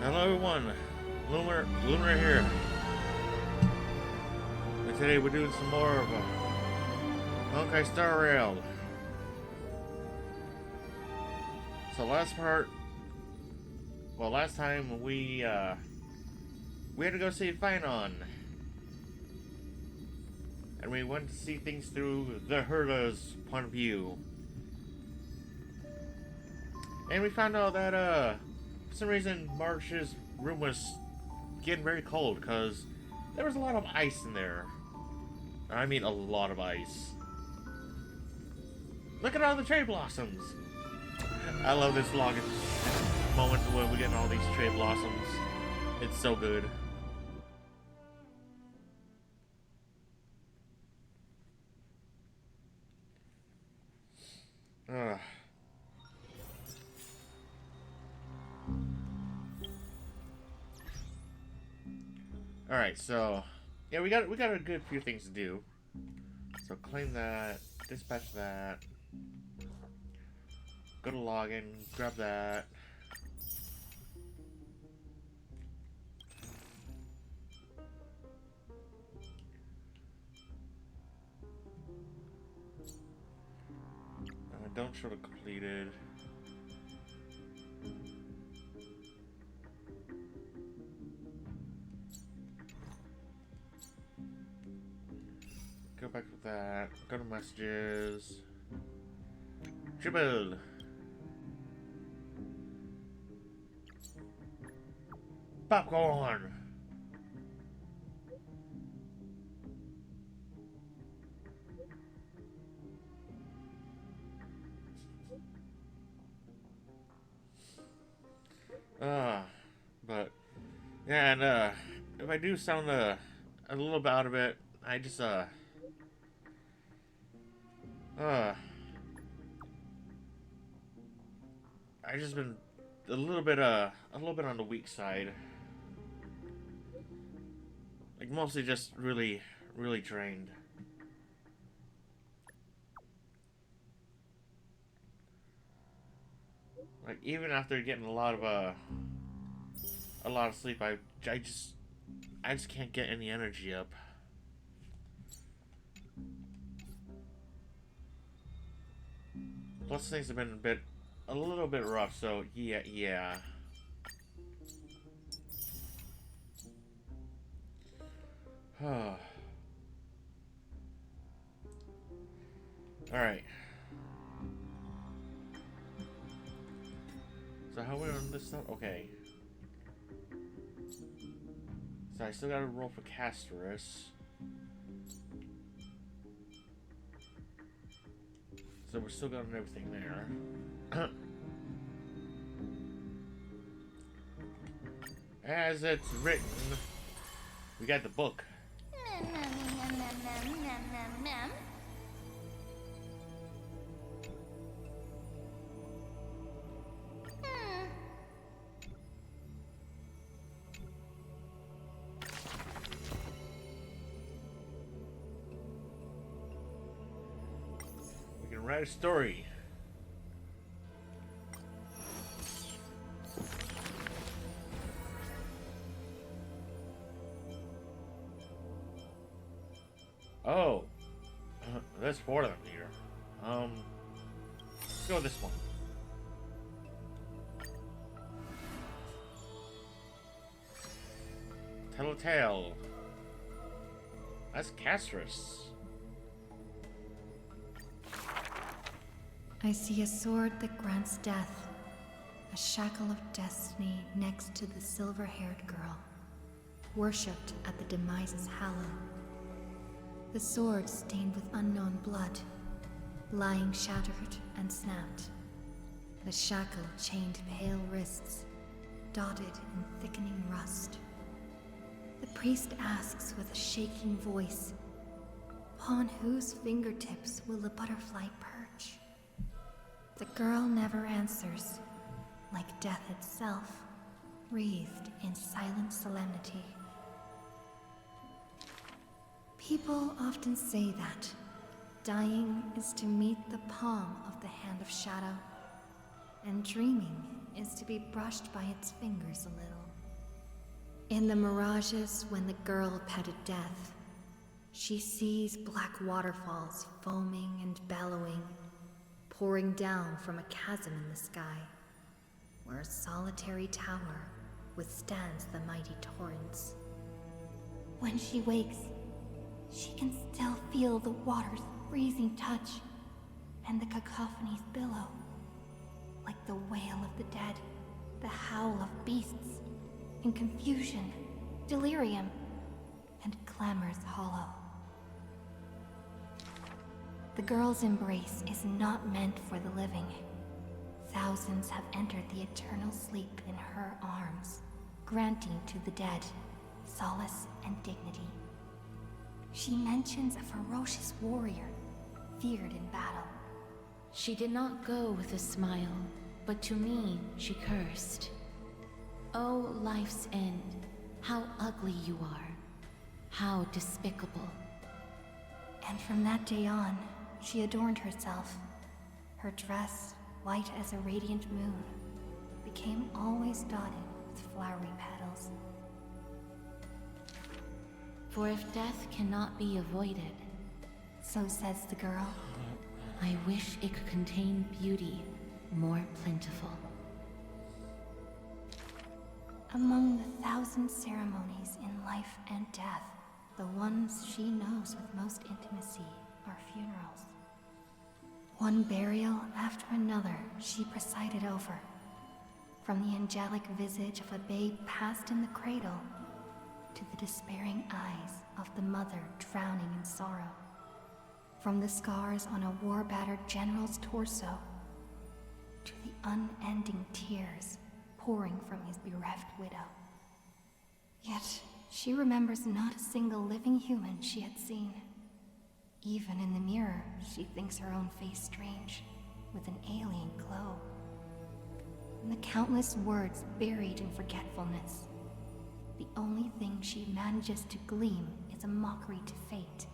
Hello everyone, Lunar here. And today we're doing some more of Honkai Star Rail. So last time we had to go see Finon. And we went to see things through the Herda's point of view. And we found out that for some reason March's room was getting very cold because there was a lot of ice in there. I mean a lot of ice. Look at all the cherry blossoms. I love this longest moment when we get all these cherry blossoms. It's so good. Ugh. Alright, so yeah, we got a good few things to do. So claim that, dispatch that, go to login, grab that. Don't show the completed. Go back to that. Go to messages. Dribble. Popcorn. But yeah, and if I do sound a little bit out of it, I just I just been a little bit on the weak side. Like mostly just really drained. Like even after getting a lot of sleep, I just can't get any energy up. Plus things have been a little bit rough, so yeah. Alright. So how are we on this stuff? Okay. So I still gotta roll for Casterus. So we're still got everything there. As it's written, we got the book. We can write a story. Oh, there's 4 of them here. Let's go with this one. Telltale. That's Castrus. I see a sword that grants death, a shackle of destiny next to the silver-haired girl, worshipped at the Demise's hallow. The sword stained with unknown blood, lying shattered and snapped. The shackle chained pale wrists, dotted in thickening rust. The priest asks with a shaking voice, upon whose fingertips will the butterfly perch? The girl never answers, like death itself, wreathed in silent solemnity. People often say that dying is to meet the palm of the hand of shadow, and dreaming is to be brushed by its fingers a little. In the mirages when the girl petted death, she sees black waterfalls foaming and bellowing, pouring down from a chasm in the sky, where a solitary tower withstands the mighty torrents. When she wakes, she can still feel the water's freezing touch and the cacophonies billow, like the wail of the dead, the howl of beasts, in confusion, delirium, and clamors hollow. The girl's embrace is not meant for the living. Thousands have entered the eternal sleep in her arms, granting to the dead solace and dignity. She mentions a ferocious warrior, feared in battle. She did not go with a smile, but to me she cursed. Oh, life's end, how ugly you are, how despicable. And from that day on, she adorned herself. Her dress, white as a radiant moon, became always dotted with flowery petals. For if death cannot be avoided, so says the girl, I wish it could contain beauty more plentiful. Among the thousand ceremonies in life and death, the ones she knows with most intimacy are funerals. One burial after another she presided over, from the angelic visage of a babe passed in the cradle to the despairing eyes of the mother drowning in sorrow, from the scars on a war-battered general's torso to the unending tears pouring from his bereft widow. Yet, she remembers not a single living human she had seen. Even in the mirror, she thinks her own face strange, with an alien glow. And the countless words buried in forgetfulness, the only thing she manages to glean is a mockery to fate,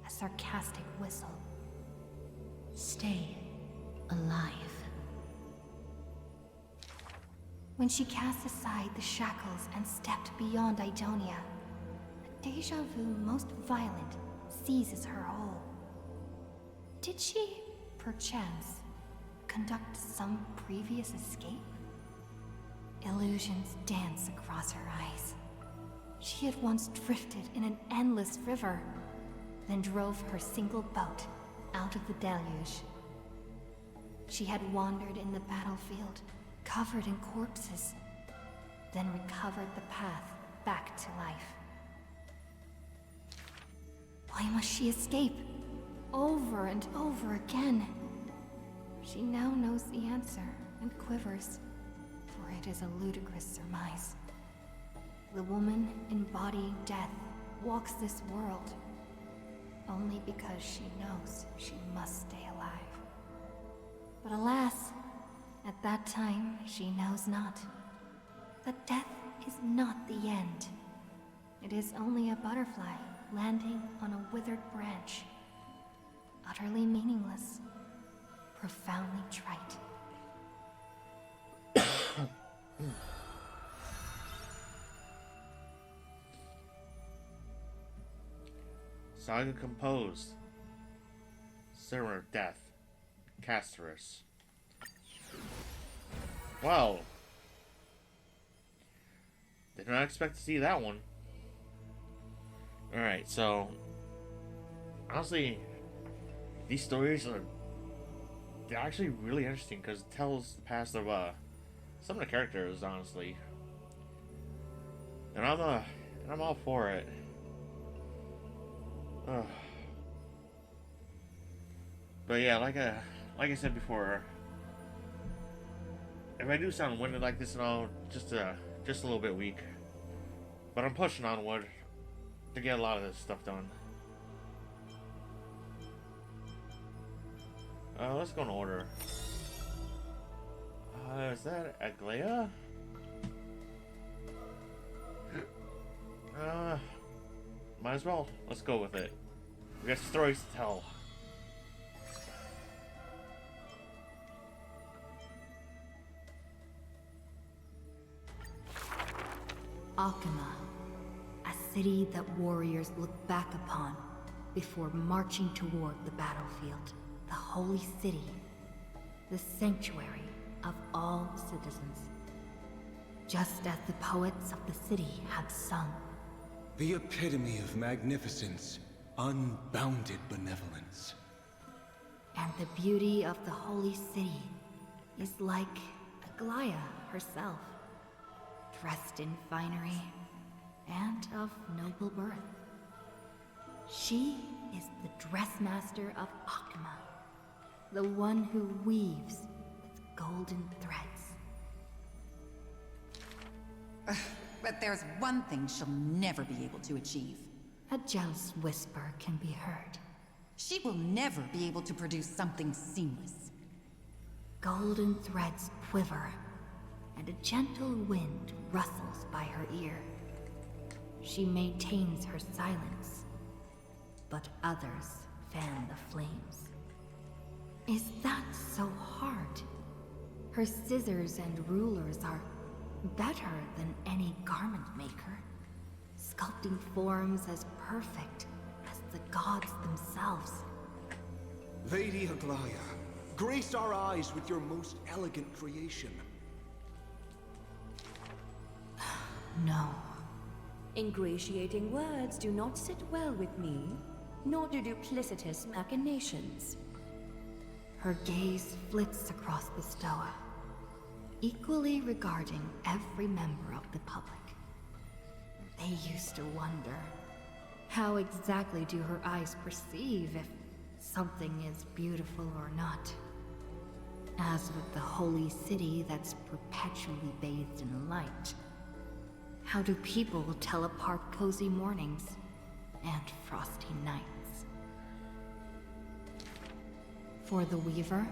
a sarcastic whistle. Stay alive. When she cast aside the shackles and stepped beyond Idonia, a déjà vu most violent seizes her whole. Did she, perchance, conduct some previous escape? Illusions dance across her eyes. She had once drifted in an endless river, then drove her single boat out of the deluge. She had wandered in the battlefield, covered in corpses, then recovered the path back to life. Why must she escape? Over and over again. She now knows the answer and quivers, for it is a ludicrous surmise. The woman embodying death walks this world only because she knows she must stay alive. But alas, at that time she knows not that death is not the end. It is only a butterfly landing on a withered branch, utterly meaningless, profoundly trite. Saga composed. Server of Death. Castrus. Wow. Did not expect to see that one. Alright, so honestly, these stories are they're actually really interesting because it tells the past of some of the characters, honestly. And I'm all for it. Ugh. But yeah, like I said before, if I do sound winded like this and all, just a little bit weak. But I'm pushing onward to get a lot of this stuff done. Let's go in order. Is that Aglaya? Might as well. Let's go with it. We got stories to tell. Akima, a city that warriors look back upon before marching toward the battlefield. The holy city, the sanctuary of all citizens. Just as the poets of the city had sung. The epitome of magnificence, unbounded benevolence. And the beauty of the holy city is like Aglaya herself, dressed in finery and of noble birth. She is the dressmaster of Akima, the one who weaves with golden threads. But there's one thing she'll never be able to achieve. A jealous whisper can be heard. She will never be able to produce something seamless. Golden threads quiver, and a gentle wind rustles by her ear. She maintains her silence, but others fan the flames. Is that so hard? Her scissors and rulers are better than any garment maker, sculpting forms as perfect as the gods themselves. Lady Aglaya, grace our eyes with your most elegant creation. No. Ingratiating words do not sit well with me, nor do duplicitous machinations. Her gaze flits across the stoa, equally regarding every member of the public. They used to wonder, how exactly do her eyes perceive if something is beautiful or not? As with the holy city that's perpetually bathed in light, how do people tell apart cozy mornings and frosty nights? For the Weaver,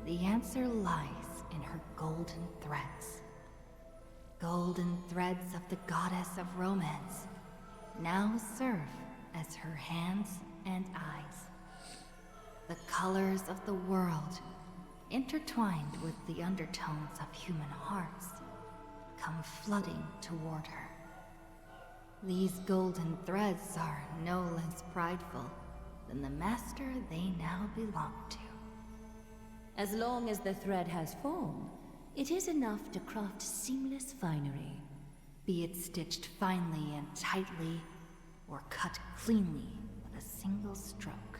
the answer lies in her golden threads. Golden threads of the goddess of romance now serve as her hands and eyes. The colors of the world, intertwined with the undertones of human hearts, come flooding toward her. These golden threads are no less prideful than the master they now belong to. As long as the thread has form, it is enough to craft seamless finery. Be it stitched finely and tightly, or cut cleanly with a single stroke.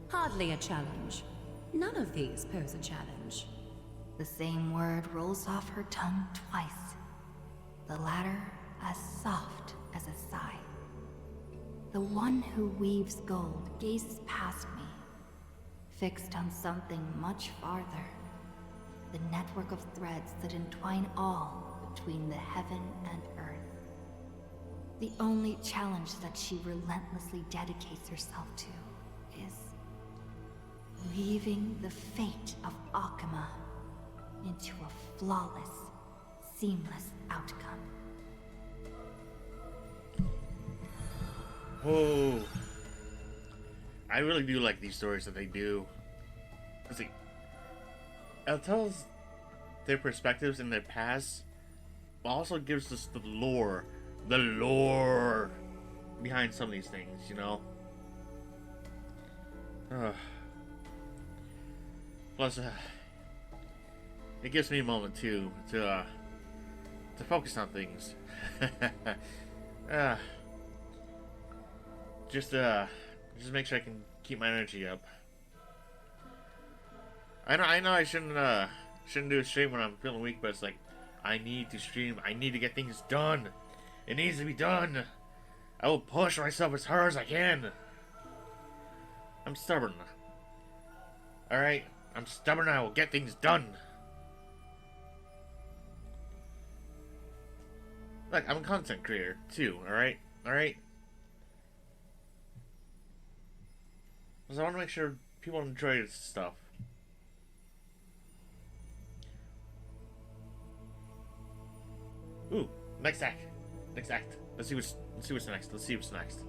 Hardly a challenge. None of these pose a challenge. The same word rolls off her tongue twice, the latter as soft as a sigh. The one who weaves gold gazes past me, fixed on something much farther. The network of threads that entwine all between the heaven and earth. The only challenge that she relentlessly dedicates herself to is weaving the fate of Akima into a flawless, seamless outcome. Oh, I really do like these stories that they do. Let's see, it tells their perspectives and their past, but also gives us the lore behind some of these things, you know? Plus, it gives me a moment too to focus on things. Uh, just make sure I can keep my energy up. I know I shouldn't do a stream when I'm feeling weak, but it's like, I need to stream. I need to get things done. It needs to be done. I will push myself as hard as I can. I'm stubborn. Alright? I'm stubborn and I will get things done. Look, I'm a content creator, too, alright? Alright? Because I want to make sure people enjoy this stuff. Ooh, next act. Next act. Let's see what's next. Let's see what's next.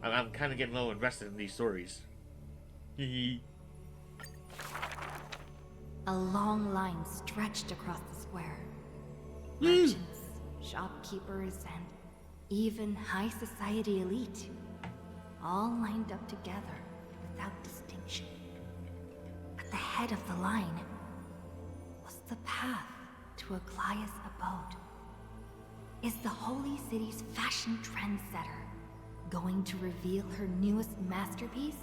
I'm kind of getting a little invested in these stories. Hee. A long line stretched across the square. Merchants, shopkeepers, and even high society elite, all lined up together without distinction. At the head of the line was the path to Aglaya's abode. Is the Holy City's fashion trendsetter going to reveal her newest masterpiece?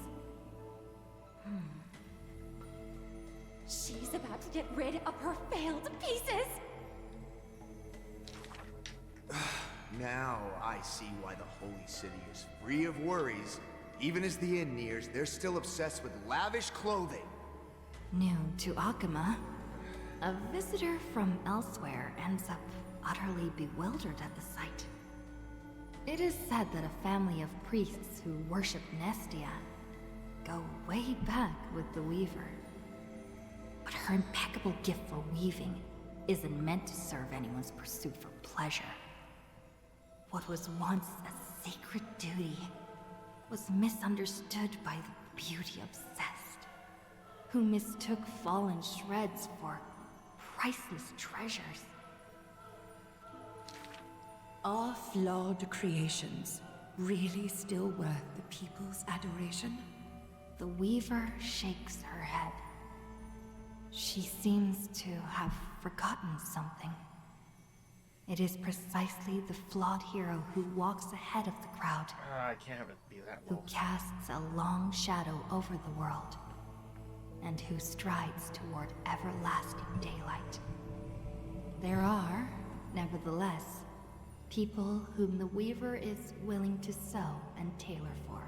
She's about to get rid of her failed pieces! Now I see why the Holy City is free of worries. Even as the inn nears, they're still obsessed with lavish clothing. New to Akama, a visitor from elsewhere ends up utterly bewildered at the sight. It is said that a family of priests who worship Nestia go way back with the Weaver. But her impeccable gift for weaving isn't meant to serve anyone's pursuit for pleasure. What was once a sacred duty was misunderstood by the beauty obsessed, who mistook fallen shreds for priceless treasures. Are flawed creations really still worth the people's adoration? The Weaver shakes her head. She seems to have forgotten something. It is precisely the flawed hero who walks ahead of the crowd, I can't have it be that who low. casts a long shadow over the world, and who strides toward everlasting daylight. There are, nevertheless, people whom the Weaver is willing to sew and tailor for.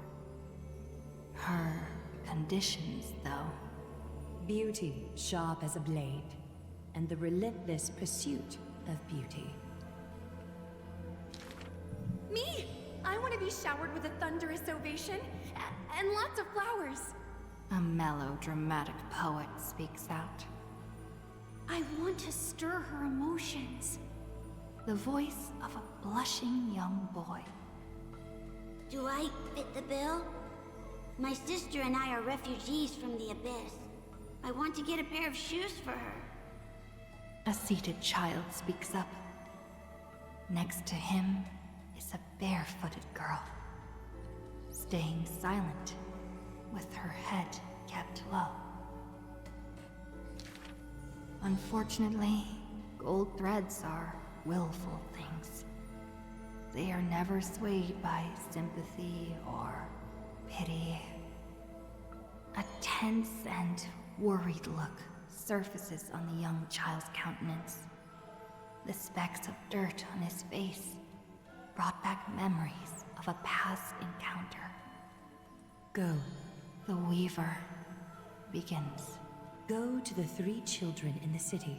Her conditions, though. Beauty sharp as a blade, and the relentless pursuit of beauty. Me! I want to be showered with a thunderous ovation, and lots of flowers. A melodramatic poet speaks out. I want to stir her emotions. The voice of a blushing young boy. Do I fit the bill? My sister and I are refugees from the Abyss. I want to get a pair of shoes for her. A seated child speaks up. Next to him is a barefooted girl, staying silent, with her head kept low. Unfortunately, gold threads are willful things. They are never swayed by sympathy or pity. A tense and worried look surfaces on the young child's countenance. The specks of dirt on his face brought back memories of a past encounter. Go. The Weaver begins. Go to the 3 children in the city.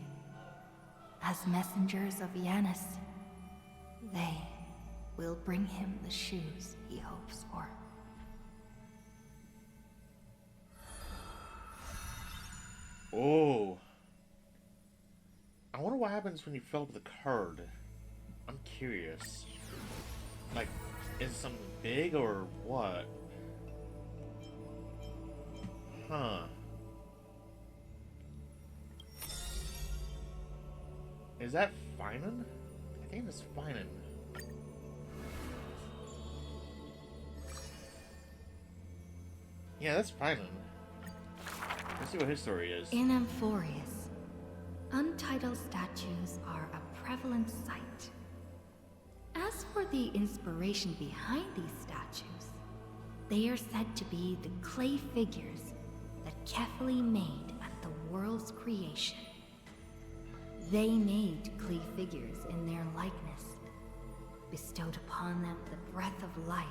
As messengers of Yanis, they will bring him the shoes he hopes for. Oh. I wonder what happens when you fill up the card. I'm curious. Like, is it something big or what? Huh. Is that Finan? I think it's Finan. Yeah, that's Finan. Let's see what his story is. In Amphoreus, untitled statues are a prevalent sight. As for the inspiration behind these statues, they are said to be the clay figures that Kefali made at the world's creation. They made clay figures in their likeness, bestowed upon them the breath of life,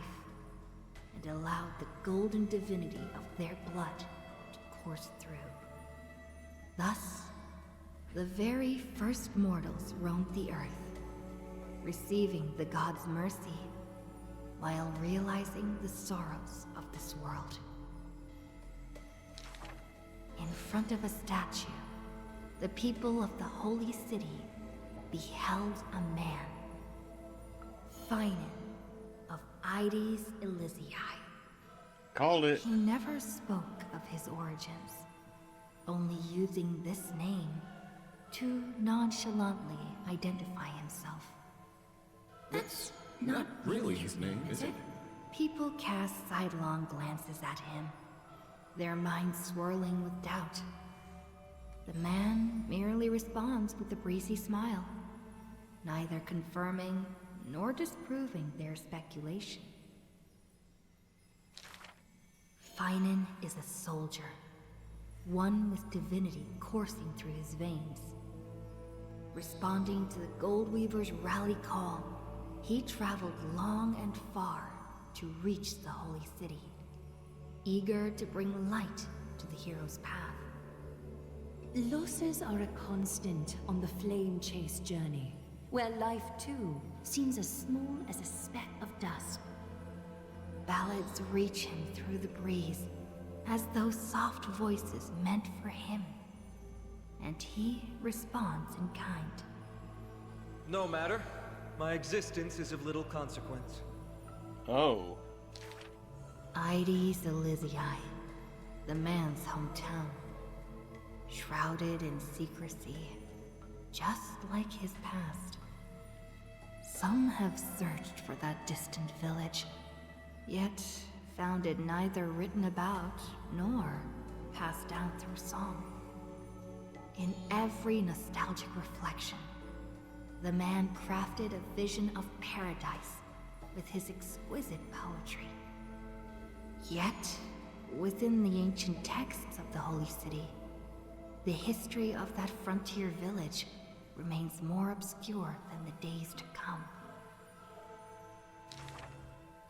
and allowed the golden divinity of their blood to course through. Thus, the very first mortals roamed the earth, receiving the god's mercy, while realizing the sorrows of this world. In front of a statue, the people of the holy city beheld a man, Finan of Ides Elysiae. Called it. He never spoke of his origins, only using this name to nonchalantly identify himself. That's not really his name, is it? People cast sidelong glances at him, their minds swirling with doubt. The man merely responds with a breezy smile, neither confirming nor disproving their speculation. Finan is a soldier, one with divinity coursing through his veins. Responding to the Goldweaver's rally call, he traveled long and far to reach the holy city, eager to bring light to the hero's path. Losses are a constant on the flame chase journey, where life too seems as small as a speck of dust. Ballads reach him through the breeze, as though soft voices meant for him, and he responds in kind. No matter. My existence is of little consequence. Oh. Ides Elysiae, the man's hometown, shrouded in secrecy, just like his past. Some have searched for that distant village, yet found it neither written about nor passed down through song. In every nostalgic reflection, the man crafted a vision of paradise with his exquisite poetry. Yet, within the ancient texts of the Holy City, the history of that frontier village remains more obscure than the days to come.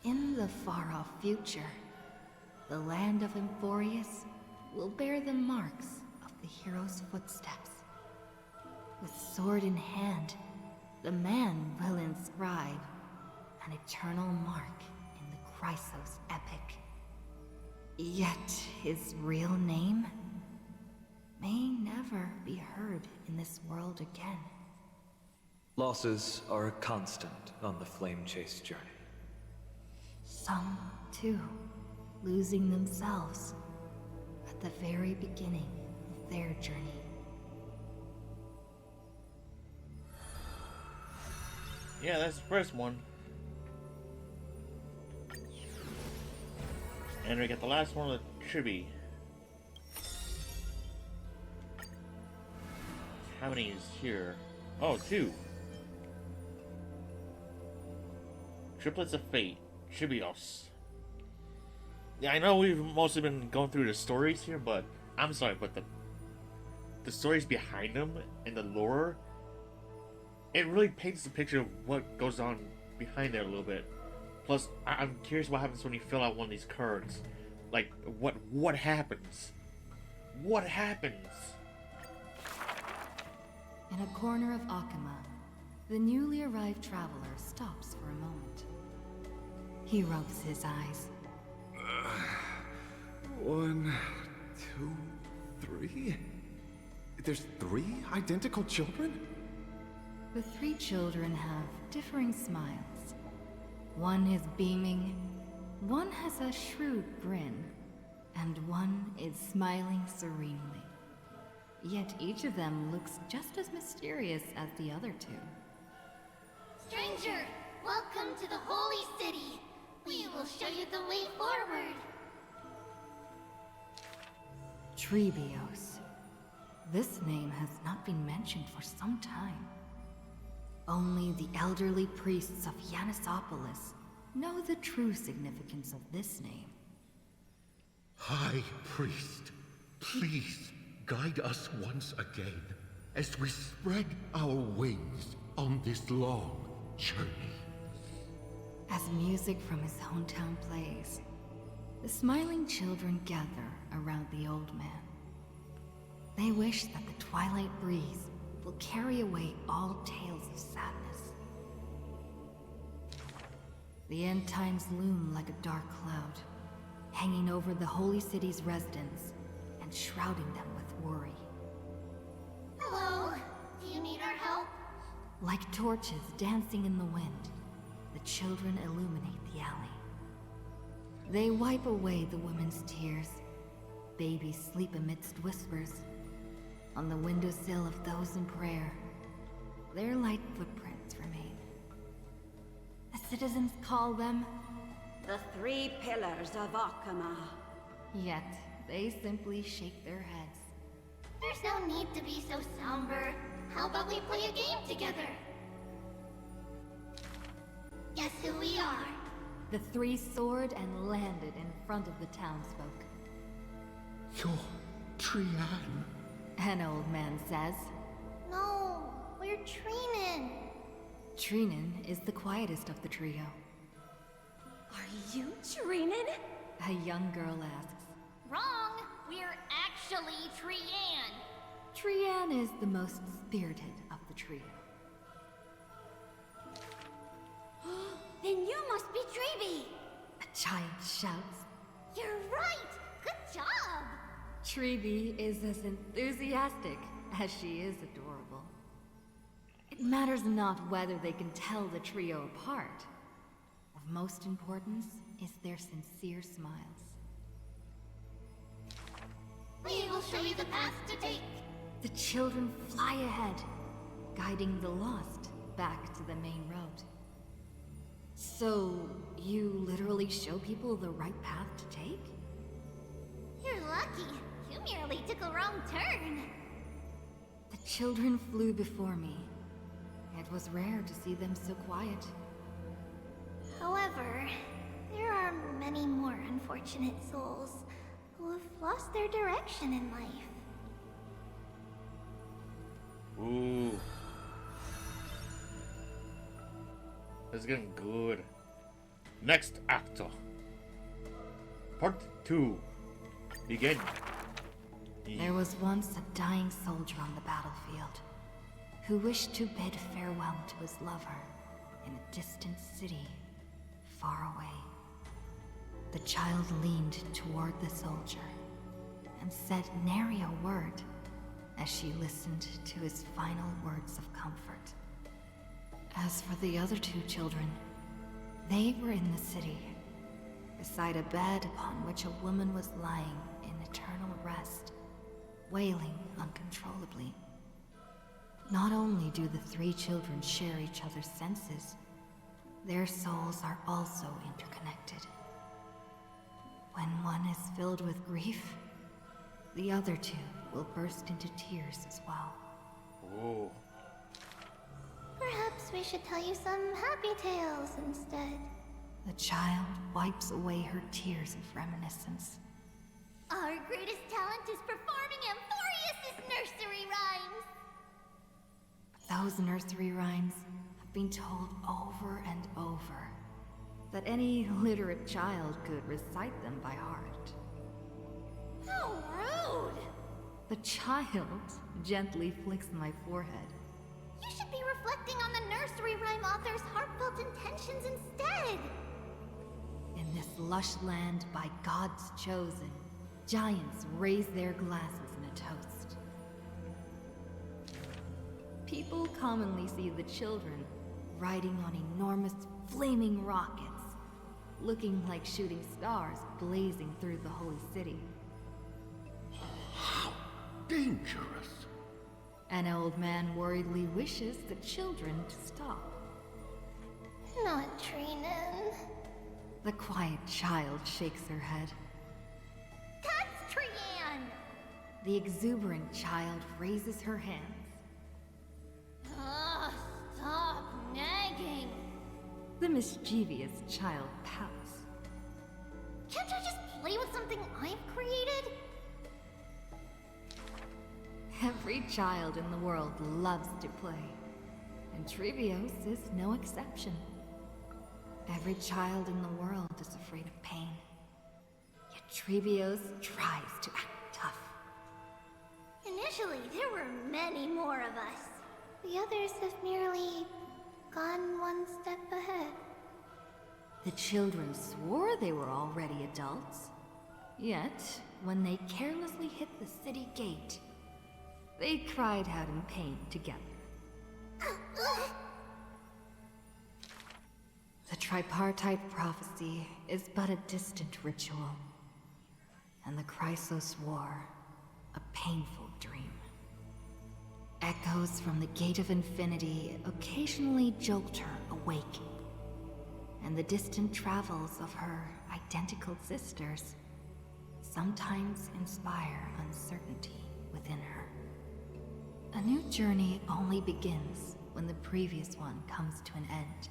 In the far-off future, the land of Amphoreus will bear the marks of the hero's footsteps. With sword in hand, the man will inscribe an eternal mark in the Chrysos epic. Yet his real name may never be heard in this world again. Losses are a constant on the flame chase journey. Some, too, losing themselves at the very beginning of their journey. Yeah, that's the first one. And we get the last one of the tribute. How many is here? Oh, 2. Triplets of Fate. Tribios. Yeah, I know we've mostly been going through the stories here, but I'm sorry, but the stories behind them and the lore, it really paints a picture of what goes on behind there a little bit. Plus, I'm curious what happens when you fill out one of these cards. Like, what happens? What happens? In a corner of Akama, the newly arrived traveler stops for a moment. He rubs his eyes. 1, 2, 3? There's 3 identical children? The 3 children have differing smiles. One is beaming, one has a shrewd grin, and one is smiling serenely. Yet each of them looks just as mysterious as the other 2. Stranger, welcome to the Holy City. We will show you the way forward. Tribios. This name has not been mentioned for some time. Only the elderly priests of Yanisopolis know the true significance of this name. High Priest, please guide us once again as we spread our wings on this long journey. As music from his hometown plays, the smiling children gather around the old man. They wish that the twilight breeze will carry away all tales of sadness. The end times loom like a dark cloud, hanging over the holy city's residents and shrouding them with worry. Hello? Do you need our help? Like torches dancing in the wind, the children illuminate the alley. They wipe away the women's tears. Babies sleep amidst whispers. On the windowsill of those in prayer, their light footprints remain. The citizens call them The 3 Pillars of Akama. yet they simply shake their heads. There's no need to be so somber. How about we play a game together? Guess who we are? The 3 soared and landed in front of the townsfolk. You're Trianne. An old man says. No, we're Trinin. Trinin is the quietest of the trio. Are you Trinin? A young girl asks. Wrong. We're actually Trianne. Trianne is the most spirited of the trio. Then you must be Treeby. A child shouts. You're right. Good job. Treeby is as enthusiastic as she is adorable. It matters not whether they can tell the trio apart. Of most importance is their sincere smiles. We will show you the path to take. The children fly ahead, guiding the lost back to the main road. So, you literally show people the right path to take? You're lucky. You merely took a wrong turn. The children flew before me. It was rare to see them so quiet. However, there are many more unfortunate souls who have lost their direction in life. Ooh. This is getting good. Next actor. Part 2. Begin. There was once a dying soldier on the battlefield who wished to bid farewell to his lover in a distant city far away. The child leaned toward the soldier and said nary a word as she listened to his final words of comfort. As for the other 2 children, they were in the city, beside a bed upon which a woman was lying in eternal rest, wailing uncontrollably. Not only do the 3 children share each other's senses, their souls are also interconnected. When one is filled with grief, the other 2 will burst into tears as well. Ooh. Perhaps we should tell you some happy tales instead. The child wipes away her tears of reminiscence. Our greatest talent is performing Amphoreus' nursery rhymes. Those nursery rhymes have been told over and over, that any literate child could recite them by heart. How rude! The child gently flicks my forehead. You should be reflecting on the nursery rhyme author's heartfelt intentions instead. In this lush land by gods chosen, giants raise their glasses in a toast. People commonly see the children riding on enormous flaming rockets, looking like shooting stars blazing through the holy city. How dangerous. An old man worriedly wishes the children to stop. Not Trinin. The quiet child shakes her head. That's Trianne! The exuberant child raises her hands. Stop! The mischievous child pouts. Can't I just play with something I've created? Every child in the world loves to play, and Trevios is no exception. Every child in the world is afraid of pain. Yet Trevios tries to act tough. Initially, there were many more of us. The others have merely gone one step ahead. The children swore they were already adults. Yet, when they carelessly hit the city gate, they cried out in pain together. The tripartite prophecy is but a distant ritual, and the Chrysos War, a painful dream. Echoes from the Gate of Infinity occasionally jolt her awake, and the distant travels of her identical sisters sometimes inspire uncertainty within her. A new journey only begins when the previous one comes to an end.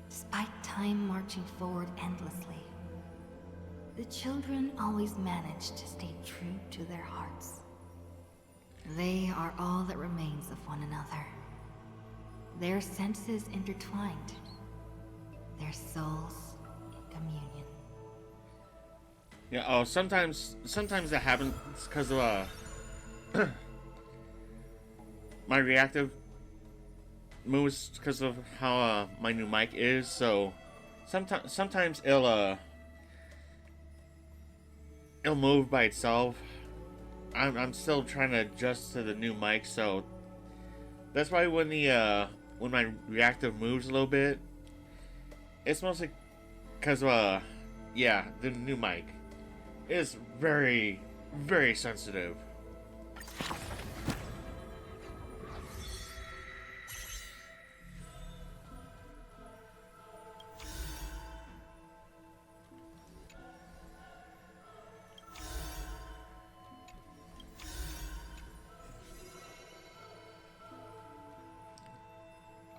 Despite time marching forward endlessly, the children always manage to stay true to their hearts. They are all that remains of one another. Their senses intertwined, their souls in communion. Yeah, oh, sometimes that happens because of, my reactive moves because of how my new mic is, so sometimes it'll move by itself. I'm still trying to adjust to the new mic, so that's why when my reactive moves a little bit, it's mostly because yeah, the new mic is very, very sensitive.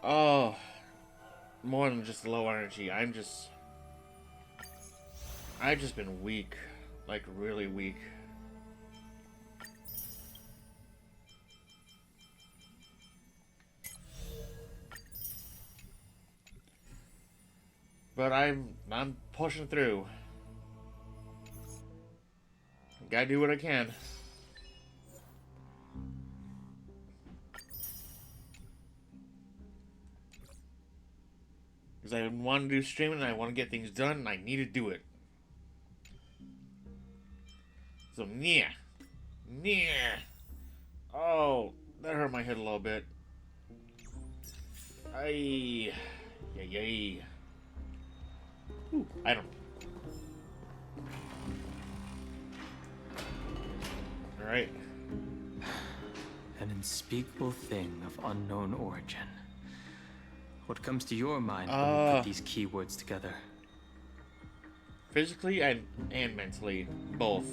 Oh, more than just low energy. I've just been weak, like really weak. But I'm pushing through. Gotta do what I can. Because I want to do streaming and I want to get things done and I need to do it. So, yeah. Oh, that hurt my head a little bit. Yay. Ooh, item. Alright. An unspeakable thing of unknown origin. What comes to your mind when you put these keywords together? Physically and mentally, both.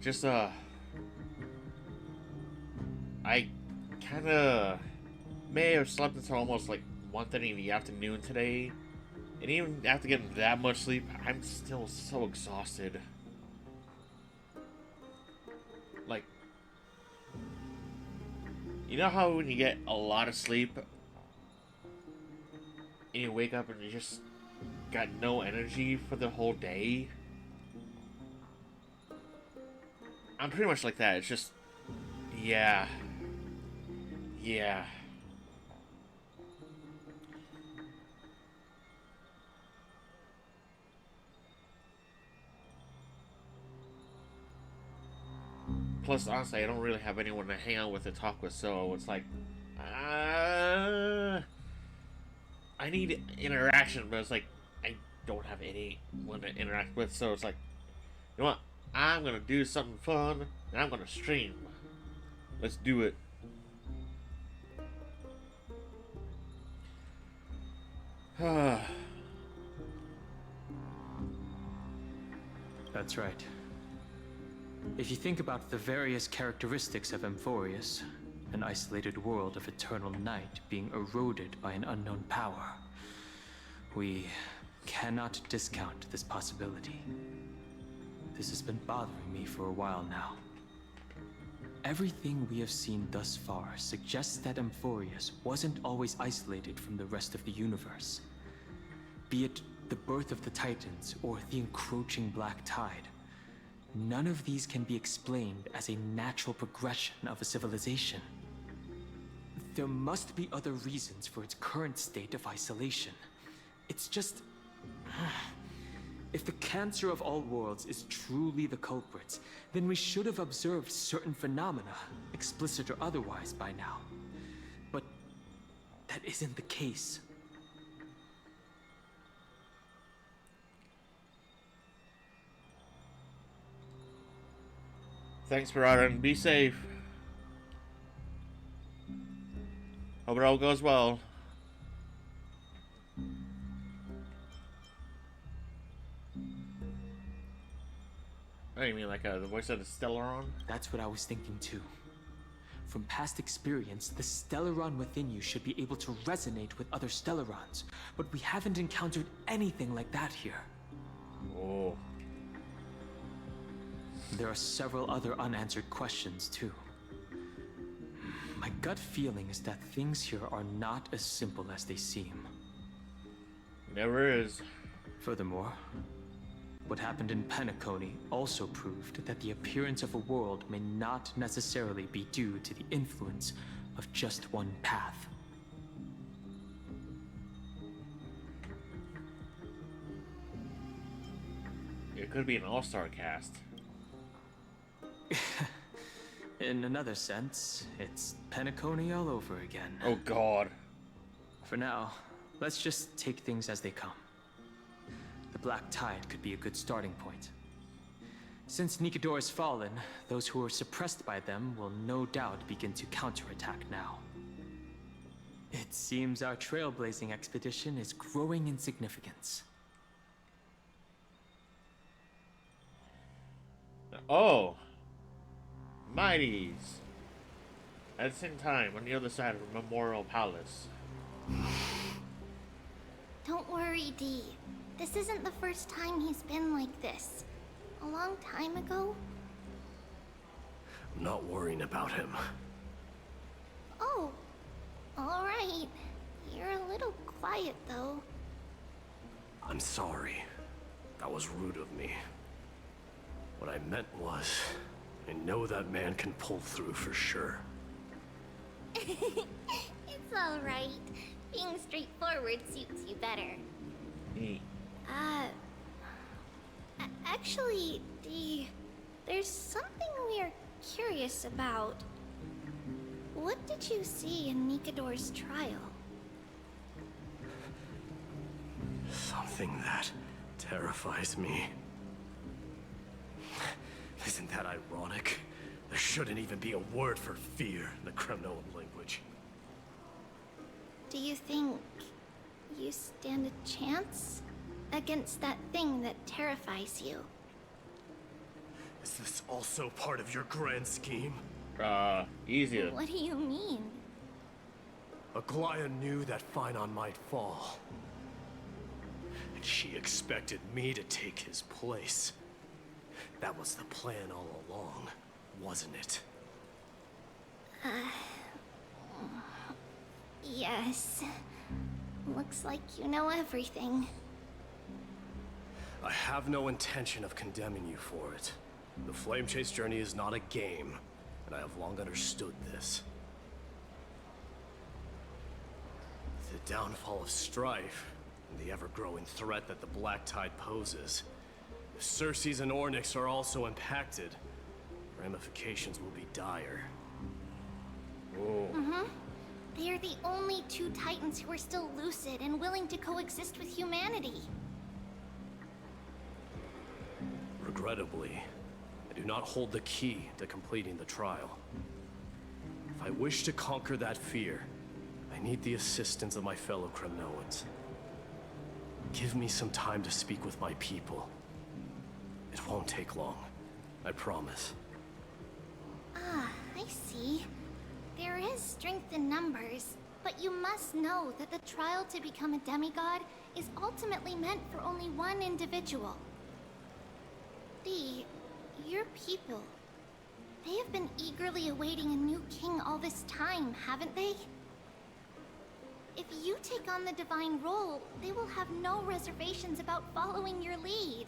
Just, I kinda may have slept until almost like 1:30 in the afternoon today. And even after getting that much sleep, I'm still so exhausted. Like, you know how when you get a lot of sleep and you wake up and you just got no energy for the whole day? I'm pretty much like that. It's just, yeah. Plus, honestly, I don't really have anyone to hang out with and talk with, so it's like, I need interaction, but it's like, I don't have anyone to interact with, so it's like, you know what? I'm gonna do something fun, and I'm gonna stream. Let's do it. That's right. If you think about the various characteristics of Amphoreus, an isolated world of eternal night being eroded by an unknown power. We cannot discount this possibility. This has been bothering me for a while now. Everything we have seen thus far suggests that Amphoreus wasn't always isolated from the rest of the universe. Be it the birth of the Titans or the encroaching Black Tide, none of these can be explained as a natural progression of a civilization. There must be other reasons for its current state of isolation. It's just... If the cancer of all worlds is truly the culprit, then we should have observed certain phenomena, explicit or otherwise, by now. But that isn't the case. Thanks, Barada, and be safe. Hope it all goes well. Oh, you mean like the voice of the Stellaron? That's what I was thinking too. From past experience, the Stellaron within you should be able to resonate with other Stellarons, but we haven't encountered anything like that here. Oh. There are several other unanswered questions too. My gut feeling is that things here are not as simple as they seem. Never is. Furthermore, what happened in Penacony also proved that the appearance of a world may not necessarily be due to the influence of just one path. It could be an all-star cast. In another sense, it's Penacony all over again. Oh god. For now, let's just take things as they come. The Black Tide could be a good starting point. Since Nikador has fallen, those who were suppressed by them will no doubt begin to counterattack now. It seems our trailblazing expedition is growing in significance. Oh. Mighties. At the same time, on the other side of the Memorial Palace. Don't worry, Dee. This isn't the first time he's been like this. A long time ago. I'm not worrying about him. Oh, alright. You're a little quiet, though. I'm sorry. That was rude of me. What I meant was, I know that man can pull through for sure. It's alright. Being straightforward suits you better. Actually, Dee, there's something we're curious about. What did you see in Nikador's trial? Something that terrifies me. Isn't that ironic? There shouldn't even be a word for fear in the Kremnoan language. Do you think you stand a chance against that thing that terrifies you? Is this also part of your grand scheme? Easier. What do you mean? Aglaya knew that Phynon might fall. And she expected me to take his place. That was the plan all along, wasn't it? Yes. Looks like you know everything. I have no intention of condemning you for it. The Flame Chase journey is not a game, and I have long understood this. The downfall of strife, and the ever-growing threat that the Black Tide poses. If Circes and Ornyx are also impacted, ramifications will be dire. Oh. They are the only two Titans who are still lucid and willing to coexist with humanity. Regrettably, I do not hold the key to completing the trial. If I wish to conquer that fear, I need the assistance of my fellow Kremnoans. Give me some time to speak with my people. It won't take long, I promise. I see. There is strength in numbers, but you must know that the trial to become a demigod is ultimately meant for only one individual. Your people. They have been eagerly awaiting a new king all this time, haven't they? If you take on the divine role, they will have no reservations about following your lead.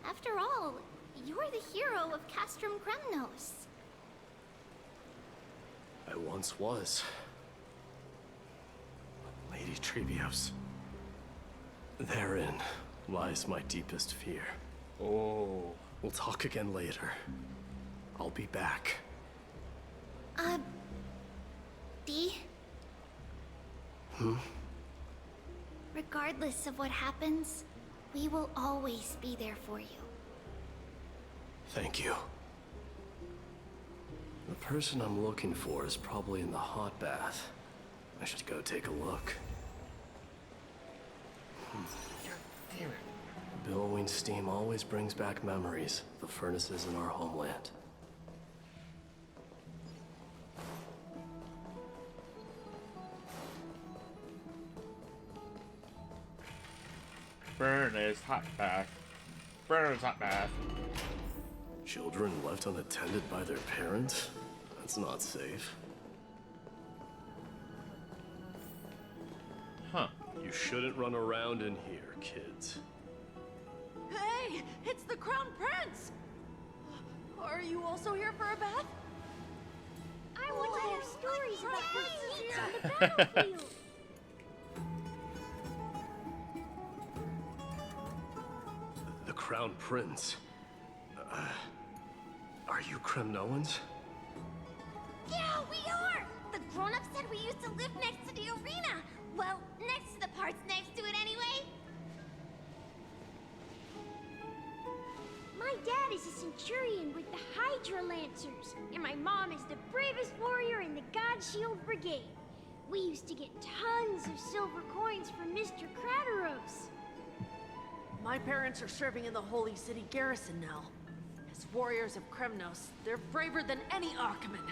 After all, you're the hero of Castrum Kremnos. I once was. Lady Trebios. Therein lies my deepest fear. Oh. We'll talk again later. I'll be back. Dee? Regardless of what happens, we will always be there for you. Thank you. The person I'm looking for is probably in the hot bath. I should go take a look. Damn it. Billowing steam always brings back memories of the furnaces in our homeland. Furnace hot bath. Furnace hot bath. Children left unattended by their parents? That's not safe. Huh. You shouldn't run around in here, kids. Hey, it's the Crown Prince! Are you also here for a bath? I want to hear stories about princes on the battlefield. The Crown Prince. Are you Kremnoans? Yeah, we are! The grown-ups said we used to live next to the arena. Well, next to the parts next to it anyway. My dad is a centurion with the Hydra Lancers, and my mom is the bravest warrior in the God Shield Brigade. We used to get tons of silver coins from Mr. Crateros. My parents are serving in the Holy City garrison now. As warriors of Kremnos, they're braver than any Archiman.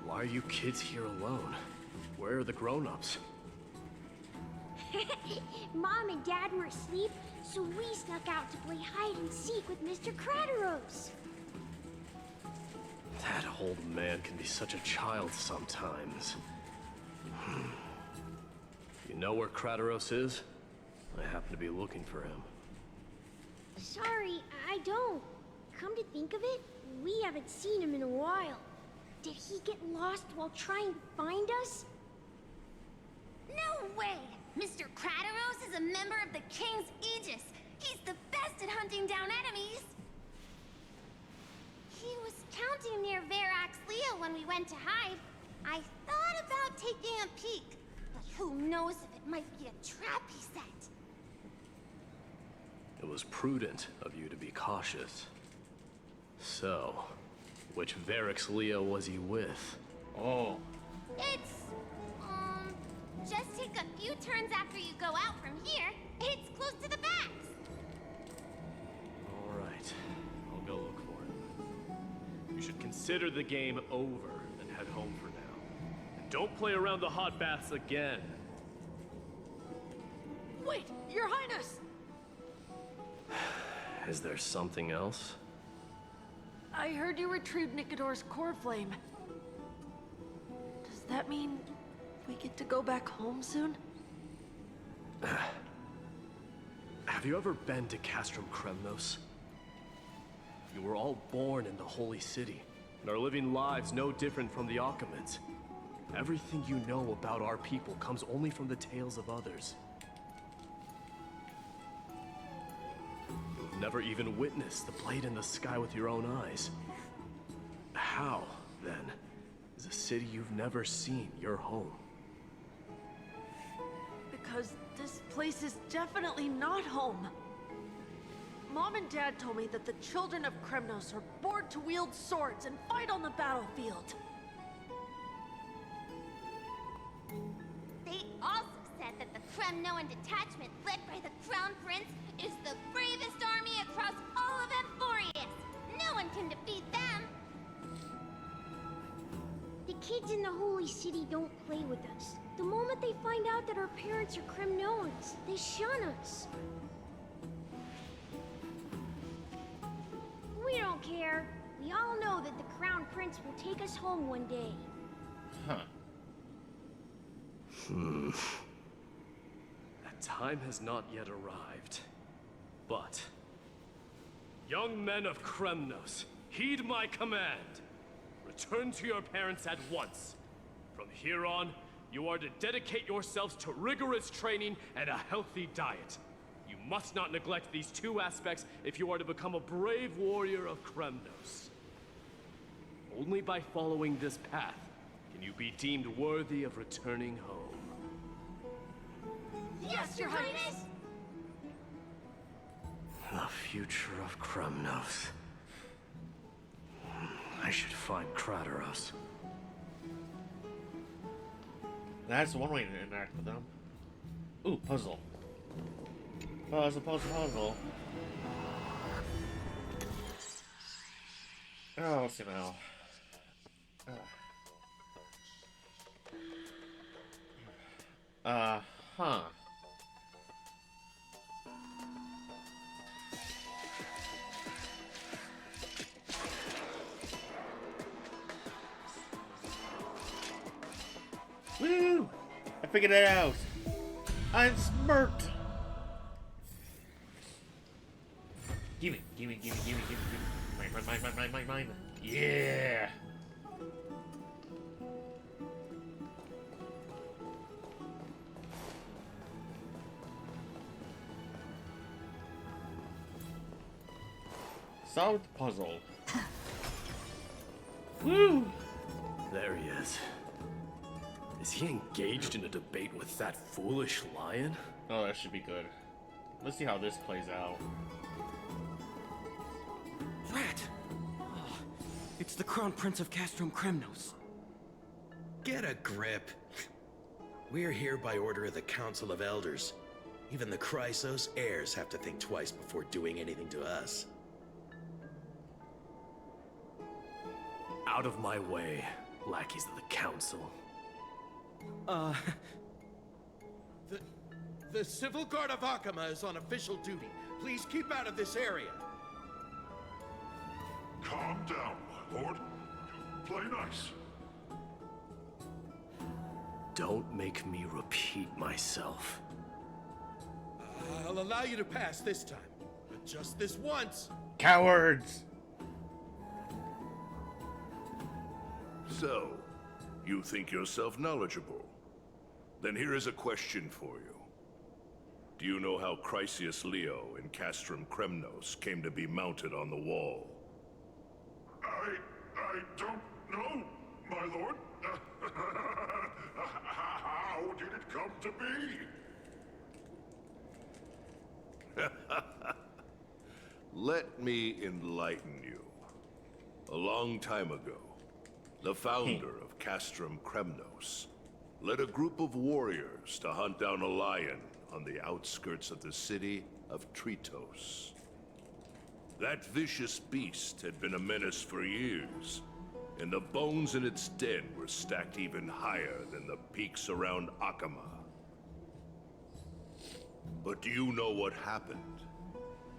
Why are you kids here alone? Where are the grown-ups? Mom and Dad were asleep, so we snuck out to play hide and seek with Mr. Crateros. That old man can be such a child sometimes. You know where Crateros is? I happen to be looking for him. Sorry, I don't. Come to think of it, we haven't seen him in a while. Did he get lost while trying to find us? No way! Mr. Crateros is a member of the King's Aegis. He's the best at hunting down enemies. He was counting near Verax Leo when we went to hide. I thought about taking a peek, but who knows if it might be a trap he set. It was prudent of you to be cautious. So, which Verax Leo was he with? Oh. It's, just take a few turns after you go out from here. It's close to the backs. All right, I'll go look for him. You should consider the game over and head home for now. And don't play around the hot baths again. Wait, Your Highness! Is there something else? I heard you retrieved Nicodor's core flame. Does that mean we get to go back home soon? Have you ever been to Castrum Kremnos? You were all born in the Holy City, and are living lives no different from the Achaemenids. Everything you know about our people comes only from the tales of others. You've never even witnessed the blade in the sky with your own eyes. How, then, is a city you've never seen your home? Because this place is definitely not home. Mom and Dad told me that the children of Kremnos are born to wield swords and fight on the battlefield. They also said that the Kremnoan detachment led by the Crown Prince is the bravest army across all of Amphoreus. No one can defeat them. kids in the Holy City don't play with us. The moment they find out that our parents are Kremnoans, they shun us. We don't care. We all know that the Crown Prince will take us home one day. Huh. That time has not yet arrived. But... young men of Kremnos, heed my command. Return to your parents at once. From here on, you are to dedicate yourselves to rigorous training and a healthy diet. You must not neglect these two aspects if you are to become a brave warrior of Kremnos. Only by following this path can you be deemed worthy of returning home. Yes, Your Highness! The future of Kremnos. I should find Krateros. That's one way to interact with them. Ooh, puzzle. Puzzle. Oh, let's see now. Huh. Woo! I figured it out. I'm smart. Gimme. Mine. Yeah. Solved the puzzle. Woo! There he is. Is he engaged in a debate with that foolish lion? Oh, that should be good. Let's see how this plays out. Rat! Oh, it's the Crown Prince of Castrum Kremnos. Get a grip. We're here by order of the Council of Elders. Even the Chrysos heirs have to think twice before doing anything to us. Out of my way, lackeys of the Council. The Civil Guard of Akama is on official duty. Please keep out of this area. Calm down, my lord. Play nice. Don't make me repeat myself. I'll allow you to pass this time, but just this once. Cowards! So, you think yourself knowledgeable? Then here is a question for you. Do you know how Chrysius Leo in Castrum Kremnos came to be mounted on the wall? I don't know, my lord. How did it come to be? Let me enlighten you. A long time ago, the founder of Castrum Kremnos led a group of warriors to hunt down a lion on the outskirts of the city of Tritos. That vicious beast had been a menace for years, and the bones in its den were stacked even higher than the peaks around Akama. But do you know what happened?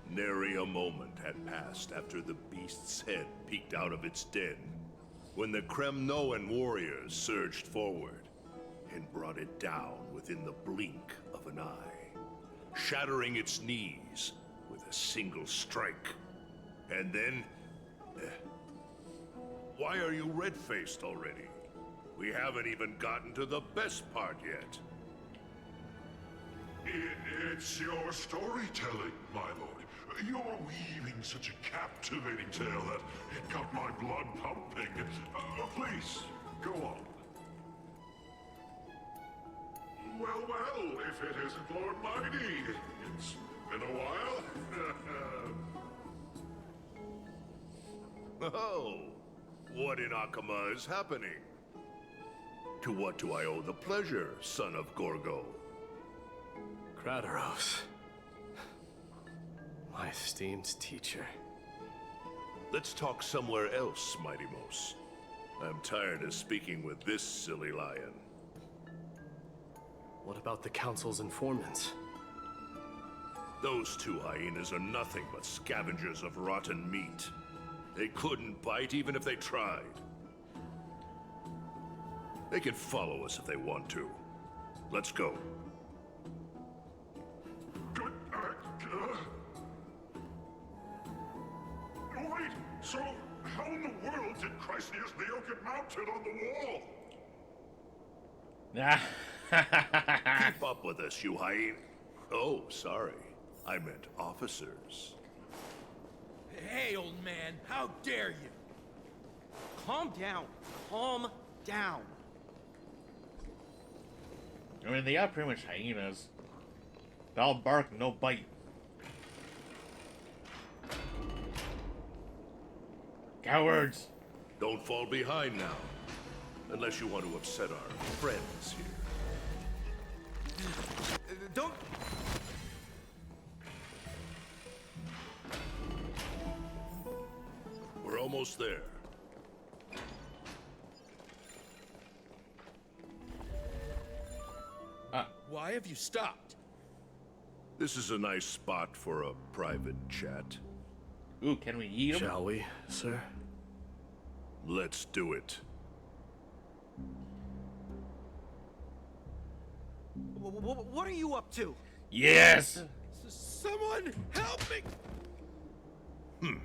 Nary a moment had passed after the beast's head peeked out of its den, when the Kremnoan warriors surged forward and brought it down within the blink of an eye, shattering its knees with a single strike. And then... why are you red-faced already? We haven't even gotten to the best part yet. It's your storytelling, my lord. You're weaving such a captivating tale that it got my blood pumping. Please, go on. Well, if it isn't Lord Mighty. It's been a while. Oh, what in Akama is happening? To what do I owe the pleasure, son of Gorgo? Krateros. My esteemed teacher. Let's talk somewhere else, Mighty Mos. I'm tired of speaking with this silly lion. What about the Council's informants? Those two hyenas are nothing but scavengers of rotten meat. They couldn't bite even if they tried. They can follow us if they want to. Let's go. Wait, so how in the world did Chrysius Leo get mounted on the wall? Keep up with us, you hyena. Oh, sorry. I meant officers. Hey, old man, how dare you? Calm down. Calm down. I mean, they are pretty much hyenas. They all bark, no bite. Cowards! Don't fall behind now. Unless you want to upset our friends here. Don't... We're almost there. Why have you stopped? This is a nice spot for a private chat. Ooh, can we eat them? Shall we, sir? Let's do it. What are you up to? Yes! Someone help me!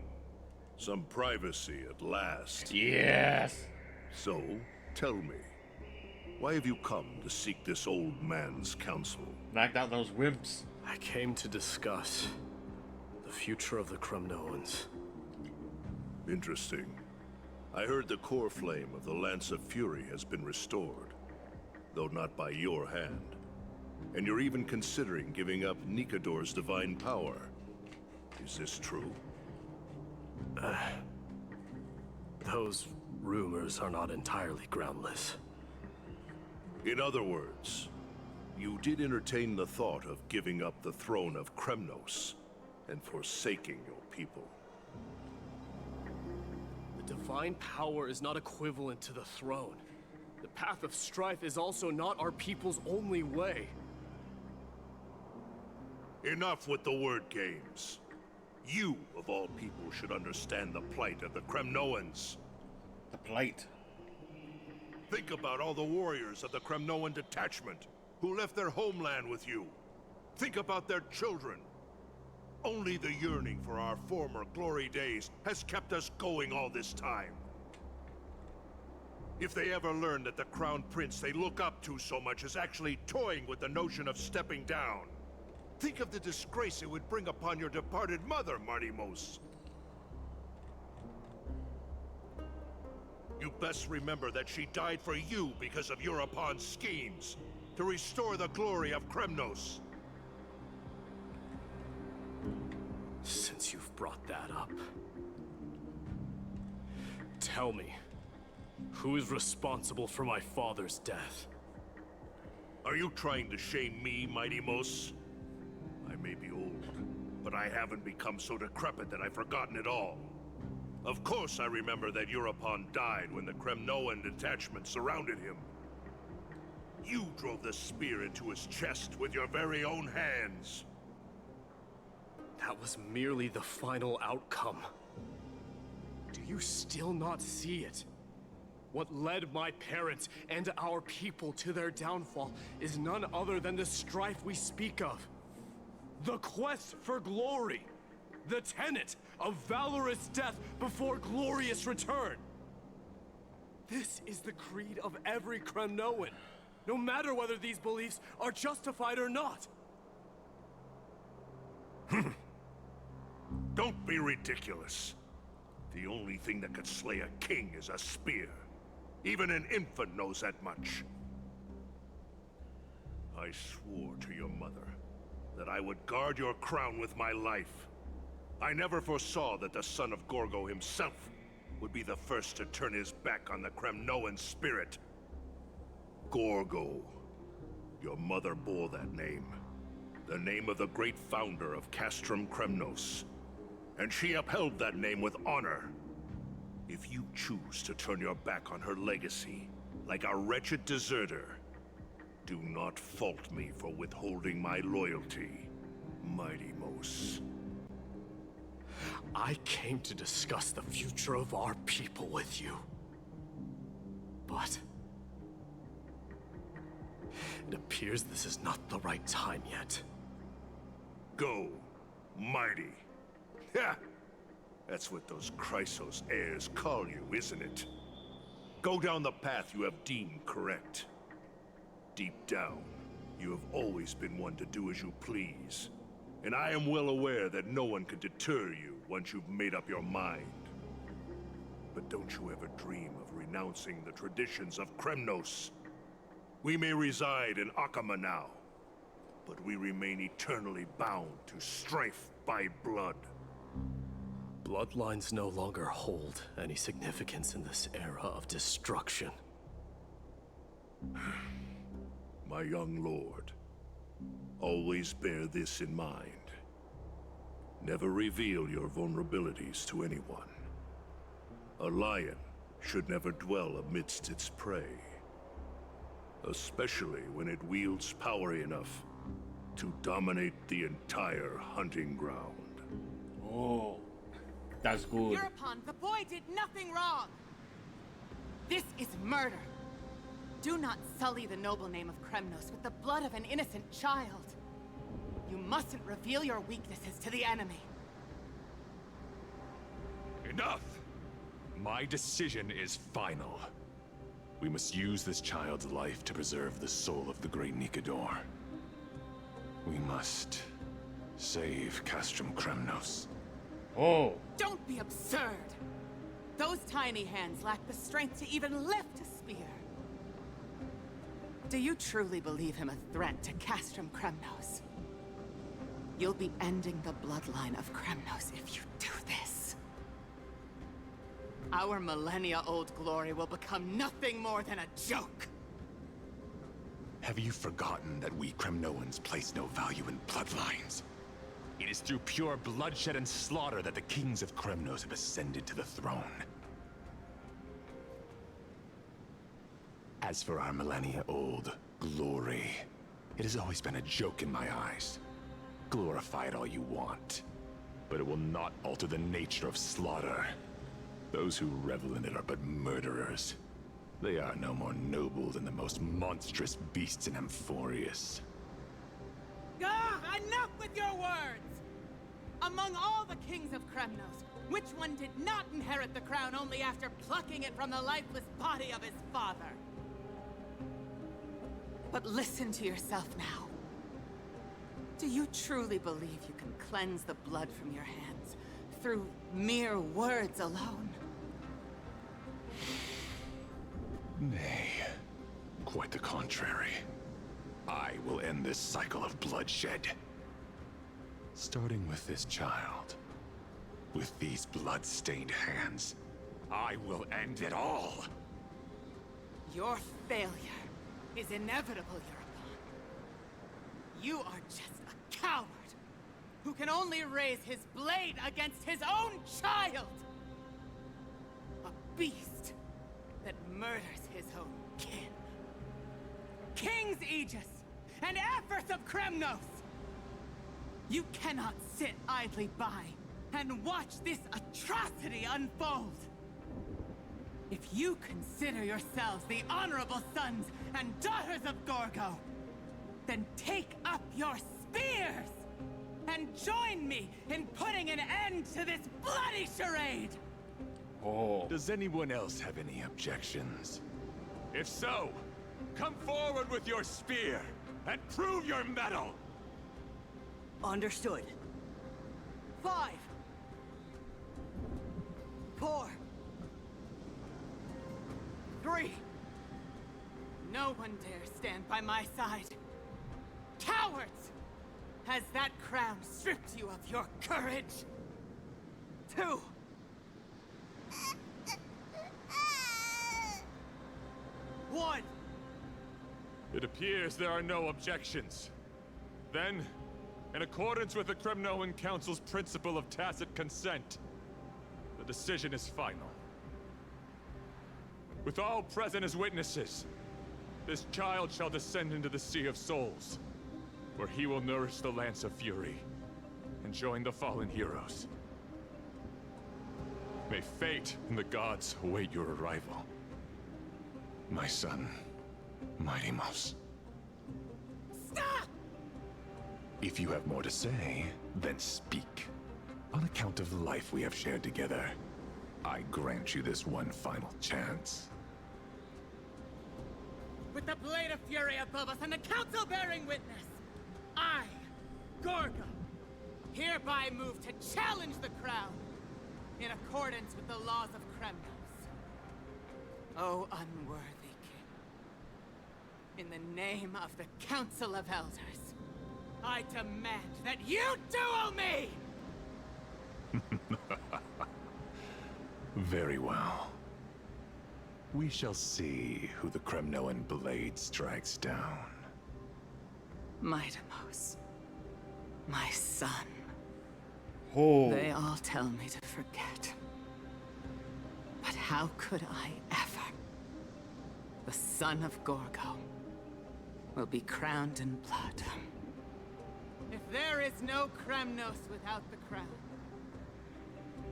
Some privacy at last. Yes! So, tell me, why have you come to seek this old man's counsel? Knock out those wimps. I came to discuss the future of the Kremnoans. Interesting. I heard the core flame of the Lance of Fury has been restored, though not by your hand. And you're even considering giving up Nikador's divine power. Is this true? Those rumors are not entirely groundless. In other words, you did entertain the thought of giving up the throne of Kremnos and forsaking your people. The divine power is not equivalent to the throne. The path of strife is also not our people's only way. Enough with the word games. You, of all people, should understand the plight of the Kremnoans. The plight. Think about all the warriors of the Kremnoan detachment who left their homeland with you. Think about their children. Only the yearning for our former glory days has kept us going all this time. If they ever learn that the Crown Prince they look up to so much is actually toying with the notion of stepping down, think of the disgrace it would bring upon your departed mother, Martimos. You best remember that she died for you because of Europon's schemes, to restore the glory of Kremnos. Since you've brought that up, tell me, who is responsible for my father's death? Are you trying to shame me, Martimos? I may be old, but I haven't become so decrepit that I've forgotten it all. Of course I remember that Europon died when the Kremnoan detachment surrounded him. You drove the spear into his chest with your very own hands. That was merely the final outcome. Do you still not see it? What led my parents and our people to their downfall is none other than the strife we speak of. The quest for glory. The tenet of valorous death before glorious return. This is the creed of every Kremnoan, no matter whether these beliefs are justified or not. Don't be ridiculous. The only thing that could slay a king is a spear. Even an infant knows that much. I swore to your mother that I would guard your crown with my life. I never foresaw that the son of Gorgo himself would be the first to turn his back on the Kremnoan spirit. Gorgo. Your mother bore that name. The name of the great founder of Castrum Kremnos. And she upheld that name with honor. If you choose to turn your back on her legacy, like a wretched deserter, do not fault me for withholding my loyalty, Mighty Mos. I came to discuss the future of our people with you. But it appears this is not the right time yet. Go, Mighty. Ha! That's what those Chrysos heirs call you, isn't it? Go down the path you have deemed correct. Deep down, you have always been one to do as you please. And I am well aware that no one can deter you once you've made up your mind. But don't you ever dream of renouncing the traditions of Kremnos. We may reside in Akama now, but we remain eternally bound to strife by blood. Bloodlines no longer hold any significance in this era of destruction. My young lord, always bear this in mind. Never reveal your vulnerabilities to anyone. A lion should never dwell amidst its prey, especially when it wields power enough to dominate the entire hunting ground. Oh, that's good. Hereupon, the boy did nothing wrong. This is murder. Do not sully the noble name of Kremnos with the blood of an innocent child. You mustn't reveal your weaknesses to the enemy. Enough! My decision is final. We must use this child's life to preserve the soul of the great Nikador. We must save Castrum Kremnos. Oh. Don't be absurd. Those tiny hands lack the strength to even lift a spear. Do you truly believe him a threat to Castrum Kremnos? You'll be ending the bloodline of Kremnos if you do this. Our millennia-old glory will become nothing more than a joke. Have you forgotten that we Kremnoans place no value in bloodlines? It is through pure bloodshed and slaughter that the kings of Kremnos have ascended to the throne. As for our millennia-old glory, it has always been a joke in my eyes. Glorify it all you want, but it will not alter the nature of slaughter. Those who revel in it are but murderers. They are no more noble than the most monstrous beasts in Amphoreus. Enough with your words! Among all the kings of Kremnos, which one did not inherit the crown only after plucking it from the lifeless body of his father? But listen to yourself now. Do you truly believe you can cleanse the blood from your hands through mere words alone? Nay, quite the contrary. I will end this cycle of bloodshed. Starting with this child. With these blood-stained hands, I will end it all! Your failure is inevitable, Hereupon. You are just a coward who can only raise his blade against his own child! A beast that murders his own kin. King's Aegis and Aphers of Kremnos! You cannot sit idly by and watch this atrocity unfold. If you consider yourselves the honorable sons and daughters of Gorgo, then take up your spears and join me in putting an end to this bloody charade! Oh. Does anyone else have any objections? If so, come forward with your spear and prove your mettle! Understood. 5, 4, 3. No one dare stand by my side. Cowards! Has that crown stripped you of your courage? 2. One. It appears there are no objections. Then, in accordance with the Kremnoan Council's principle of tacit consent, the decision is final. with all present as witnesses, this child shall descend into the Sea of Souls, where he will nourish the Lance of Fury and join the fallen heroes. May fate and the gods await your arrival. My son, Mighty-Mouse. Stop! If you have more to say, then speak. On account of the life we have shared together, I grant you this one final chance. With the blade of fury above us and the council bearing witness, I, Gorgo, hereby move to challenge the crown in accordance with the laws of Kremnos. O unworthy king, in the name of the Council of Elders, I demand that you duel me! Very well. We shall see who the Kremnoan blade strikes down. Mighty-Mouse, my son. Oh. They all tell me to forget. But how could I ever? The son of Gorgo will be crowned in blood. If there is no Kremnos without the crown,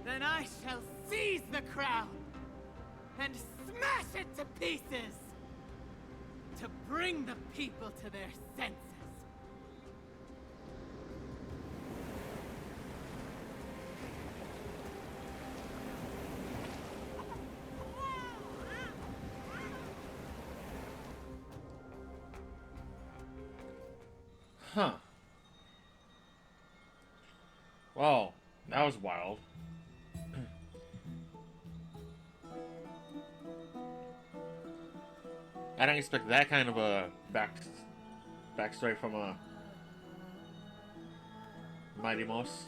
then I shall seize the crown and smash it to pieces to bring the people to their senses. Huh. Wow, that was wild. I didn't expect that kind of a backstory from a Mighty Mouse.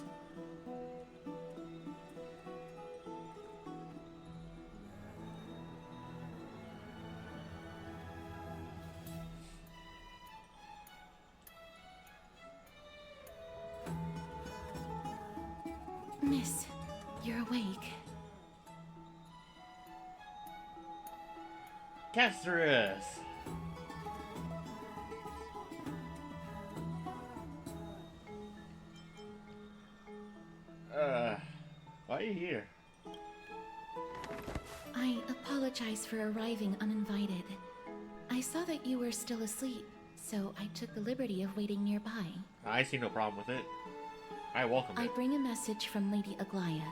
Miss, you're awake. Amphoreus. Why are you here? I apologize for arriving uninvited. I saw that you were still asleep, so I took the liberty of waiting nearby. I see no problem with it. I welcome I it. bring a message from Lady Aglaya.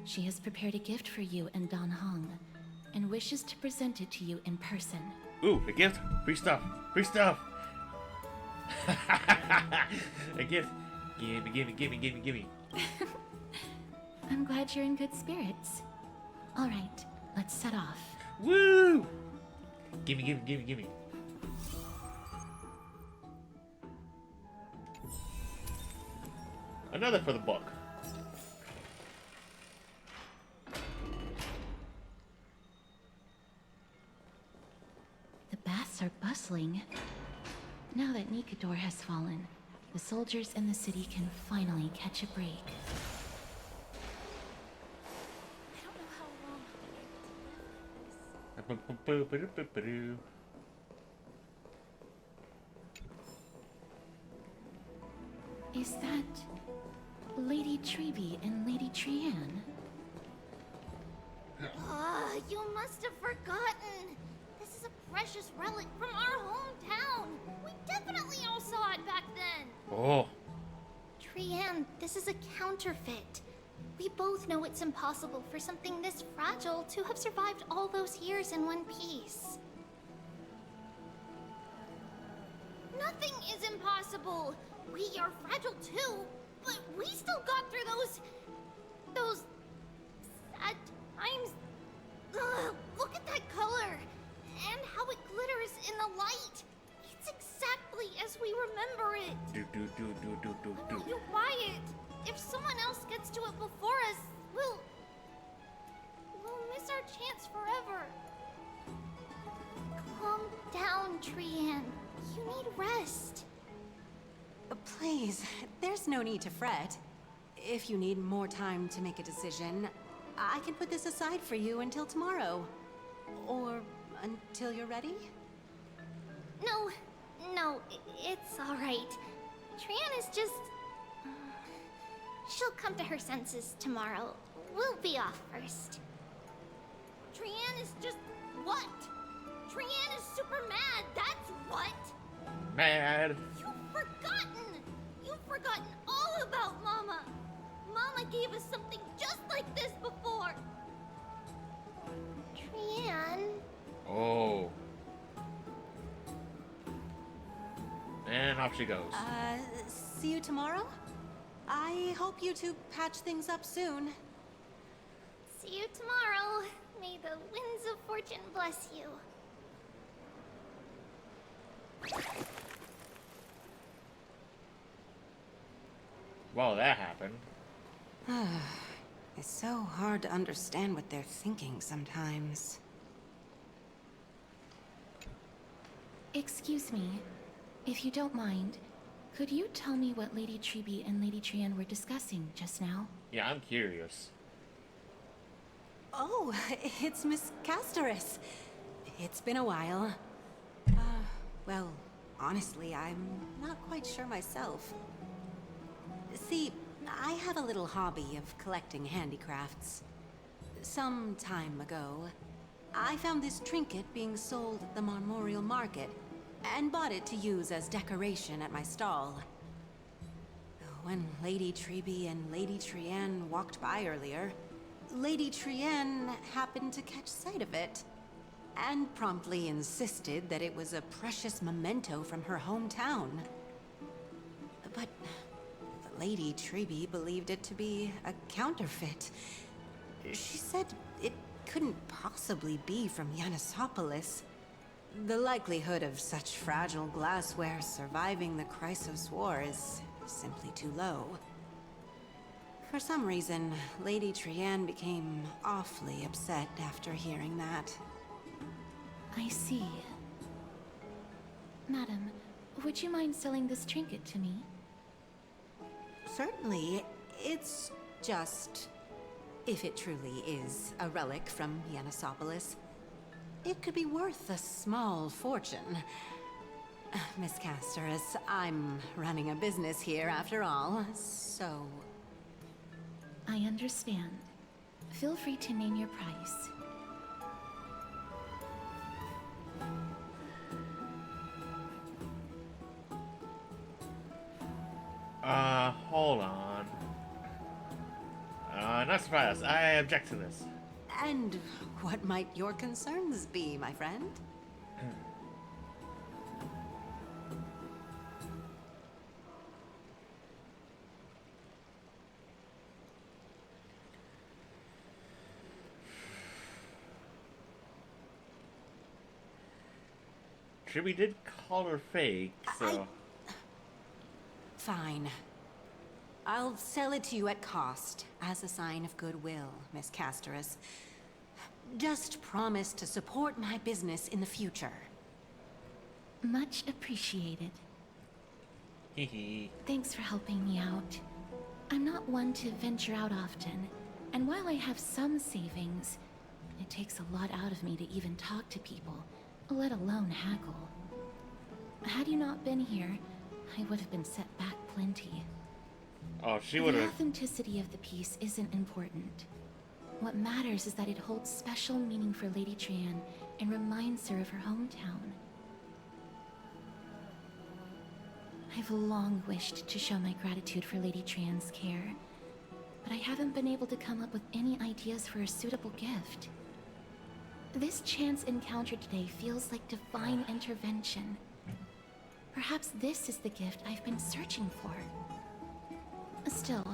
She has prepared a gift for you and Dan Hong, and wishes to present it to you in person. Ooh, a gift! Free stuff! Free stuff! A gift! Gimme, gimme, gimme, gimme, gimme. I'm glad you're in good spirits. Alright, let's set off. Woo! Gimme, gimme, gimme, gimme. Another for the book. The baths are bustling. Now that Nikador has fallen, the soldiers in the city can finally catch a break. Is that Lady Treby and Lady Trianne? You must have forgotten. This is a precious relic from our hometown. We definitely all saw it back then. Oh. Trianne, this is a counterfeit. We both know it's impossible for something this fragile to have survived all those years in one piece. Nothing is impossible. We are fragile too, but we still got through those sad times. Ugh, look at that color and how it glitters in the light. It's exactly as we remember it. Will you buy it? If someone else gets to it before us, we'll miss our chance forever. Calm down, Trianne. You need rest. Please, there's no need to fret. If you need more time to make a decision, I can put this aside for you until tomorrow. Or until you're ready? No, it's alright. Trian is just... She'll come to her senses tomorrow. We'll be off first. Trian is just... what? Trian is super mad, that's what! Mad. You've forgotten all about Mama! Mama gave us something just like this before! Trian... Oh. And off she goes. See you tomorrow? I hope you two patch things up soon. See you tomorrow. May the winds of fortune bless you. Well, that happened. It's so hard to understand what they're thinking sometimes. Excuse me, if you don't mind, could you tell me what Lady Tribi and Lady Trian were discussing just now? Yeah, I'm curious. Oh, it's Miss Casterus. It's been a while. Well, honestly, I'm not quite sure myself. See, I have a little hobby of collecting handicrafts. Some time ago, I found this trinket being sold at the Marmorial Market, and bought it to use as decoration at my stall. When Lady Tribi and Lady Trian walked by earlier, Lady Trian happened to catch sight of it, and promptly insisted that it was a precious memento from her hometown. But Lady Tribi believed it to be a counterfeit. She said it couldn't possibly be from Yanisopolis. The likelihood of such fragile glassware surviving the Chrysos War is simply too low. For some reason, Lady Trian became awfully upset after hearing that. I see. Madam, would you mind selling this trinket to me? Certainly. It's just... if it truly is a relic from Yanisopolis, it could be worth a small fortune. Miss Casterus, I'm running a business here after all, so... I understand. Feel free to name your price. Hold on. Not surprised. I object to this. And what might your concerns be, my friend? Tribi did call her fake, so... Fine. I'll sell it to you at cost, as a sign of goodwill, Miss Casterus. Just promise to support my business in the future. Much appreciated. Thanks for helping me out. I'm not one to venture out often, and while I have some savings, it takes a lot out of me to even talk to people, let alone haggle. Had you not been here, I would have been set back plenty. Oh, she would have... The authenticity of the piece isn't important. What matters is that it holds special meaning for Lady Trian and reminds her of her hometown. I've long wished to show my gratitude for Lady Trian's care, but I haven't been able to come up with any ideas for a suitable gift. This chance encounter today feels like divine intervention. Perhaps this is the gift I've been searching for. Still,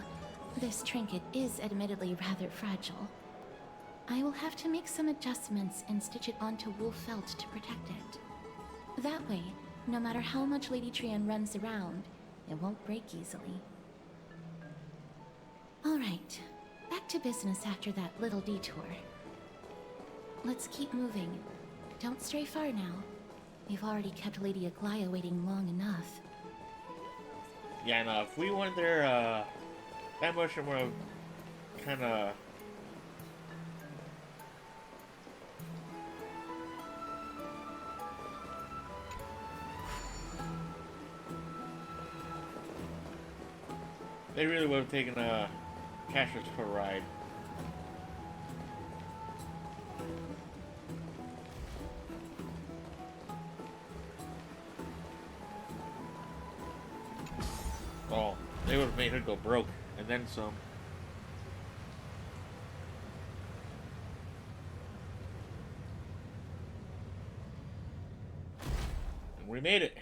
this trinket is admittedly rather fragile. I will have to make some adjustments and stitch it onto wool felt to protect it. That way, no matter how much Lady Trian runs around, it won't break easily. Alright, back to business after that little detour. Let's keep moving. Don't stray far now. We've already kept Lady Aglaia waiting long enough. Yeah, no, if we went there, that motion would have kind of... They really would have taken Cassius for a ride. Oh, they would have made her go broke, and then some. And we made it.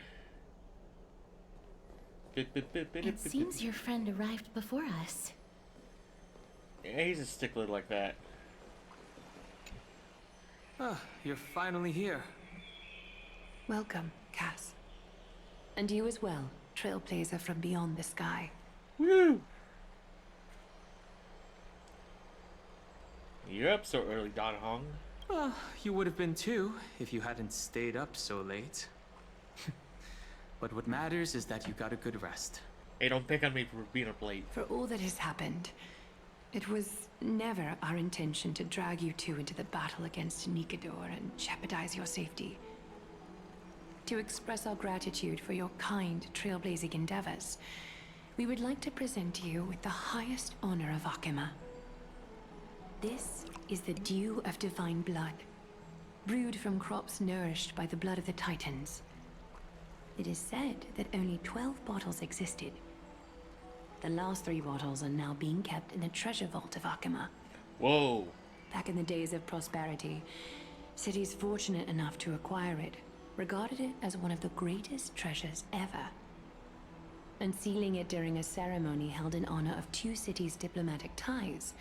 It seems your friend arrived before us. Yeah, he's a stickler like that. Ah, you're finally here. Welcome, Cass. And you as well, trailblazer from beyond the sky. Woo! You're up so early, Don Hong. Well, you would have been too, if you hadn't stayed up so late. But what matters is that you got a good rest. Hey, don't pick on me for being up late. For all that has happened, it was never our intention to drag you two into the battle against Nikador and jeopardize your safety. To express our gratitude for your kind, trailblazing endeavors, we would like to present you with the highest honor of Akima. This is the dew of divine blood, brewed from crops nourished by the blood of the Titans. It is said that only 12 bottles existed. The last 3 bottles are now being kept in the treasure vault of Akima. Whoa. Back in the days of prosperity, cities fortunate enough to acquire it regarded it as one of the greatest treasures ever. Unsealing it during a ceremony held in honor of 2 cities' diplomatic ties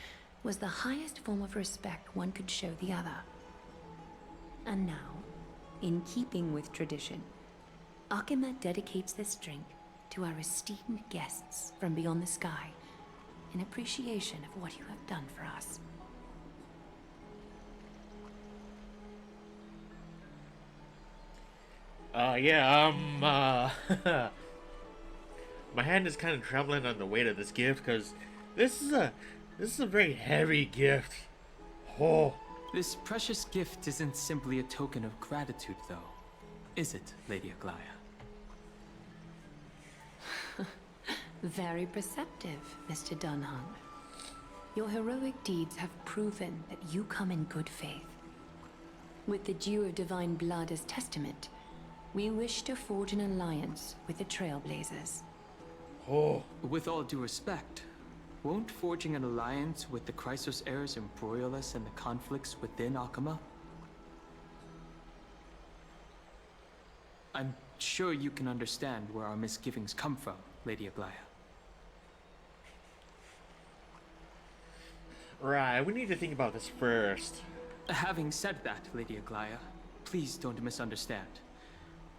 was the highest form of respect one could show the other. And now, in keeping with tradition, Akima dedicates this drink to our esteemed guests from beyond the sky in appreciation of what you have done for us. My hand is kind of trembling on the weight of this gift because this is a very heavy gift. Oh. This precious gift isn't simply a token of gratitude, though, is it, Lady Aglaya? Very perceptive, Mr. Dunhung. Your heroic deeds have proven that you come in good faith. With the dew of divine blood as testament, we wish to forge an alliance with the Trailblazers. Oh. With all due respect, won't forging an alliance with the Chrysos heirs embroil us in the conflicts within Akima? I'm sure you can understand where our misgivings come from, Lady Aglaya. Right, we need to think about this first. Having said that, Lady Aglaya, please don't misunderstand.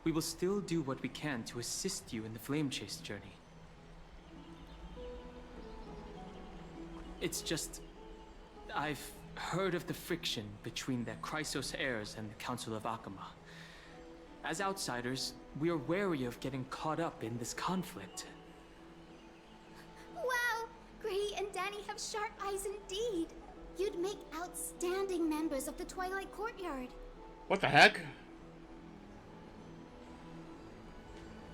We will still do what we can to assist you in the Flame Chase journey. It's just, I've heard of the friction between the Chrysos heirs and the Council of Akima. As outsiders, we are wary of getting caught up in this conflict. Wow! Gray and Danny have sharp eyes indeed. You'd make outstanding members of the Twilight Courtyard. What the heck?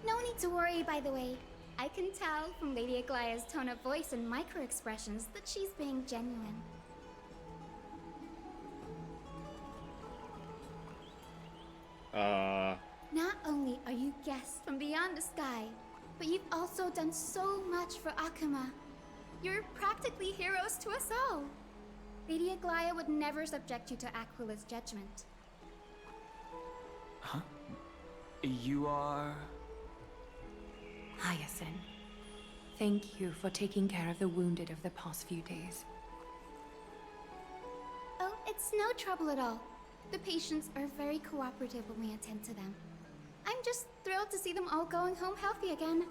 No need to worry, by the way. I can tell from Lady Aglaya's tone of voice and micro-expressions that she's being genuine. Not only are you guests from beyond the sky, but you've also done so much for Akima. You're practically heroes to us all. Lady Aglaya would never subject you to Aquila's judgment. Huh? You are... Hyacinth, thank you for taking care of the wounded of the past few days. Oh, it's no trouble at all. The patients are very cooperative when we attend to them. I'm just thrilled to see them all going home healthy again.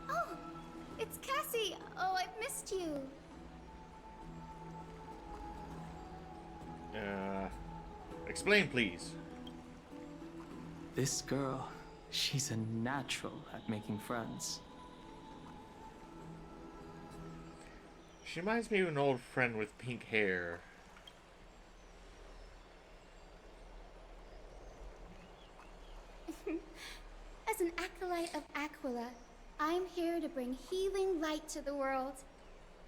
Oh, it's Cassie! Oh, I've missed you. Explain, please. This girl, she's a natural at making friends. She reminds me of an old friend with pink hair. As an Aquila. I'm here to bring healing light to the world.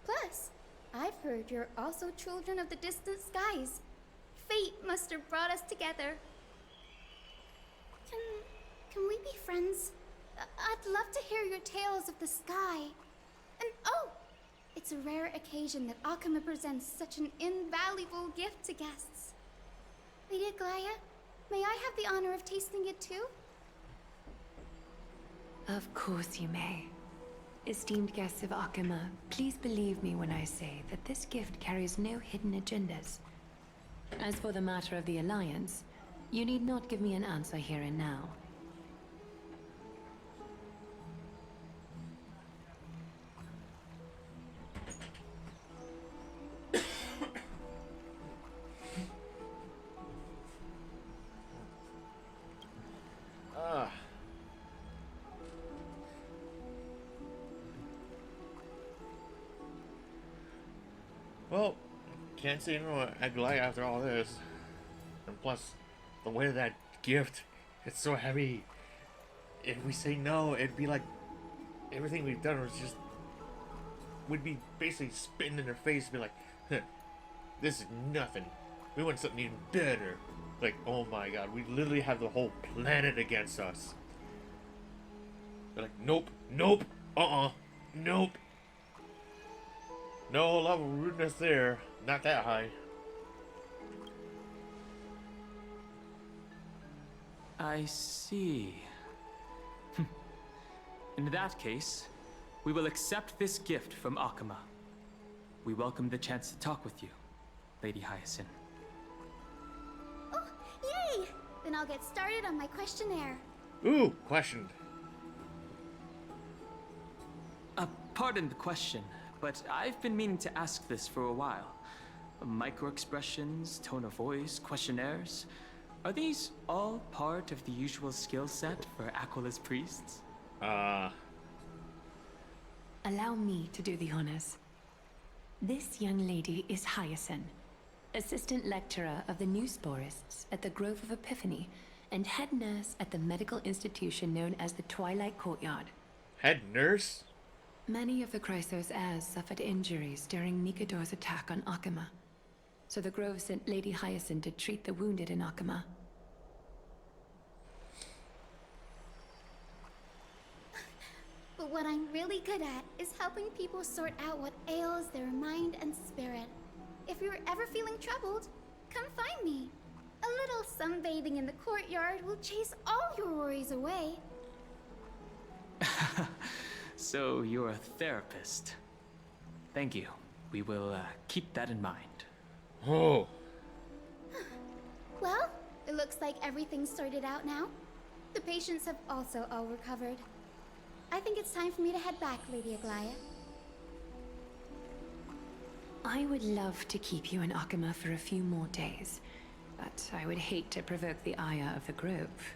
Plus, I've heard you're also children of the distant skies. Fate must have brought us together. Can we be friends? I'd love to hear your tales of the sky. And oh, it's a rare occasion that Akama presents such an invaluable gift to guests. Lady Aglaya, may I have the honor of tasting it too? Of course you may. Esteemed guests of Akama, please believe me when I say that this gift carries no hidden agendas. As for the matter of the Alliance, you need not give me an answer here and now. Well, can't say no Aglaya after all this. And plus, the weight of that gift, it's so heavy. If we say no, it'd be like everything we've done was just would be basically spitting in their face and be like, huh, this is nothing. We want something even better. Like, oh my god, we literally have the whole planet against us. They're like, nope, nope, nope. No level of rudeness there. Not that high. I see. In that case, we will accept this gift from Akama. We welcome the chance to talk with you, Lady Hyacinth. Oh, yay! Then I'll get started on my questionnaire. Ooh, questioned. Pardon the question, but I've been meaning to ask this for a while. Micro-expressions, tone of voice, questionnaires. Are these all part of the usual skill set for Aquila's priests? Allow me to do the honors. This young lady is Hyacinth, assistant lecturer of the Newsporists at the Grove of Epiphany, and head nurse at the medical institution known as the Twilight Courtyard. Head nurse? Many of the Chrysos heirs suffered injuries during Nikador's attack on Akama, so the Grove sent Lady Hyacinth to treat the wounded in Akama. But what I'm really good at is helping people sort out what ails their mind and spirit. If you're ever feeling troubled, come find me. A little sunbathing in the courtyard will chase all your worries away. So you're a therapist. Thank you. We will keep that in mind. Oh. Well, it looks like everything's sorted out now. The patients have also all recovered. I think it's time for me to head back, Lady Aglaya. I would love to keep you in Akama for a few more days, but I would hate to provoke the ire of the Grove.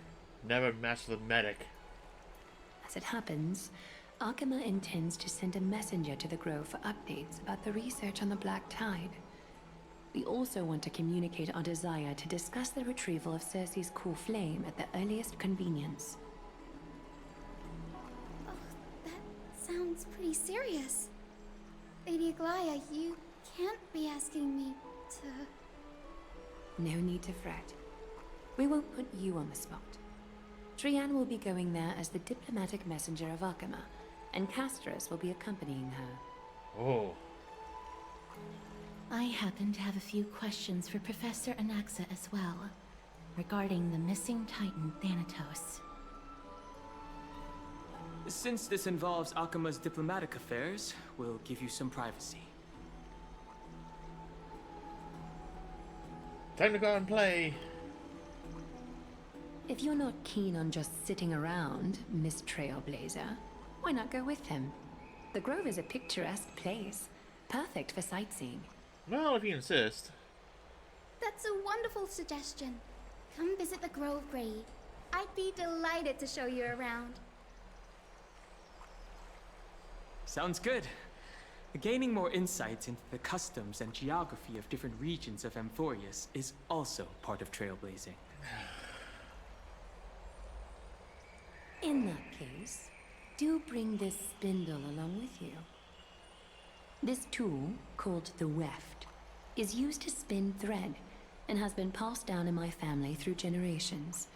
Never mess with medic. As it happens, Akama intends to send a messenger to the Grove for updates about the research on the Black Tide. We also want to communicate our desire to discuss the retrieval of Circe's core flame at the earliest convenience. Oh, that sounds pretty serious. Lady Aglaya, you can't be asking me to... No need to fret. We won't put you on the spot. Trianne will be going there as the diplomatic messenger of Akama, and Castorus will be accompanying her. Oh. I happen to have a few questions for Professor Anaxa as well, regarding the missing Titan Thanatos. Since this involves Akama's diplomatic affairs, we'll give you some privacy. Time to go and play. If you're not keen on just sitting around, Miss Trailblazer, why not go with him? The Grove is a picturesque place, perfect for sightseeing. Well, if you insist. That's a wonderful suggestion. Come visit the Grove Grade. I'd be delighted to show you around. Sounds good. Gaining more insights into the customs and geography of different regions of Amphoreus is also part of trailblazing. In that case, do bring this spindle along with you. This tool, called the weft, is used to spin thread and has been passed down in my family through generations.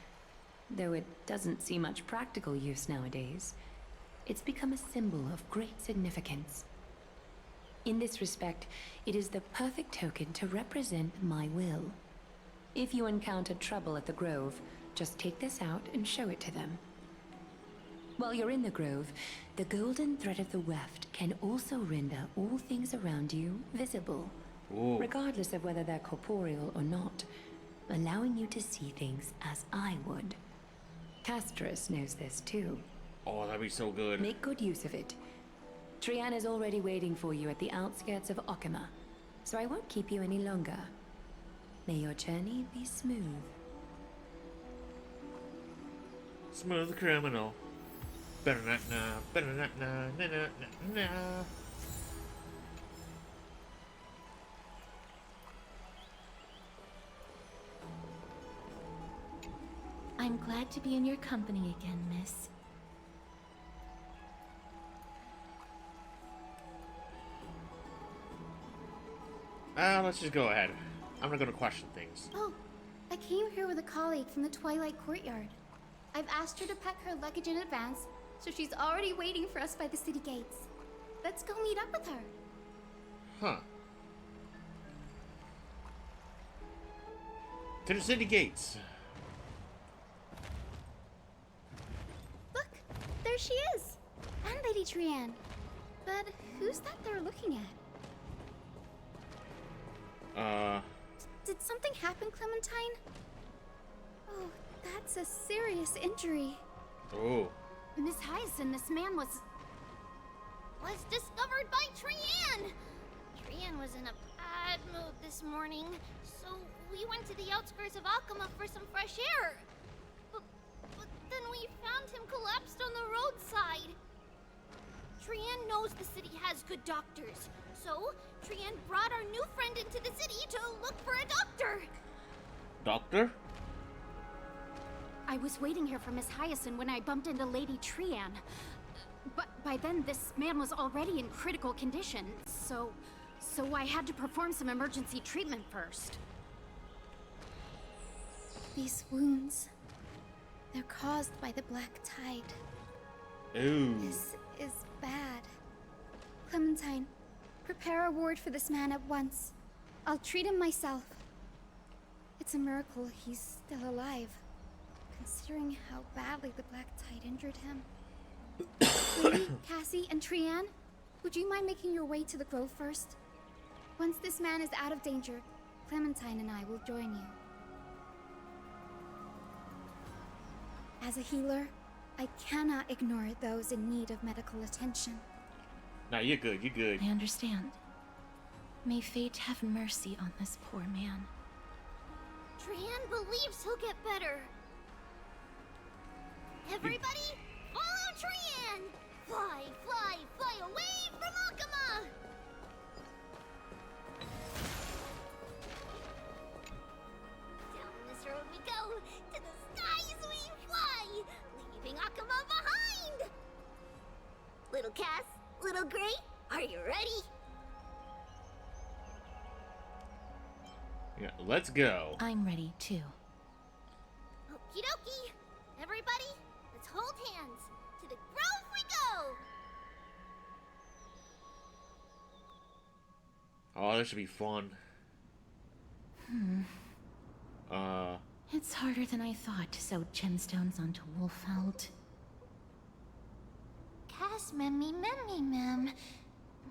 Though it doesn't see much practical use nowadays, it's become a symbol of great significance. In this respect, it is the perfect token to represent my will. If you encounter trouble at the Grove, just take this out and show it to them. While you're in the Grove, the golden thread of the weft can also render all things around you visible, regardless of whether they're corporeal or not, allowing you to see things as I would. Castorus knows this too. Oh, that'd be so good. Make good use of it. Trian is already waiting for you at the outskirts of Okima, so I won't keep you any longer. May your journey be smooth. Smooth criminal. Better not nah, better not nah, nah, nah, nah, nah. I'm glad to be in your company again, miss. Let's just go ahead. I'm not gonna question things. Oh, I came here with a colleague from the Twilight Courtyard. I've asked her to pack her luggage in advance, so she's already waiting for us by the city gates. Let's go meet up with her. Huh. To the city gates. Look, there she is. And Lady Trian. But who's that they're looking at? Did something happen, Clementine? Oh, that's a serious injury. Oh. Miss Hyacinth, this man was discovered by Trian! Trian was in a bad mood this morning, so we went to the outskirts of Alchema for some fresh air. But then we found him collapsed on the roadside. Trian knows the city has good doctors, so Trian brought our new friend into the city to look for a doctor. Doctor? I was waiting here for Miss Hyacinth when I bumped into Lady Trian. But by then, this man was already in critical condition, so I had to perform some emergency treatment first. These wounds, they're caused by the Black Tide. Ooh. This is bad. Clementine, prepare a ward for this man at once. I'll treat him myself. It's a miracle he's still alive, considering how badly the Black Tide injured him. Lily, Cassie, and Trian, would you mind making your way to the Grove first? Once this man is out of danger, Clementine and I will join you. As a healer, I cannot ignore those in need of medical attention. Nah, you're good, you're good. I understand. May fate have mercy on this poor man. Trian believes he'll get better. Everybody, follow Trian! Fly, fly, fly away from Alchema! Down this road we go, to the skies we fly, leaving Alchema behind! Little Cass, little Gray, are you ready? Yeah, let's go. I'm ready too. Okie dokie! Everybody, let's hold hands. To the Grove we go! Oh, this should be fun. It's harder than I thought to sew gemstones onto Wolfeld. Cass, memmy, memmy, mem.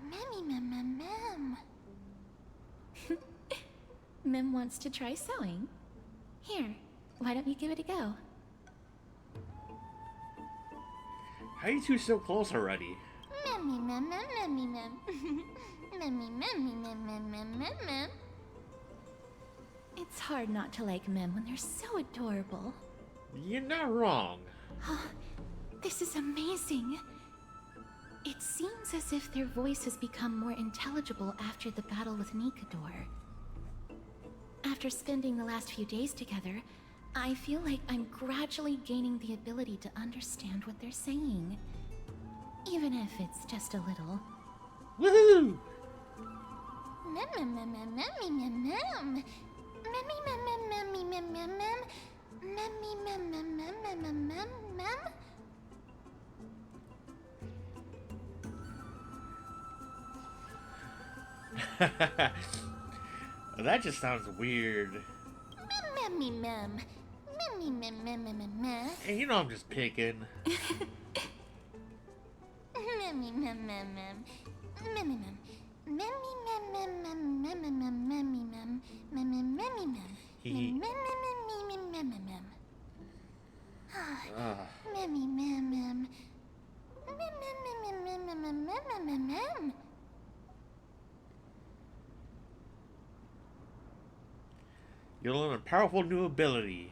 Memmy, mem, mem, mem. Mem wants to try sewing. Here, why don't you give it a go? How are you two so close already? Memmy, mem, mem, memmy, mem. Memmy, memmy, mem, mem, mem, mem, mem. It's hard not to like Mem when they're so adorable. You're not wrong. This is amazing. It seems as if their voice has become more intelligible after the battle with Nikador. After spending the last few days together, I feel like I'm gradually gaining the ability to understand what they're saying. even if it's just a little. Woohoo! That just sounds weird. And you know I'm just picking. You'll learn a powerful new ability.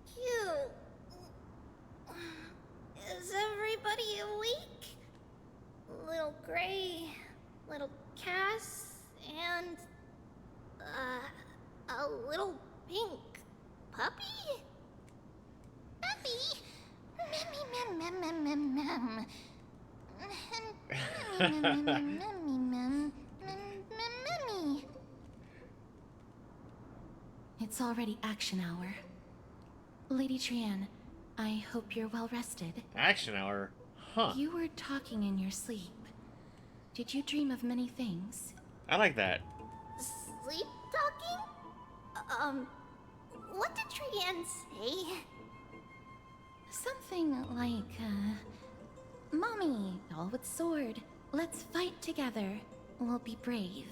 Cute. Is everybody awake? Little Gray, little Cass, and a little pink puppy? Puppy? It's already action hour. Lady Trian, I hope you're well rested. Action hour? Huh. You were talking in your sleep. Did you dream of many things? I like that. Sleep talking? What did Trian say? Something like, Mommy, all with sword. Let's fight together. We'll be brave.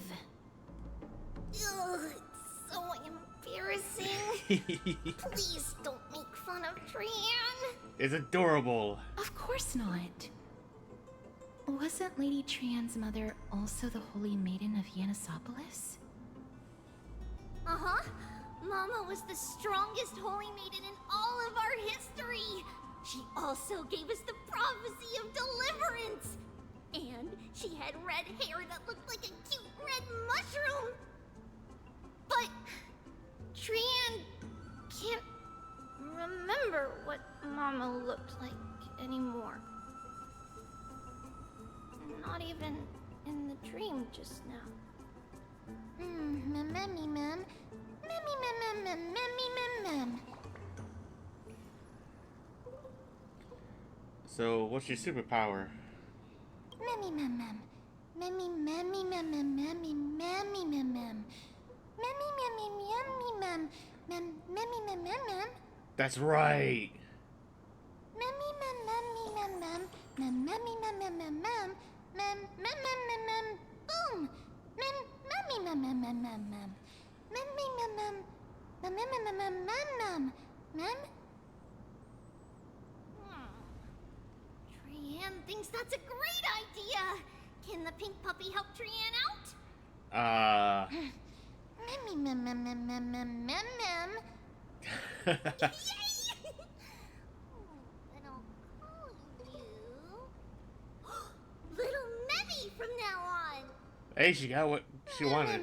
Ugh, it's so embarrassing. Please don't make fun of Trian. It's adorable. Of course not. Wasn't Lady Trian's mother also the Holy Maiden of Yanisopolis? Uh-huh. Mama was the strongest holy maiden in all of our history. She also gave us the prophecy of deliverance. And she had red hair that looked like a cute red mushroom. But Trian can't remember what Mama looked like anymore. Not even in the dream just now. So, what's your superpower? That's right. Boom! Trian thinks that's a great idea. Can the pink puppy help Trian out? Yay! Then I'll call you Little Memmy from now on. Hey, she got what she wanted.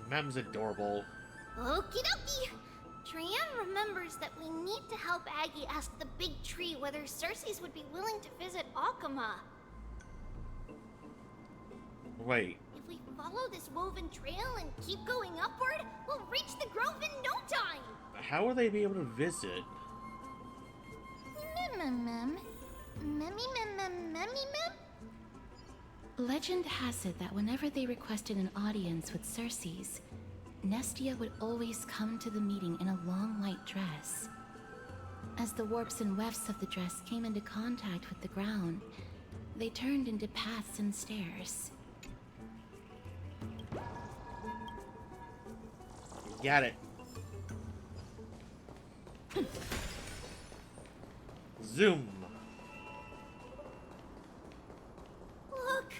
Mem's adorable. Okie dokie. Trian remembers that we need to help Aggie ask the big tree whether Cersei's would be willing to visit Akama. Wait. If we follow this woven trail and keep going upward, we'll reach the grove in no time. How will they be able to visit? Legend has it that whenever they requested an audience with Cersei's, Nestia would always come to the meeting in a long white dress. As the warps and wefts of the dress came into contact with the ground, they turned into paths and stairs. Got it. Zoom. Look!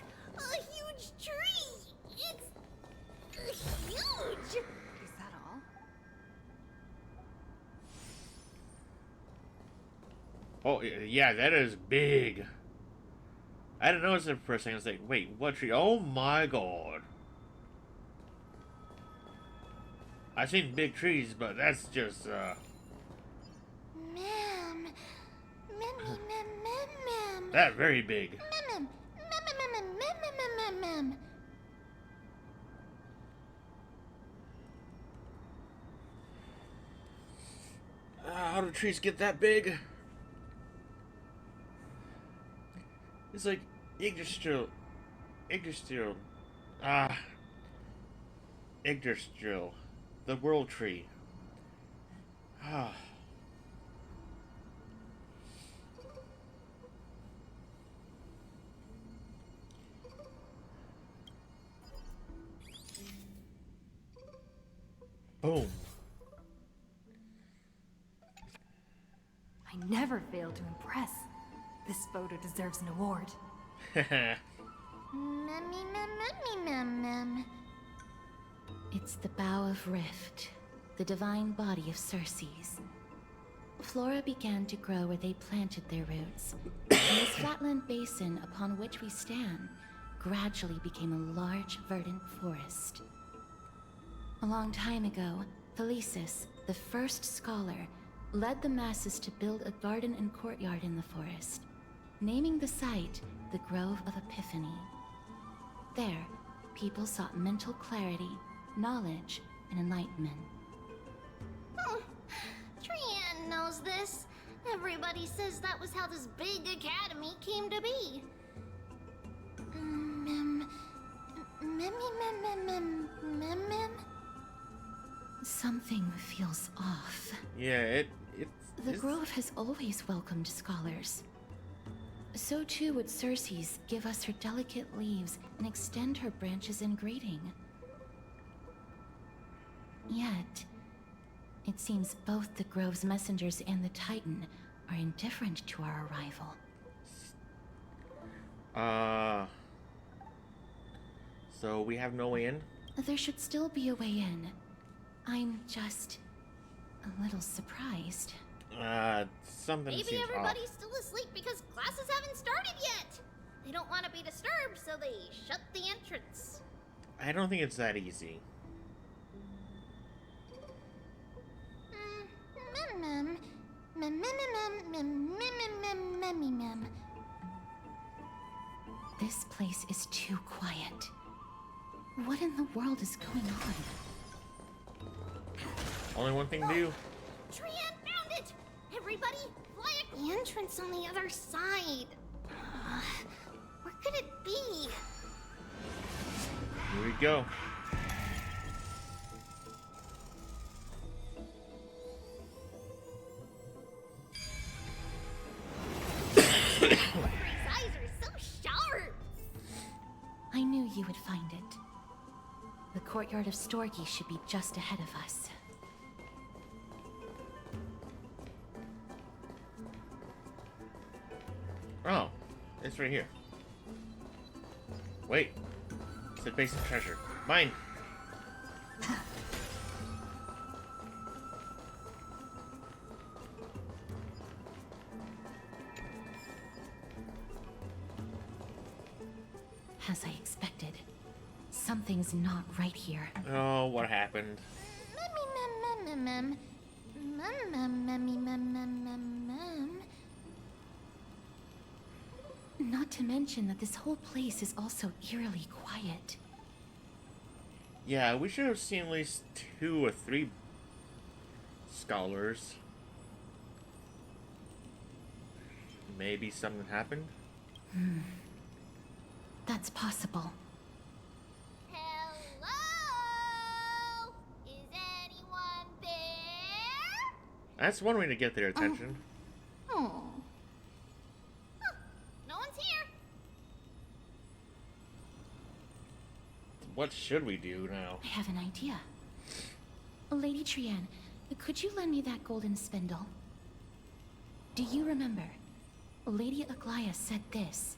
Oh, yeah, that is big. I didn't notice it at first. I was like, wait, what tree? Oh my god. I've seen big trees, but that's just, Ma'am. Ma'am. that very big. Ma'am. Ma'am. How do trees get that big? It's like Yggdrasil, the world tree. Ah. Boom. I never fail to impress. This photo deserves an award. Ma'am. It's the Bough of Rift, the divine body of Circe's. Flora began to grow where they planted their roots, and this flatland basin upon which we stand gradually became a large, verdant forest. A long time ago, Thelesis, the first scholar, led the masses to build a garden and courtyard in the forest, naming the site the Grove of Epiphany. There, people sought mental clarity, knowledge, and enlightenment. Trian knows this. Everybody says that was how this big academy came to be. Something feels off. Yeah, The Grove has always welcomed scholars. So too would Circe's give us her delicate leaves and extend her branches in greeting. Yet, it seems both the Grove's messengers and the Titan are indifferent to our arrival. So we have no way in? There should still be a way in. I'm just a little surprised. Something Maybe seems everybody's off. still asleep because classes haven't started yet. They don't want to be disturbed, so they shut the entrance. I don't think it's that easy. This place is too quiet. What in the world is going on? Only one thing to do. Trian found it! Everybody, fly the entrance on the other side. Where could it be? Here we go. His eyes are so sharp! I knew you would find it. The courtyard of Storgi should be just ahead of us. Oh, it's right here. Wait. It's a basic treasure. Mine! As I expected, something's not right here. Oh, what happened? Not to mention that this whole place is also eerily quiet. Yeah, we should have seen at least 2 or 3 scholars. Maybe something happened? That's possible. Hello? Is anyone there? That's one way to get their attention. Oh. Huh, no one's here. What should we do now? I have an idea. Lady Trian, could you lend me that golden spindle? Do you remember? Lady Aglaia said this.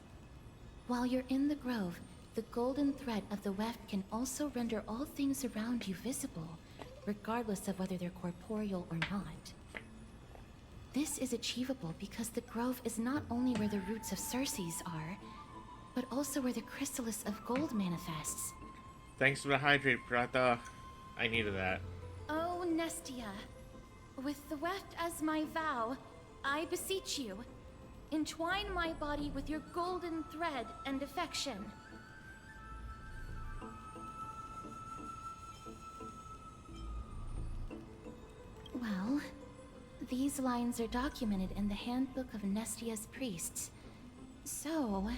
While you're in the grove, the golden thread of the weft can also render all things around you visible, regardless of whether they're corporeal or not. This is achievable because the grove is not only where the roots of Circe's are, but also where the chrysalis of gold manifests. Thanks for the hydrate, Prata. I needed that. Oh, Nestia, with the weft as my vow, I beseech you, entwine my body with your golden thread and affection. Well, these lines are documented in the Handbook of Nestia's Priests. So,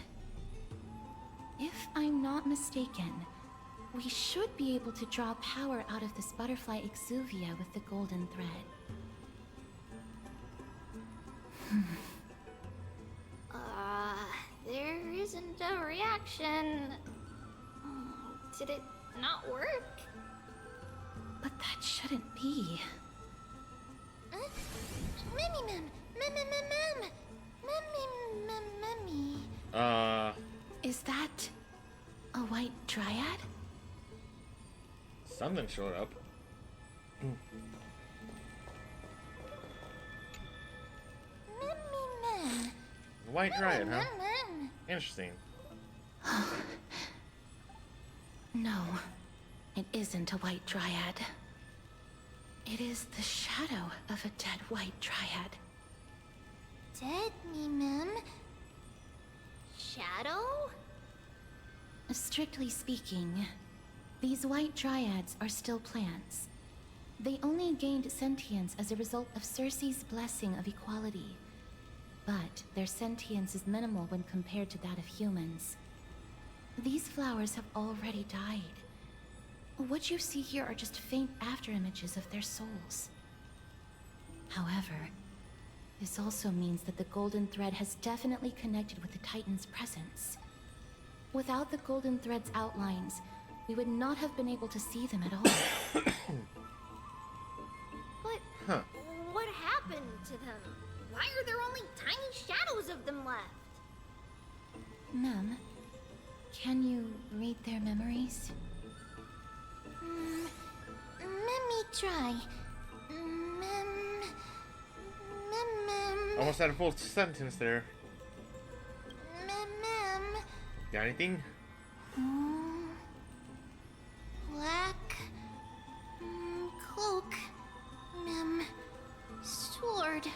if I'm not mistaken, we should be able to draw power out of this butterfly exuvia with the golden thread. There isn't a reaction. Did it not work? But that shouldn't be. Mimmy mem, mem mem mem mem, mem mem mem. Is that a white dryad? Something showed up. Mem. White dryad, huh? Mem. Interesting. No, it isn't a white dryad. It is the shadow of a dead white dryad. Dead me mem. Shadow? Strictly speaking, these white dryads are still plants. They only gained sentience as a result of Circe's blessing of equality. But their sentience is minimal when compared to that of humans. These flowers have already died. What you see here are just faint afterimages of their souls. However, this also means that the golden thread has definitely connected with the Titan's presence. Without the golden thread's outlines, we would not have been able to see them at all. But what happened to them? Why are there only tiny shadows of them left? Mem, can you read their memories? Let me try. Almost had a full sentence there. Got anything? Black cloak, sword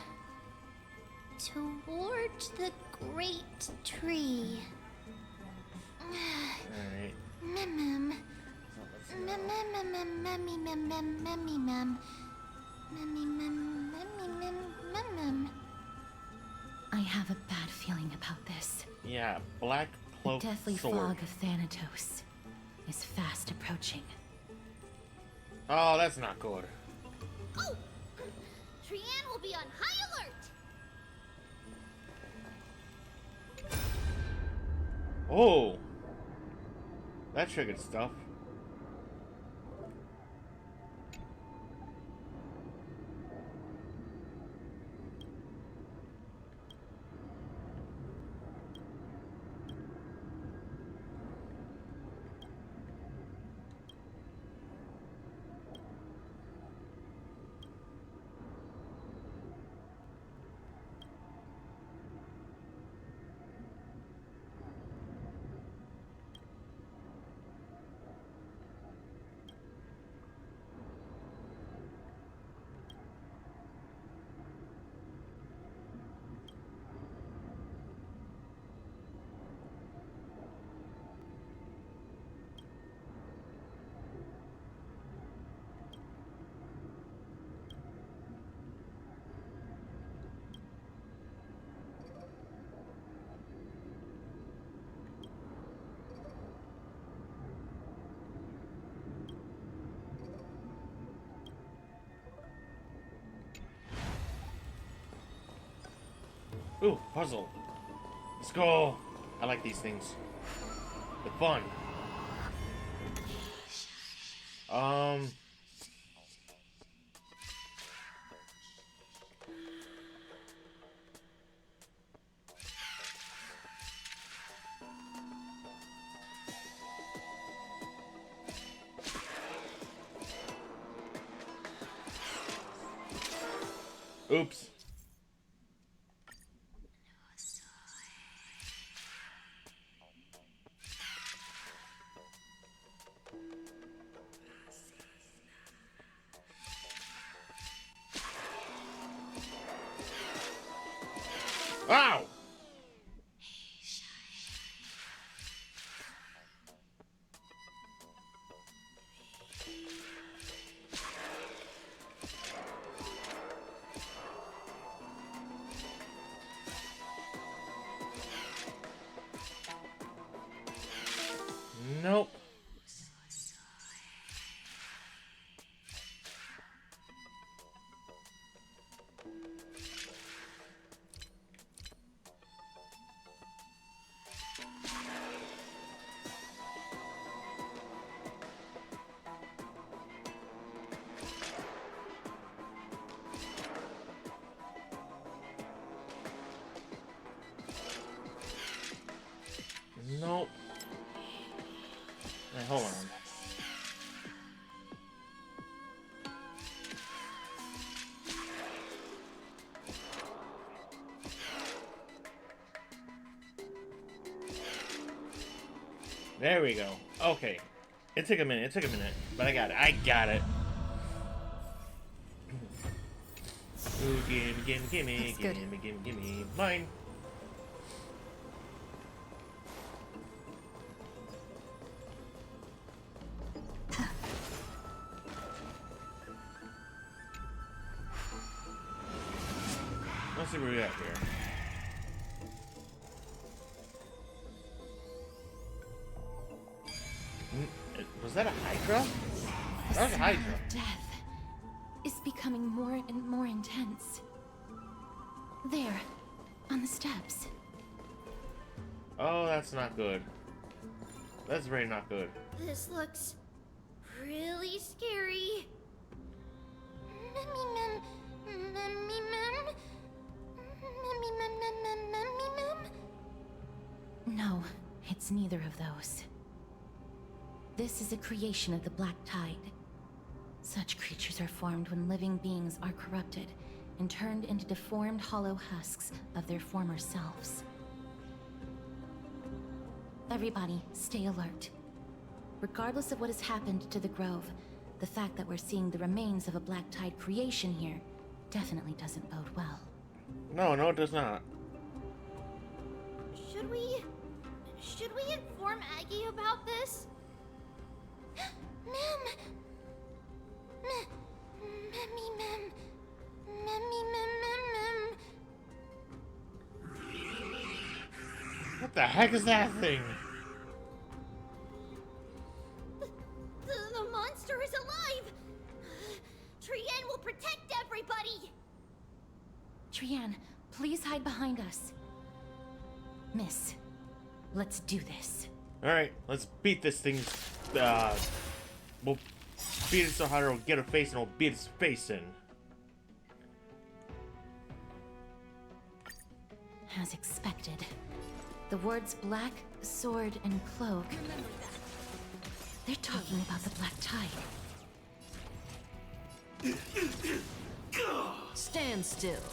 toward the great tree. Alright. I have a bad feeling about this. Yeah, black cloak The deathly sword. fog of Thanatos is fast approaching. Oh, that's not good. Oh! Trianne will be on high alert! Oh! That triggered stuff. Ooh, puzzle. Let's go. I like these things. They're fun. Oops. Ow! Nope. Nope. Hey, hold on. There we go. Okay. It took a minute, but I got it. I got it. Ooh, gimme. Mine. Let's see what we got here. Was that a Hydra? That was a Hydra. Death is becoming more and more intense. There, on the steps. Oh, that's not good. That's very not good. This looks really scary. Mem. No, it's neither of those. This is a creation of the Black Tide. Such creatures are formed when living beings are corrupted and turned into deformed hollow husks of their former selves. Everybody, stay alert. Regardless of what has happened to the Grove, the fact that we're seeing the remains of a Black Tide creation here definitely doesn't bode well. No, it does not. Should we inform Aggie about this? Mem. What the heck is that thing? The monster is alive! Trienne will protect everybody! Trienne, please hide behind us. Miss, let's do this. Alright, let's beat this thing. We'll beat it so hard it'll get a face and we'll beat its face in. As expected. The words black, sword, and cloak. They're talking about the Black Tide. Stand still.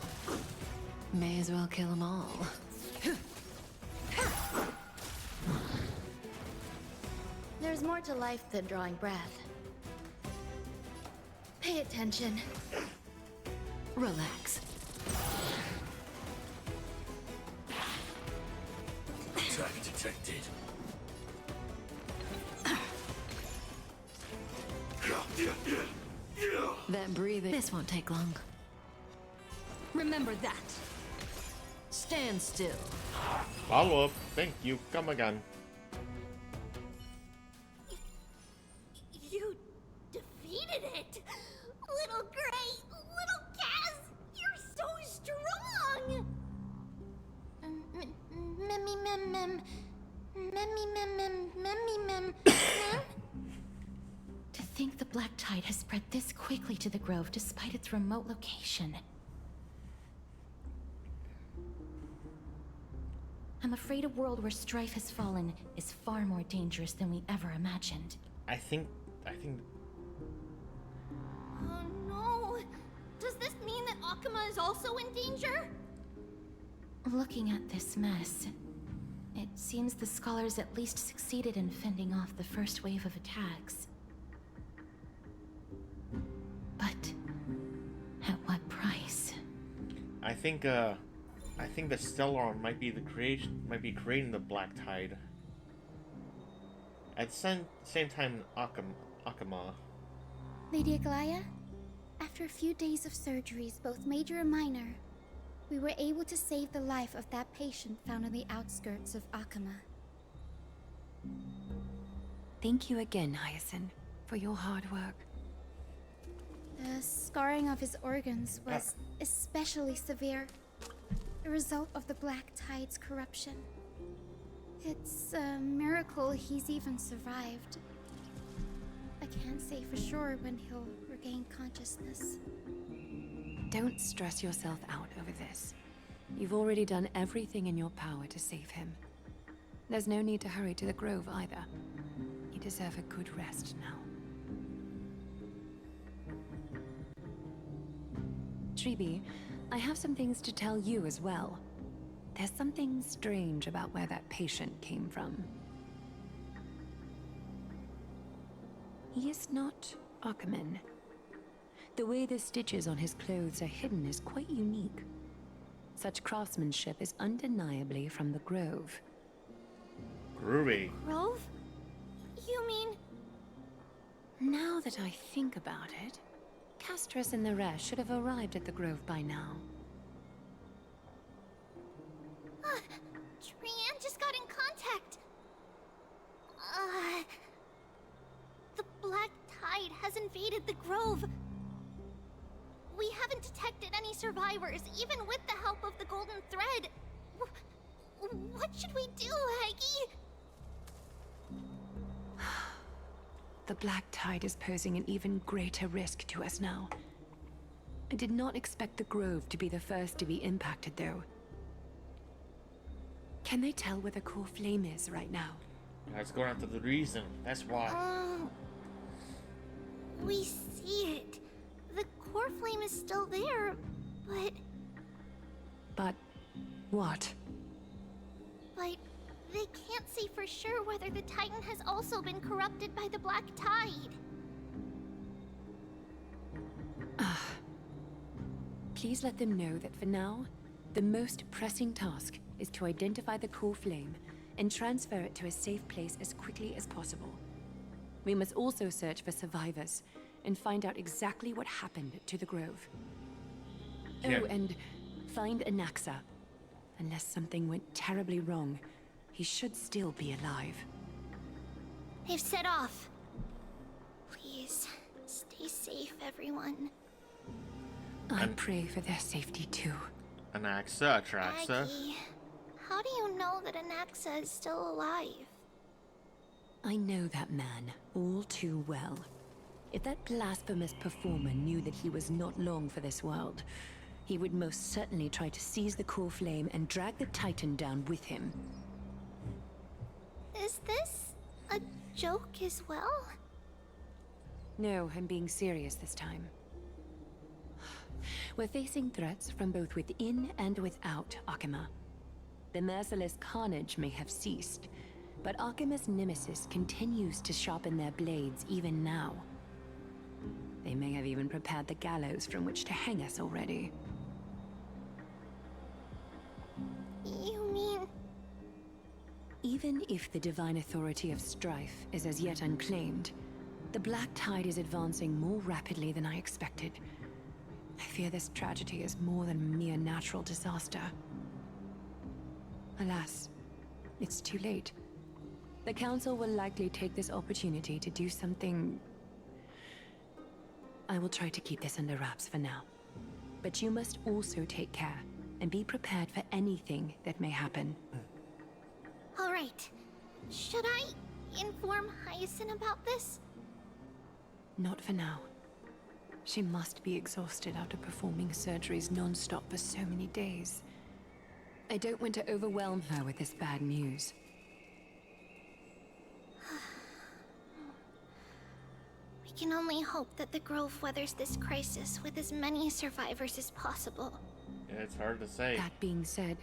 May as well kill them all. There's more to life than drawing breath. Pay attention. Relax. Attack detected. That breathing. This won't take long. Remember that. Stand still. Follow up. Thank you. Come again. You defeated it! Little Gray, little Kaz, you're so strong! To think the Black Tide has spread this quickly to the Grove despite its remote location. I'm afraid a world where strife has fallen is far more dangerous than we ever imagined. I think... Oh no! Does this mean that Akuma is also in danger? Looking at this mess, it seems the scholars at least succeeded in fending off the first wave of attacks. But at what price? I think, I think the Stellar might be creating the Black Tide. At the same time, Akama. Lady Aglaya, after a few days of surgeries, both major and minor, we were able to save the life of that patient found on the outskirts of Akama. Thank you again, Hyacinth, for your hard work. The scarring of his organs was especially severe, a result of the Black Tide's corruption. It's a miracle he's even survived. I can't say for sure when he'll regain consciousness. Don't stress yourself out over this. You've already done everything in your power to save him. There's no need to hurry to the Grove either. You deserve a good rest now. Tribi, I have some things to tell you as well. There's something strange about where that patient came from. He is not Akaman. The way the stitches on his clothes are hidden is quite unique. Such craftsmanship is undeniably from the Grove. Groovy. Grove? You mean... Now that I think about it, Castris and the rest should have arrived at the Grove by now. Trian just got in contact. The Black Tide has invaded the Grove. We haven't detected any survivors, even with the help of the Golden Thread. What should we do, Aggie? The Black Tide is posing an even greater risk to us now. I did not expect the Grove to be the first to be impacted, though. Can they tell where the core flame is right now? It's going after the reason. That's why. We see it. The core flame is still there, but... But... what? But they can't say for sure whether the Titan has also been corrupted by the Black Tide. Please let them know that for now, the most pressing task is to identify the core flame and transfer it to a safe place as quickly as possible. We must also search for survivors and find out exactly what happened to the Grove. Yeah. Oh, and find Anaxa. Unless something went terribly wrong, he should still be alive. They've set off. Please, stay safe, everyone. I pray for their safety too. Anaxa, Atraxa. Aggie, how do you know that Anaxa is still alive? I know that man all too well. If that blasphemous performer knew that he was not long for this world, he would most certainly try to seize the core flame and drag the Titan down with him. Is this a joke as well? No, I'm being serious this time. We're facing threats from both within and without Akama. The merciless carnage may have ceased, but Akima's nemesis continues to sharpen their blades even now. They may have even prepared the gallows from which to hang us already. You mean... Even if the divine authority of strife is as yet unclaimed, the Black Tide is advancing more rapidly than I expected. I fear this tragedy is more than a mere natural disaster. Alas, it's too late. The Council will likely take this opportunity to do something... I will try to keep this under wraps for now. But you must also take care and be prepared for anything that may happen. All right. Should I inform Hyacinth about this? Not for now. She must be exhausted after performing surgeries non-stop for so many days. I don't want to overwhelm her with this bad news. We can only hope that the Grove weathers this crisis with as many survivors as possible. Yeah, it's hard to say. That being said,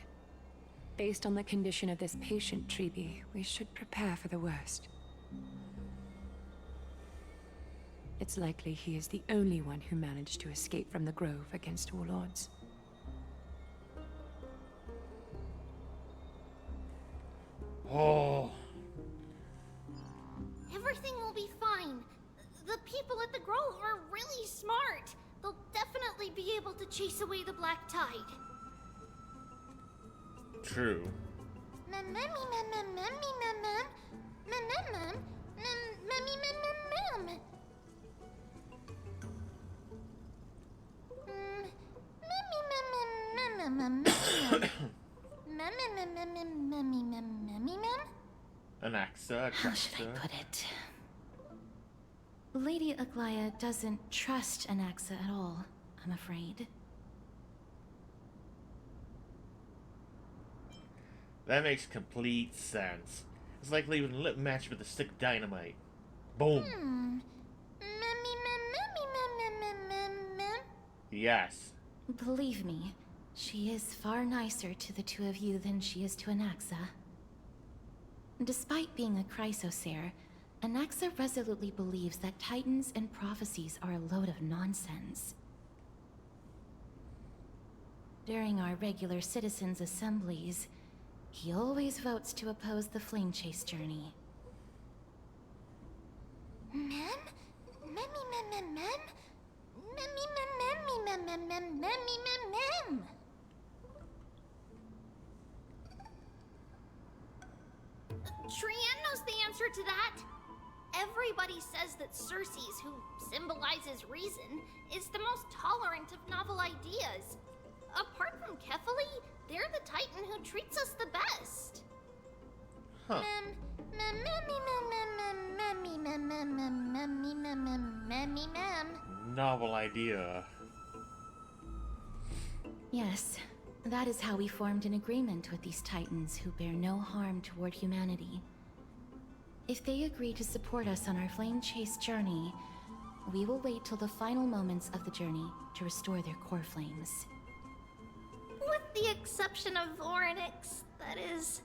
based on the condition of this patient, Tribi, we should prepare for the worst. It's likely he is the only one who managed to escape from the Grove against all odds. able to chase away the black tide. True. Anaxa, How should I put it? Lady Aglaia doesn't trust Anaxa at all, I'm afraid. That makes complete sense. It's like leaving a lit match with a stick of dynamite. Boom. Yes. Believe me, she is far nicer to the two of you than she is to Anaxa. Despite being a Chrysosaur, Anaxa resolutely believes that titans and prophecies are a load of nonsense. During our regular citizens' assemblies, he always votes to oppose the Flame Chase journey. Trian knows the answer to that. Everybody says that Circes, who symbolizes reason, is the most tolerant of novel ideas. Apart from Kefali, they're the Titan who treats us the best. Huh. Novel idea. Yes, that is how we formed an agreement with these Titans who bear no harm toward humanity. If they agree to support us on our Flame Chase journey, we will wait till the final moments of the journey to restore their core flames. With the exception of Orynyx, that is.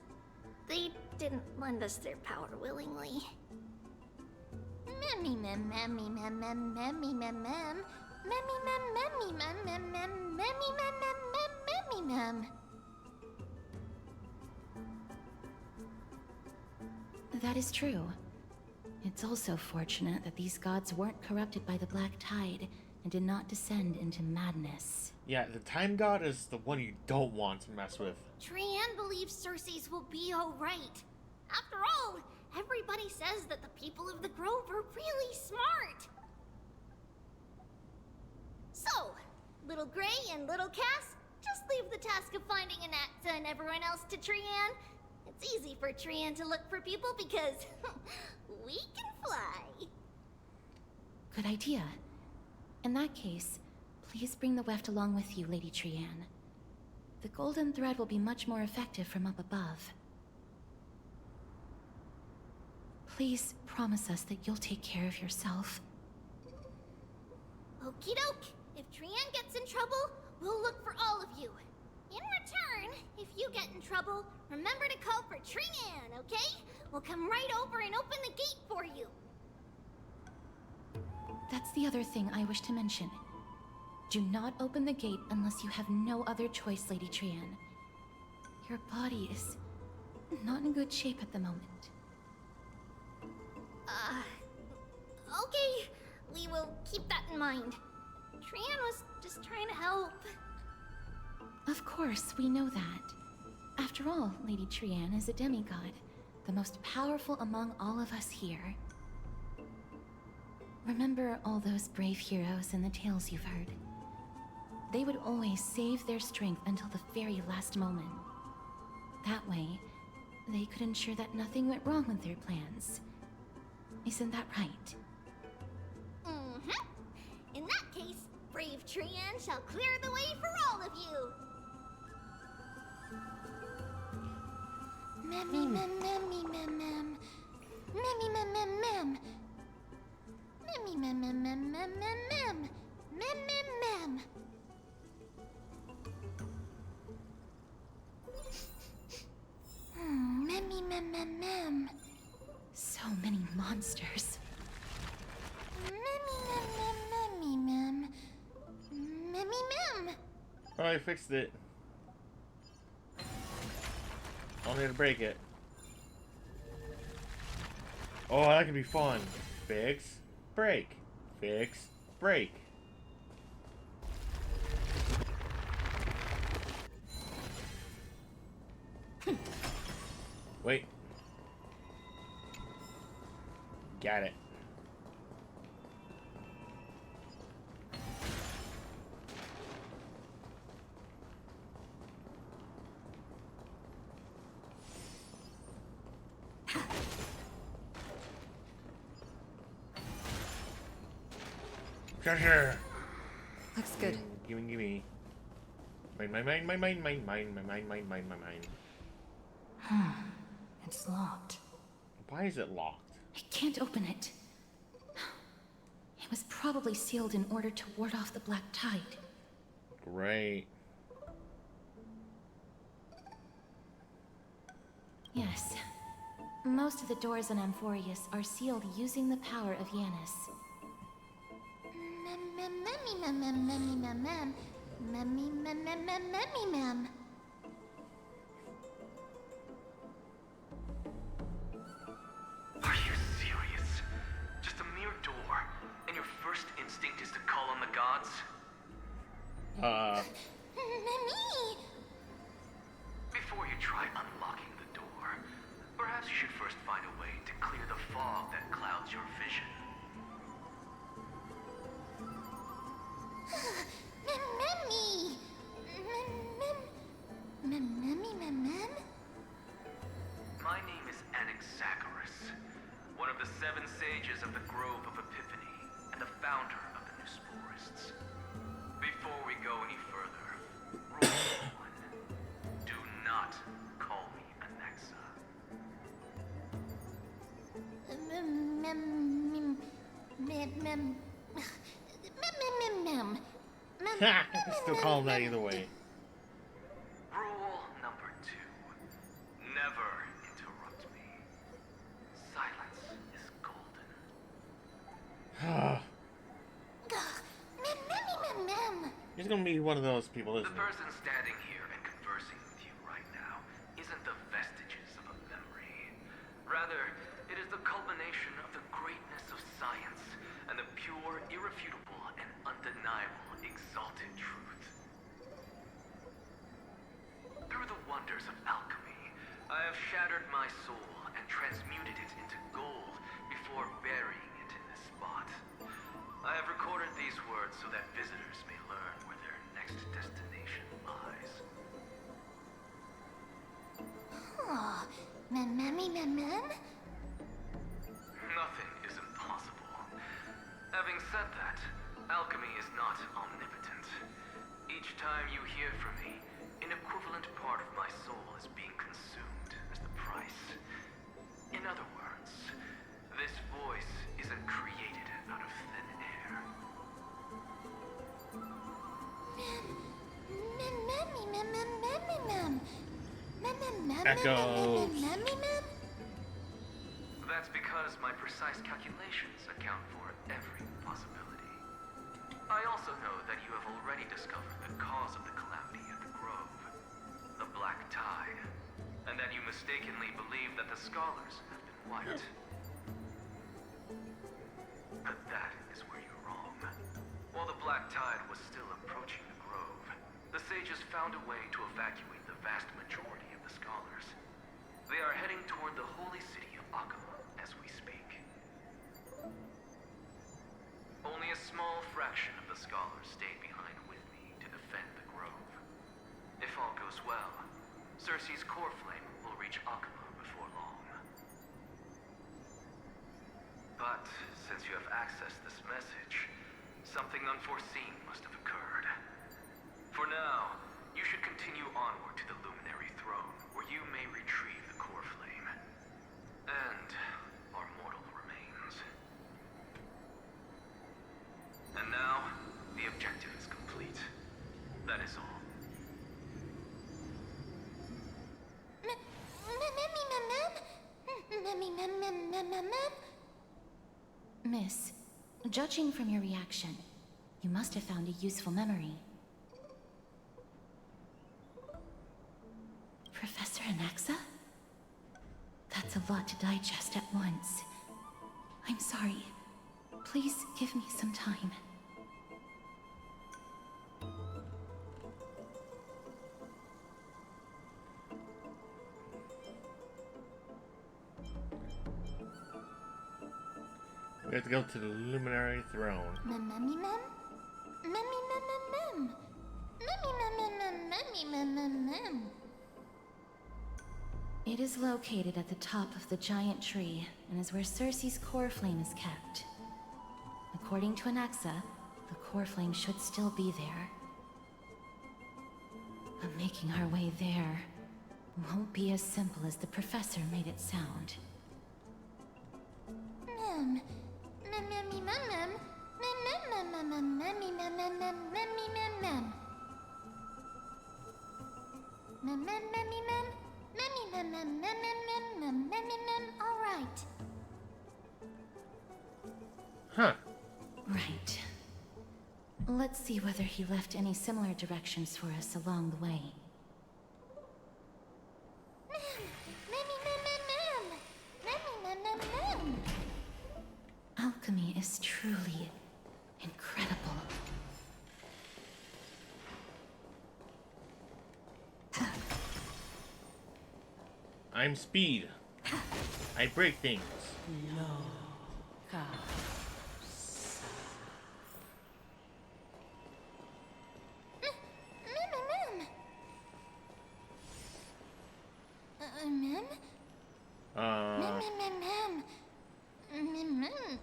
They didn't lend us their power willingly. That is true. It's also fortunate that these gods weren't corrupted by the Black Tide and did not descend into madness. Yeah, the Time God is the one you don't want to mess with. Trian believes Circes will be alright. After all, everybody says that the people of the Grove are really smart. So, Little Gray and Little Cass, just leave the task of finding Anaxa and everyone else to Trian. It's easy for Trian to look for people because we can fly. Good idea. In that case, please bring the weft along with you, Lady Trian. The golden thread will be much more effective from up above. Please promise us that you'll take care of yourself. Okie doke. If Trian gets in trouble, we'll look for all of you. In return, if you get in trouble, remember to call for Trian, okay? We'll come right over and open the gate for you. That's the other thing I wish to mention. Do not open the gate unless you have no other choice, Lady Trian. Your body is not in good shape at the moment. Okay. We will keep that in mind. Trian was just trying to help. Of course, we know that. After all, Lady Trian is a demigod, the most powerful among all of us here. Remember all those brave heroes and the tales you've heard. They would always save their strength until the very last moment. That way, they could ensure that nothing went wrong with their plans. Isn't that right? Mm-hmm. In that case, brave Trian shall clear the way for all of you. Memmy mem memmy mem mem. Memmy mem mem mem. Memmy mem mem mem mem mem mem. Mem mem mem. Memmy mem mem mem. So many monsters. Memmy mem mem memmy mem. Memmy mem. Oh, I fixed it. Only to break it. Oh, that could be fun. Fix, break. Fix, break. Wait. Got it. Treasure. Looks good. Gimme. Mine. It's locked. Why is it locked? I can't open it. It was probably sealed in order to ward off the black tide. Great. Yes. Most of the doors on Amphoreus are sealed using the power of Yanis. Are you serious? Just a mere door, and your first instinct is to call on the gods? Before you try unlocking the door, perhaps you should first find a way to clear the fog that clouds your vision. My name is Anaxagoras, one of the 7 sages of the Grove of Epiphany, and the founder of the New Sporists. Before we go any further, rule 1. Do not call me Anaxa. Still call him that either way. Rule number 2. Never interrupt me. Silence is golden. He's gonna be one of those people, isn't The person standing here and conversing with you right now isn't the vestiges of a memory. Rather, it is the culmination of the greatness of science and the pure, irrefutable, and undeniable exalted truth. Through the wonders of alchemy, I have shattered my soul and transmuted it into gold before burying it in this spot. I have recorded these words so that visitors may learn where their next destination lies. Nothing is impossible. Having said that, alchemy is not omnipotent. Each time you hear from me, an equivalent part of my soul is being consumed as the price. In other words, this voice isn't created out of thin air. Echoes. That's because my precise calculations account for every possibility. I also know that you have already discovered the cause of the calamity at the Grove, the Black Tide, and that you mistakenly believe that the scholars have been white. But that is where you're wrong. While the Black Tide was still approaching the Grove, the sages found a way to evacuate the vast majority of the scholars. They are heading toward the holy city of Akama as we speak. Only a small fraction of the scholars stayed behind with me to defend the Grove. If all goes well, Circe's core flame will reach Akama before long. But since you have accessed this message, something unforeseen must have occurred. For now, you should continue onward to the Luminary Throne, where you may retrieve the core flame. And our mortal remains. And now, the objective is complete. That is all. Miss, judging from your reaction, you must have found a useful memory. Professor Anaxa? That's a lot to digest at once. I'm sorry. Please give me some time. We have to go to the Luminary Throne. It is located at the top of the giant tree, and is where Circe's core flame is kept. According to Anaxa, the core flame should still be there. But making our way there won't be as simple as the professor made it sound. All right. Huh. Right. Let's see whether he left any similar directions for us along the way. Alchemy is truly incredible. I'm speed. I break things.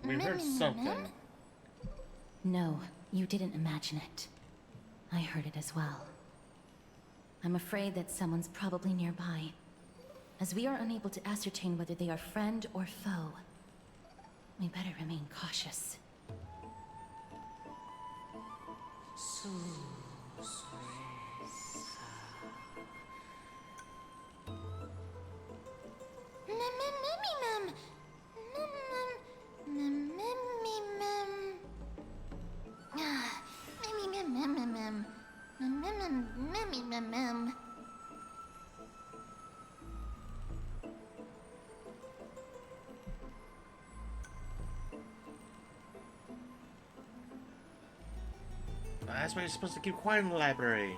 We heard something. No, you didn't imagine it. I heard it as well. I'm afraid that someone's probably nearby, as we are unable to ascertain whether they are friend or foe. We better remain cautious. That's why you're supposed to keep quiet in the library.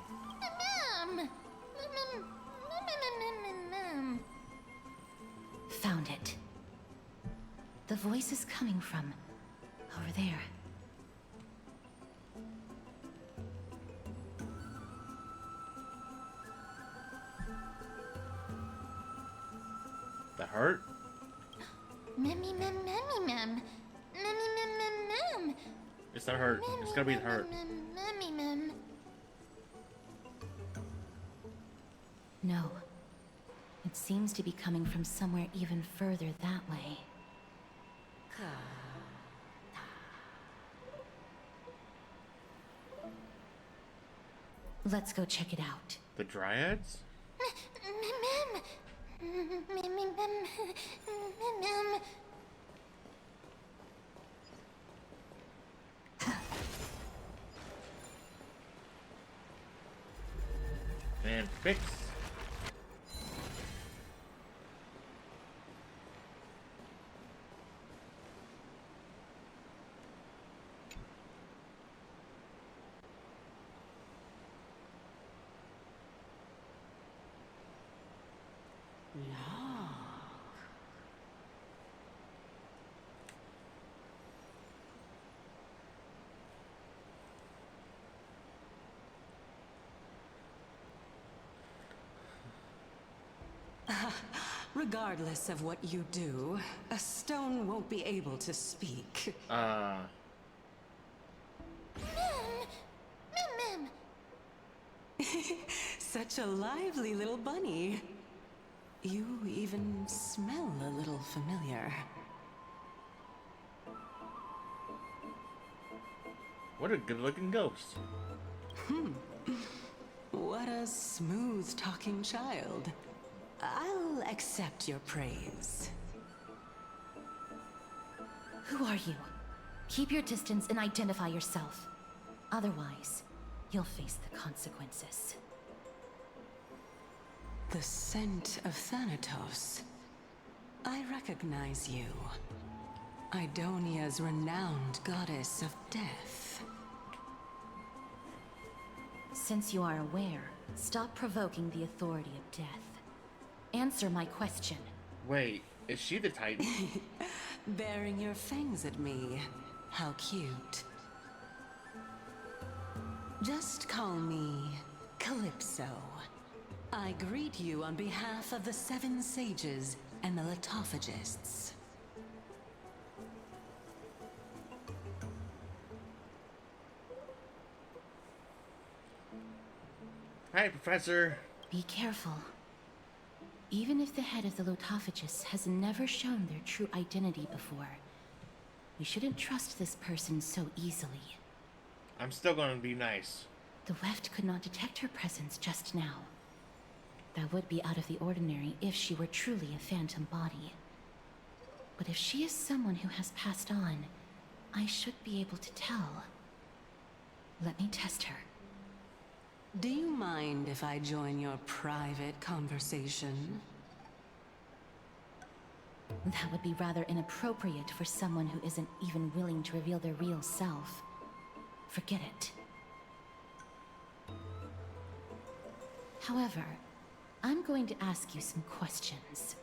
Found it. The voice is coming from over there. The heart? It's not hurt. It's gotta be the heart. No. It seems to be coming from somewhere even further that way. Let's go check it out. The Dryads? And fix. Regardless of what you do, a stone won't be able to speak. Such a lively little bunny. You even smell a little familiar. What a good-looking ghost. What a smooth-talking child. I'll accept your praise. Who are you? Keep your distance and identify yourself. Otherwise, you'll face the consequences. The scent of Thanatos. I recognize you. Idonia's renowned goddess of death. Since you are aware, stop provoking the authority of death. Answer my question. Wait, is she the Titan? Baring your fangs at me. How cute. Just call me Calypso. I greet you on behalf of the Seven Sages and the Litophagists. Hi, Professor. Be careful. Even if the head of the Litophagists has never shown their true identity before, we shouldn't trust this person so easily. I'm still gonna be nice. The Weft could not detect her presence just now. That would be out of the ordinary if she were truly a phantom body. But if she is someone who has passed on, I should be able to tell. Let me test her. Do you mind if I join your private conversation? That would be rather inappropriate for someone who isn't even willing to reveal their real self. Forget it. However, I'm going to ask you some questions.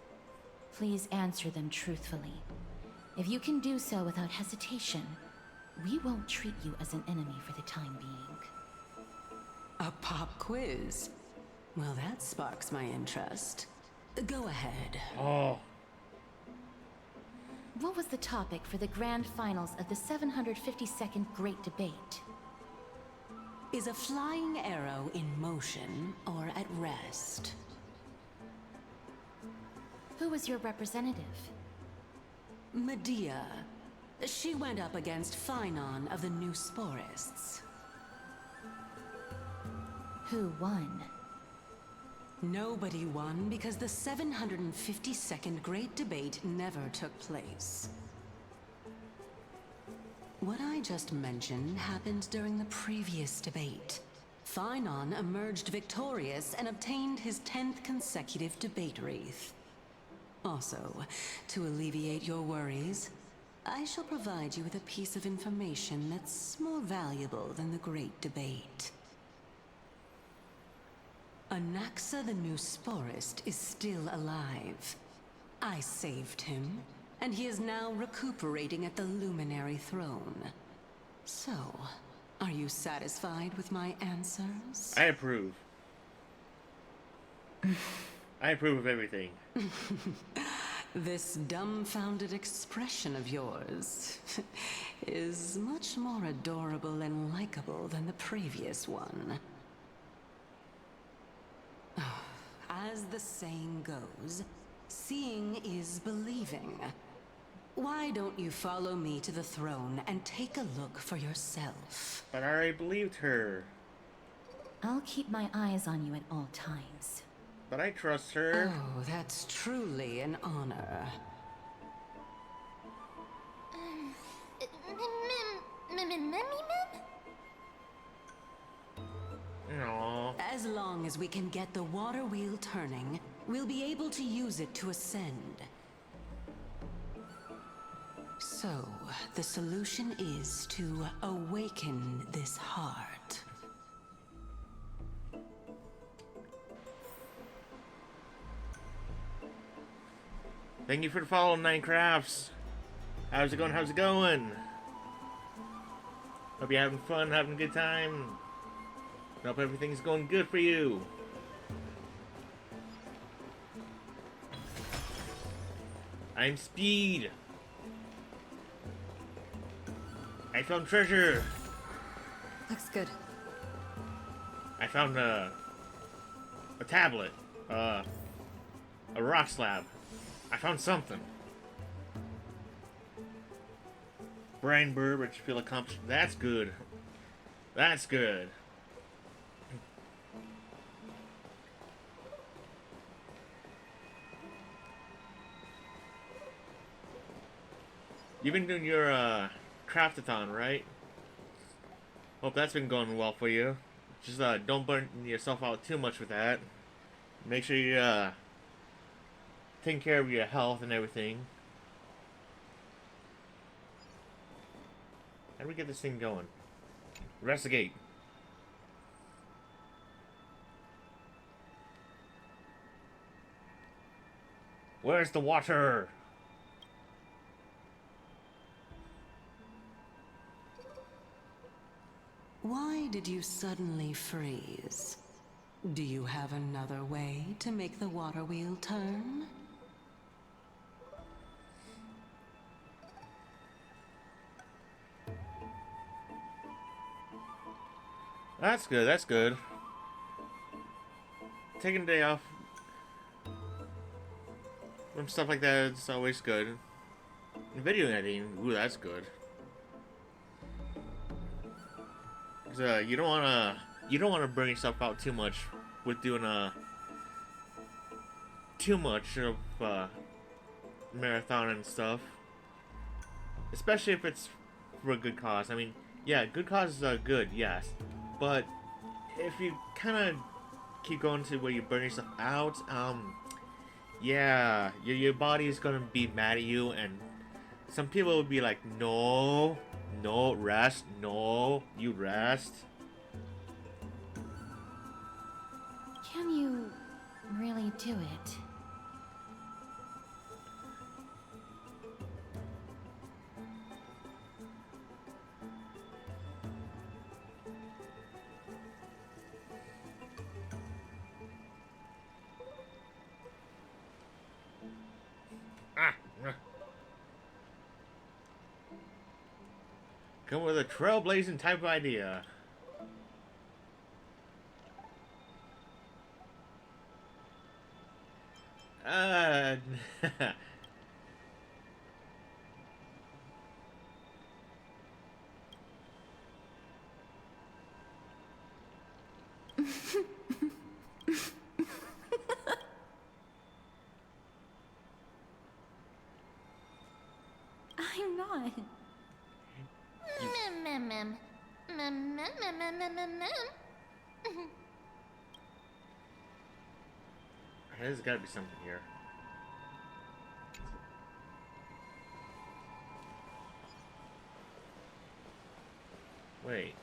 Please answer them truthfully. If you can do so without hesitation, we won't treat you as an enemy for the time being. A pop quiz? Well, that sparks my interest. Go ahead. Oh. What was the topic for the grand finals of the 752nd Great Debate? Is a flying arrow in motion or at rest? Who was your representative? Medea. She went up against Phynon of the New Sporists. Who won? Nobody won because the 752nd Great Debate never took place. What I just mentioned happened during the previous debate. Phynon emerged victorious and obtained his 10th consecutive debate wreath. Also, to alleviate your worries, I shall provide you with a piece of information that's more valuable than the Great Debate. Anaxa the New Sporist is still alive. I saved him, and he is now recuperating at the Luminary Throne. So, are you satisfied with my answers? I approve. I approve of everything. This dumbfounded expression of yours is much more adorable and likable than the previous one. As the saying goes, seeing is believing. Why don't you follow me to the throne and take a look for yourself? But I already believed her. I'll keep my eyes on you at all times. But I trust her. Oh, that's truly an honor. Aww. As long as we can get the water wheel turning, we'll be able to use it to ascend. So, the solution is to awaken this heart. Thank you for the follow, Nine Crafts. How's it going? How's it going? Hope you're having fun, having a good time. Hope everything's going good for you. I'm Speed. I found treasure. Looks good. I found a tablet. A rock slab. I found something. Brian Burbage feel accomplished. That's good. That's good. You've been doing your craftathon, right? Hope that's been going well for you. Just don't burn yourself out too much with that. Make sure you taking care of your health and everything. How do we get this thing going? Investigate. Where's the water? Why did you suddenly freeze? Do you have another way to make the water wheel turn? That's good, that's good. Taking a day off from stuff like that is always good. Video editing, ooh, that's good. 'Cause, you don't wanna burn yourself out too much with doing too much of marathon and stuff. Especially if it's for a good cause. I mean, yeah, good causes are good, yes, but if you kind of keep going to where you burn yourself out, yeah, your body is gonna be mad at you, and some people will be like, no, rest, no, you rest. Can you really do it? Come with a trailblazing type of idea. I'm not. There's gotta be something here. Wait.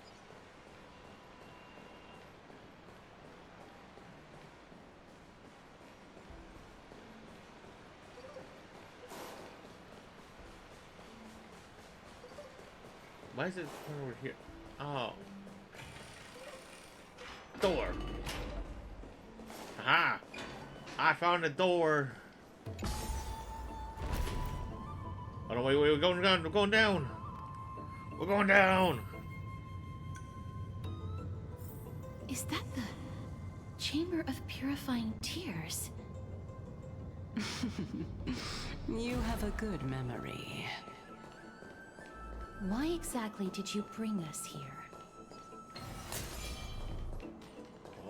Why is it over here? Oh. Door. Aha! I found a door. Oh no, wait, we're going down, we're going down. We're going down. Is that the Chamber of Purifying Tears? You have a good memory. Why exactly did you bring us here?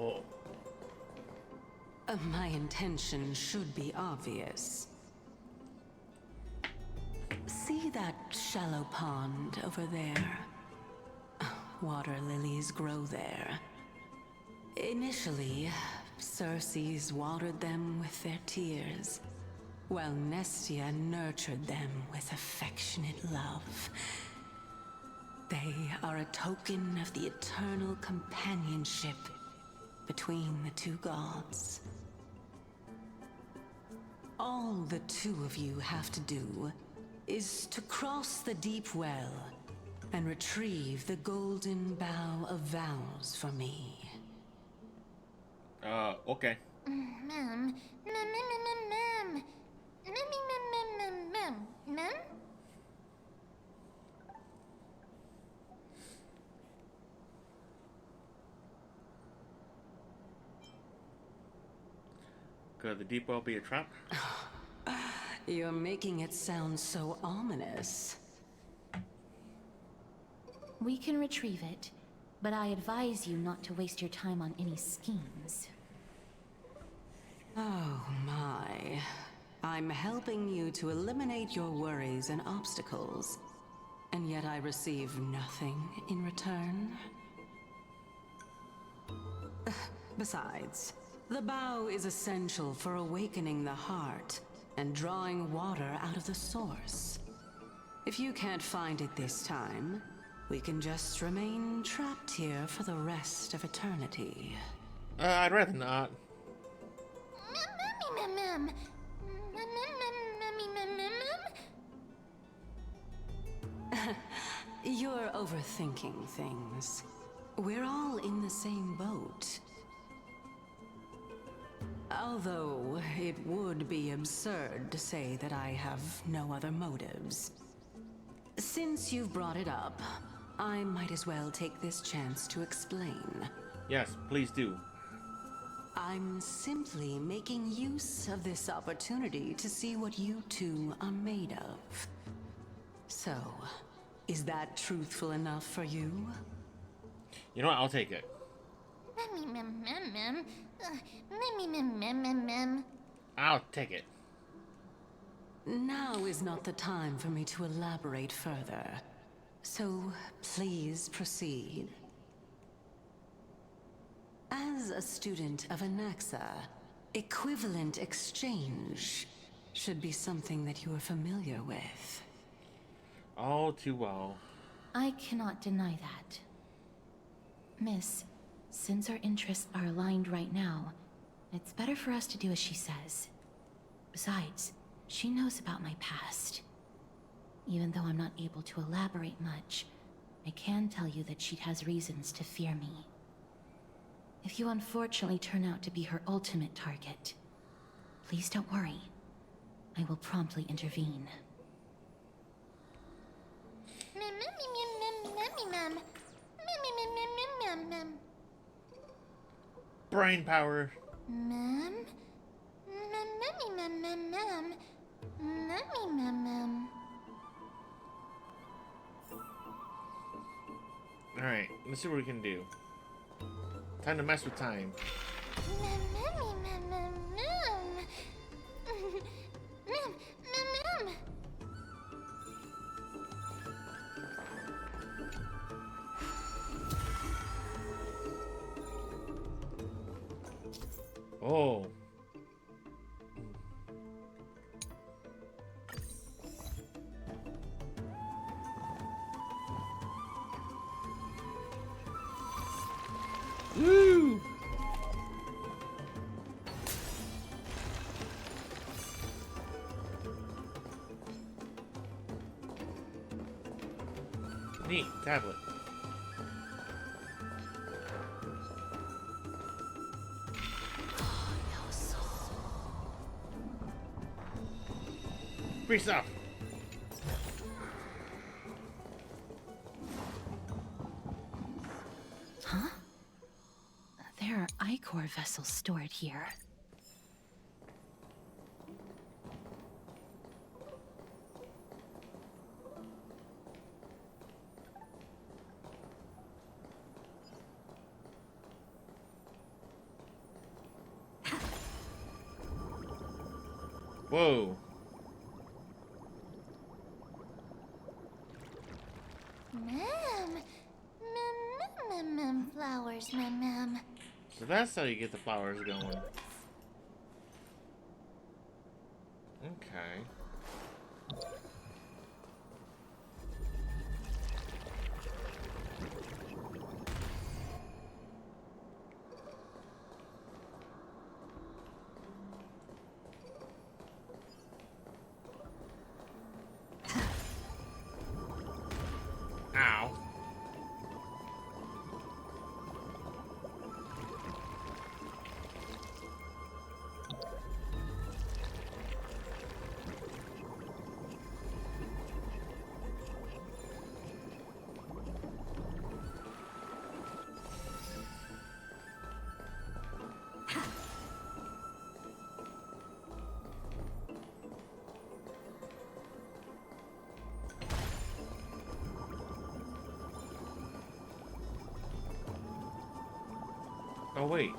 Oh. My intention should be obvious. See that shallow pond over there? Water lilies grow there. Initially, Circes watered them with their tears, while Nestia nurtured them with affectionate love. They are a token of the eternal companionship between the two gods. All the two of you have to do is to cross the deep well and retrieve the golden bough of vows for me. Okay. Could the deep well be a trap? You're making it sound so ominous. We can retrieve it, but I advise you not to waste your time on any schemes. Oh my. I'm helping you to eliminate your worries and obstacles, and yet I receive nothing in return. Besides, the bow is essential for awakening the heart and drawing water out of the source. If you can't find it this time, we can just remain trapped here for the rest of eternity. I'd rather not. You're overthinking things. We're all in the same boat. Although, it would be absurd to say that I have no other motives. Since you've brought it up, I might as well take this chance to explain. Yes, please do. I'm simply making use of this opportunity to see what you two are made of. So, is that truthful enough for you? You know what? I'll take it. I'll take it. Now is not the time for me to elaborate further. So, please proceed. As a student of Anaxa, equivalent exchange should be something that you are familiar with. All too well. I cannot deny that. Miss, since our interests are aligned right now, it's better for us to do as she says. Besides, she knows about my past. Even though I'm not able to elaborate much, I can tell you that she has reasons to fear me. If you unfortunately turn out to be her ultimate target, please don't worry. I will promptly intervene. Brain power. Alright, let's see what we can do. Time to mess with time. Oh. Woo! Neat tablet. Free stuff. Huh? There are Ichor vessels stored here. Whoa. Flowers, ma'am. So that's how you get the flowers going. Okay. Ow. Oh, wait.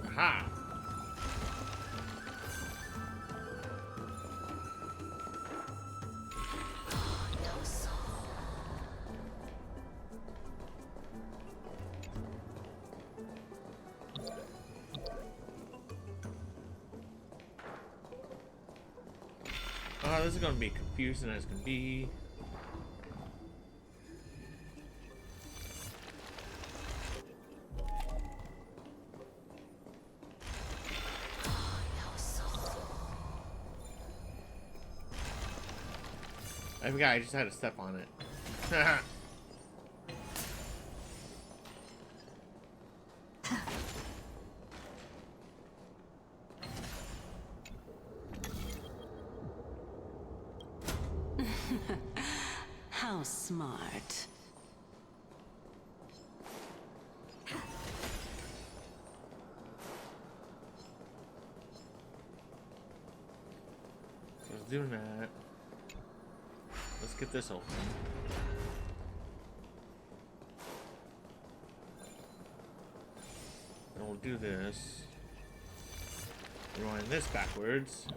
Aha! Oh, this is gonna be confusing as can be. I forgot, I just had to step on it. How smart. So I was doing that. Let's get this open. And we'll do this. Rewind this backwards.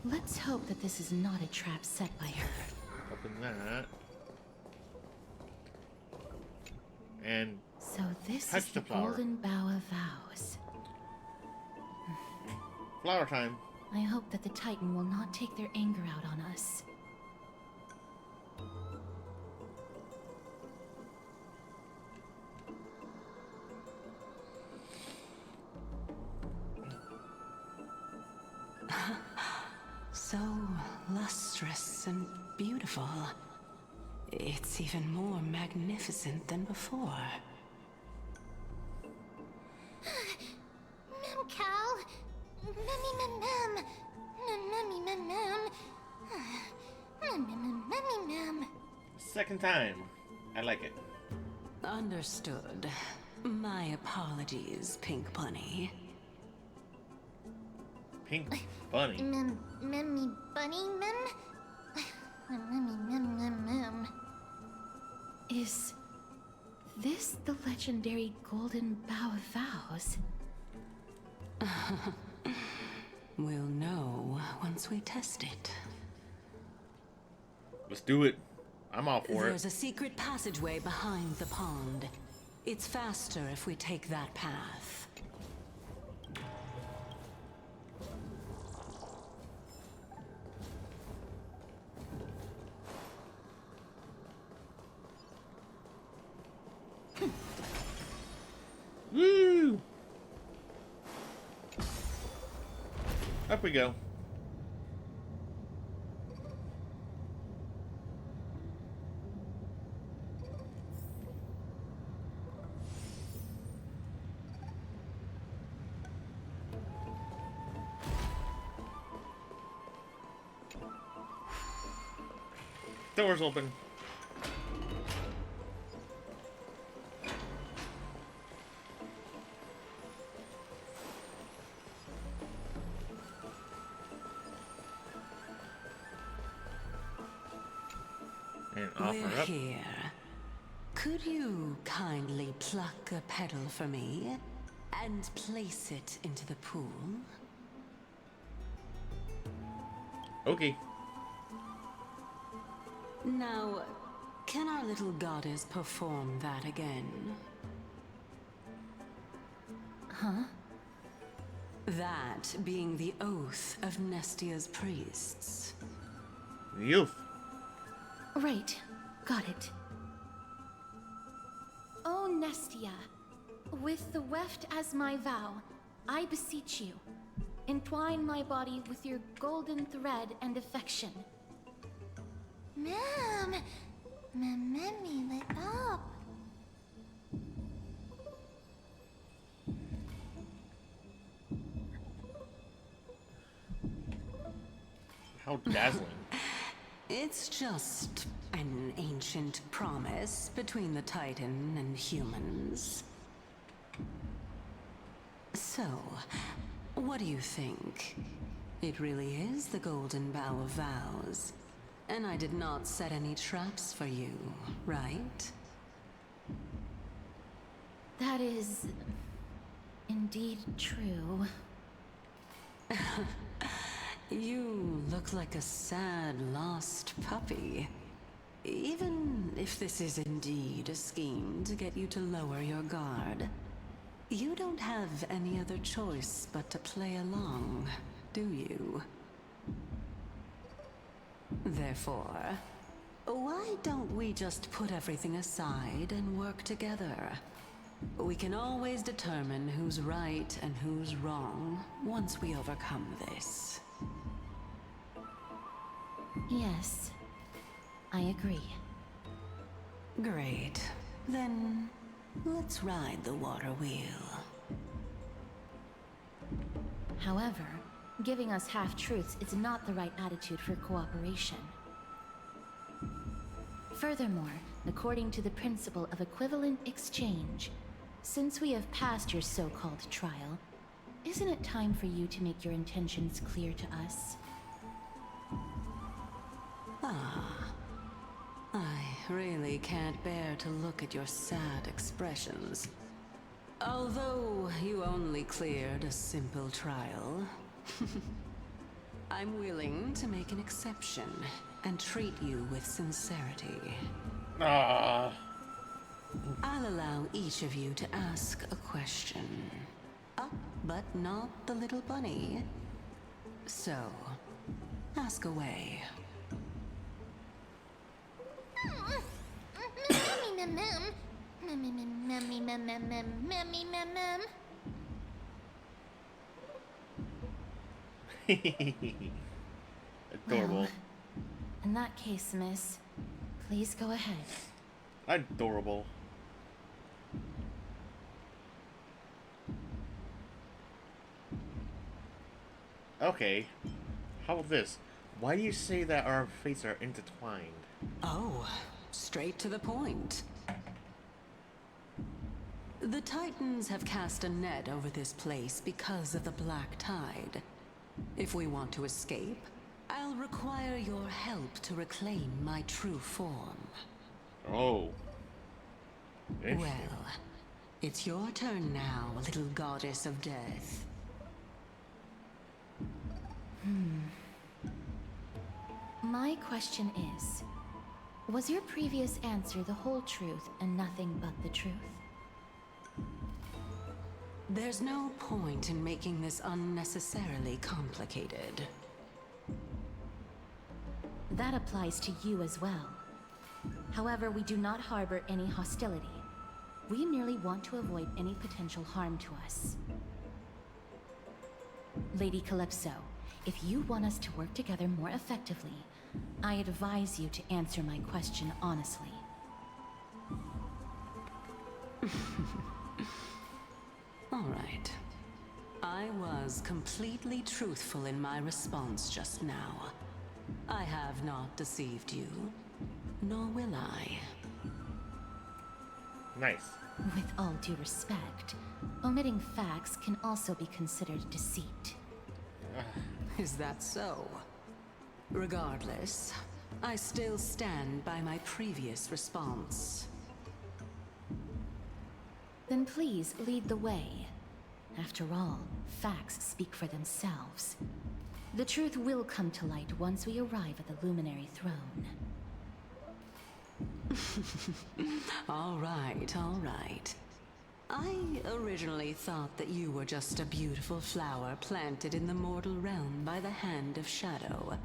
Let's hope that this is not a trap set by her. Open that. And so this touch is the flower. golden bough of vows. Flower time. I hope that the Titan will not take their anger out on us. So lustrous and beautiful. It's even more magnificent than before. Mem Cal. Memmy mem mem. Memmy mem mem. Memmy mem. Second time. I like it. Understood. My apologies, Pink Bunny. Pink Bunny? Memmy bunny mem? Memmy mem mem mem. Is this the legendary golden bough of vows? We'll know once we test it. Let's do it. I'm all for There's it. a secret passageway behind the pond. It's faster if we take that path. Woo! Up we go. Doors open. And offer We're up. here. Could you kindly pluck a petal for me and place it into the pool? Okay. Now, can our little goddess perform that again? Huh? That being the oath of Nestia's priests. Youth. Right. Got it. O Nestia, with the weft as my vow, I beseech you, entwine my body with your golden thread and affection. Ma'am, Memmy lit up. How dazzling. It's just an ancient promise between the Titan and humans. So, what do you think? It really is the Golden Bough of Vows. And I did not set any traps for you, right? That is indeed true. You look like a sad, lost puppy. Even if this is indeed a scheme to get you to lower your guard, you don't have any other choice but to play along, do you? Therefore, why don't we just put everything aside and work together? We can always determine who's right and who's wrong once we overcome this. Yes, I agree. Great. Then, let's ride the water wheel. However, giving us half-truths is not the right attitude for cooperation. Furthermore, according to the principle of equivalent exchange, since we have passed your so-called trial, isn't it time for you to make your intentions clear to us? I really can't bear to look at your sad expressions. Although you only cleared a simple trial, I'm willing to make an exception and treat you with sincerity. Ah. I'll allow each of you to ask a question. But not the little bunny. So, ask away. Adorable. Well, in that case, miss, please go ahead. Adorable. Okay. How about this? Why do you say that our fates are intertwined? Oh, straight to the point. The Titans have cast a net over this place because of the black tide. If we want to escape, I'll require your help to reclaim my true form. Oh. Well, it's your turn now, little goddess of death. My question is, was your previous answer the whole truth and nothing but the truth? There's no point in making this unnecessarily complicated. That applies to you as well. However, we do not harbor any hostility. We merely want to avoid any potential harm to us. Lady Calypso, if you want us to work together more effectively, I advise you to answer my question honestly. All right. I was completely truthful in my response just now. I have not deceived you, nor will I. Nice. With all due respect, omitting facts can also be considered deceit. Is that so? Regardless, I still stand by my previous response. Then please lead the way. After all, facts speak for themselves. The truth will come to light once we arrive at the Luminary Throne. All right, all right. I originally thought that you were just a beautiful flower planted in the mortal realm by the hand of Shadow.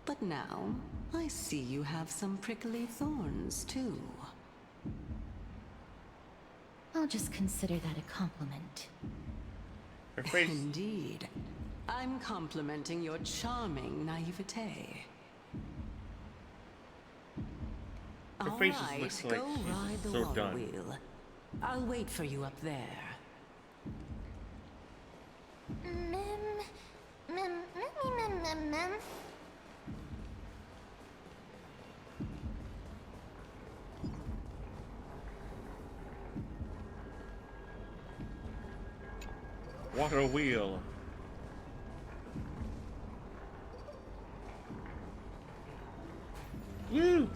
But now, I see you have some prickly thorns, too. I'll just consider that a compliment. Indeed. I'm complimenting your charming naivete. Her All face right, just looks like go she's ride the so water done. wheel. I'll wait for you up there. Water wheel. Woo!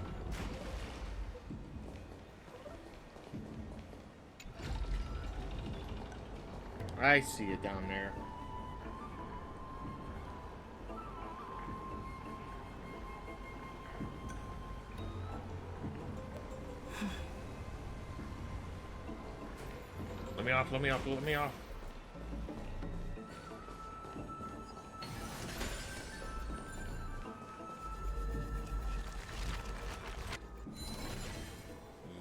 I see it down there. Let me off, let me off, let me off.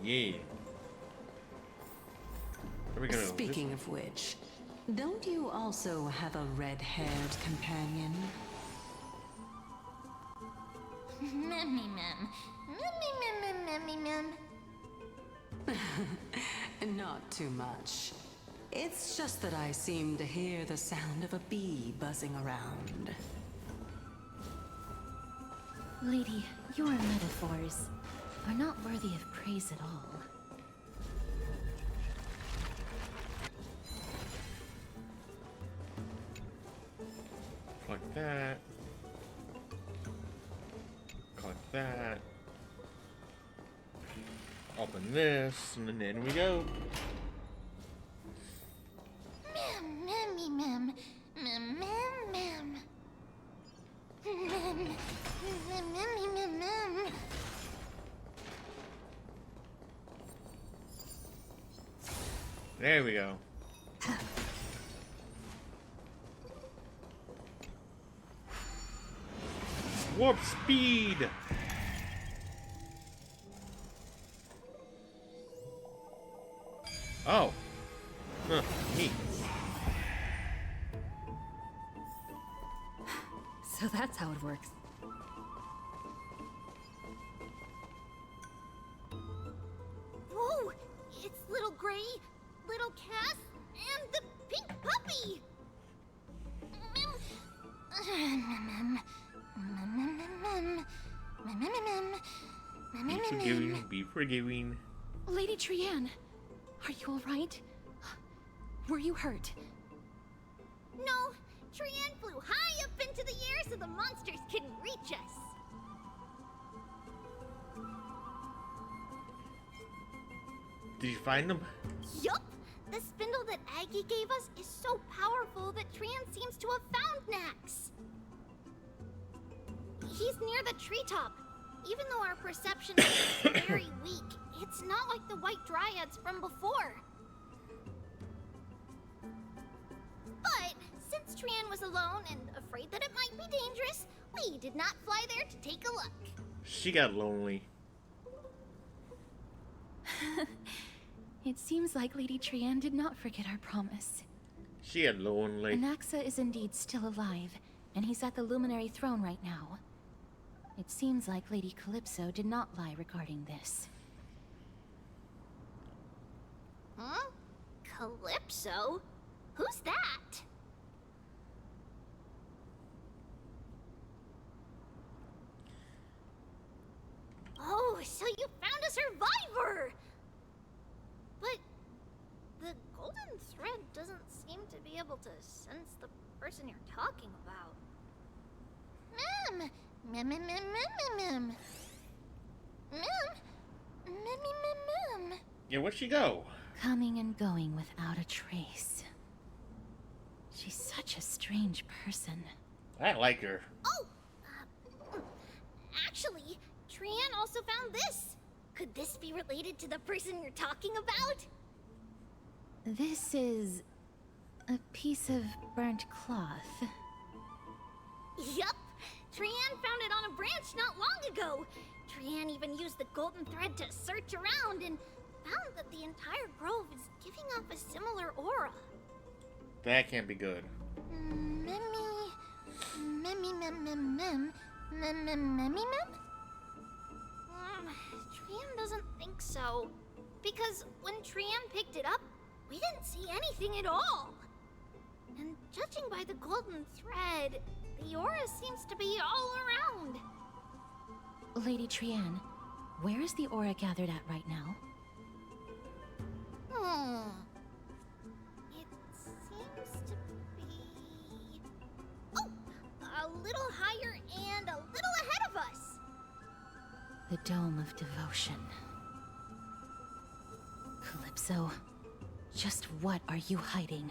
Yeah. Are we gonna Speaking of which, don't you also have a red-haired companion? Memmy mem. Memmy mem. Not too much. It's just that I seem to hear the sound of a bee buzzing around. Lady, your metaphors are not worthy of praise at all. Like that. Like that. Open this, and then in we go. Memmy mem. Mem mem mem. Mem. Memmy mem mem. There we go. Warp speed! Oh. Huh, neat. So that's how it works. Whoa! It's little Gray, little Cass, and the pink puppy! Be forgiving, be forgiving. Lady Trianne, are you all right? Were you hurt? No, Trianne flew high up into the air so the monsters couldn't reach us. Did you find them? Yup! The spindle that Aggie gave us is so powerful that Trianne seems to have found Nax. He's near the treetop. Even though our perception is very weak, it's not like the white dryads from before. But since Trianne was alone and afraid that it might be dangerous, we did not fly there to take a look. She got lonely. It seems like Lady Trianne did not forget our promise. She got lonely. Anaxa is indeed still alive, and he's at the Luminary Throne right now. It seems like Lady Calypso did not lie regarding this. Huh? Calypso? Who's that? Oh, so you found a survivor! But the golden thread doesn't seem to be able to sense the person you're talking about. Mem! Mem, mem, mem, mem, mem, mem. Mem? Mem, mem. Yeah, where'd she go? Coming and going without a trace. She's such a strange person. I like her. Oh! Actually, Trianne also found this. Could this be related to the person you're talking about? This is a piece of burnt cloth. Yup! Trianne found it on a branch not long ago. Trianne even used the golden thread to search around and found that the entire grove is giving off a similar aura. That can't be good. Trianne doesn't think so. Because when Trianne picked it up, we didn't see anything at all. And judging by the golden thread, the aura seems to be all around. Lady Trianne, where is the aura gathered at right now? It seems to be... Oh! A little higher and a little ahead of us! The Dome of Devotion. Calypso, just what are you hiding?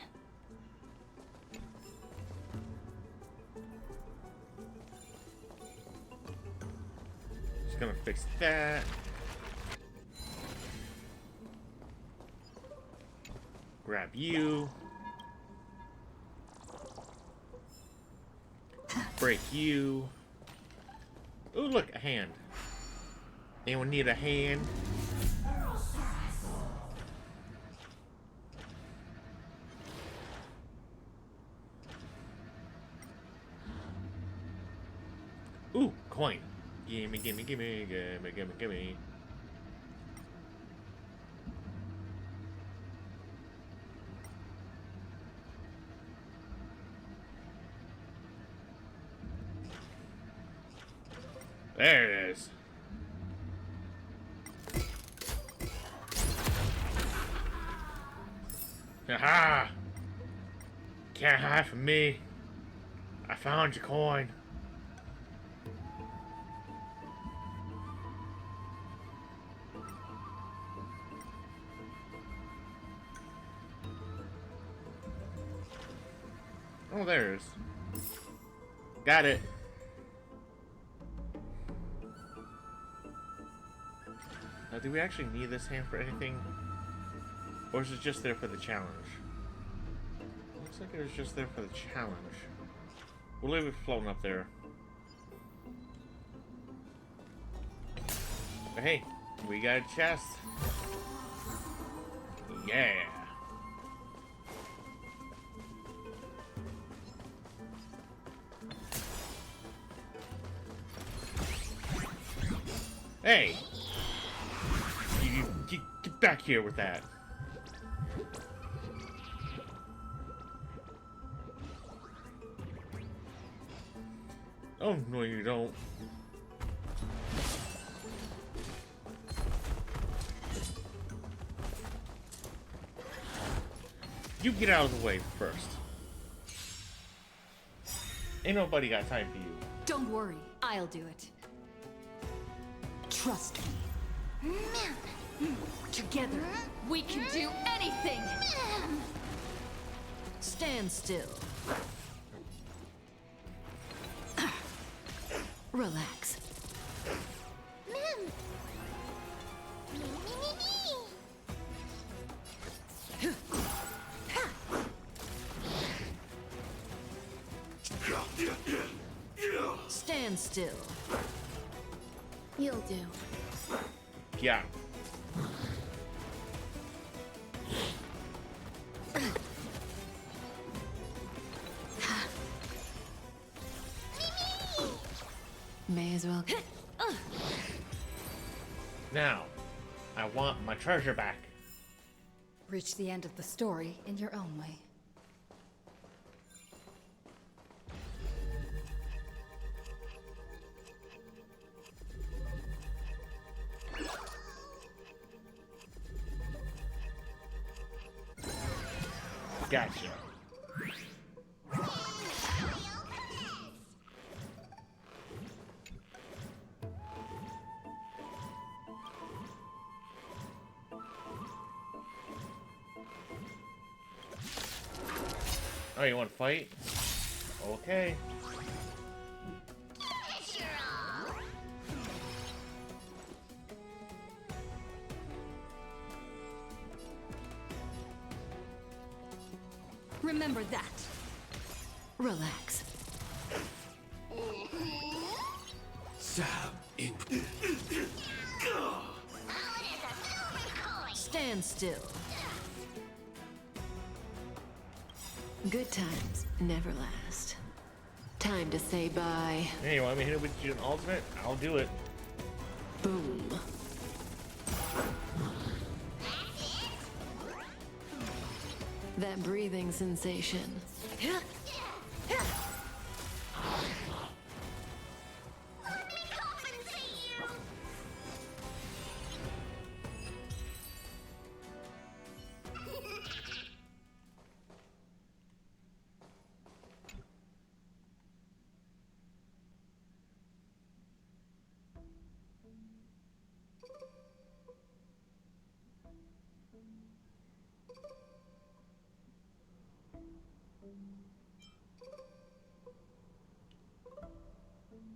Just gonna fix that. Grab you. Break you. Ooh, look, a hand. Anyone need a hand? coin. Gimme, gimme, gimme, gimme, gimme, gimme. There it is. Aha! Can't hide from me. I found your coin. Oh, there it is. Got it. Now, do we actually need this hand for anything? Or is it just there for the challenge? Looks like it was just there for the challenge. We'll leave it floating up there. But hey, we got a chest. Yeah. Hey! You get back here with that. Oh, no you don't. You get out of the way first. Ain't nobody got time for you. Don't worry, I'll do it. Trust me. Together, we can do anything! Stand still. Relax. Stand still. You'll do. Yeah. May as well. Now, I want my treasure back. Reach the end of the story in your own way. Gotcha. Oh, you want to fight? Okay. Remember that. Relax. Stand still. Good times never last. Time to say bye. Hey, you want me to hit it with you an ultimate? I'll do it. Boom. That breathing sensation.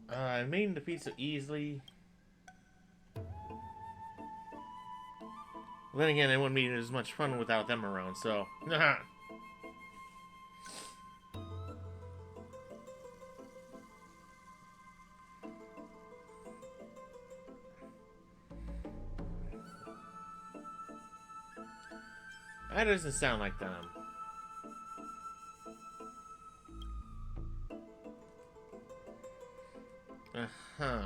I made him defeat so easily. Well, then again, it wouldn't be as much fun without them around, so... That doesn't sound like them. Uh-huh.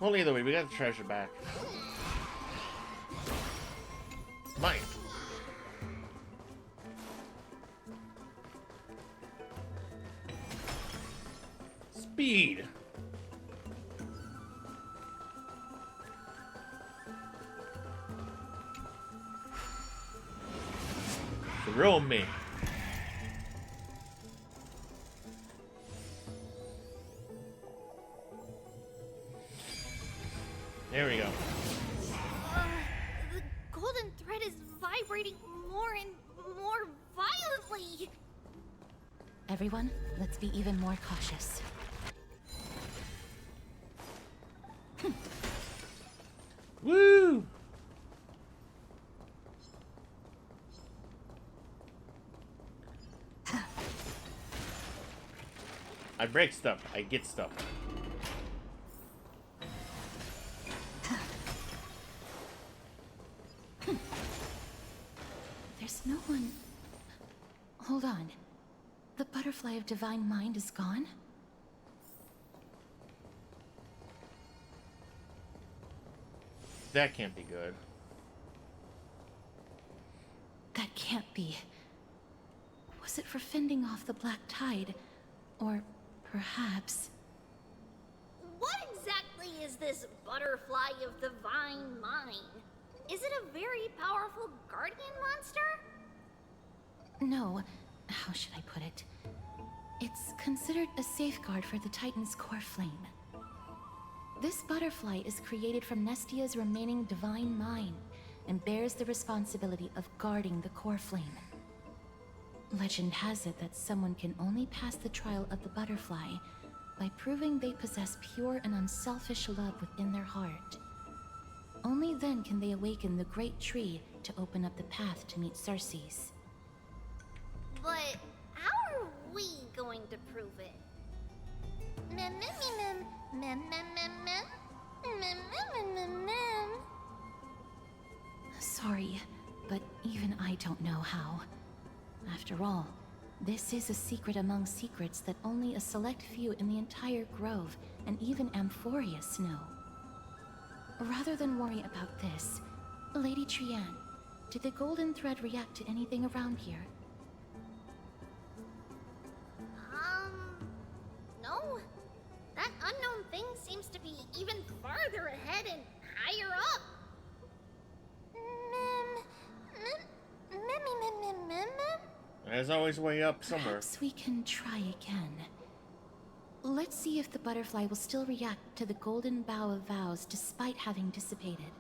Well, either way, we got the treasure back. Mine. Speed. Throw me. There we go. The golden thread is vibrating more and more violently. Everyone, let's be even more cautious. Woo! I break stuff. I get stuff. There's no one... Hold on. The butterfly of divine mind is gone? That can't be good. That can't be. Was it for fending off the black tide? Or perhaps... What exactly is this butterfly of divine mind? Is it a very powerful guardian monster? No. How should I put it? It's considered a safeguard for the Titan's core flame. This butterfly is created from Nestia's remaining divine mind and bears the responsibility of guarding the core flame. Legend has it that someone can only pass the trial of the butterfly by proving they possess pure and unselfish love within their heart. Only then can they awaken the great tree to open up the path to meet Circes. But how are we going to prove it? Mem mem mem mem mem mem mem mem mem mem mem. Sorry, but even I don't know how. After all, this is a secret among secrets that only a select few in the entire grove and even Amphoreus know. Rather than worry about this, Lady Trianne, did the golden thread react to anything around here? No. That unknown thing seems to be even farther ahead and higher up. There's always a way up somewhere. Perhaps we can try again. Let's see if the butterfly will still react to the golden bough of vows despite having dissipated.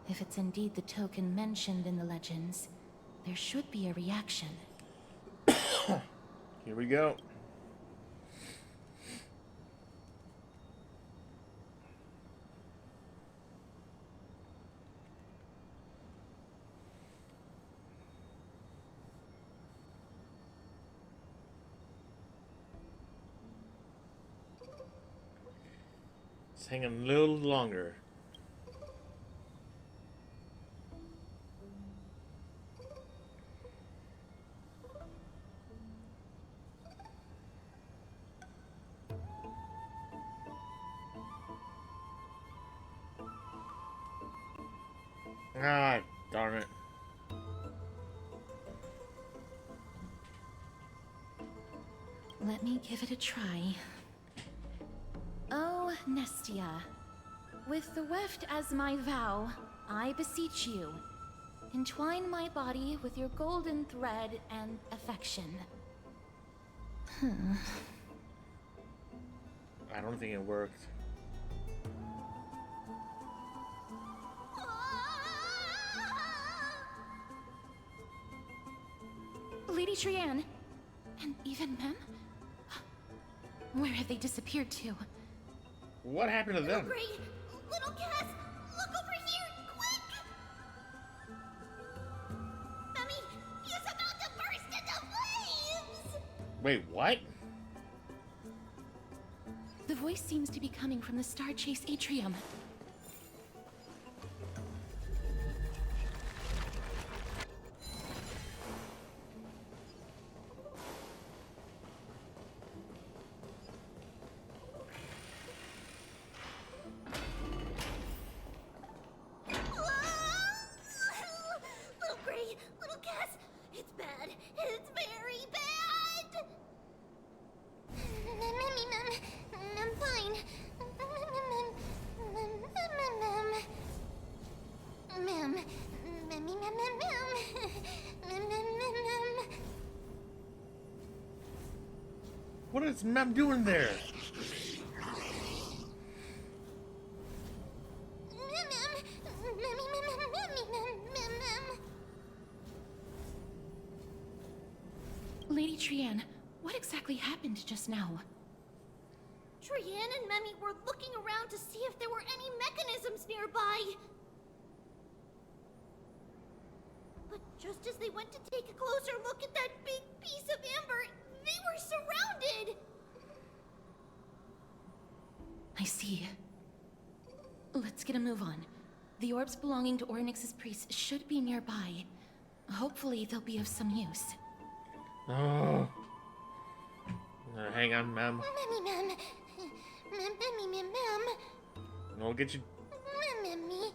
If it's indeed the token mentioned in the legends, there should be a reaction. Here we go. Let's hang a little longer. Ah, darn it. Let me give it a try. Oh, Nestia, with the weft as my vow, I beseech you, entwine my body with your golden thread and affection. I don't think it worked. Lady Trianne, and even Mem? Where have they disappeared to? What happened to them? Great! Little Cass, look over here, quick! Mummy, he's about to burst into flames! Wait, what? The voice seems to be coming from the Star Chase atrium. What is Mem doing there? Lady Trianne, what exactly happened just now? Trianne and Memmy were looking around to see if there were any mechanisms nearby. But just as they went to take a closer look at that big piece of amber, they were surrounded! I see. Let's get a move on. The orbs belonging to Ornyx's priests should be nearby. Hopefully they'll be of some use. Oh. Hang on, Mem. Memmy, Mem. Memmy, Mem. I'll get you. Memmy.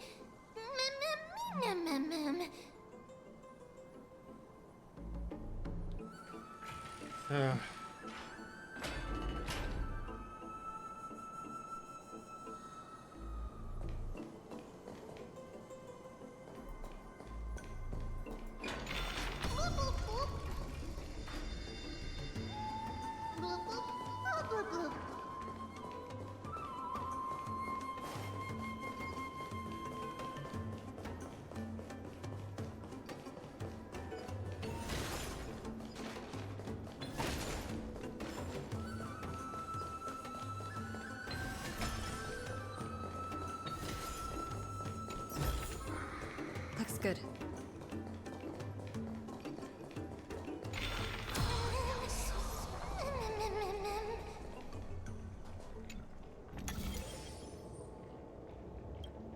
Mem. Looks good.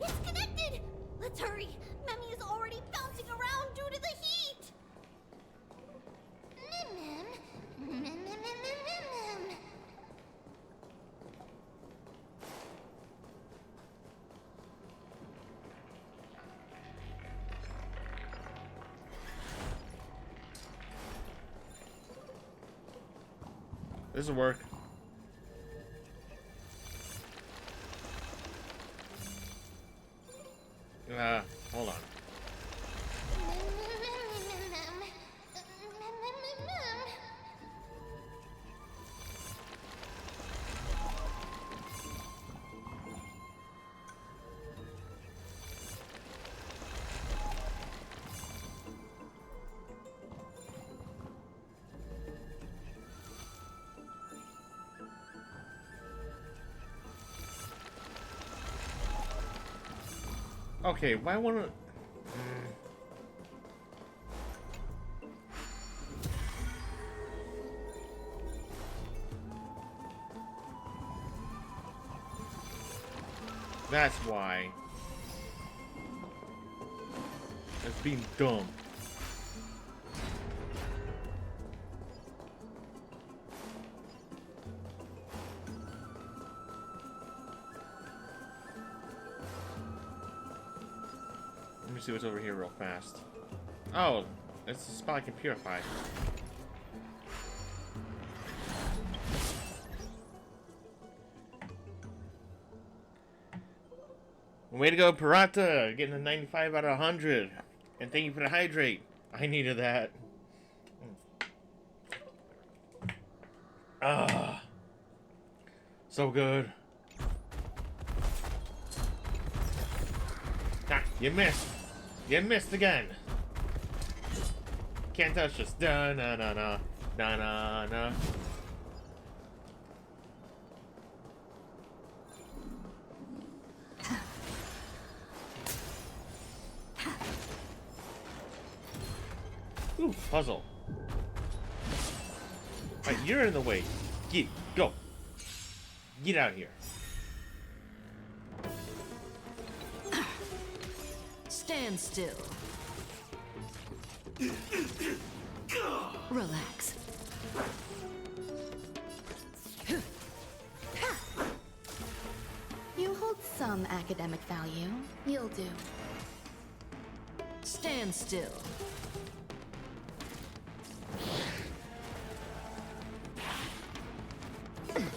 It's connected! Let's hurry! Memmy is already bouncing around due to the heat! Mem. This'll work. Hold on. Okay, why wanna... That's why. That's being dumb. Let me see what's over here real fast. Oh, it's a spot I can purify. Way to go, Pirata! Getting a 95 out of 100. And thank you for the hydrate. I needed that. Ah. So good. Ah, you missed. You missed again. Can't touch this. Da-na-na-na. Da-na-na. Ooh, puzzle. Right, you're in the way. Go. Get out of here. Stand still. Relax. You hold some academic value. You'll do. Stand still.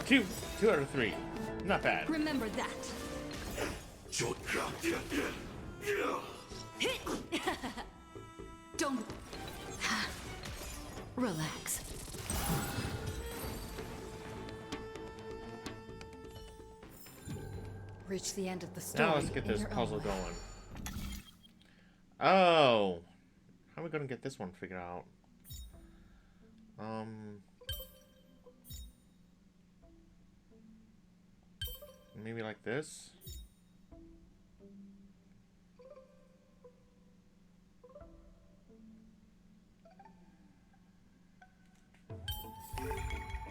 Two out of 3. Not bad. Remember that. Don't. Relax. Reach the end of the story. Now let's get in this your own puzzle way. going. Oh, how are we gonna get this one figured out? Maybe like this.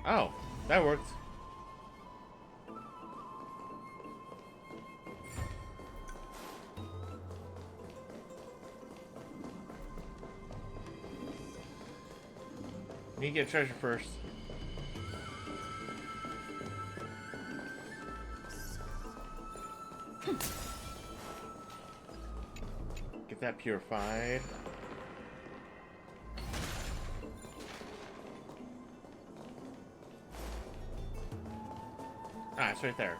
Oh, that worked. Need to get treasure first. Get that purified. Ah, it's right there.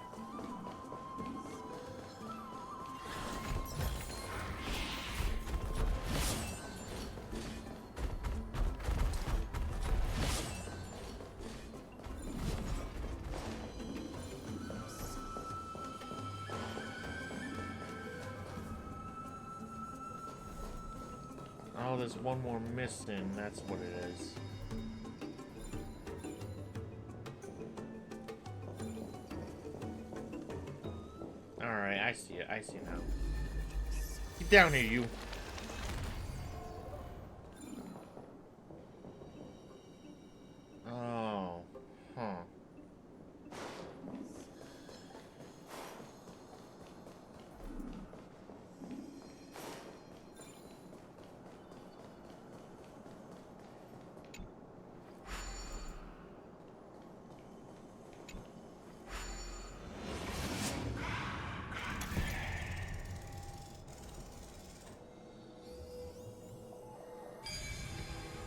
Oh, there's one more missing. That's what it is. Alright, I see it. I see it now. Get down here, you. Oh. Huh.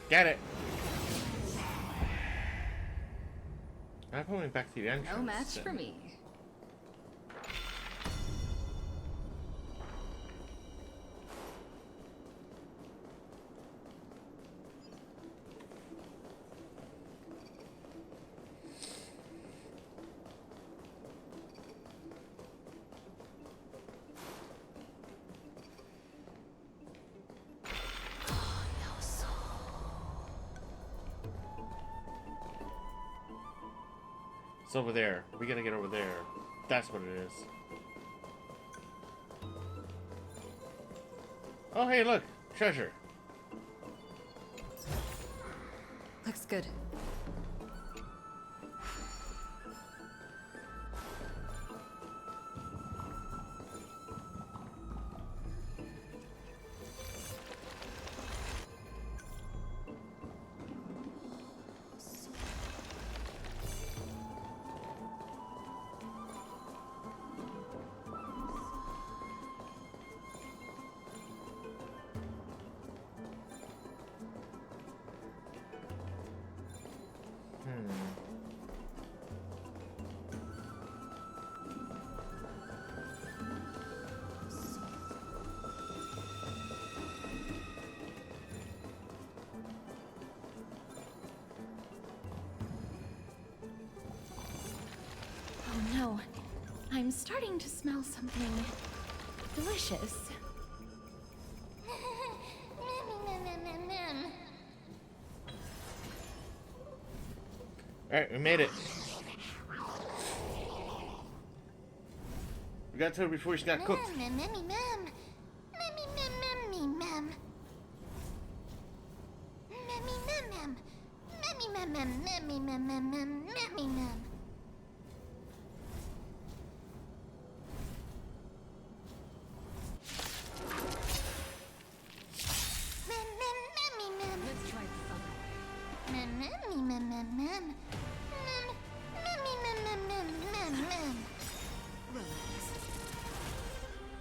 Get it. I'm going back to the entrance. No match for me. It's over there. We gotta get over there. That's what it is. Oh, hey, look! Treasure. Looks good. Oh no, I'm starting to smell something delicious. Alright, we made it. We got to her before she got cooked.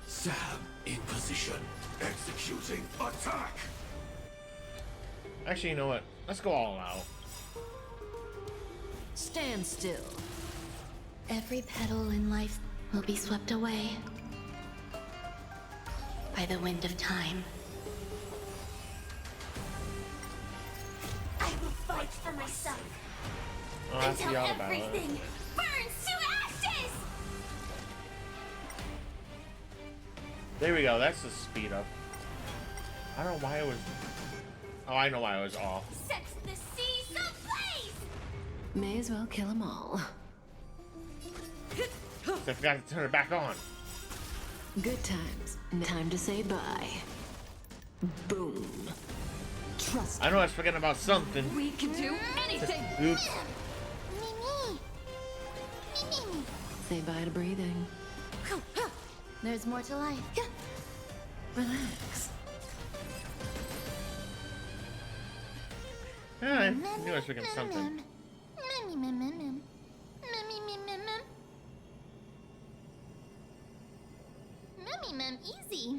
Sam in position, executing attack. Actually, you know what? Let's go all out. Stand still. Every petal in life will be swept away by the wind of time. I will fight for myself Oh, I see until all about it. everything burns to ashes. There we go. That's the speed up. I don't know why it was. Oh, I know why I was off. Sets the seas ablaze! May as well kill them all. So I forgot to turn it back on. Good times. Time to say bye. Boom. Trust. I know I was forgetting about something. We can do anything. Oops. Say bye to breathing. There's more to life. Relax. Yeah, I knew I was forgetting something. Easy.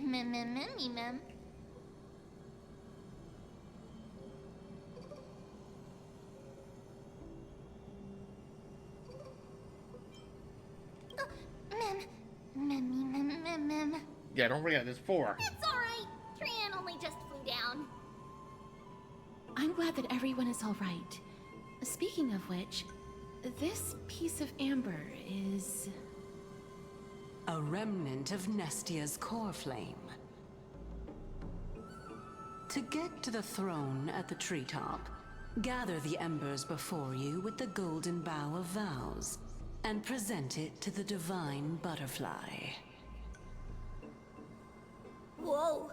Yeah, don't forget, there's 4. It's alright. Trian only just flew down. I'm glad that everyone is all right. Speaking of which, this piece of amber is... A remnant of Nestia's core flame. To get to the throne at the treetop, gather the embers before you with the golden bough of vows, and present it to the divine butterfly. Whoa,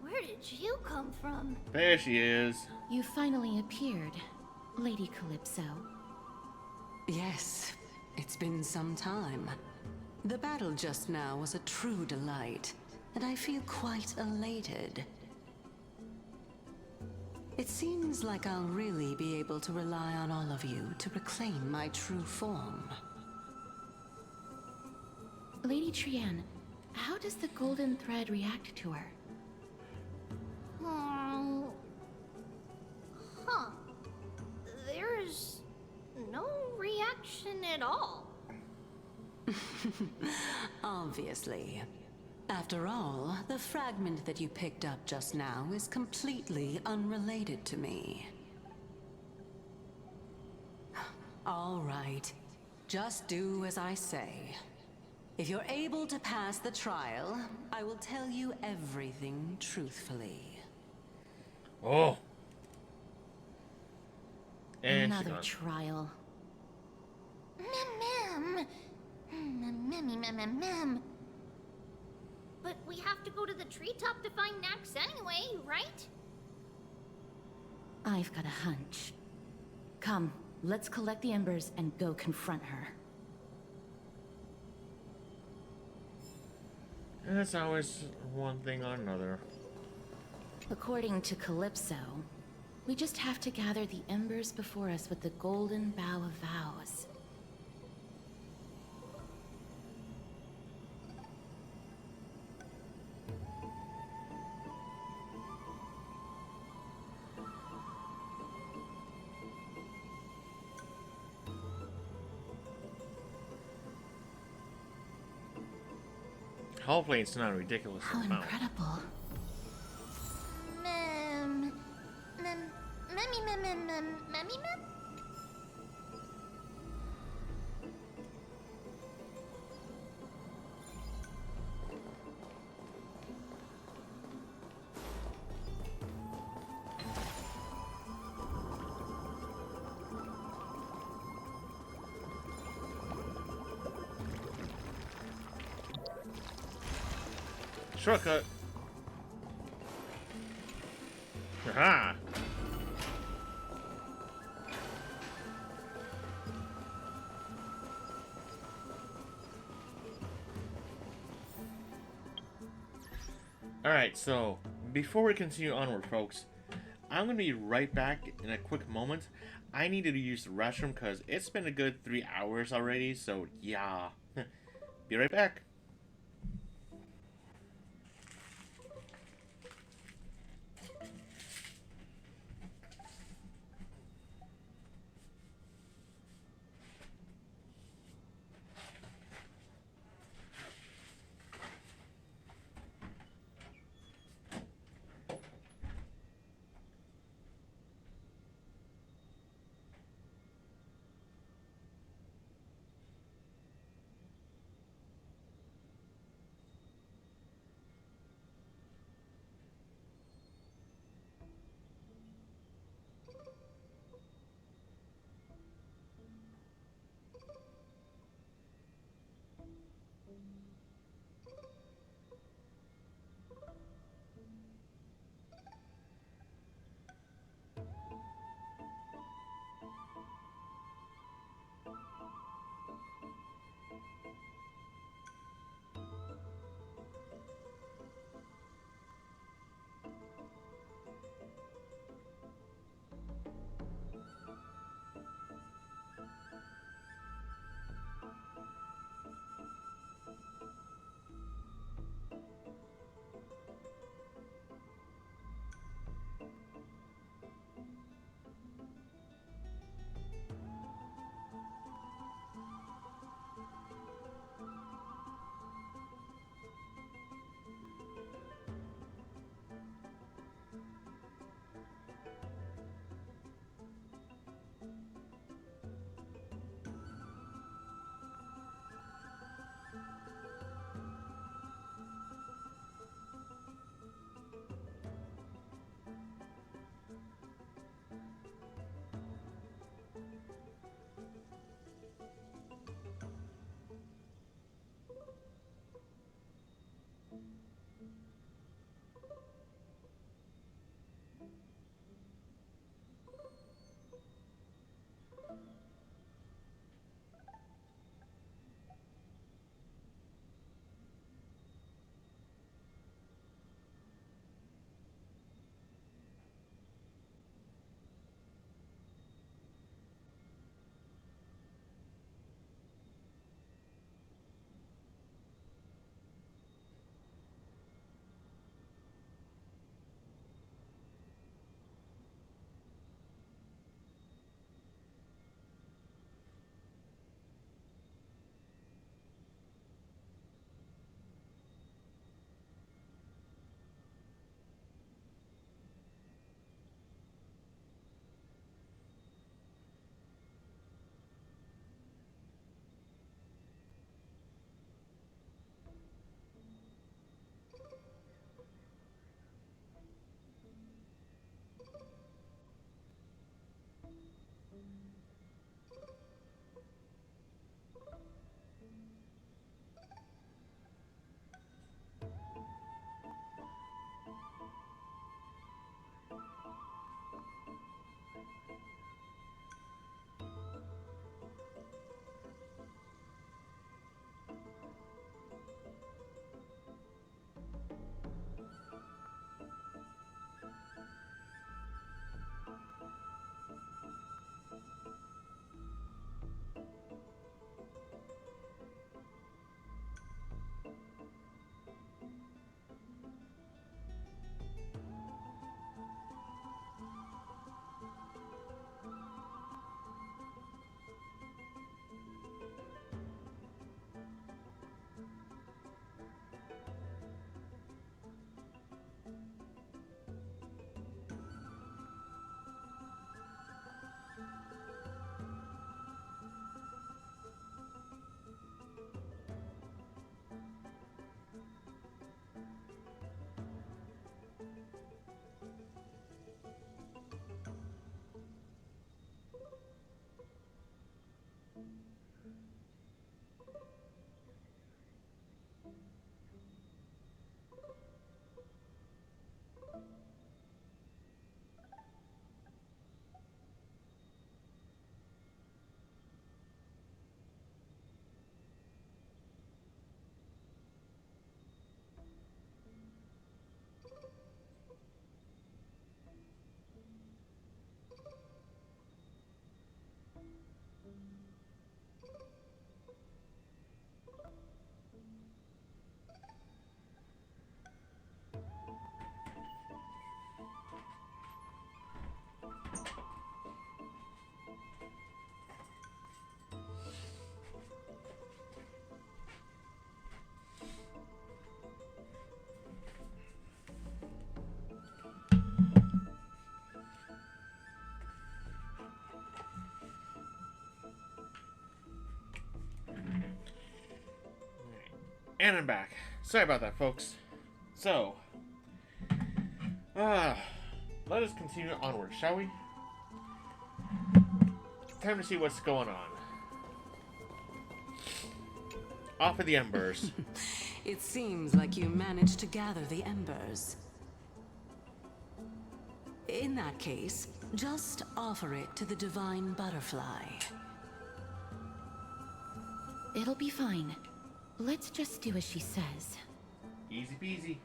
where did you come from? There she is. You finally appeared, Lady Calypso. Yes, it's been some time. The battle just now was a true delight, and I feel quite elated. It seems like I'll really be able to rely on all of you to reclaim my true form. Lady Trian, how does the golden thread react to her? Oh. Huh. There's no reaction at all. Obviously. After all, the fragment that you picked up just now is completely unrelated to me. All right. Just do as I say. If you're able to pass the trial, I will tell you everything truthfully. Oh. And another trial. Mem. But we have to go to the treetop to find Nax anyway, right? I've got a hunch. Come, let's collect the embers and go confront her. And it's always one thing or another. According to Calypso, we just have to gather the embers before us with the golden bough of vows. Hopefully it's not a ridiculous How amount. incredible. Mem. Shortcut. Aha. Alright, so before we continue onward, folks, I'm going to be right back in a quick moment. I needed to use the restroom because it's been a good 3 hours already, so yeah. Be right back. And I'm back. Sorry about that, folks. So, let us continue onward, shall we? Time to see what's going on. Off of the embers. It seems like you managed to gather the embers. In that case, just offer it to the divine butterfly. It'll be fine. Let's just do as she says. Easy peasy.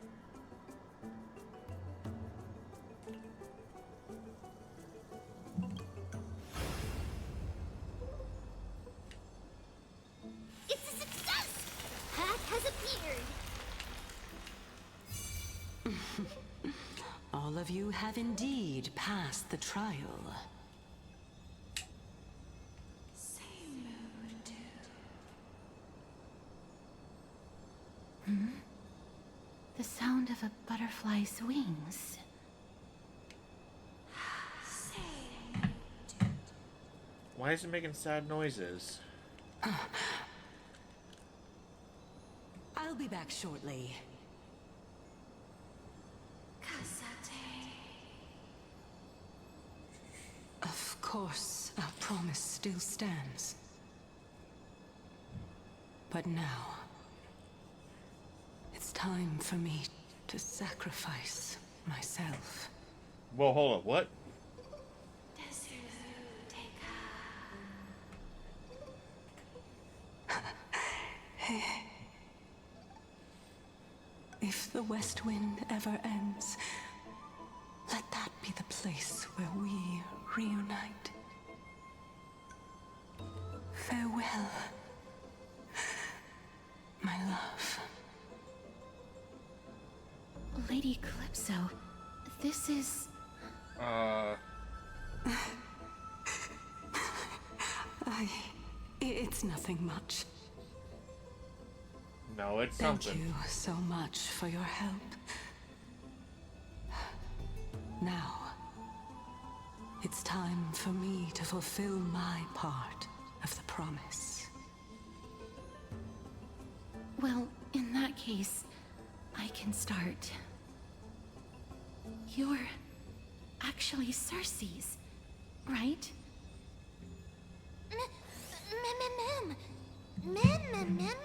It's a success! Path has appeared. All of you have indeed passed the trial. Hmm? The sound of a butterfly's wings. Why is it making sad noises? I'll be back shortly. Of course, our promise still stands. But now, it's time for me to sacrifice myself. Whoa, hold up, what? If the West Wind ever ends, let that be the place where we reunite. Farewell, my love. Lady Calypso, this is... It's nothing much. No, it's Thank something. you so much for your help. Now, it's time for me to fulfill my part of the promise. Well, in that case, I can start. You're actually Cersei's, right? Mem.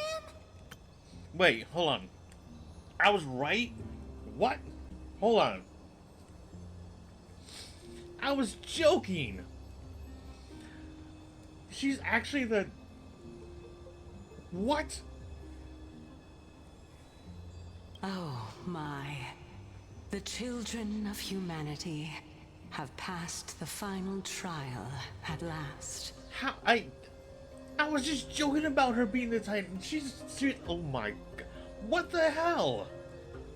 Wait, hold on. I was right? What? Hold on. I was joking. She's actually the... What? Oh my. The children of humanity have passed the final trial at last. How? I was just joking about her being the Titan. She oh my god. What the hell?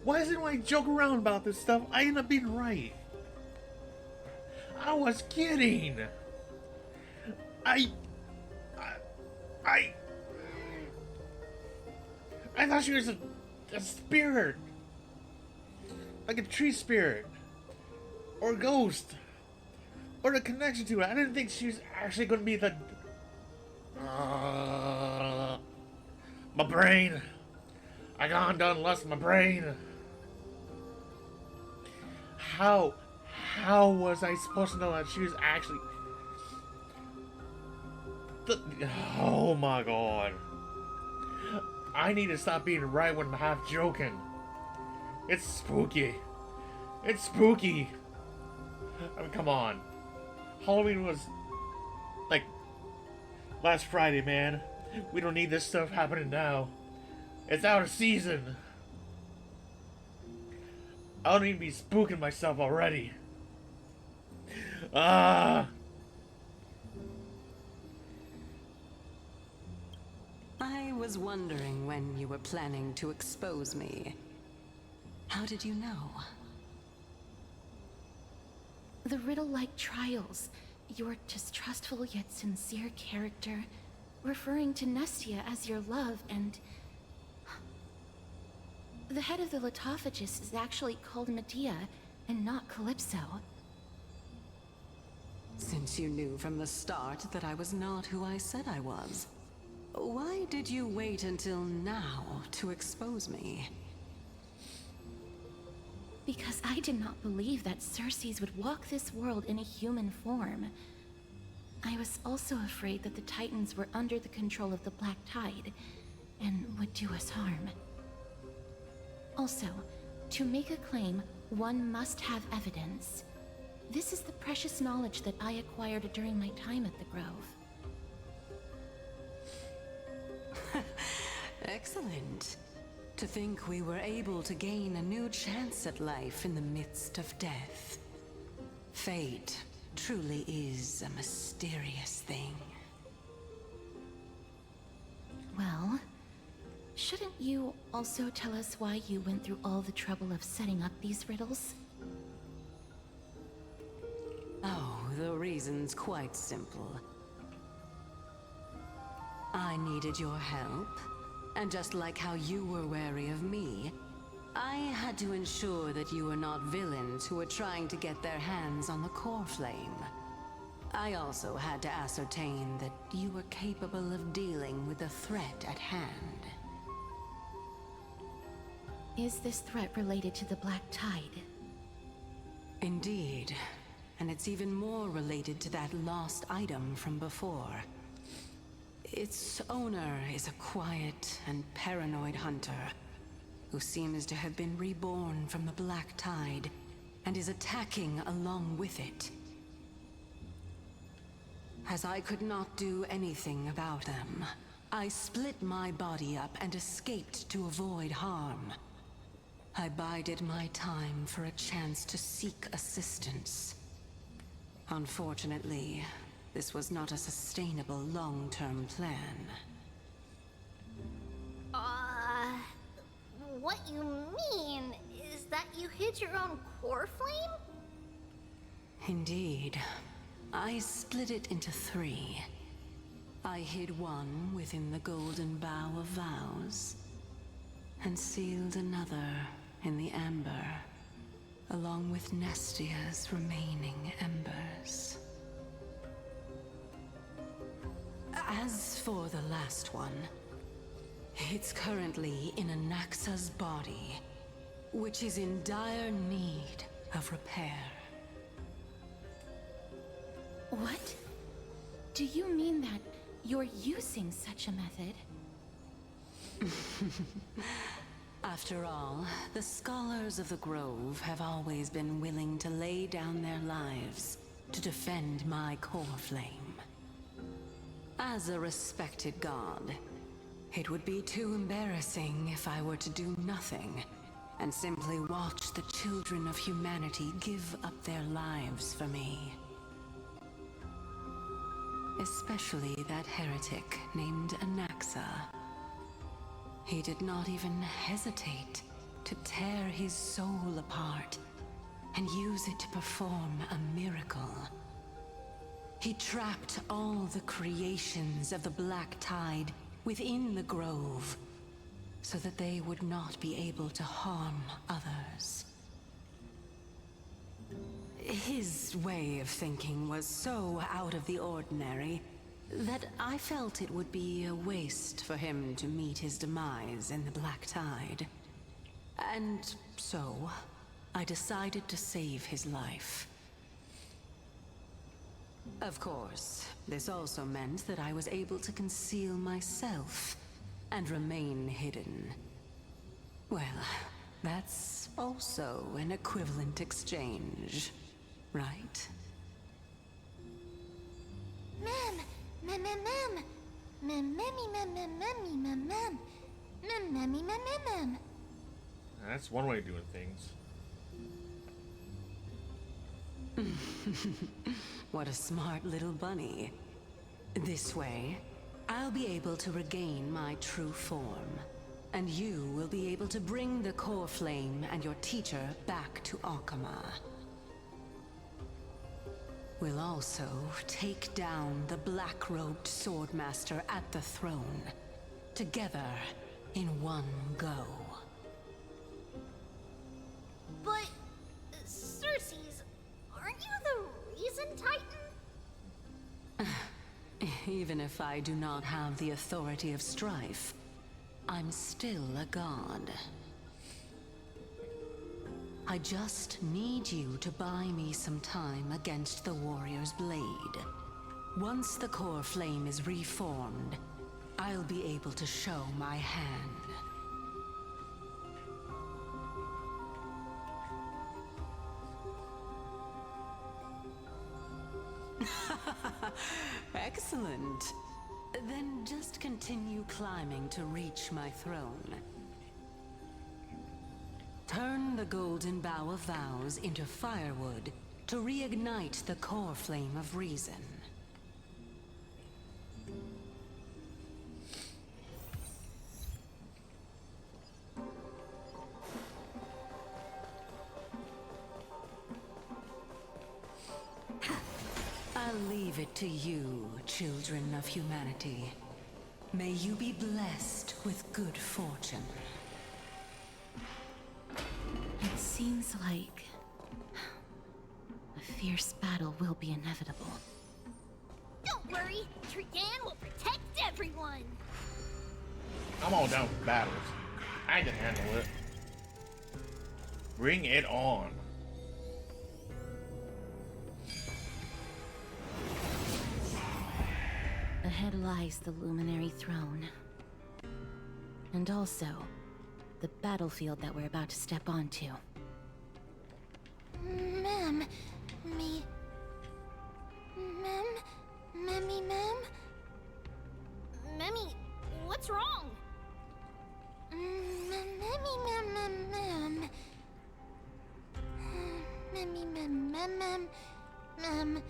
Why is it when I joke around about this stuff, I end up being right? I was kidding. I thought she was a spirit. Like a tree spirit. Or a ghost. Or a connection to it. I didn't think she was actually going to be the... my brain. I gone done lost my brain. How was I supposed to know that she was actually... Oh my god. I need to stop being right when I'm half joking. It's spooky. It's spooky. I mean, come on. Halloween was like last Friday, man. We don't need this stuff happening now. It's out of season. I don't even be spooking myself already. Ah. I was wondering when you were planning to expose me. How did you know? The riddle-like trials, your distrustful yet sincere character, referring to Nestia as your love, and... The head of the Litophagus is actually called Medea, and not Calypso. Since you knew from the start that I was not who I said I was, why did you wait until now to expose me? Because I did not believe that Circes would walk this world in a human form. I was also afraid that the Titans were under the control of the Black Tide, and would do us harm. Also, to make a claim, one must have evidence. This is the precious knowledge that I acquired during my time at the Grove. Excellent. To think we were able to gain a new chance at life in the midst of death. Fate truly is a mysterious thing. Well, shouldn't you also tell us why you went through all the trouble of setting up these riddles? Oh, the reason's quite simple. I needed your help, and just like how you were wary of me, I had to ensure that you were not villains who were trying to get their hands on the core flame. I also had to ascertain that you were capable of dealing with the threat at hand. Is this threat related to the Black Tide? Indeed, and it's even more related to that lost item from before. Its owner is a quiet and paranoid hunter who seems to have been reborn from the Black Tide and is attacking along with it. As I could not do anything about them, I split my body up and escaped to avoid harm. I bided my time for a chance to seek assistance. Unfortunately, this was not a sustainable long-term plan. What you mean is that you hid your own core flame? Indeed. I split it into 3. I hid one within the Golden Bough of Vows, and sealed another in the Amber, along with Nestia's remaining embers. As for the last one, it's currently in Anaxa's body, which is in dire need of repair. What? Do you mean that you're using such a method. After all, the scholars of the Grove have always been willing to lay down their lives to defend my core flame. As a respected god, it would be too embarrassing if I were to do nothing and simply watch the children of humanity give up their lives for me. Especially that heretic named Anaxa. He did not even hesitate to tear his soul apart and use it to perform a miracle. He trapped all the creations of the Black Tide within the Grove so that they would not be able to harm others. His way of thinking was so out of the ordinary that I felt it would be a waste for him to meet his demise in the Black Tide. And so, I decided to save his life. Of course, this also meant that I was able to conceal myself and remain hidden. Well, that's also an equivalent exchange, right? Mem! Mem, mem, mem! Mem, memmy, mem, mem, memmy, mem, mem! Mem, memmy, mem, mem, mem! That's one way of doing things. What a smart little bunny. This way, I'll be able to regain my true form, and you will be able to bring the core flame and your teacher back to Akama. We'll also take down the black-robed swordmaster at the throne, together in one go. But, Circes, aren't you the reason Titan? Even if I do not have the authority of strife, I'm still a god. I just need you to buy me some time against the warrior's blade. Once the core flame is reformed, I'll be able to show my hand. Excellent. Then just continue climbing to reach my throne. Turn the golden bough of vows into firewood to reignite the core flame of reason. I'll leave it to you, children of humanity. May you be blessed with good fortune. It seems like a fierce battle will be inevitable. Don't worry, Trigan will protect everyone. I'm all down for battles. I can handle it. Bring it on. Ahead lies the Luminary Throne. And also, the battlefield that we're about to step onto. Mem, me... Mem? Memmy, mem? Memmy, what's wrong? Memmy, mem, mem, mem. Memmy, mem, mem,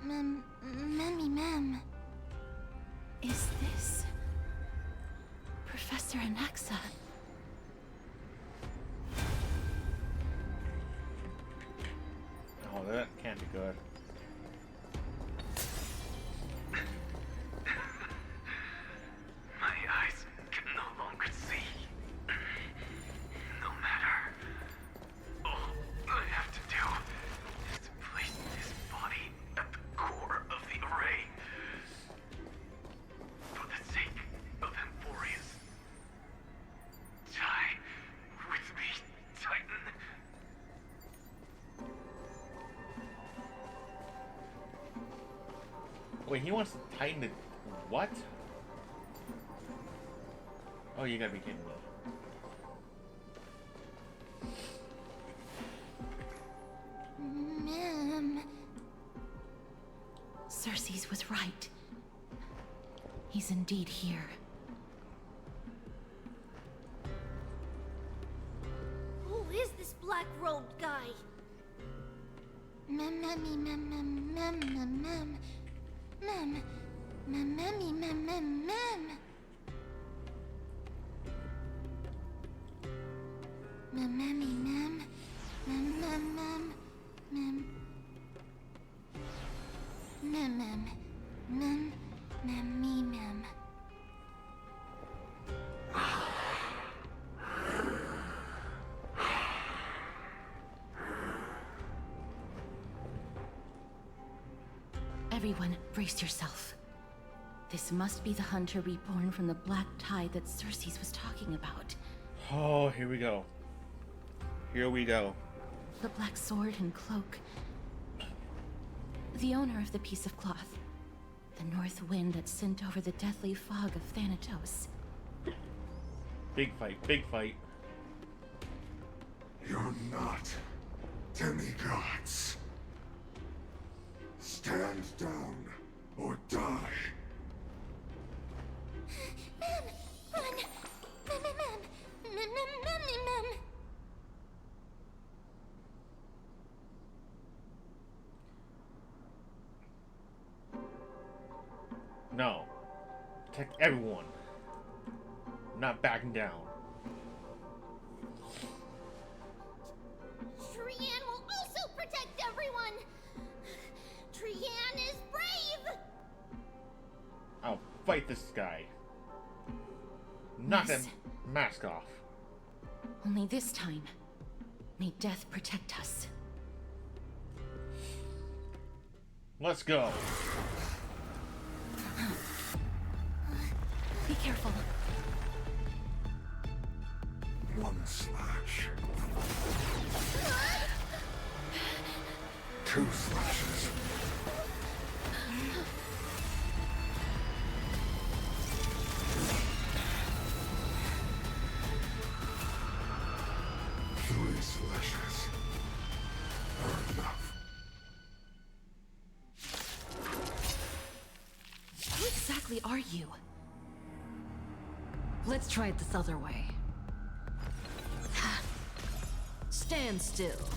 mem. Memmy, mem. Is this Professor Anaxa? Oh, that can't be good. My eyes can no longer see. No matter. All I have to do is place this body at the core of the array. For the sake of Amphoreus. Wait, he wants to tighten it. What? Oh, you gotta be kidding me. Ma'am. Cersei's was right. He's indeed here. Who is this black-robed guy? Mem, mem, mem, mem, mem, mem, mem, mem, mem, mem, mem, mem, mem. Mem, mem, mem, mem, mem, mem, mem. Mem, mem, mem, mem, me, mem. Everyone, brace yourself. This must be the hunter reborn from the black tide that Cersei's was talking about. Oh, here we go. Here we go. The black sword and cloak. The owner of the piece of cloth. The north wind that sent over the deathly fog of Thanatos. Big fight, big fight. You're not demigods. Stand down or die. Mem, run. Mem, mem, mem, mem, mem, mem, mem. No. Protect everyone. Not backing down. Trian will also protect everyone! Trian is brave! I'll fight this guy. Knock that mask off. Only this time, may death protect us. Let's go. Be careful. One slash. Two slashes. Three slashes are enough. Who exactly are you? Let's try it this other way. Stand still.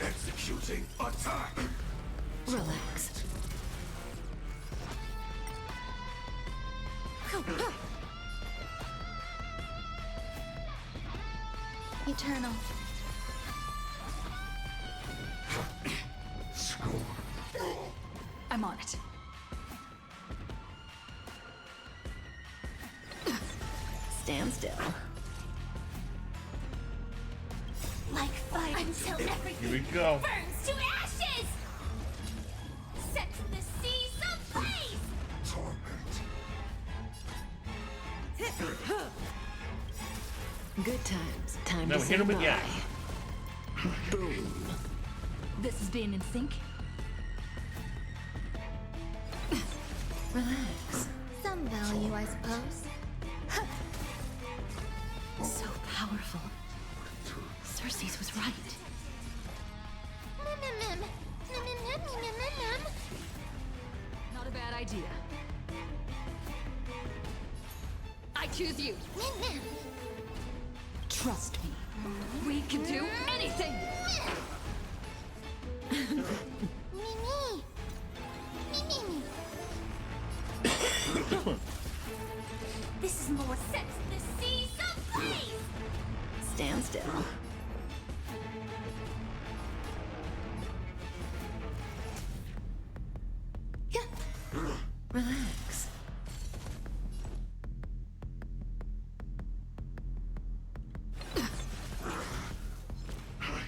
Executing attack. Relax. Eternal. Score. I'm on it. Stand still. Like fire until everything Here we go. burns to ashes! Set the seas ablaze! Good times. Time Now to hit say him bye. again. Boom. This is being in sync. Relax. Some value, I suppose. So powerful. Cersei's was right. Mem, mem, mem. Mem, mem, mem, mem, mem, mem. Not a bad idea. I choose you. Mem, mem. Trust me. We can do anything. Me, me. Me, me, me. This is more set the seas ablaze! Stand still. Relax.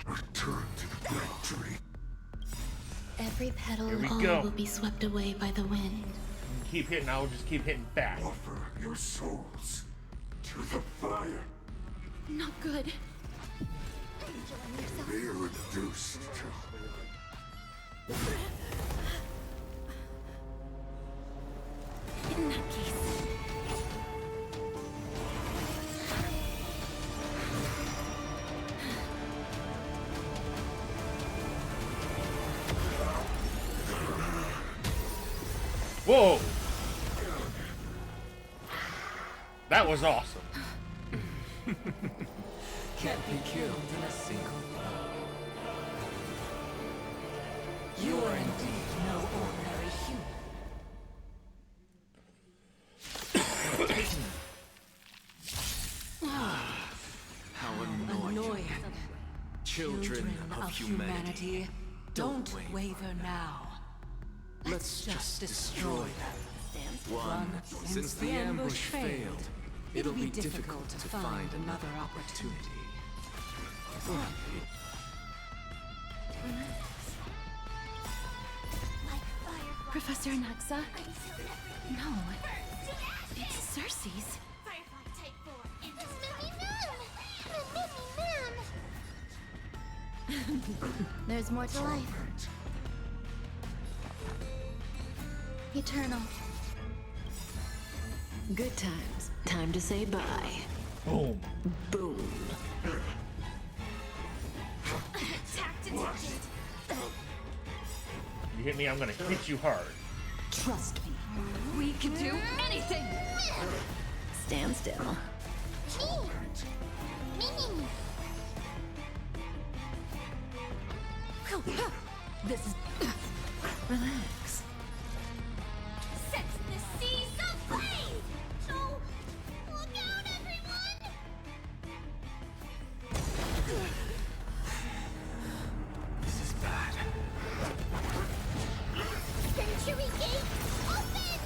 Return to the great tree. Every petal Here we all go. will be swept away by the wind. Keep hitting, I'll just keep hitting back. Offer your souls to the fire. Not good. Be reduced to Whoa! That was awesome. Can't be killed in a single blow. You are indeed no ordinary human. How annoying. Children of humanity, don't waver now. let's just destroy them. One, since the ambush failed, it'll be difficult to find another opportunity. Professor Anaxa? No, it's Cersei's. There's more to life. Eternal. Good times. Time to say bye. Boom. Boom. You hit me, I'm gonna hit you hard. Trust me. We can do anything. Stand still. This is... Relax. Set the seas aflame! So, look out, everyone! This is bad. Century Gate, open!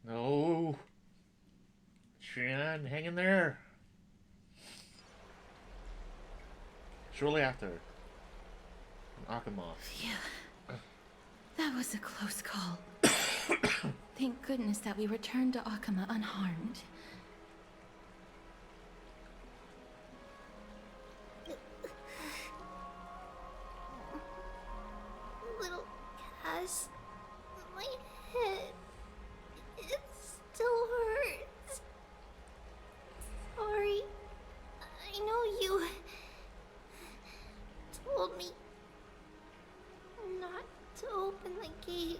No. Trian, hang in there. Shortly after, Akuma. Yeah. That was a close call. Thank goodness that we returned to Akuma unharmed. Little Cass, my head, it still hurts. Sorry, I know you told me not to open the gate.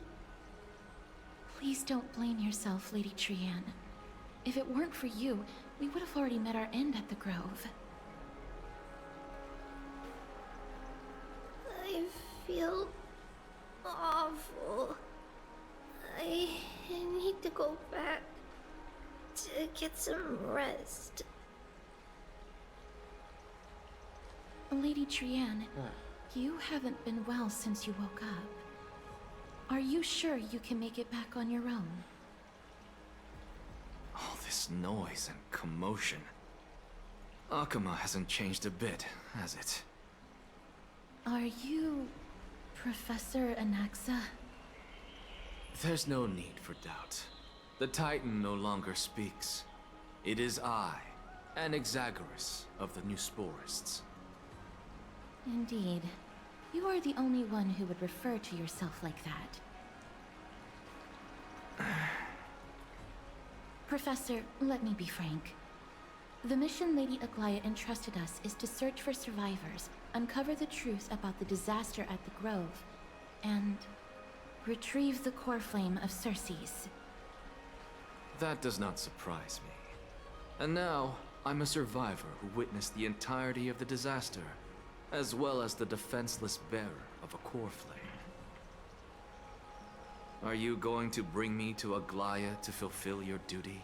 Please don't blame yourself, Lady Trian. If it weren't for you, we would have already met our end at the Grove. I feel awful. I need to go back to get some rest. Lady Trian, you haven't been well since you woke up. Are you sure you can make it back on your own? All this noise and commotion. Akuma hasn't changed a bit, has it? Are you... Professor Anaxa? There's no need for doubt. The Titan no longer speaks. It is I, Anaxagoras of the New Sporists. Indeed. You are the only one who would refer to yourself like that. Professor, let me be frank. The mission Lady Aglaya entrusted us is to search for survivors, uncover the truth about the disaster at the Grove, and retrieve the core flame of Cersei's. That does not surprise me. And now, I'm a survivor who witnessed the entirety of the disaster, as well as the defenseless bearer of a core flame. Are you going to bring me to Aglaya to fulfill your duty?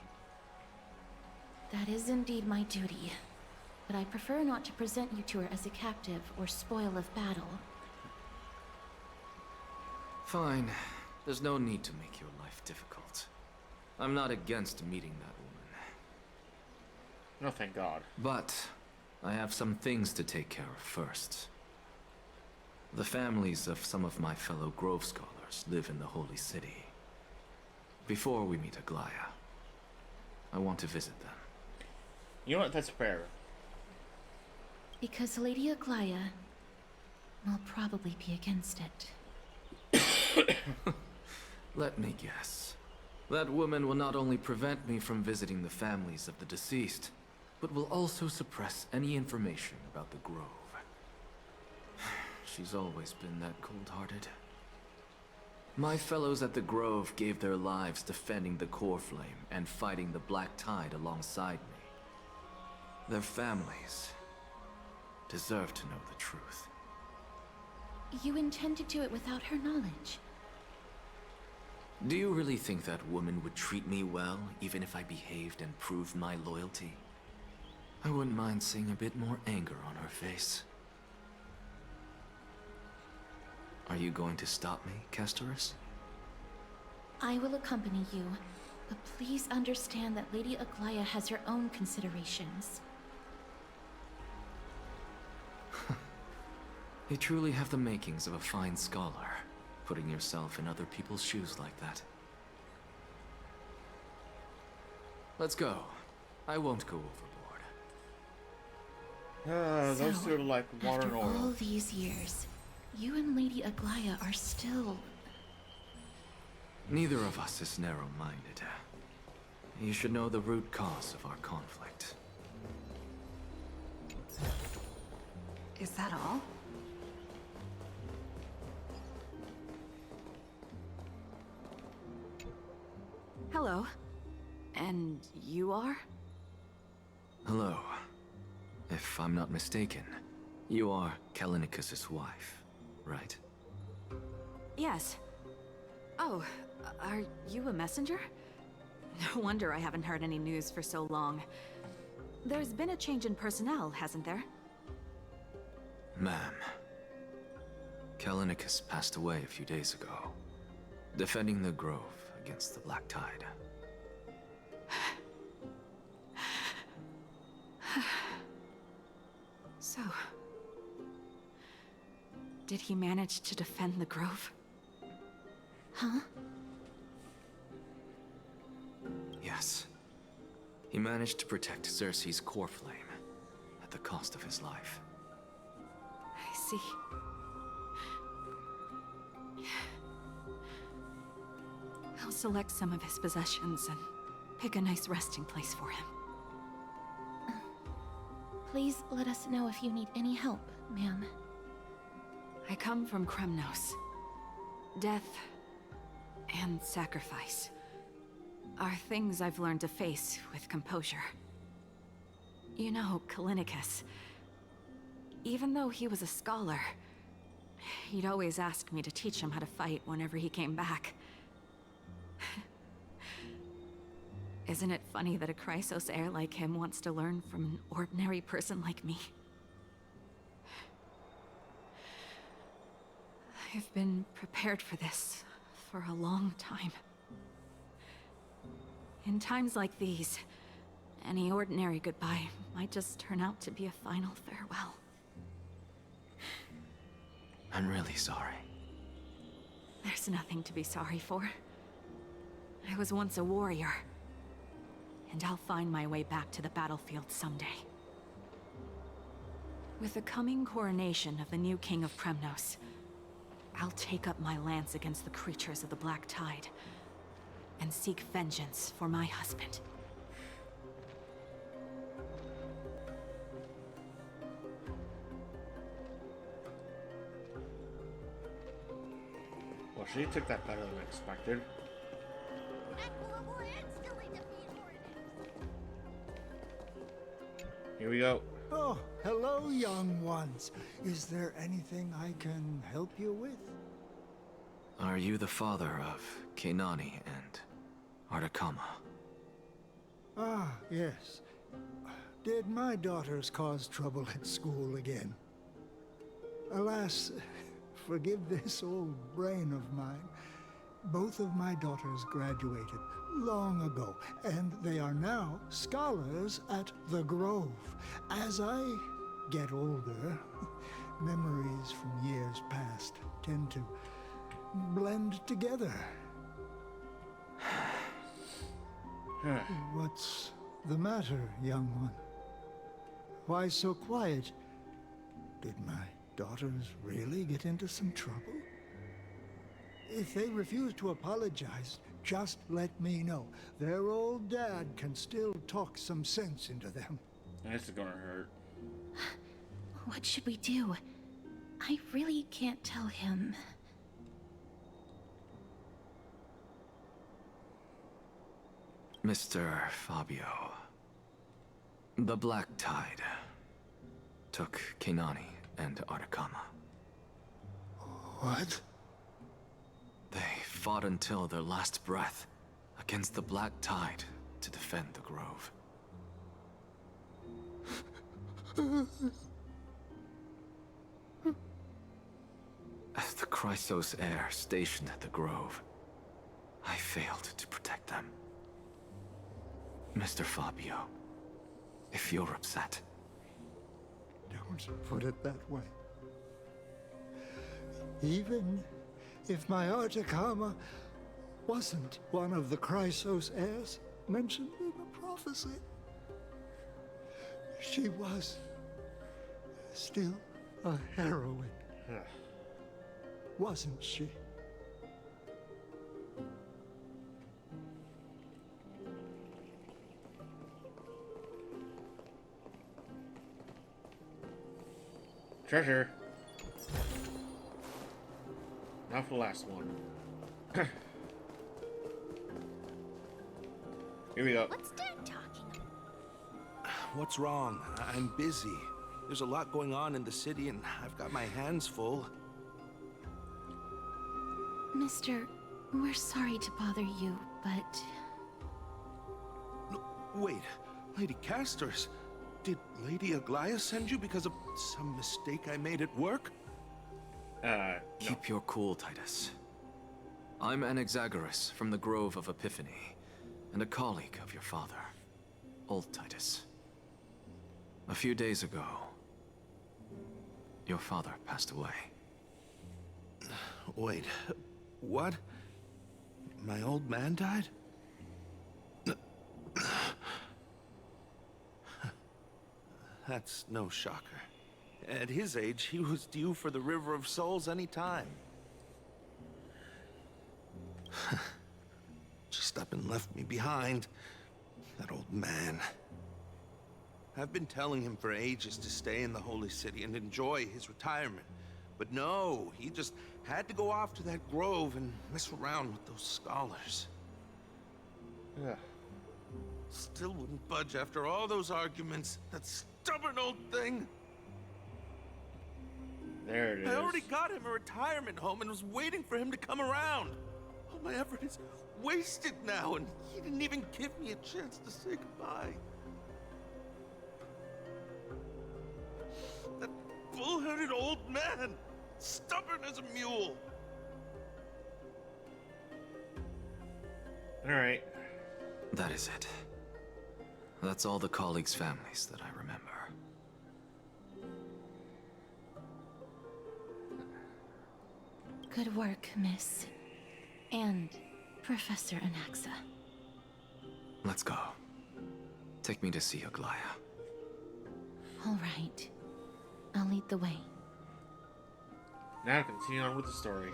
That is indeed my duty, but I prefer not to present you to her as a captive or spoil of battle. Fine. There's no need to make your life difficult. I'm not against meeting that woman. No, thank God. But I have some things to take care of first. The families of some of my fellow Grove scholars live in the Holy City. Before we meet Aglaya, I want to visit them. You know what? That's fair. Because Lady Aglaya, will probably be against it. Let me guess. That woman will not only prevent me from visiting the families of the deceased, but will also suppress any information about the Grove. She's always been that cold-hearted. My fellows at the Grove gave their lives defending the Core Flame and fighting the Black Tide alongside me. Their families deserve to know the truth. You intend to do it without her knowledge? Do you really think that woman would treat me well, even if I behaved and proved my loyalty? I wouldn't mind seeing a bit more anger on her face. Are you going to stop me, Castorus? I will accompany you, but please understand that Lady Aglaya has her own considerations. You truly have the makings of a fine scholar, putting yourself in other people's shoes like that. Let's go. I won't go overboard. Those two are like water and After oil. all these years, you and Lady Aglaya are still... Neither of us is narrow-minded. You should know the root cause of our conflict. Is that all? Hello. And you are? Hello. If I'm not mistaken, you are Callinicus's wife, right? Yes. Oh, are you a messenger? No wonder I haven't heard any news for so long. There's been a change in personnel, hasn't there? Ma'am, Callinicus passed away a few days ago, defending the Grove against the Black Tide. So... did he manage to defend the Grove? Huh? Yes. He managed to protect Cersei's core flame, at the cost of his life. I see. I'll select some of his possessions and pick a nice resting place for him. Please let us know if you need any help, ma'am. I come from Kremnos. Death and sacrifice are things I've learned to face with composure. You know, Callinicus, even though he was a scholar, he'd always ask me to teach him how to fight whenever he came back. Isn't it funny that a Chrysos heir like him wants to learn from an ordinary person like me? I've been prepared for this for a long time. In times like these, any ordinary goodbye might just turn out to be a final farewell. I'm really sorry. There's nothing to be sorry for. I was once a warrior, and I'll find my way back to the battlefield someday. With the coming coronation of the new king of Kremnos, I'll take up my lance against the creatures of the Black Tide, and seek vengeance for my husband. Well, she took that better than expected. Here we go. Oh, hello, young ones. Is there anything I can help you with? Are you the father of Kenani and Artakama? Ah, yes. Did my daughters cause trouble at school again? Alas, forgive this old brain of mine. Both of my daughters graduated long ago, and they are now scholars at the Grove. As I get older, memories from years past tend to blend together. What's the matter, young one? Why so quiet? Did my daughters really get into some trouble? If they refuse to apologize, just let me know. Their old dad can still talk some sense into them. This is gonna hurt. What should we do? I really can't tell him. Mr. Fabio, the Black Tide took Kenani and Artakama. What? They fought until their last breath against the Black Tide to defend the Grove. As the Chrysos heir stationed at the Grove, I failed to protect them. Mr. Fabio, if you're upset... Don't put it that way. Even if my Artakama wasn't one of the Chrysos heirs mentioned in the prophecy, she was still a heroine. Wasn't she? Treasure. Now for the last one. Here we go. What's Dad talking about? What's wrong? I'm busy. There's a lot going on in the city, and I've got my hands full. Mister, we're sorry to bother you, but... No, wait, Lady Castors, did Lady Aglaia send you because of some mistake I made at work? Keep your cool, Titus. I'm Anaxagoras from the Grove of Epiphany, and a colleague of your father, Old Titus. A few days ago, your father passed away. Wait, what? My old man died? That's no shocker. At his age, he was due for the River of Souls any time. Just up and left me behind. That old man. I've been telling him for ages to stay in the Holy City and enjoy his retirement. But no, he just had to go off to that grove and mess around with those scholars. Yeah. Still wouldn't budge after all those arguments. That stubborn old thing. There it is. I already got him a retirement home and was waiting for him to come around. All my effort is wasted now, and he didn't even give me a chance to say goodbye. That bull-headed old man, stubborn as a mule. All right. That is it. That's all the colleagues' families that I remember. Good work, Miss. And Professor Anaxa. Let's go. Take me to see Aglaia. All right. I'll lead the way. Now continue on with the story.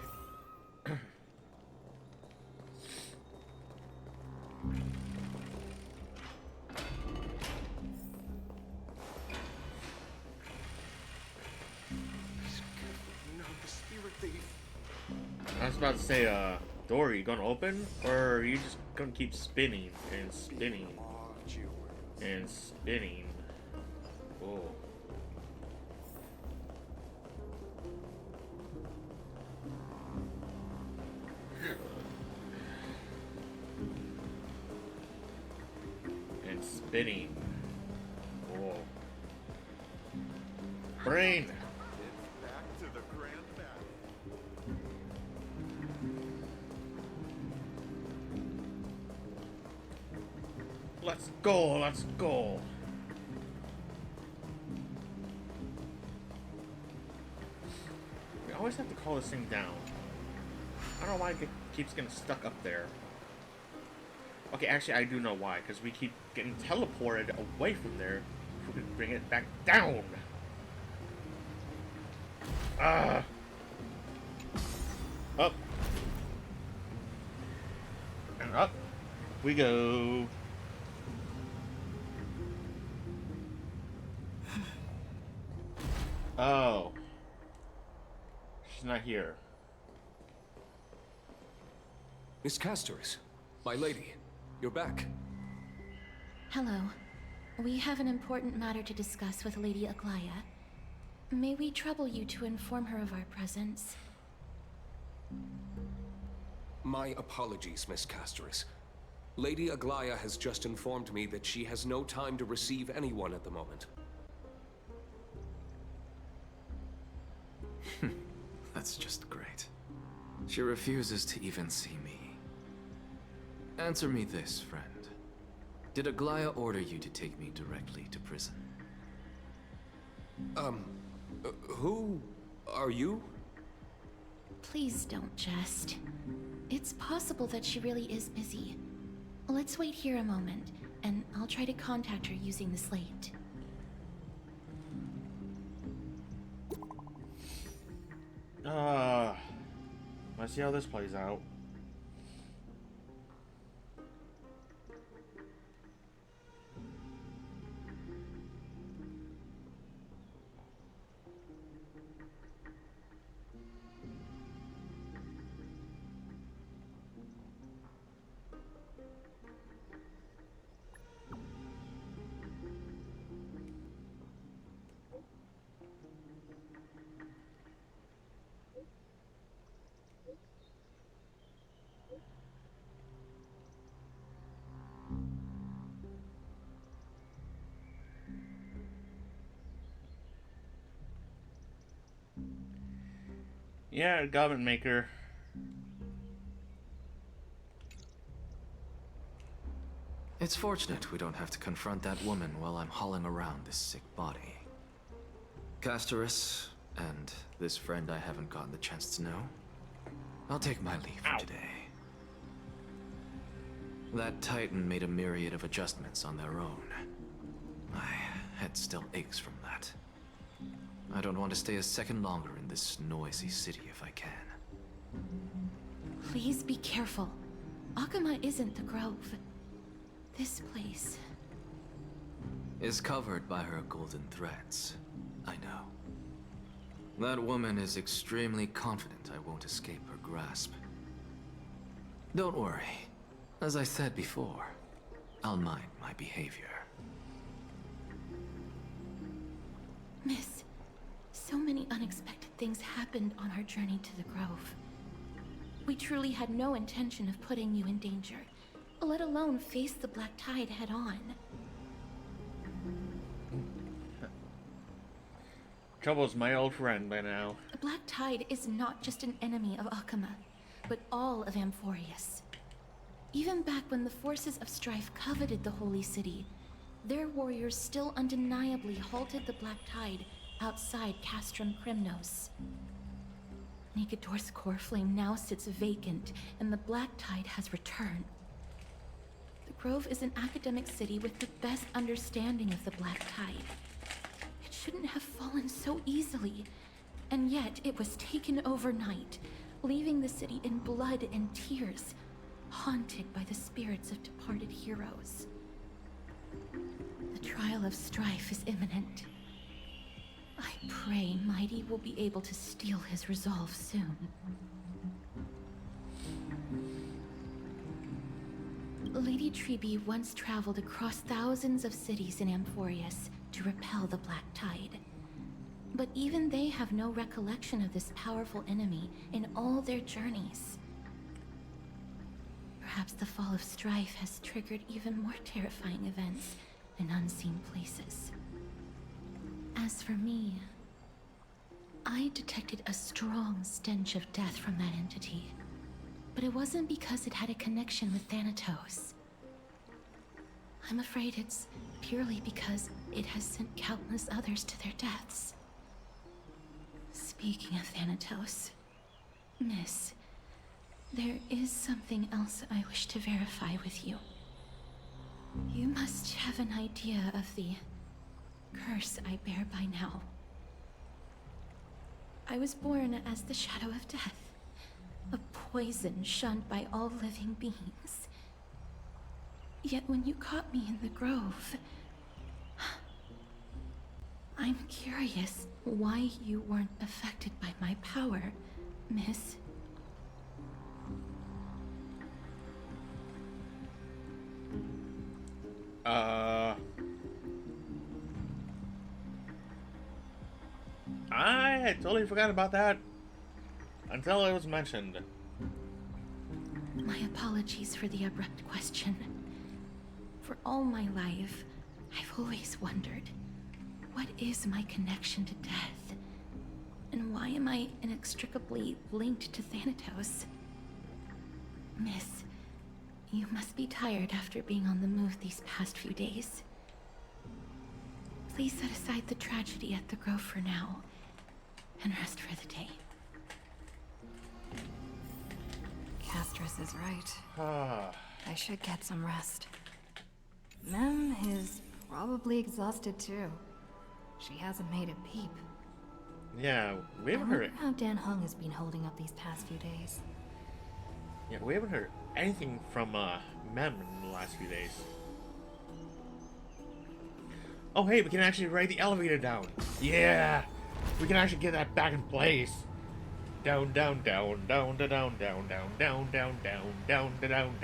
I was about to say, door, you gonna open? Or are you just gonna keep spinning and spinning and spinning? Whoa. And spinning. Whoa. Brain! Let's go, let's go. We always have to call this thing down. I don't know why it keeps getting stuck up there. Okay, actually I do know why, because we keep getting teleported away from there. We can bring it back down. Ah! Up. And up we go. Oh. She's not here. Miss Castoris, my lady, you're back. Hello. We have an important matter to discuss with Lady Aglaya. May we trouble you to inform her of our presence? My apologies, Miss Castoris. Lady Aglaya has just informed me that she has no time to receive anyone at the moment. That's just great. She refuses to even see me. Answer me this, friend. Did Aglaya order you to take me directly to prison? Who are you? Please don't jest. It's possible that she really is busy. Let's wait here a moment, and I'll try to contact her using the slate. Let's see how this plays out. Yeah, Goblin Maker. It's fortunate we don't have to confront that woman while I'm hauling around this sick body. Castoris, and this friend I haven't gotten the chance to know, I'll take my leave for today. That Titan made a myriad of adjustments on their own. My head still aches from that. I don't want to stay a second longer in this noisy city if I can. Please be careful. Akama isn't the Grove. This place is covered by her golden threads. I know. That woman is extremely confident I won't escape her grasp. Don't worry. As I said before, I'll mind my behavior. Miss, so many unexpected things happened on our journey to the Grove. We truly had no intention of putting you in danger, let alone face the Black Tide head-on. Trouble's my old friend by now. The Black Tide is not just an enemy of Akama, but all of Amphoreus. Even back when the forces of strife coveted the Holy City, their warriors still undeniably halted the Black Tide outside Castrum Kremnos. Nikador's core flame now sits vacant, and the Black Tide has returned. The Grove is an academic city with the best understanding of the Black Tide. It shouldn't have fallen so easily, and yet it was taken overnight, leaving the city in blood and tears, haunted by the spirits of departed heroes. The trial of strife is imminent. I pray Mighty will be able to steal his resolve soon. Lady Treeby once traveled across thousands of cities in Amphoreus to repel the Black Tide. But even they have no recollection of this powerful enemy in all their journeys. Perhaps the fall of strife has triggered even more terrifying events in unseen places. As for me, I detected a strong stench of death from that entity. But it wasn't because it had a connection with Thanatos. I'm afraid it's purely because it has sent countless others to their deaths. Speaking of Thanatos, Miss, there is something else I wish to verify with you. You must have an idea of the curse I bear by now. I was born as the shadow of death, a poison shunned by all living beings. Yet when you caught me in the grove, I'm curious why you weren't affected by my power, Miss. I had totally forgot about that until it was mentioned. My apologies for the abrupt question. For all my life, I've always wondered, what is my connection to death? And why am I inextricably linked to Thanatos? Miss, you must be tired after being on the move these past few days. Please set aside the tragedy at the Grove for now, and rest for the day. Castrus is right. I should get some rest. Mem is probably exhausted too. She hasn't made a peep. Yeah, we haven't I wonder heard. how Dan Hung has been holding up these past few days. Yeah, we haven't heard anything from Mem in the last few days. Oh, hey, we can actually ride the elevator down. Yeah, we can actually get that back in place. Down, down, down, down, down, down, down, down, down, down, down, down, down,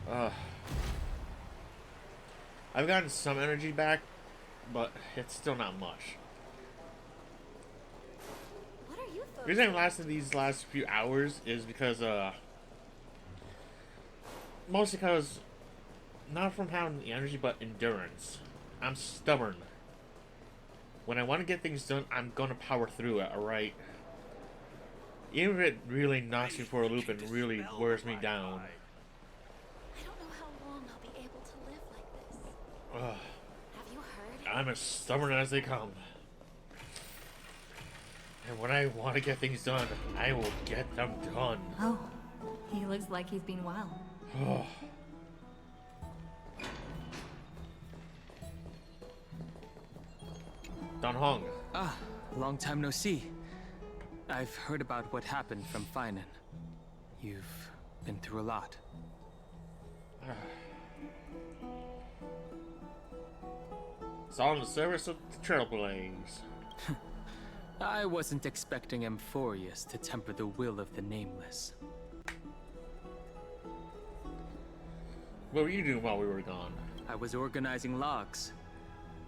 down. I've gotten some energy back, but it's still not much. What are you The reason I'm lasting these last few hours is because, mostly because, not from having the energy, but endurance. I'm stubborn. When I want to get things done, I'm gonna power through it, alright? Even if it really knocks me for a loop and really wears me down. I don't know how long I'll be able to live like this. Ugh. Have you heard? I'm as stubborn as they come. And when I want to get things done, I will get them done. Oh, he looks like he's been well. Oh. Don Hong. Ah, long time no see. I've heard about what happened from Finan. You've been through a lot. It's all in the service of the Trailblaze. I wasn't expecting Amphoreus to temper the will of the Nameless. What were you doing while we were gone? I was organizing logs.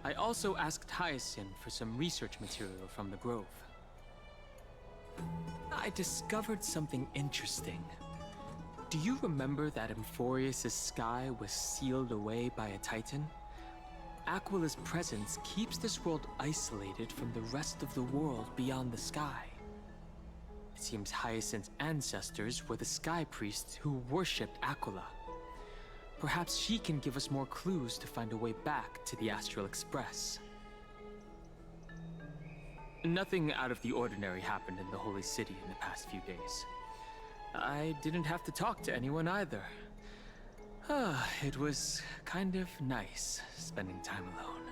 I also asked Hyacinth for some research material from the Grove. I discovered something interesting. Do you remember that Amphoreus' sky was sealed away by a Titan? Aquila's presence keeps this world isolated from the rest of the world beyond the sky. It seems Hyacinth's ancestors were the Sky Priests who worshipped Aquila. Perhaps she can give us more clues to find a way back to the Astral Express. Nothing out of the ordinary happened in the Holy City in the past few days. I didn't have to talk to anyone either. It was kind of nice spending time alone.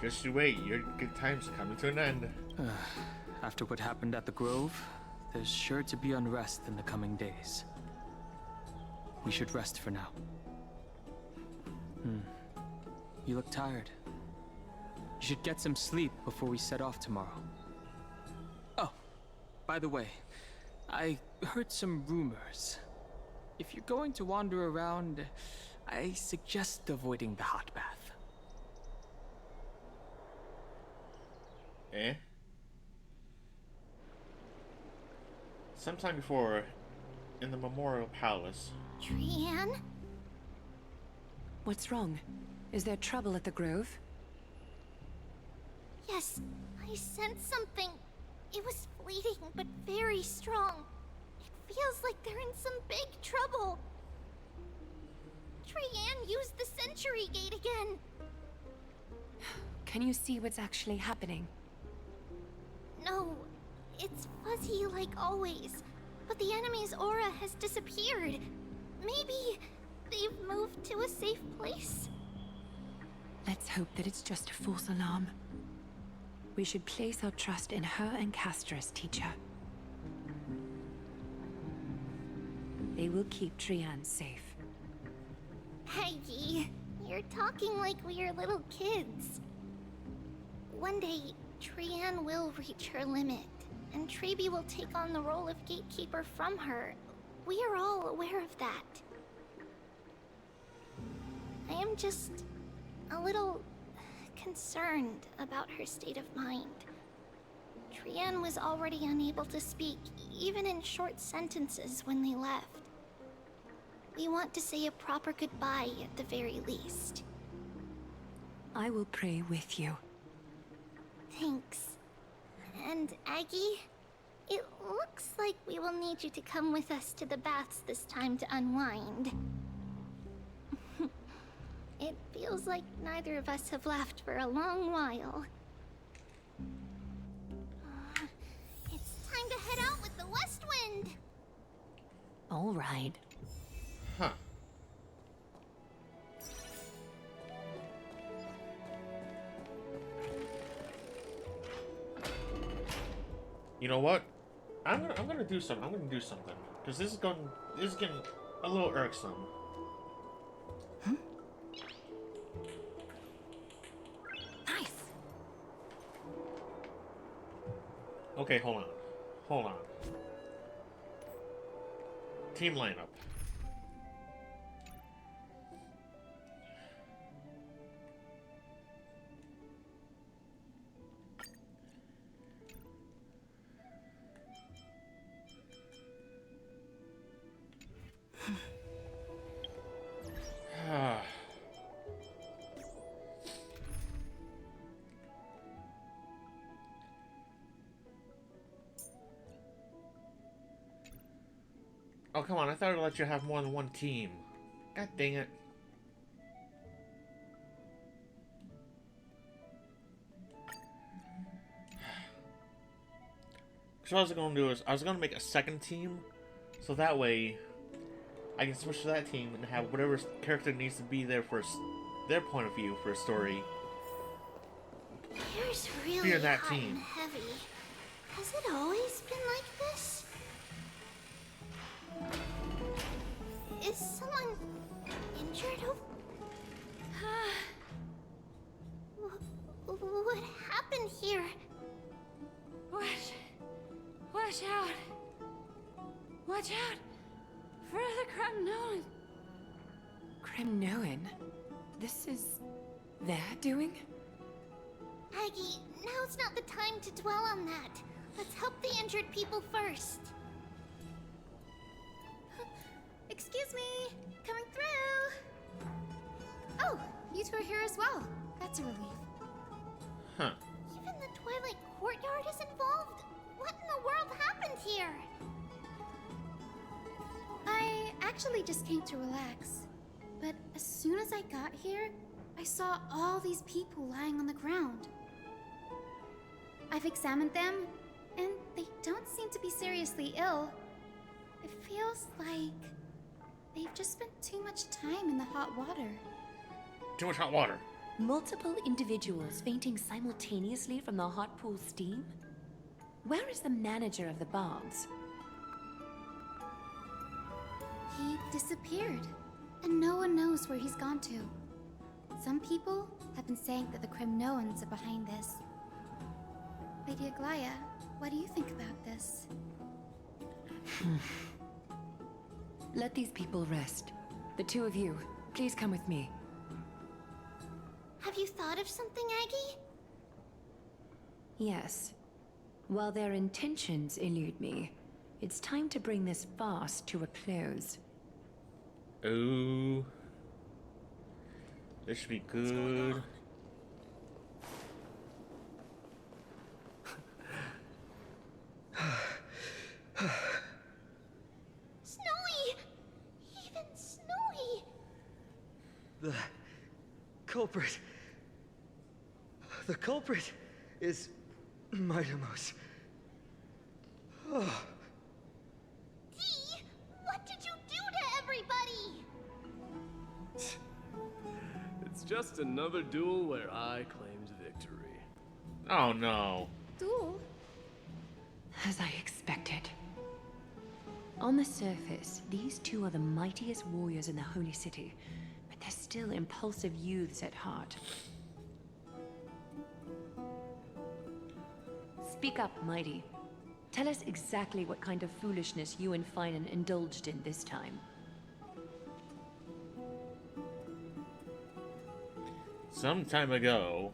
Just you wait, your good time's coming to an end. After what happened at the Grove, there's sure to be unrest in the coming days. We should rest for now. You look tired. You should get some sleep before we set off tomorrow. Oh, by the way, I heard some rumors. If you're going to wander around, I suggest avoiding the hot bath. Eh? Sometime before, in the Memorial Palace. Trianne? What's wrong? Is there trouble at the Grove? Yes, I sensed something. It was fleeting, but very strong. It feels like they're in some big trouble. Trianne used the Century Gate again. Can you see what's actually happening? No, it's fuzzy like always. But the enemy's aura has disappeared. Maybe they've moved to a safe place. Let's hope that it's just a false alarm. We should place our trust in her and Castorus, teacher. They will keep Trian safe. Peggy, you're talking like we're little kids. One day, Trian will reach her limit, and Trebi will take on the role of gatekeeper from her. We are all aware of that. I am just a little concerned about her state of mind. Trian was already unable to speak, even in short sentences when they left. We want to say a proper goodbye at the very least. I will pray with you. Thanks. And Aggie, it looks like we will need you to come with us to the baths this time to unwind. It feels like neither of us have laughed for a long while. It's time to head out with the west wind! All right. Huh. You know what? I'm gonna do something. I'm gonna do something because this is getting a little irksome. Nice. Okay, hold on. Hold on. Team lineup. Oh, come on. I thought I'd let you have more than one team. God dang it. So what I was going to do is, I was going to make a second team, so that way I can switch to that team and have whatever character needs to be there for their point of view for a story. Here's really Fear that hot team. and heavy. Has it always been like this? Is someone injured? What happened here? Watch out! Watch out! For the Kremnoan! Kremnoan? This is their doing? Aggie, now's not the time to dwell on that. Let's help the injured people first. Excuse me, coming through. Oh, you two are here as well. That's a relief. Huh. Even the Twilight Courtyard is involved? What in the world happened here? I actually just came to relax. But as soon as I got here, I saw all these people lying on the ground. I've examined them, and they don't seem to be seriously ill. It feels like they've just spent too much time in the hot water. Too much hot water. Multiple individuals fainting simultaneously from the hot pool steam? Where is the manager of the baths? He disappeared, and no one knows where he's gone to. Some people have been saying that the Kremnoans are behind this. Lady Aglaya, what do you think about this? Let these people rest. The two of you, please come with me. Have you thought of something, Aggie? Yes. While their intentions elude me, it's time to bring this farce to a close. Ooh. This should be good. Snowy! Even Snowy! The culprit. The culprit is Mightimos. Oh. Dee, what did you do to everybody? It's just another duel where I claimed victory. Oh no. Duel? As I expected. On the surface, these two are the mightiest warriors in the Holy City, but they're still impulsive youths at heart. Speak up, Mighty. Tell us exactly what kind of foolishness you and Finan indulged in this time. Some time ago...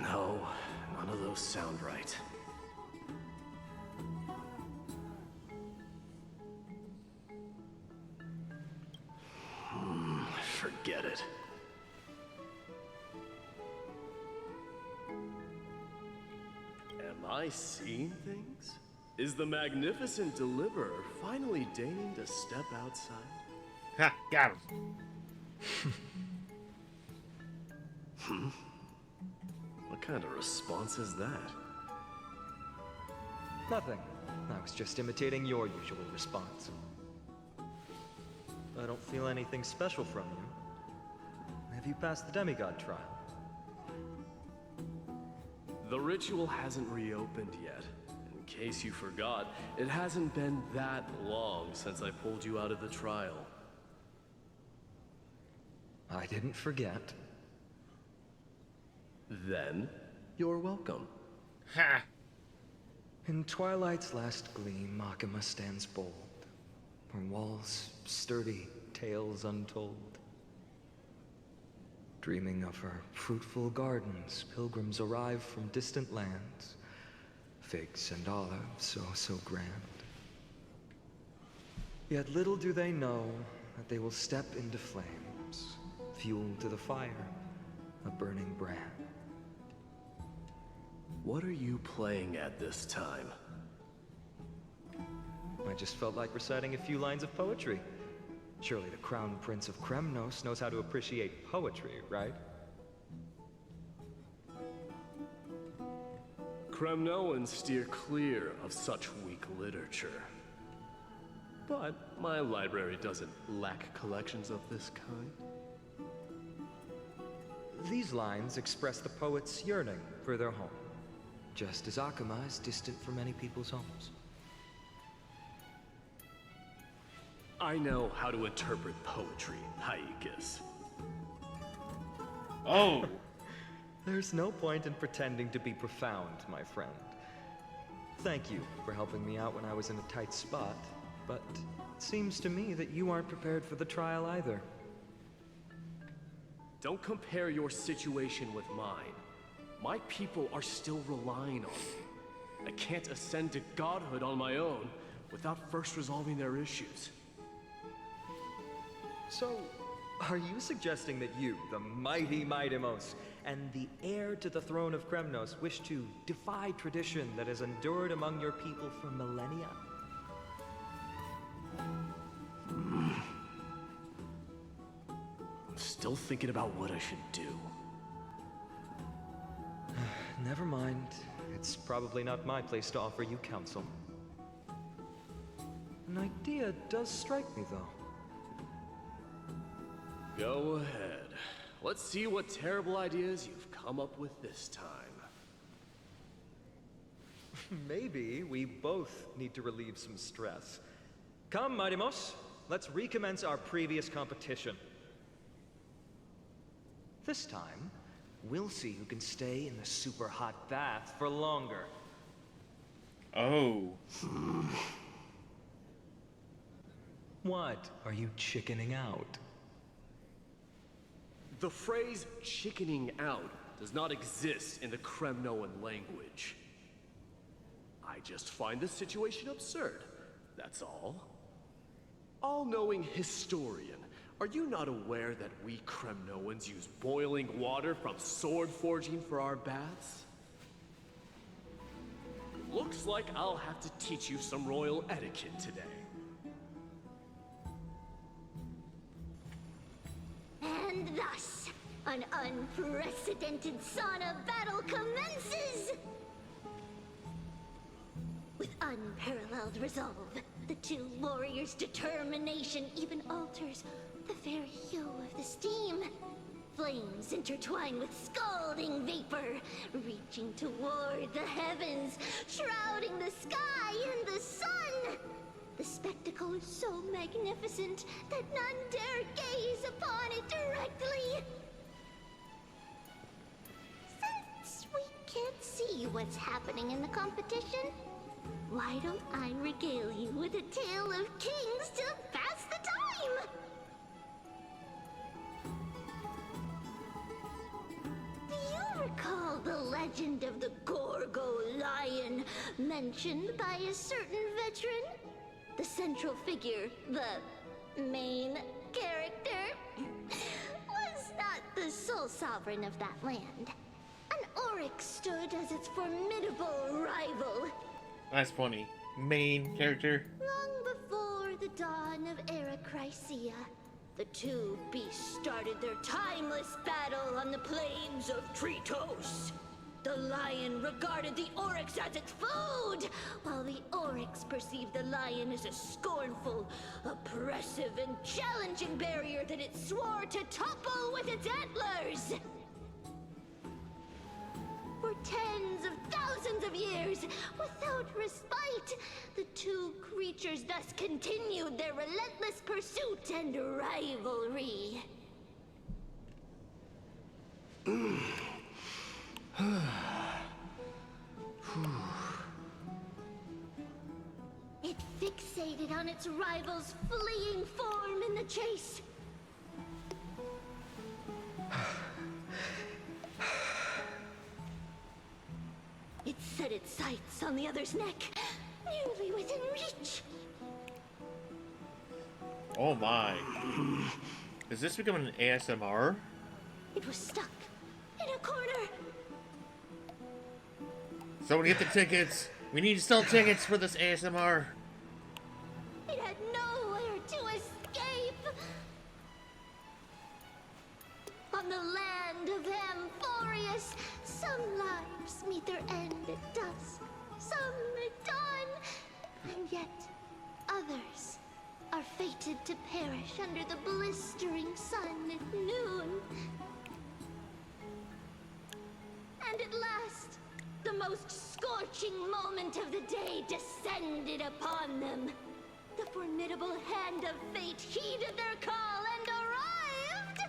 No, none of those sound right. Forget it. Am I seeing things? Is the magnificent deliverer finally deigning to step outside? Ha! Got him! What kind of response is that? Nothing. I was just imitating your usual response. I don't feel anything special from you. Have you passed the demigod trial? The ritual hasn't reopened yet. In case you forgot, it hasn't been that long since I pulled you out of the trial. I didn't forget. Then, you're welcome. Ha! In twilight's last gleam, Makima stands bold. Her walls sturdy, tales untold. Dreaming of her fruitful gardens, pilgrims arrive from distant lands. Figs and olives, so grand. Yet little do they know that they will step into flames, fuel to the fire, a burning brand. What are you playing at this time? I just felt like reciting a few lines of poetry. Surely the Crown Prince of Kremnos knows how to appreciate poetry, right? Kremnoans steer clear of such weak literature. But my library doesn't lack collections of this kind. These lines express the poet's yearning for their home, just as Akama is distant from many people's homes. I know how to interpret poetry, Haikis. Oh! There's no point in pretending to be profound, my friend. Thank you for helping me out when I was in a tight spot, but it seems to me that you aren't prepared for the trial either. Don't compare your situation with mine. My people are still relying on me. I can't ascend to godhood on my own without first resolving their issues. So, are you suggesting that you, the mighty Mightimos, and the heir to the throne of Kremnos, wish to defy tradition that has endured among your people for millennia? I'm still thinking about what I should do. Never mind. It's probably not my place to offer you counsel. An idea does strike me, though. Go ahead. Let's see what terrible ideas you've come up with this time. Maybe we both need to relieve some stress. Come, Mightimos, let's recommence our previous competition. This time, we'll see who can stay in the super hot bath for longer. Oh. What? Are you chickening out? The phrase chickening out does not exist in the Kremnoan language. I just find this situation absurd, that's all. All-knowing historian, are you not aware that we Kremnoans use boiling water from sword forging for our baths? Looks like I'll have to teach you some royal etiquette today. And thus, an unprecedented sauna battle commences! With unparalleled resolve, the two warriors' determination even alters the very hue of the steam. Flames intertwine with scalding vapor, reaching toward the heavens, shrouding the sky in the sun. The spectacle is so magnificent that none dare gaze upon it directly. Since we can't see what's happening in the competition, why don't I regale you with a tale of kings to pass the time? Do you recall the legend of the Gorgo lion mentioned by a certain veteran? The central figure, the main character, was not the sole sovereign of that land. An Oryx stood as its formidable rival. That's funny. Main character. Long before the dawn of Era Chrysia, the two beasts started their timeless battle on the plains of Tritos. The lion regarded the Oryx as its food, while the Oryx perceived the lion as a scornful, oppressive, and challenging barrier that it swore to topple with its antlers. For tens of thousands of years, without respite, the two creatures thus continued their relentless pursuit and rivalry. It fixated on its rival's fleeing form in the chase. It set its sights on the other's neck, nearly within reach. Oh my. Is this becoming an ASMR? It was stuck in a corner. Somebody get the tickets. We need to sell tickets for this ASMR. It had nowhere to escape. On the land of Amphoreus, some lives meet their end at dusk, some at dawn, and yet others are fated to perish under the blistering sun at noon. And at last, the most scorching moment of the day descended upon them. The formidable hand of fate heeded their call and arrived!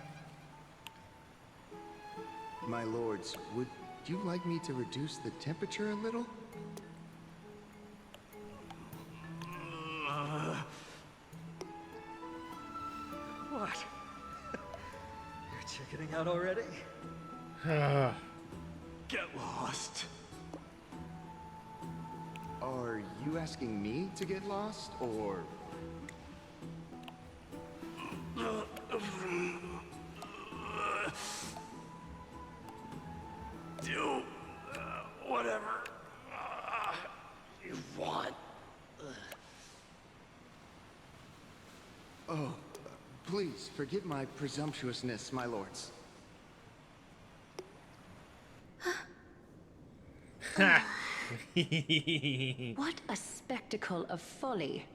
My lords, would you like me to reduce the temperature a little? What? You're chickening out already? Get lost. Are you asking me to get lost, or... Do whatever you want. Oh, please forgive my presumptuousness, my lords. What a spectacle of folly.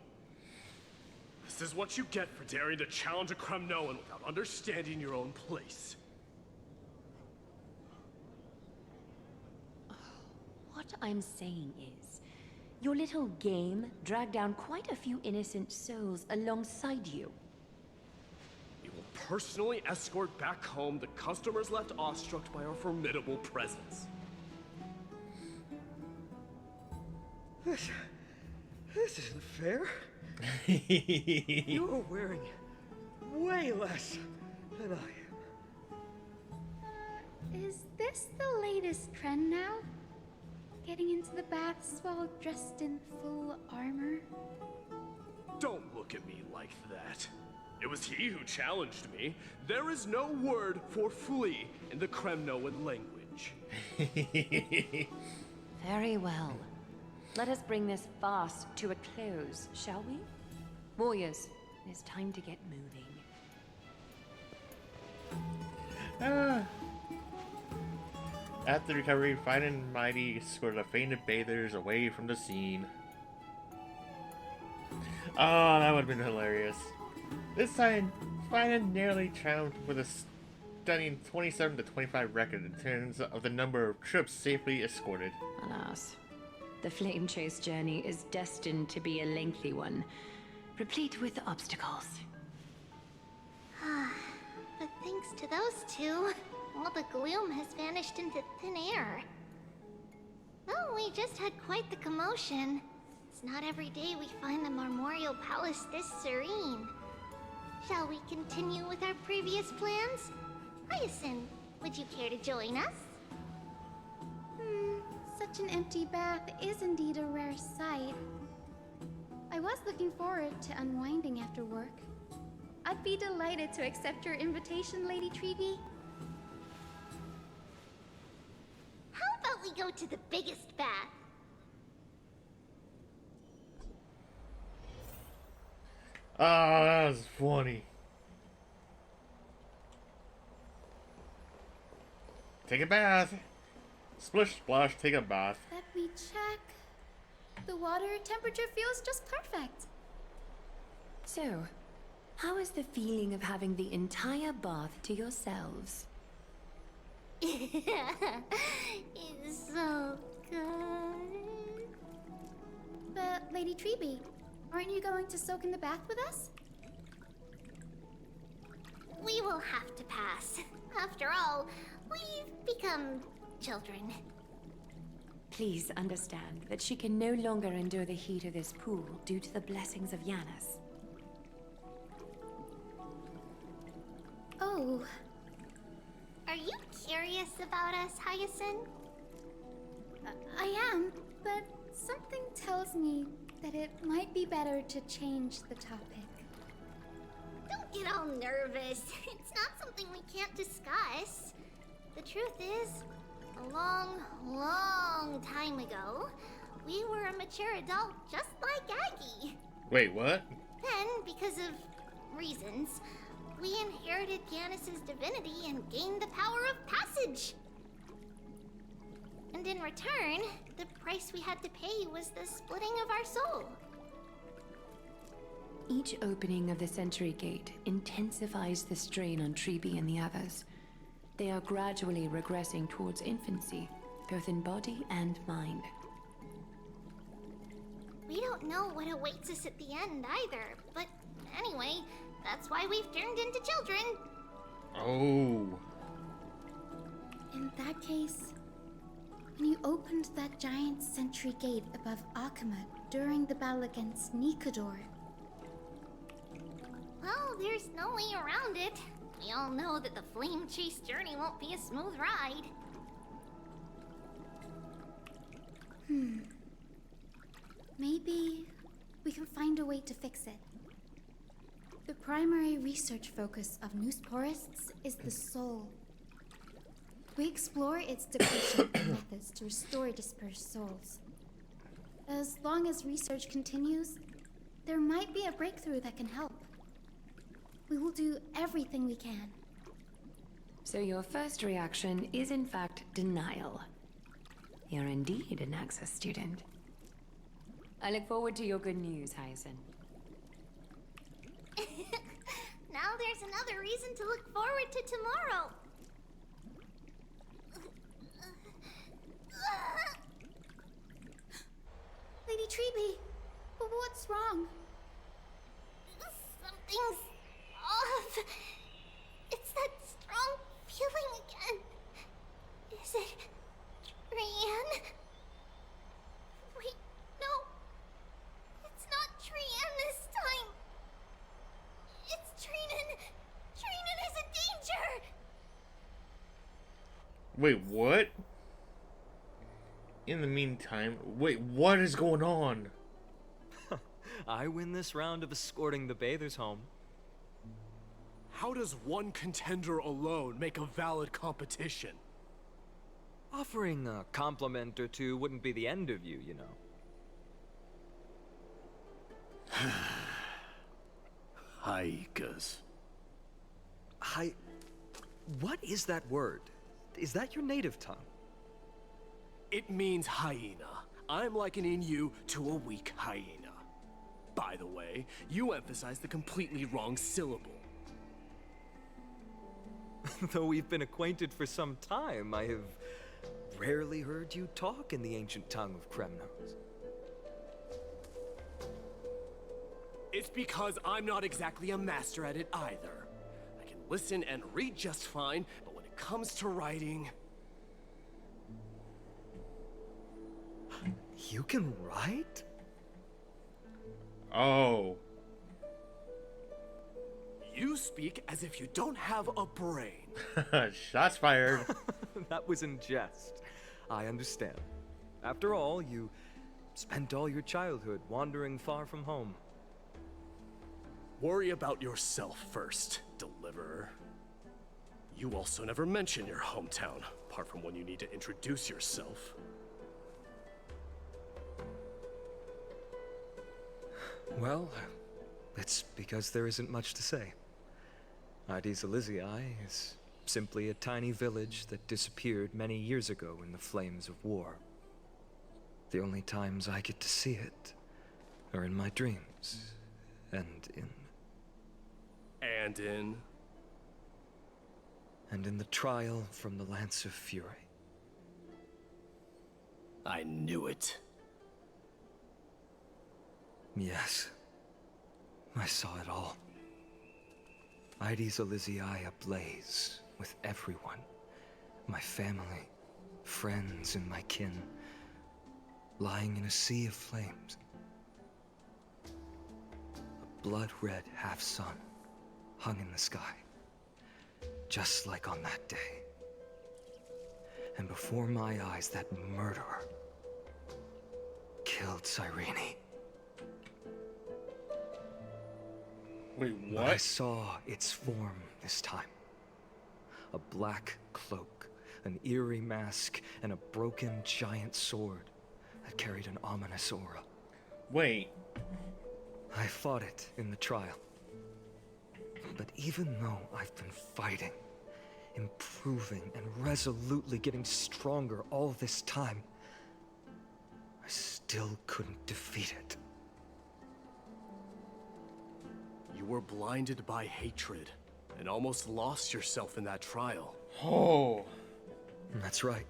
This is what you get for daring to challenge a Kremnoan without understanding your own place. What I'm saying is, your little game dragged down quite a few innocent souls alongside you. We will personally escort back home the customers left awestruck by our formidable presence. This isn't fair. You're wearing way less than I am. Is this the latest trend now? Getting into the baths while dressed in full armor? Don't look at me like that. It was he who challenged me. There is no word for flee in the Kremnoan language. Very well. Let us bring this farce to a close, shall we? Warriors, it is time to get moving. Ah. After recovery, Fine and Mighty escorted the fainted bathers away from the scene. Oh, that would have been hilarious. This time, Fine and nearly triumphed with a stunning 27 to 25 record in terms of the number of trips safely escorted. Alas, the flame chase journey is destined to be a lengthy one, replete with obstacles. But thanks to those two, all the gloom has vanished into thin air. Well, we just had quite the commotion. It's not every day we find the Marmorial Palace this serene. Shall we continue with our previous plans? Hyacinth, would you care to join us? Such an empty bath is indeed a rare sight. I was looking forward to unwinding after work. I'd be delighted to accept your invitation, Lady Treeby. How about we go to the biggest bath? Oh, that was funny. Take a bath. Splish, splash, take a bath. Let me check. The water temperature feels just perfect. So, how is the feeling of having the entire bath to yourselves? It's so good. But, Lady Treeby, aren't you going to soak in the bath with us? We will have to pass. After all, we've become children. Please understand that she can no longer endure the heat of this pool due to the blessings of Yanis. Oh. Are you curious about us, Hyacinth? I am, but something tells me that it might be better to change the topic. Don't get all nervous. It's not something we can't discuss. The truth is, a long, long time ago, we were a mature adult just like Aggie. Wait, what? Then, because of reasons, we inherited Yanis's divinity and gained the power of passage. And in return, the price we had to pay was the splitting of our soul. Each opening of the Century Gate intensifies the strain on Treeby and the others. They are gradually regressing towards infancy, both in body and mind. We don't know what awaits us at the end either, but anyway, that's why we've turned into children. Oh. In that case, when you opened that giant sentry gate above Akama during the battle against Nikador... Well, there's no way around it. We all know that the flame chase journey won't be a smooth ride. Maybe we can find a way to fix it. The primary research focus of Noosporists is the soul. We explore its depletion methods to restore dispersed souls. As long as research continues, there might be a breakthrough that can help. We will do everything we can. So your first reaction is in fact denial. You're indeed an Access student. I look forward to your good news, Hyacinth. Now there's another reason to look forward to tomorrow. Lady Treeby, what's wrong? Something's off. It's that strong feeling again. Is it Trian? Wait, no. It's not Trian this time. It's Trinan. Trinan is in danger. Wait, what? In the meantime, wait, what is going on? I win this round of escorting the bathers home. How does one contender alone make a valid competition? Offering a compliment or two wouldn't be the end of you, you know. Haikas. What is that word? Is that your native tongue? It means hyena. I'm likening you to a weak hyena. By the way, you emphasize the completely wrong syllable. Though we've been acquainted for some time, I have rarely heard you talk in the ancient tongue of Kremnos. It's because I'm not exactly a master at it either. I can listen and read just fine, but when it comes to writing... You can write? Oh. You speak as if you don't have a brain. Shots fired. That was in jest. I understand. After all, you spent all your childhood wandering far from home. Worry about yourself first, Deliverer. You also never mention your hometown, apart from when you need to introduce yourself. Well, it's because there isn't much to say. Ides Elysiae is simply a tiny village that disappeared many years ago in the flames of war. The only times I get to see it are in my dreams, and in the trial from the Lance of Fury. I knew it. Yes, I saw it all. Ides Elysiae ablaze with everyone. My family, friends, and my kin, lying in a sea of flames. A blood-red half-sun hung in the sky, just like on that day. And before my eyes, that murderer killed Cyrene. Wait, what? But I saw its form this time. A black cloak, an eerie mask, and a broken giant sword that carried an ominous aura. Wait. I fought it in the trial. But even though I've been fighting, improving, and resolutely getting stronger all this time, I still couldn't defeat it. You were blinded by hatred, and almost lost yourself in that trial. Oh. That's right.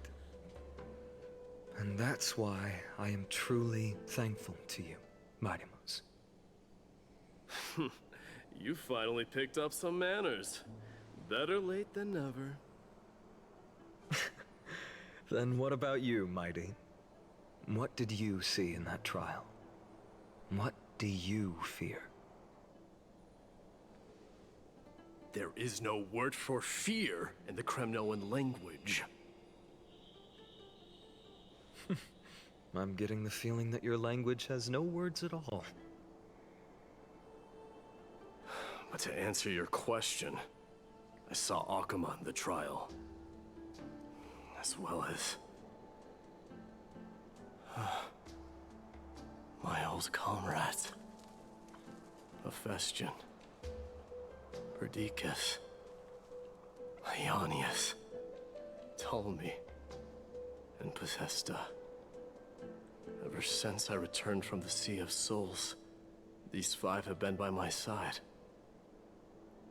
And that's why I am truly thankful to you, Mightymouse. You finally picked up some manners. Better late than never. Then what about you, Mighty? What did you see in that trial? What do you fear? There is no word for fear in the Kremnoan language. I'm getting the feeling that your language has no words at all. But to answer your question, I saw Akuma in the trial. As well as... my old comrades. Hephaestion. Perdiccas. Ionius. Ptolemy. And Possesta. Ever since I returned from the Sea of Souls, these five have been by my side.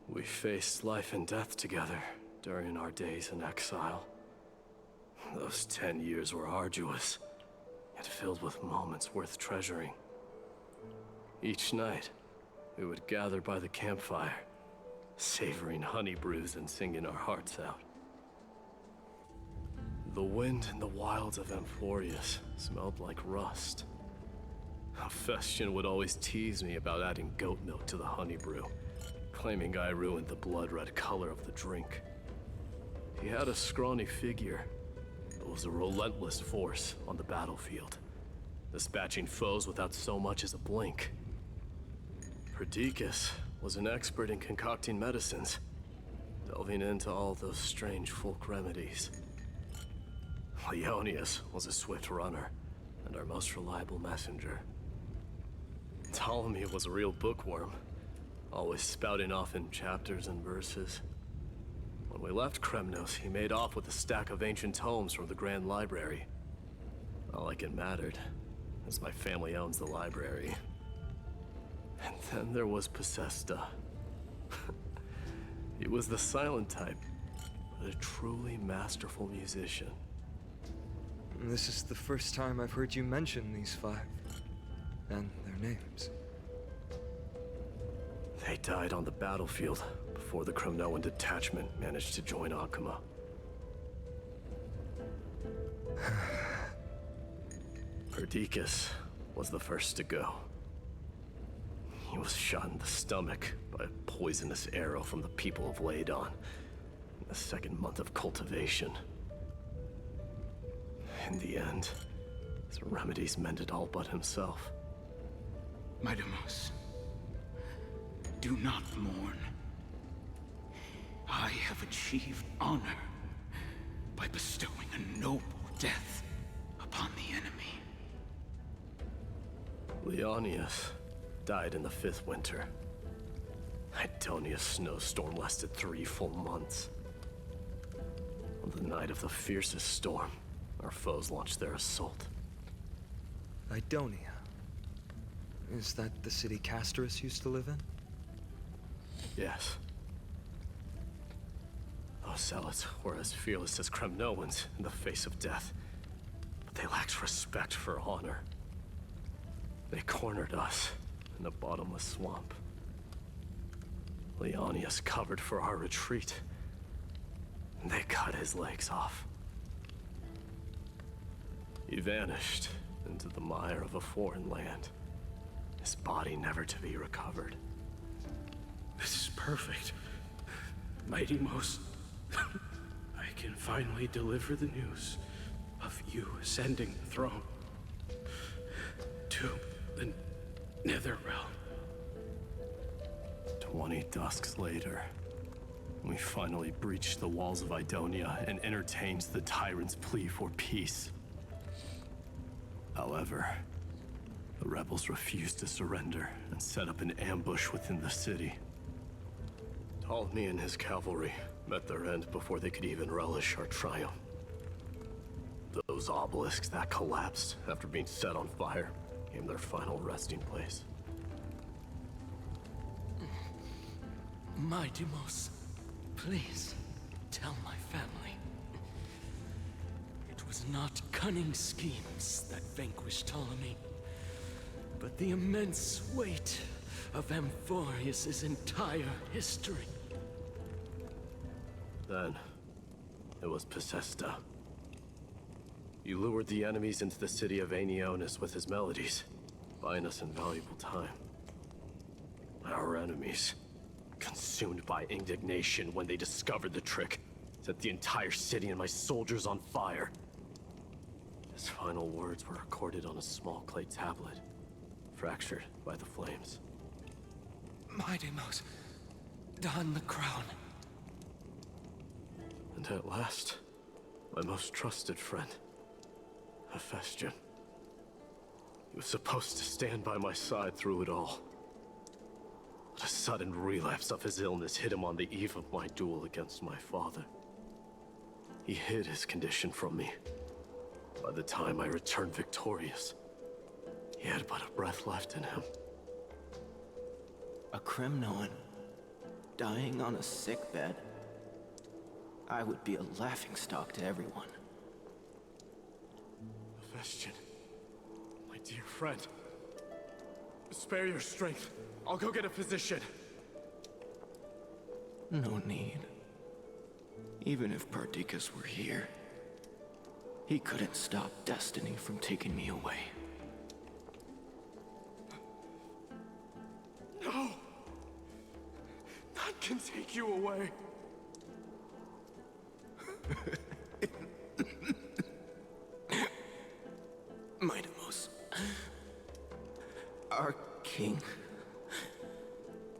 We faced life and death together during our days in exile. Those 10 years were arduous, yet filled with moments worth treasuring. Each night, we would gather by the campfire, savoring honey brews and singing our hearts out. The wind in the wilds of Amphoreus smelled like rust. Hephaestion would always tease me about adding goat milk to the honey brew, claiming I ruined the blood-red color of the drink. He had a scrawny figure, but was a relentless force on the battlefield, dispatching foes without so much as a blink. Perdiccas was an expert in concocting medicines, delving into all those strange folk remedies. Ionius was a swift runner, and our most reliable messenger. Ptolemy was a real bookworm, always spouting off in chapters and verses. When we left Kremnos, he made off with a stack of ancient tomes from the Grand Library. Not like it mattered, as my family owns the library. And then there was Possesta. He was the silent type, but a truly masterful musician. This is the first time I've heard you mention these five, and their names. They died on the battlefield before the Kremnoan detachment managed to join Akuma. Perdiccas was the first to go. He was shot in the stomach by a poisonous arrow from the people of Ladon in the second month of cultivation. In the end, his remedies mended all but himself. Midamos, do not mourn. I have achieved honor by bestowing a noble death upon the enemy. Leonius died in the 5th winter. Idonia's snowstorm lasted 3 full months. On the night of the fiercest storm, our foes launched their assault. Idonia. Is that the city Castorus used to live in? Yes. Those zealots were as fearless as Kremnoans in the face of death, but they lacked respect for honor. They cornered us in a bottomless swamp. Leonius covered for our retreat, and they cut his legs off. He vanished into the mire of a foreign land, his body never to be recovered. This is perfect. Mighty Most, I can finally deliver the news of you ascending the throne to the Netherrealm. 20 dusks later, we finally breached the walls of Idonia and entertained the tyrant's plea for peace. However, the rebels refused to surrender and set up an ambush within the city. Ptolemy and his cavalry met their end before they could even relish our triumph. Those obelisks that collapsed after being set on fire became their final resting place. Midamos, please tell my family. It was not cunning schemes that vanquished Ptolemy, but the immense weight of Amphoreus' entire history. Then, it was Possesta. He lured the enemies into the city of Aenionis with his melodies, buying us invaluable time. Our enemies, consumed by indignation when they discovered the trick, set the entire city and my soldiers on fire. His final words were recorded on a small clay tablet, fractured by the flames. Midamos, don the crown. And at last, my most trusted friend, Hephaestion. He was supposed to stand by my side through it all. But a sudden relapse of his illness hit him on the eve of my duel against my father. He hid his condition from me. By the time I returned victorious, he had but a breath left in him. A Kremnoan dying on a sickbed. I would be a laughingstock to everyone. Hephaestion, my dear friend, spare your strength. I'll go get a physician. No need. Even if Perdiccas were here, he couldn't stop destiny from taking me away. No! None can take you away. Midamos, our king,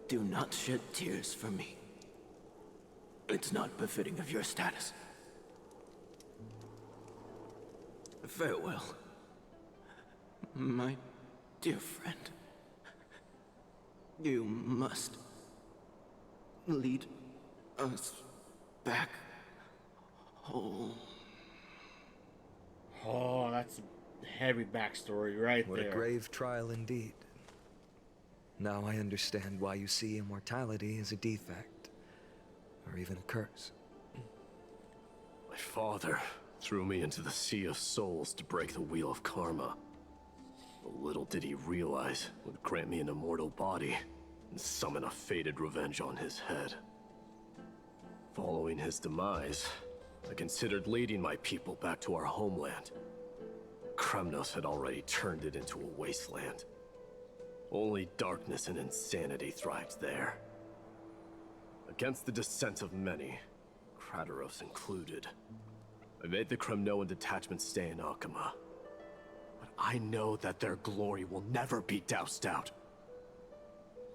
do not shed tears for me. It's not befitting of your status. Farewell, my dear friend. You must lead us back home. Oh, that's a heavy backstory right What there. a grave trial indeed. Now I understand why you see immortality as a defect, or even a curse. My father threw me into the sea of souls to break the wheel of karma. But little did he realize it would grant me an immortal body and summon a fated revenge on his head. Following his demise, I considered leading my people back to our homeland. Kremnos had already turned it into a wasteland. Only darkness and insanity thrived there. Against the dissent of many, Krateros included, I made the Kremnoan detachment stay in Akama. But I know that their glory will never be doused out.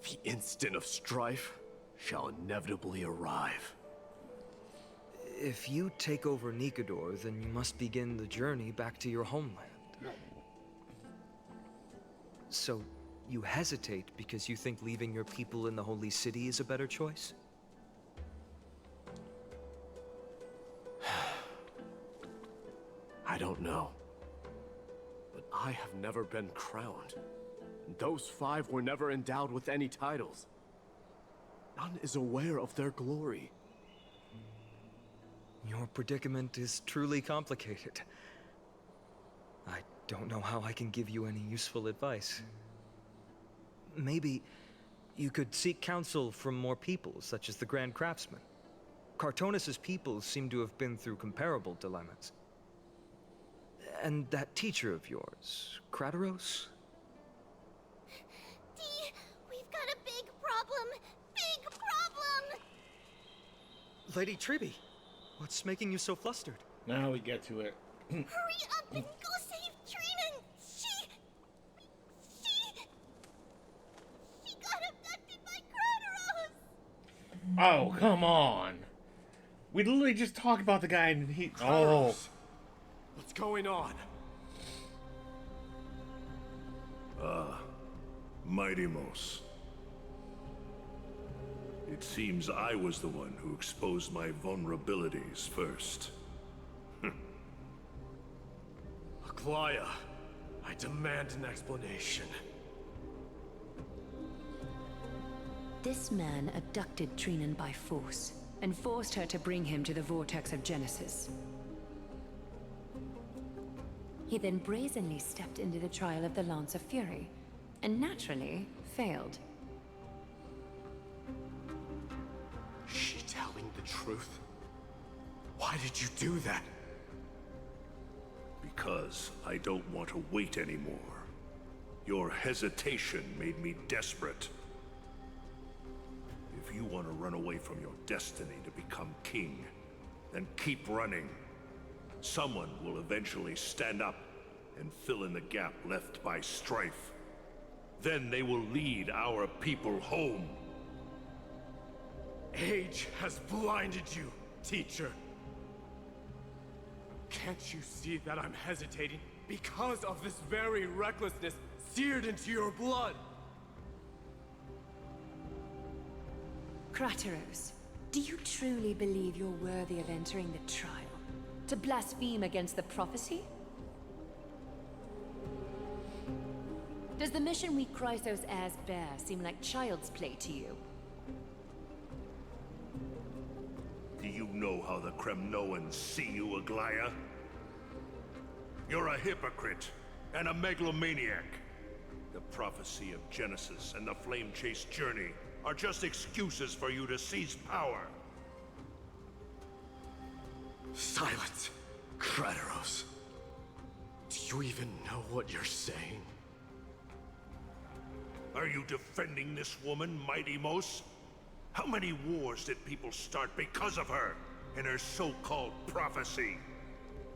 The instant of strife shall inevitably arrive. If you take over Nikador, then you must begin the journey back to your homeland. So, you hesitate because you think leaving your people in the Holy City is a better choice? I don't know. But I have never been crowned. And those 5 were never endowed with any titles. None is aware of their glory. Your predicament is truly complicated. I don't know how I can give you any useful advice. Maybe you could seek counsel from more people, such as the Grand Craftsman. Cartonis' people seem to have been through comparable dilemmas. And that teacher of yours, Krateros? Dee, we've got a big problem! Big problem! Lady Tribby, what's making you so flustered? Now we get to it. Hurry up and go save Trina! She got abducted by Krateros! Oh, come on. We literally just talked about the guy and he... Oh. What's going on? Mighty Mos. It seems I was the one who exposed my vulnerabilities first. Aglaya, I demand an explanation. This man abducted Trinan by force, and forced her to bring him to the vortex of Genesis. He then brazenly stepped into the trial of the Lance of Fury, and naturally failed. Is she telling the truth? Why did you do that? Because I don't want to wait anymore. Your hesitation made me desperate. If you want to run away from your destiny to become king, then keep running. Someone will eventually stand up and fill in the gap left by strife. Then they will lead our people home. Age has blinded you, teacher. Can't you see that I'm hesitating because of this very recklessness seared into your blood? Krateros, do you truly believe you're worthy of entering the trial? To blaspheme against the prophecy? Does the mission we Chrysos heirs bear seem like child's play to you? Do you know how the Kremnoans see you, Aglaya? You're a hypocrite and a megalomaniac. The prophecy of Genesis and the Flame Chase journey are just excuses for you to seize power. Silence, Krateros. Do you even know what you're saying? Are you defending this woman, Mighty Mos? How many wars did people start because of her and her so-called prophecy?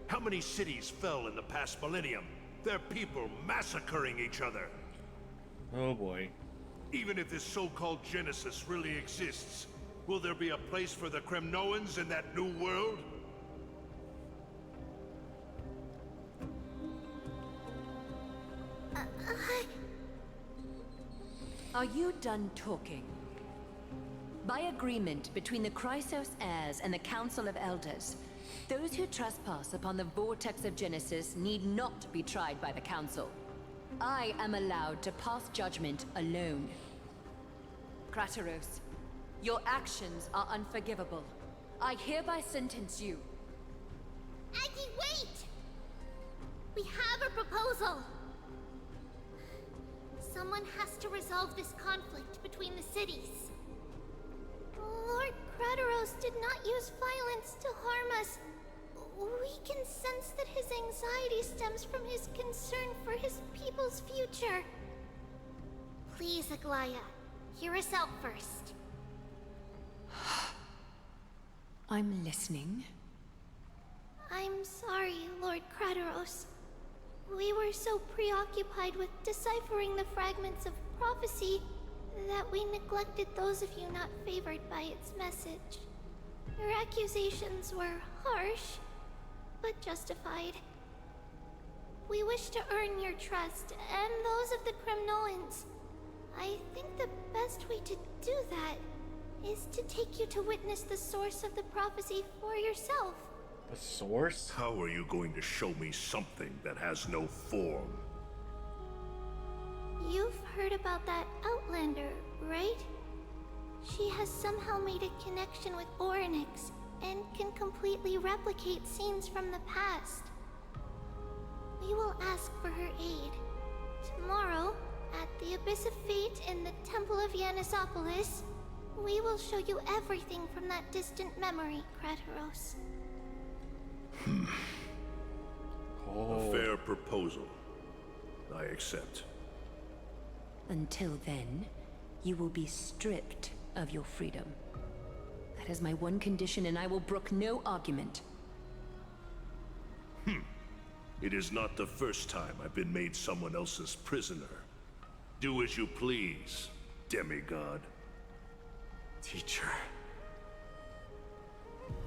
How many cities fell in the past millennium? Their people massacring each other. Oh boy. Even if this so-called Genesis really exists, will there be a place for the Kremnoans in that new world? Are you done talking? By agreement between the Chrysos heirs and the Council of Elders, those who trespass upon the Vortex of Genesis need not be tried by the Council. I am allowed to pass judgment alone. Krateros, your actions are unforgivable. I hereby sentence you. Aggie, wait! We have a proposal! Someone has to resolve this conflict between the cities. Lord Krateros did not use violence to harm us. We can sense that his anxiety stems from his concern for his people's future. Please, Aglaya, hear us out first. I'm listening. I'm sorry, Lord Krateros. We were so preoccupied with deciphering the fragments of prophecy that we neglected those of you not favored by its message. Your accusations were harsh, but justified. We wish to earn your trust, and those of the Kremnoans. I think the best way to do that is to take you to witness the source of the prophecy for yourself. The source? How are you going to show me something that has no form? You've heard about that Outlander, right? She has somehow made a connection with Orynyx and can completely replicate scenes from the past. We will ask for her aid. Tomorrow, at the Abyss of Fate in the Temple of Yanisopolis, we will show you everything from that distant memory, Krateros. A fair proposal. I accept. Until then, you will be stripped of your freedom. That is my one condition, and I will brook no argument. It is not the first time I've been made someone else's prisoner. Do as you please, demigod. Teacher,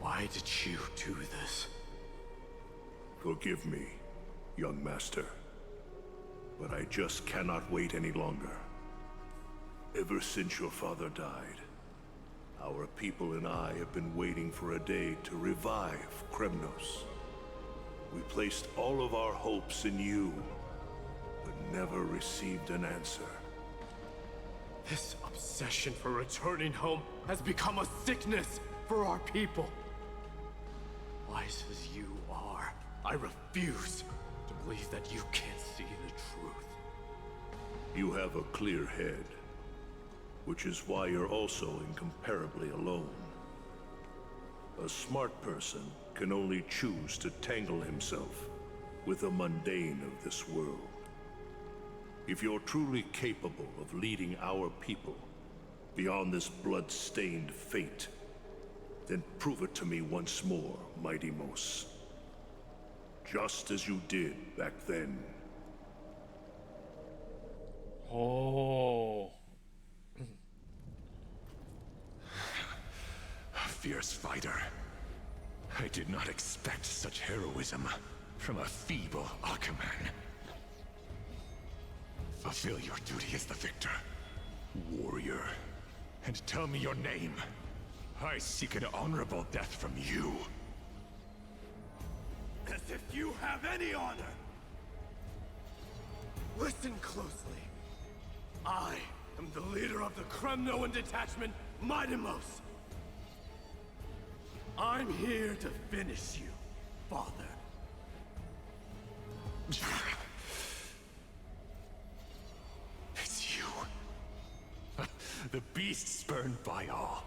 why did you do this? Forgive me, young master. But I just cannot wait any longer. Ever since your father died, our people and I have been waiting for a day to revive Kremnos. We placed all of our hopes in you, but never received an answer. This obsession for returning home has become a sickness for our people. Wise as you are, I refuse to believe that you can't see the truth. You have a clear head, which is why you're also incomparably alone. A smart person can only choose to tangle himself with the mundane of this world. If you're truly capable of leading our people beyond this blood-stained fate, then prove it to me once more, Mighty Mos. Just as you did back then. Oh. A fierce fighter. I did not expect such heroism from a feeble Akaman. Fulfill your duty as the victor, warrior, and tell me your name. I seek an honorable death from you. As if you have any honor! Listen closely. I am the leader of the Kremnoan detachment, Midimos. I'm here to finish you, father. It's you. The beast spurned by all.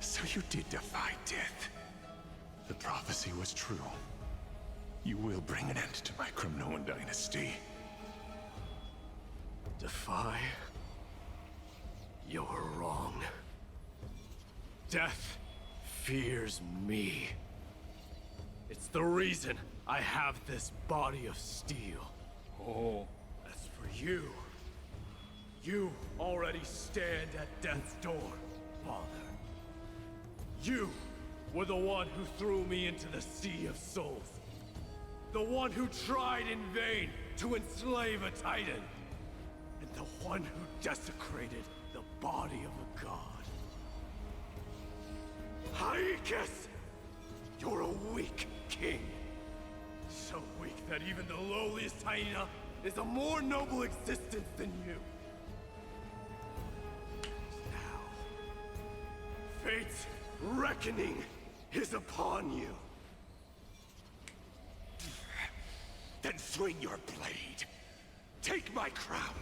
So you did defy death. The prophecy was true. You will bring an end to my Kremnoan dynasty. Defy? You're wrong. Death fears me. It's the reason I have this body of steel. Oh. As for you, you already stand at death's door, father. You were the one who threw me into the Sea of Souls. The one who tried in vain to enslave a Titan. And the one who desecrated the body of a god. Hyacus! You're a weak king. So weak that even the lowliest hyena is a more noble existence than you. Now, fate's reckoning is upon you. Then swing your blade. Take my crown.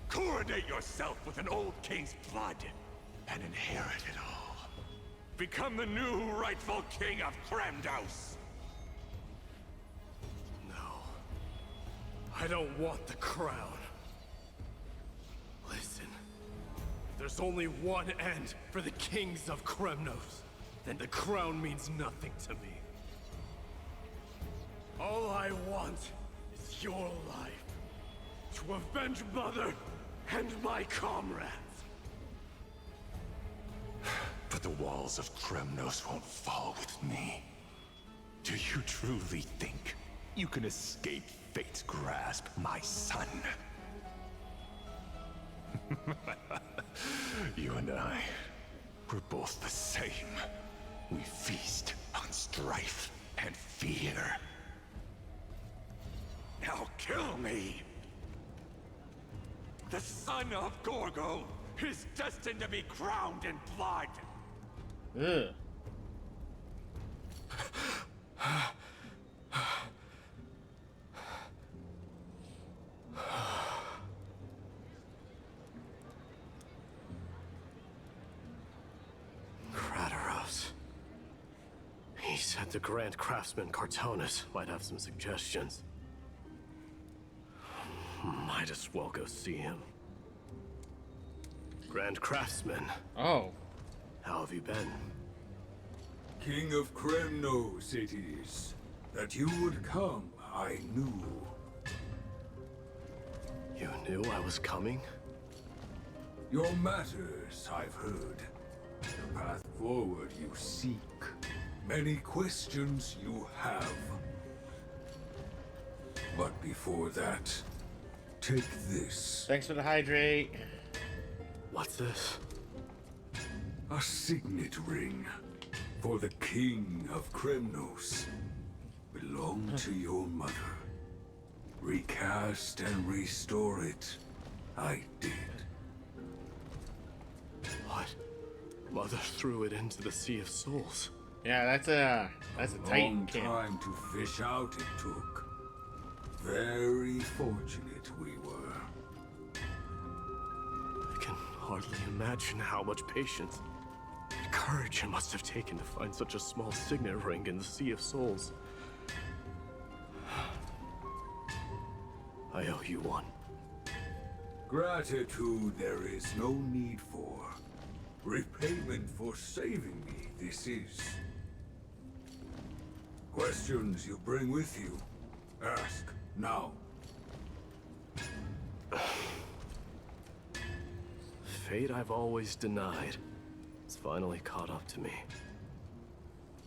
Coronate yourself with an old king's blood. And inherit it all. Become the new rightful king of Kremnos. No. I don't want the crown. Listen. There's only one end for the kings of Kremnos. Then the crown means nothing to me. All I want is your life. To avenge Mother and my comrades. But the walls of Kremnos won't fall with me. Do you truly think you can escape fate's grasp, my son? You and I, we're both the same. We feast on strife and fear. Now kill me! The son of Gorgo is destined to be crowned in blood! Ugh. Kratos. He said the Grand Craftsman Cartonus might have some suggestions. Might as well go see him. Grand Craftsman. Oh. How have you been? King of Kremnos it is. That you would come, I knew. You knew I was coming? Your matters, I've heard. The path forward you seek. Many questions you have. But before that, take this. Thanks for the hydrate. What's this? A signet ring for the King of Kremnos. Belonged to your mother. Recast and restore it. I did. What? Mother threw it into the Sea of Souls. Yeah, that's a Titan Long king. time to fish out it took. Very fortunate we were. I can hardly imagine how much patience and courage it must have taken to find such a small signet ring in the Sea of Souls. I owe you one. Gratitude there is no need for. Repayment for saving me, this is. Questions you bring with you? Ask, now. Fate I've always denied. It's finally caught up to me.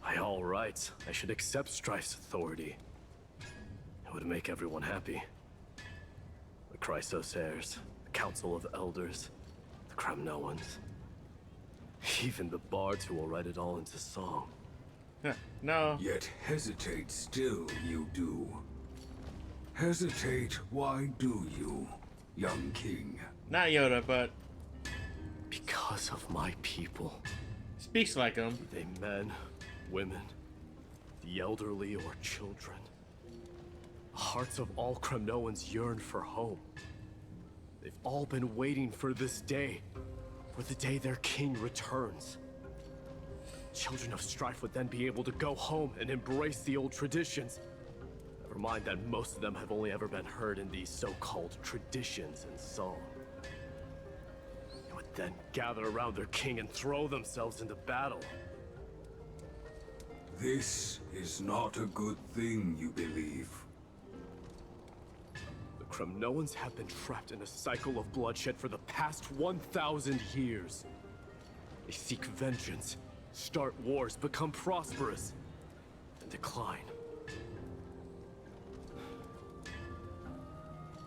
By all rights, I should accept Strife's authority. It would make everyone happy. The Chrysos heirs, the Council of Elders, the Kremnoans. Even the bards who will write it all into song. No. Yet hesitate still you do. Hesitate, why do you, young king? Not Yoda, but because of my people. Speaks like him. Be they men, women, the elderly or children. The hearts of all Kremnoans yearn for home. They've all been waiting for this day. For the day their king returns. Children of Strife would then be able to go home and embrace the old traditions. Never mind that most of them have only ever been heard in these so-called traditions and song. They would then gather around their king and throw themselves into battle. This is not a good thing, you believe. The Kremnoans have been trapped in a cycle of bloodshed for the past 1,000 years. They seek vengeance, start wars, become prosperous, and decline.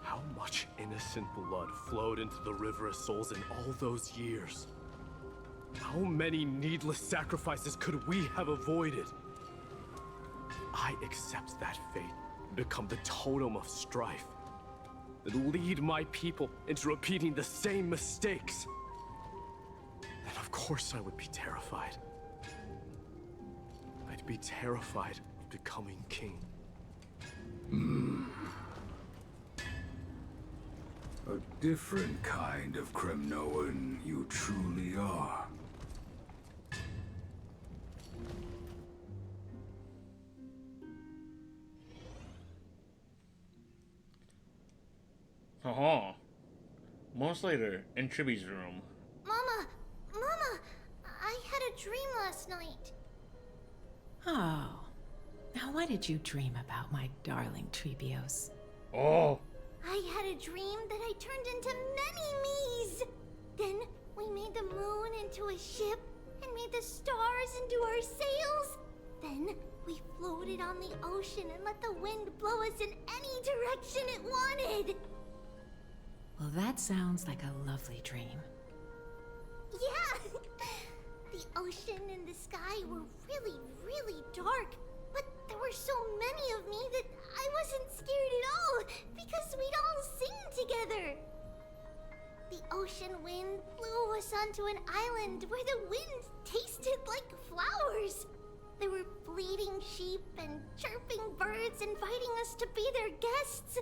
How much innocent blood flowed into the River of Souls in all those years? How many needless sacrifices could we have avoided? I accept that fate and become the totem of strife, and lead my people into repeating the same mistakes. Then of course I would be terrified. I'd be terrified of becoming king. A different kind of Kremnoan you truly are. Months later, in Triby's room. Mama! Mama! I had a dream last night. Oh. Now what did you dream about, my darling Trebios? Oh! I had a dream that I turned into many me's. Then we made the moon into a ship and made the stars into our sails. Then we floated on the ocean and let the wind blow us in any direction it wanted. Well, that sounds like a lovely dream. Yeah! The ocean and the sky were really, really dark. But there were so many of me that I wasn't scared at all, because we'd all sing together. The ocean wind blew us onto an island where the wind tasted like flowers. There were bleating sheep and chirping birds inviting us to be their guests.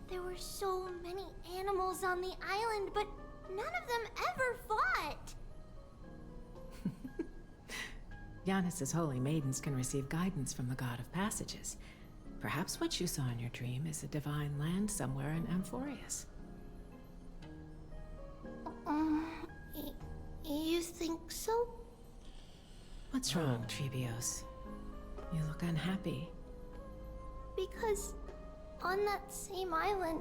There were so many animals on the island, but none of them ever fought. Giannis's holy maidens can receive guidance from the god of passages. Perhaps what you saw in your dream is a divine land somewhere in Amphoreus. You think so? What's wrong, Trebios? You look unhappy. Because on that same island,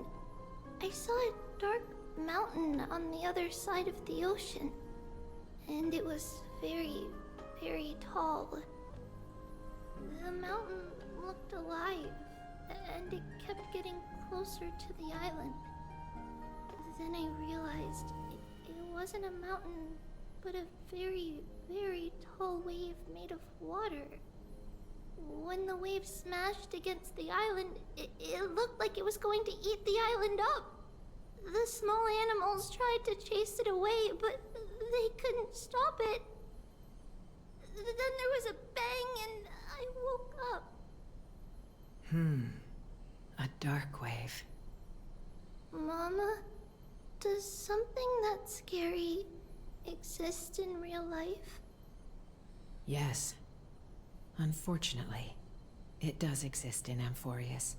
I saw a dark mountain on the other side of the ocean. And it was very, very tall. The mountain looked alive, and it kept getting closer to the island. Then I realized it wasn't a mountain, but a very, very tall wave made of water. When the wave smashed against the island, it looked like it was going to eat the island up. The small animals tried to chase it away, but they couldn't stop it. Then there was a bang and I woke up. A dark wave. Mama, does something that scary exist in real life? Yes. Unfortunately, it does exist in Amphoreus,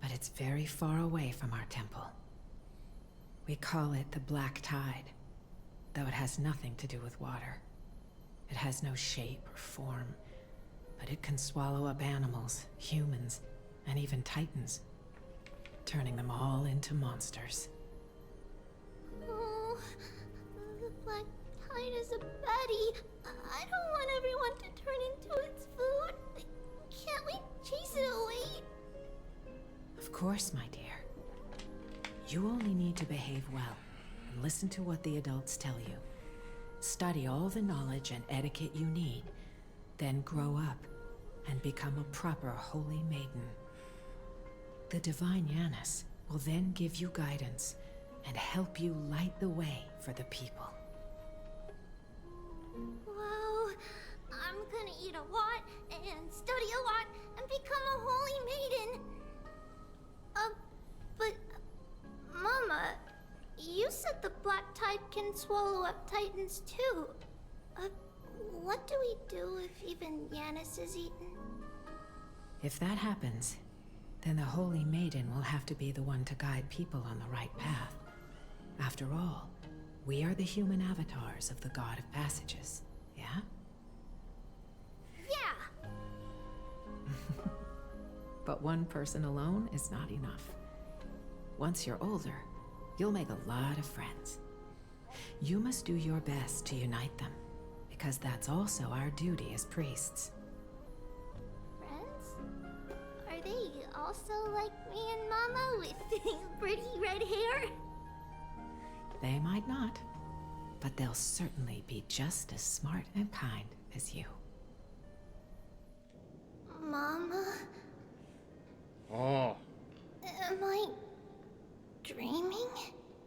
but it's very far away from our temple. We call it the Black Tide, though it has nothing to do with water. It has no shape or form, but it can swallow up animals, humans, and even titans, turning them all into monsters. Oh, the Black Tide is a baddie. I don't want everyone to turn into its food. Can't we chase it away? Of course, my dear. You only need to behave well and listen to what the adults tell you. Study all the knowledge and etiquette you need, then grow up and become a proper holy maiden. The divine Giannis will then give you guidance and help you light the way for the people. Wow, I'm gonna eat a lot and study a lot and become a holy maiden. But Mama, you said the Black Tide can swallow up titans too. What do we do if even Giannis is eaten? If that happens, then the holy maiden will have to be the one to guide people on the right path. After all, we are the human avatars of the god of passages, yeah? Yeah! But one person alone is not enough. Once you're older, you'll make a lot of friends. You must do your best to unite them, because that's also our duty as priests. Friends? Are they also like me and Mama with pretty red hair? They might not, but they'll certainly be just as smart and kind as you. Mama? Oh. Am I dreaming?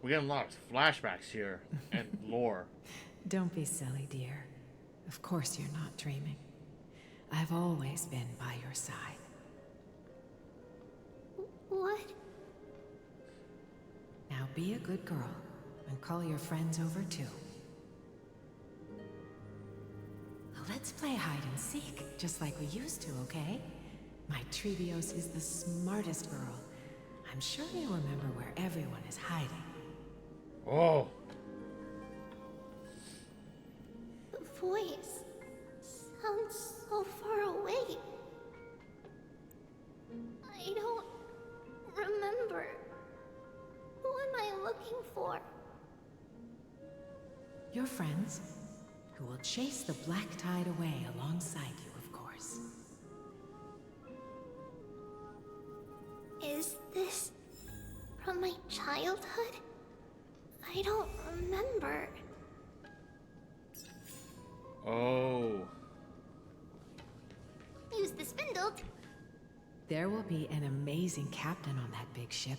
We get a lot of flashbacks here and lore. Don't be silly, dear. Of course you're not dreaming. I've always been by your side. What? Now be a good girl and call your friends over too. Let's play hide and seek, just like we used to, okay? My Trevios is the smartest girl. I'm sure you remember where everyone is hiding. Oh. The voice sounds so far away. I don't remember. Who am I looking for? Your friends, who will chase the black tide away alongside you, of course. Is this from my childhood? I don't remember. Oh. Use the spindle. There will be an amazing captain on that big ship.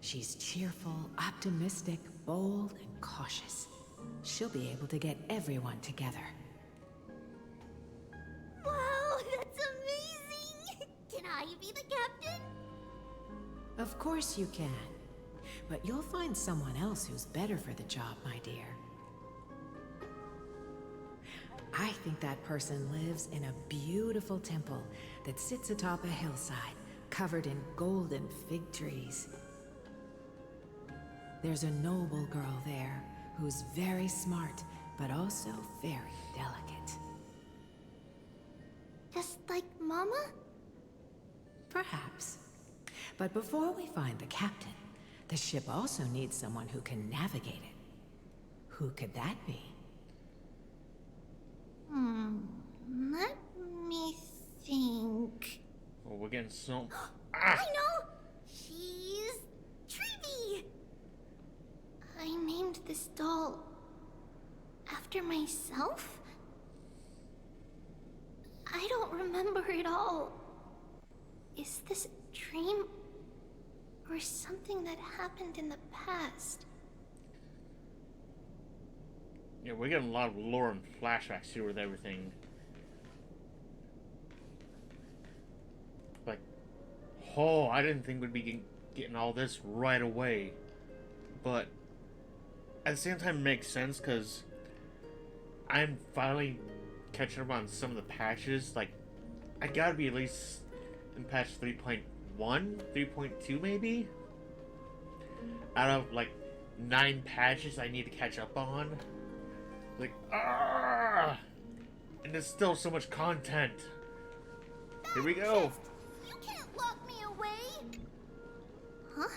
She's cheerful, optimistic, bold, and cautious. She'll be able to get everyone together. Wow, that's amazing! Can I be the captain? Of course you can. But you'll find someone else who's better for the job, my dear. I think that person lives in a beautiful temple that sits atop a hillside, covered in golden fig trees. There's a noble girl there who's very smart, but also very delicate. Just like Mama? Perhaps. But before we find the captain, the ship also needs someone who can navigate it. Who could that be? Let me think. Oh, we're getting so... I know! She's... Trevi! I named this doll... after myself? I don't remember it all. Is this a dream? Or something that happened in the past? Yeah, we're getting a lot of lore and flashbacks here with everything. Like, oh, I didn't think we'd be getting all this right away. But at the same time, it makes sense because I'm finally catching up on some of the patches. Like, I gotta be at least in patch 3.1, 3.2 maybe? Out of like 9 patches I need to catch up on. Like, and there's still so much content. Here we go. You can't lock me away! Huh?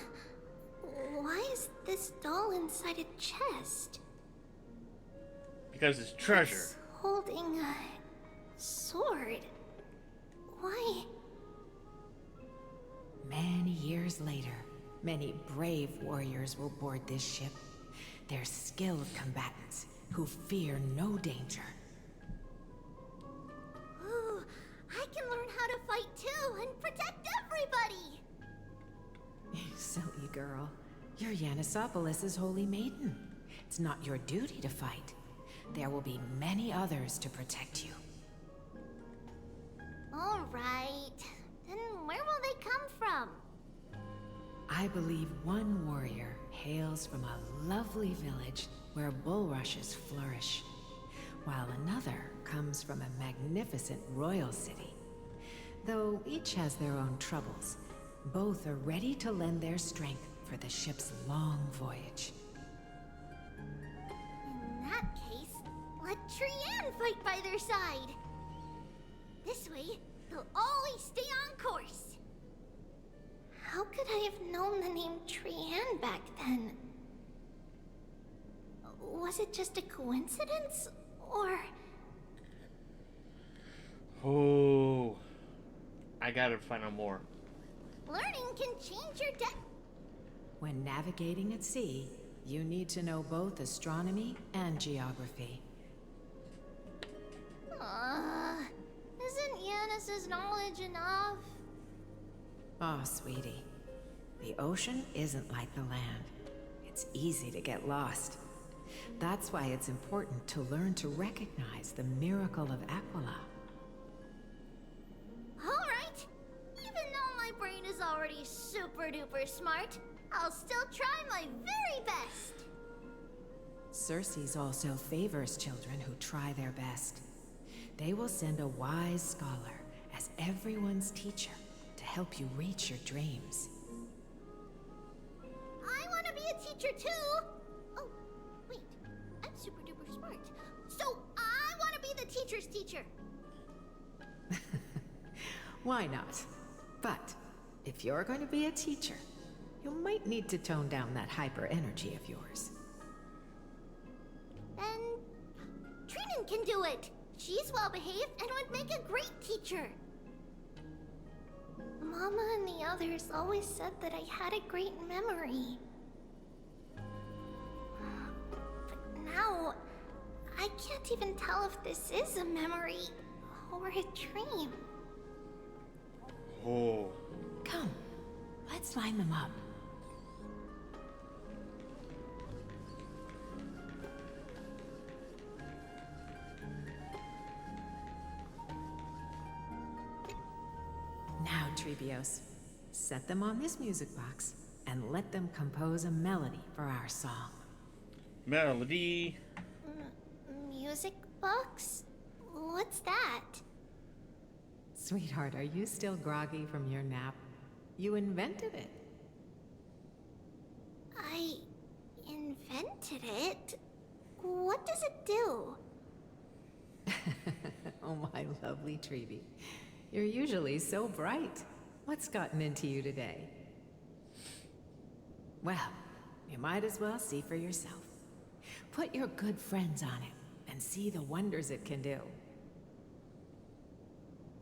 Why is this doll inside a chest? Because it's treasure. It's holding a sword. Why? Many years later, many brave warriors will board this ship. They're skilled combatants who fear no danger. Ooh, I can learn how to fight too and protect everybody! You silly girl. You're Yanisopoulos' holy maiden. It's not your duty to fight. There will be many others to protect you. Alright. Then where will they come from? I believe one warrior hails from a lovely village where bulrushes flourish, while another comes from a magnificent royal city. Though each has their own troubles, both are ready to lend their strength for the ship's long voyage. In that case, let Trianne fight by their side. This way, they'll always stay on course. How could I have known the name Trianne back then? Was it just a coincidence, or... Oh, I gotta find out more. Learning can change your When navigating at sea, you need to know both astronomy and geography. Isn't Yanis's knowledge enough? Oh, sweetie. The ocean isn't like the land. It's easy to get lost. That's why it's important to learn to recognize the miracle of Aquila. Alright! Even though my brain is already super duper smart, I'll still try my very best! Circe also favors children who try their best. They will send a wise scholar as everyone's teacher to help you reach your dreams. I want to be a teacher too! Oh, wait. I'm super duper smart. So I want to be the teacher's teacher! Why not? But if you're going to be a teacher, you might need to tone down that hyper energy of yours. Then Trinan can do it! She's well behaved and would make a great teacher. Mama and the others always said that I had a great memory. But now, I can't even tell if this is a memory or a dream. Oh. Come, let's line them up. Now, Trebios, set them on this music box and let them compose a melody for our song. Melody. Music box? What's that? Sweetheart, are you still groggy from your nap? You invented it. I invented it? What does it do? Oh, my lovely Trebi. You're usually so bright. What's gotten into you today? Well, you might as well see for yourself. Put your good friends on it and see the wonders it can do.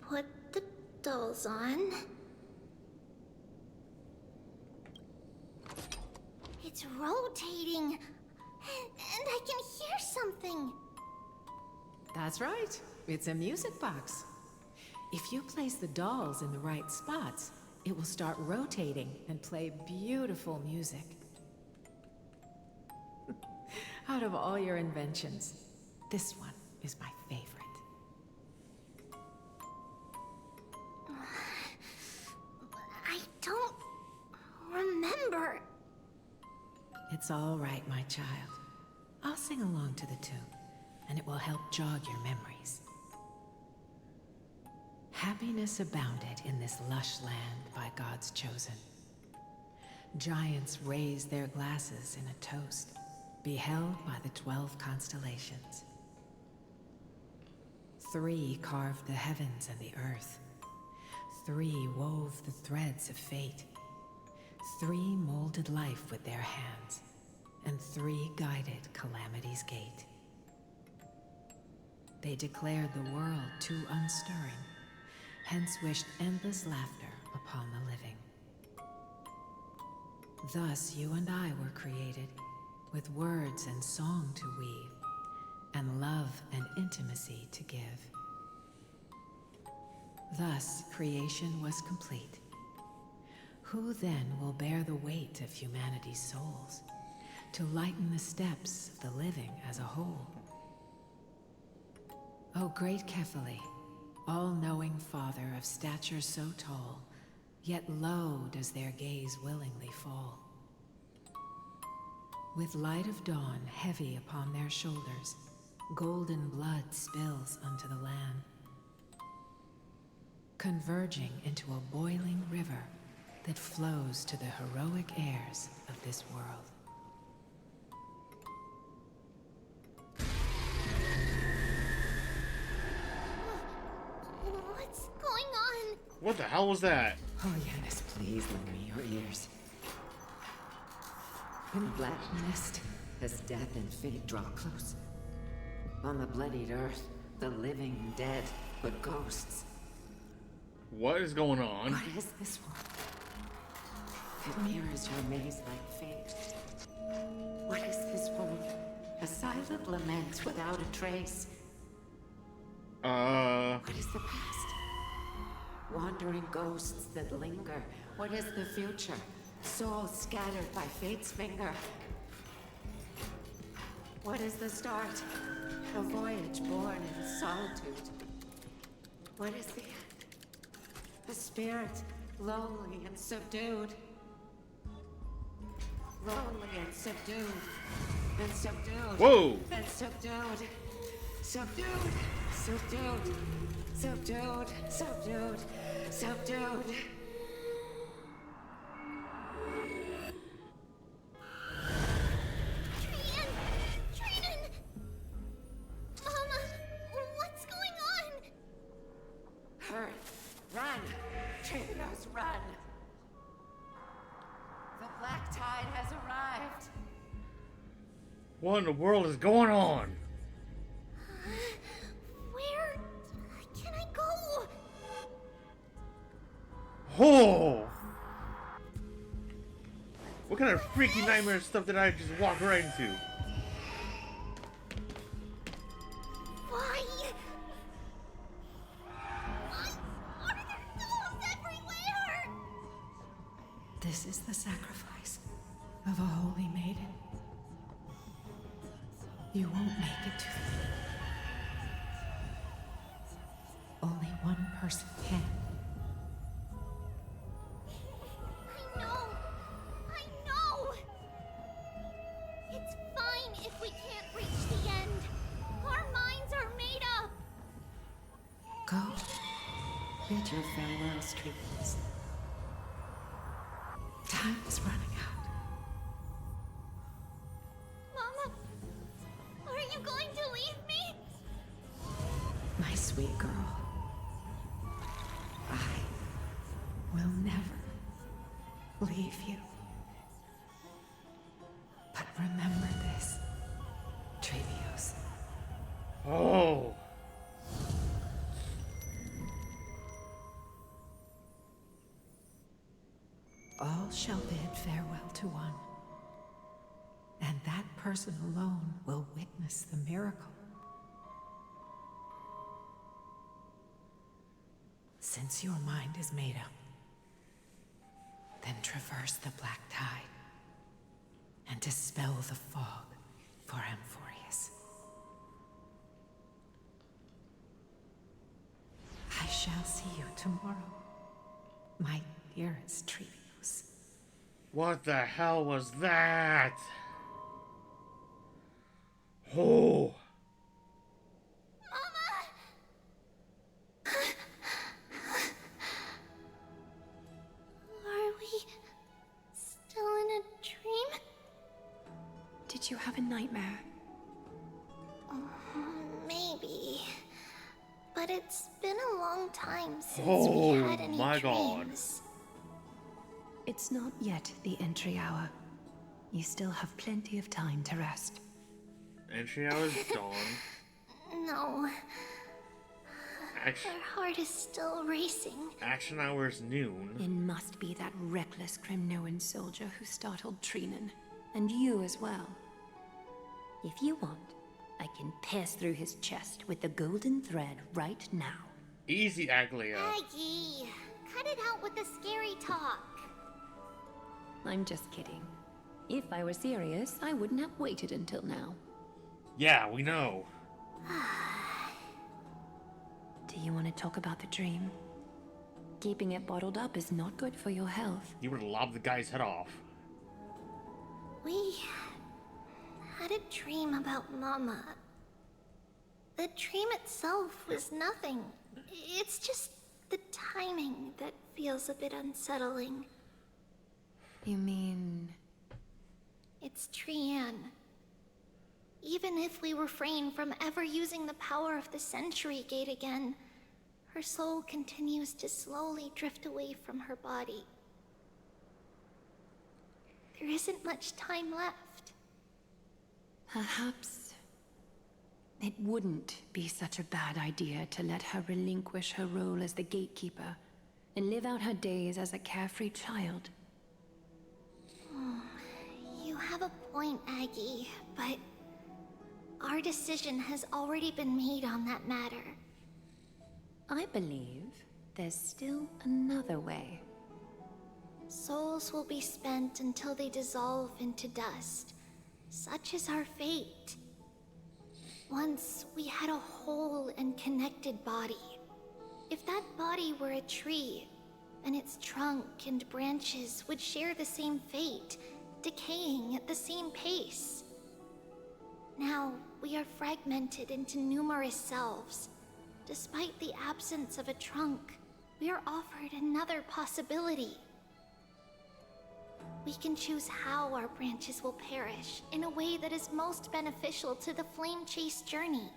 Put the dolls on. It's rotating. And I can hear something. That's right. It's a music box. If you place the dolls in the right spots, it will start rotating and play beautiful music. Out of all your inventions, this one is my favorite. I don't remember. It's all right, my child. I'll sing along to the tune, and it will help jog your memories. Happiness abounded in this lush land by God's chosen. Giants raised their glasses in a toast, beheld by the 12 constellations. 3 carved the heavens and the earth. 3 wove the threads of fate. 3 molded life with their hands, and 3 guided calamity's gate. They declared the world too unstirring, hence wished endless laughter upon the living. Thus you and I were created, with words and song to weave, and love and intimacy to give. Thus creation was complete. Who then will bear the weight of humanity's souls, to lighten the steps of the living as a whole? O great Kephale, all-knowing Father of stature so tall, yet low does their gaze willingly fall. With light of dawn heavy upon their shoulders, golden blood spills unto the land, converging into a boiling river that flows to the heroic heirs of this world. What's going on? What the hell was that? Oh, yes, please lend me your ears. In black mist, as death and fate draw close. On the bloodied earth, the living dead, but ghosts. What is going on? What is this one? It mirrors your maze-like fate. What A silent lament without a trace. What is the past? Wandering ghosts that linger. What is the future? Souls scattered by fate's finger. What is the start? A voyage born in solitude. What is the end? A spirit, lonely and subdued. Lonely and subdued. And subdued. Whoa! And subdued. Subdued. Subdued. Subdued. Subdued. Subdued. Run! The black tide has arrived. What in the world is going on? Where can I go? Oh! What kind of freaky nightmare stuff did I just walk right into? Why? Why are there souls everywhere? This is the sacrifice of a holy maiden. You won't make it to the... Only one person can. I know! It's fine if we can't reach the end. Our minds are made up. Go. Bid your farewells, trees. Time is running out. Mama, are you going to leave me? My sweet girl. I will never leave you. But remember this, Trevios. Oh! All shall bid farewell to one, and that person alone will witness the miracle. Since your mind is made up, then traverse the black tide and dispel the fog for Amphoreus. I shall see you tomorrow, my dearest Trevios. What the hell was that? Oh! Are we still in a dream? Did you have a nightmare? Maybe. But it's been a long time since Oh we had any my God. dreams. It's not yet the entry hour. You still have plenty of time to rest. Entry hour's dawn. No. Action, Our heart is still racing. action hour's noon. It must be that reckless Kremnoan soldier who startled Trinan. And you as well. If you want, I can pierce through his chest with the golden thread right now. Easy, Aglia. Aggie, cut it out with the scary talk. I'm just kidding. If I were serious, I wouldn't have waited until now. Yeah, we know. Do you want to talk about the dream? Keeping it bottled up is not good for your health. You would have lobbed the guy's head off. We had a dream about Mama. The dream itself was nothing. It's just the timing that feels a bit unsettling. You mean... It's Trian. Even if we refrain from ever using the power of the Century Gate again, her soul continues to slowly drift away from her body. There isn't much time left. Perhaps it wouldn't be such a bad idea to let her relinquish her role as the gatekeeper and live out her days as a carefree child. You have a point, Aggie, but our decision has already been made on that matter. I believe there's still another way. Souls will be spent until they dissolve into dust. Such is our fate. Once we had a whole and connected body. If that body were a tree, then its trunk and branches would share the same fate, decaying at the same pace. Now, we are fragmented into numerous selves. Despite the absence of a trunk, we are offered another possibility. We can choose how our branches will perish in a way that is most beneficial to the Flame Chase journey.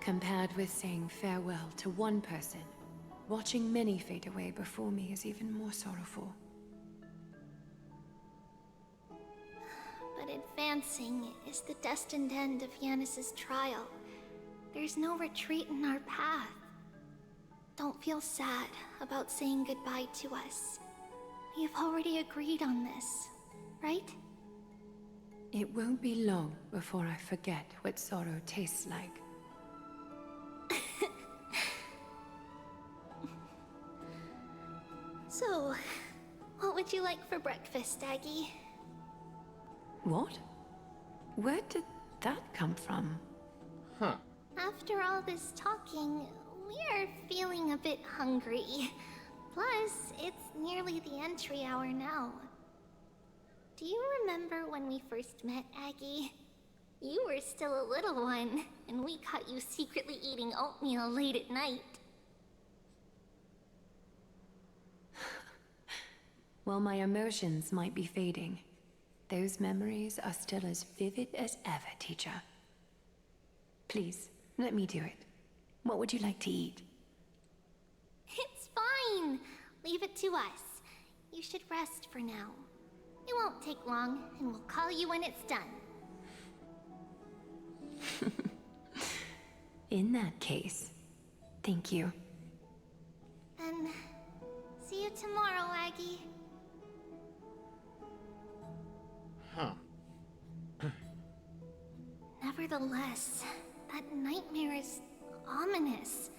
Compared with saying farewell to one person, watching many fade away before me is even more sorrowful. But advancing is the destined end of Yanis's trial. There's no retreat in our path. Don't feel sad about saying goodbye to us. We've already agreed on this, right? It won't be long before I forget what sorrow tastes like. So, what would you like for breakfast, Aggie? What? Where did that come from? Huh. After all this talking, we are feeling a bit hungry. Plus, it's nearly the entry hour now. Do you remember when we first met, Aggie? You were still a little one, and we caught you secretly eating oatmeal late at night. While my emotions might be fading, those memories are still as vivid as ever, teacher. Please, let me do it. What would you like to eat? It's fine. Leave it to us. You should rest for now. It won't take long, and we'll call you when it's done. In that case, thank you. Then, see you tomorrow, Aggie. Huh. Nevertheless, that nightmare is ominous.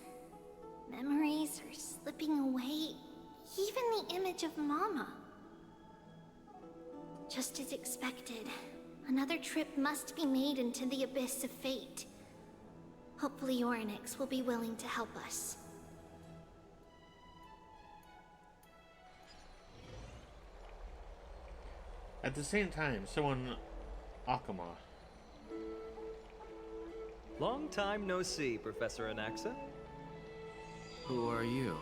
Memories are slipping away, even the image of Mama. Just as expected, another trip must be made into the abyss of fate. Hopefully Orynyx will be willing to help us. At the same time, someone... Akuma. Long time no see, Professor Anaxa. Who are you?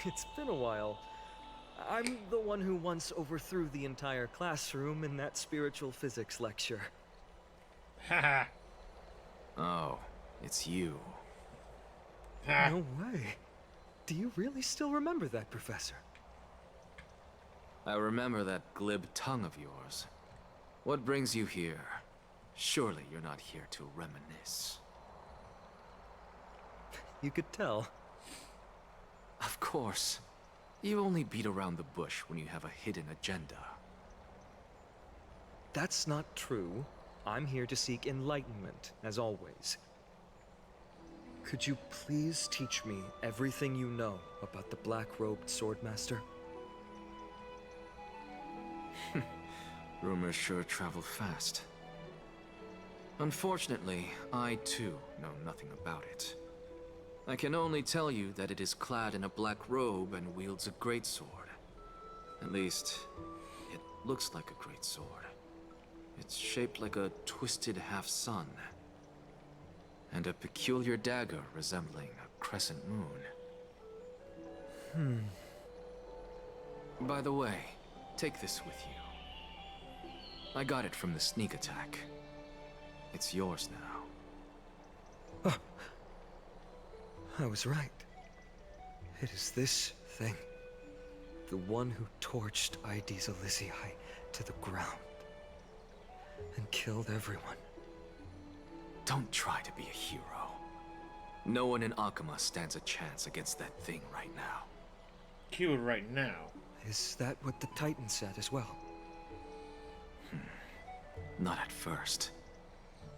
It's been a while. I'm the one who once overthrew the entire classroom in that spiritual physics lecture. Haha. Oh, it's you. No way. Do you really still remember that, Professor? I remember that glib tongue of yours. What brings you here? Surely you're not here to reminisce. You could tell. Of course. You only beat around the bush when you have a hidden agenda. That's not true. I'm here to seek enlightenment, as always. Could you please teach me everything you know about the black-robed swordmaster? Rumors sure travel fast. Unfortunately, I too know nothing about it. I can only tell you that it is clad in a black robe and wields a greatsword. At least, it looks like a greatsword. It's shaped like a twisted half-sun, and a peculiar dagger resembling a crescent moon. By the way, take this with you. I got it from the sneak attack. It's yours now. I was right. It is this thing. The one who torched Ides Elysiae to the ground. And killed everyone. Don't try to be a hero. No one in Akuma stands a chance against that thing right now. Cute right now. Is that what the Titan said as well? Not at first.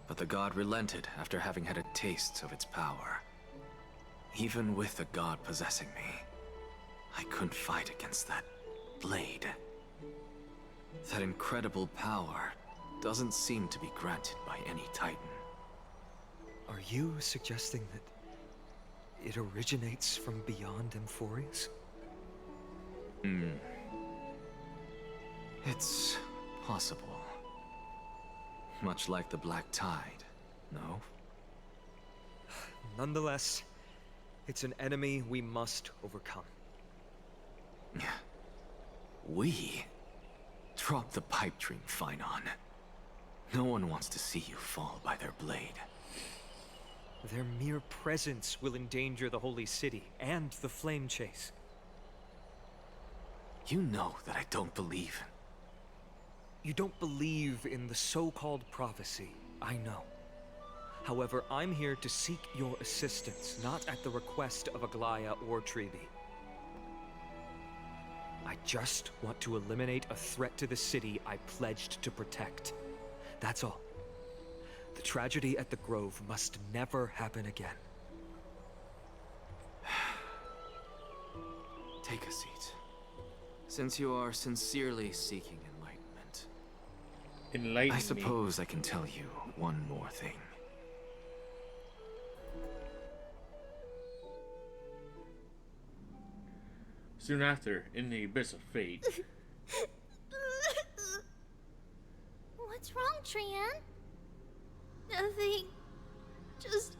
But the god relented after having had a taste of its power. Even with the god possessing me, I couldn't fight against that blade. That incredible power doesn't seem to be granted by any titan. Are you suggesting that it originates from beyond Amphoreus? It's possible. Much like the Black Tide, no? Nonetheless, it's an enemy we must overcome. We? Drop the pipe dream, Phynon. No one wants to see you fall by their blade. Their mere presence will endanger the Holy City and the Flame Chase. You know that I don't believe. You don't believe in the so-called prophecy, I know. However, I'm here to seek your assistance, not at the request of Aglaya or Treeby. I just want to eliminate a threat to the city I pledged to protect. That's all. The tragedy at the Grove must never happen again. Take a seat. Since you are sincerely seeking enlightenment, I suppose I can tell you one more thing. Soon after, in the abyss of fate. What's wrong, Trian? Nothing. Just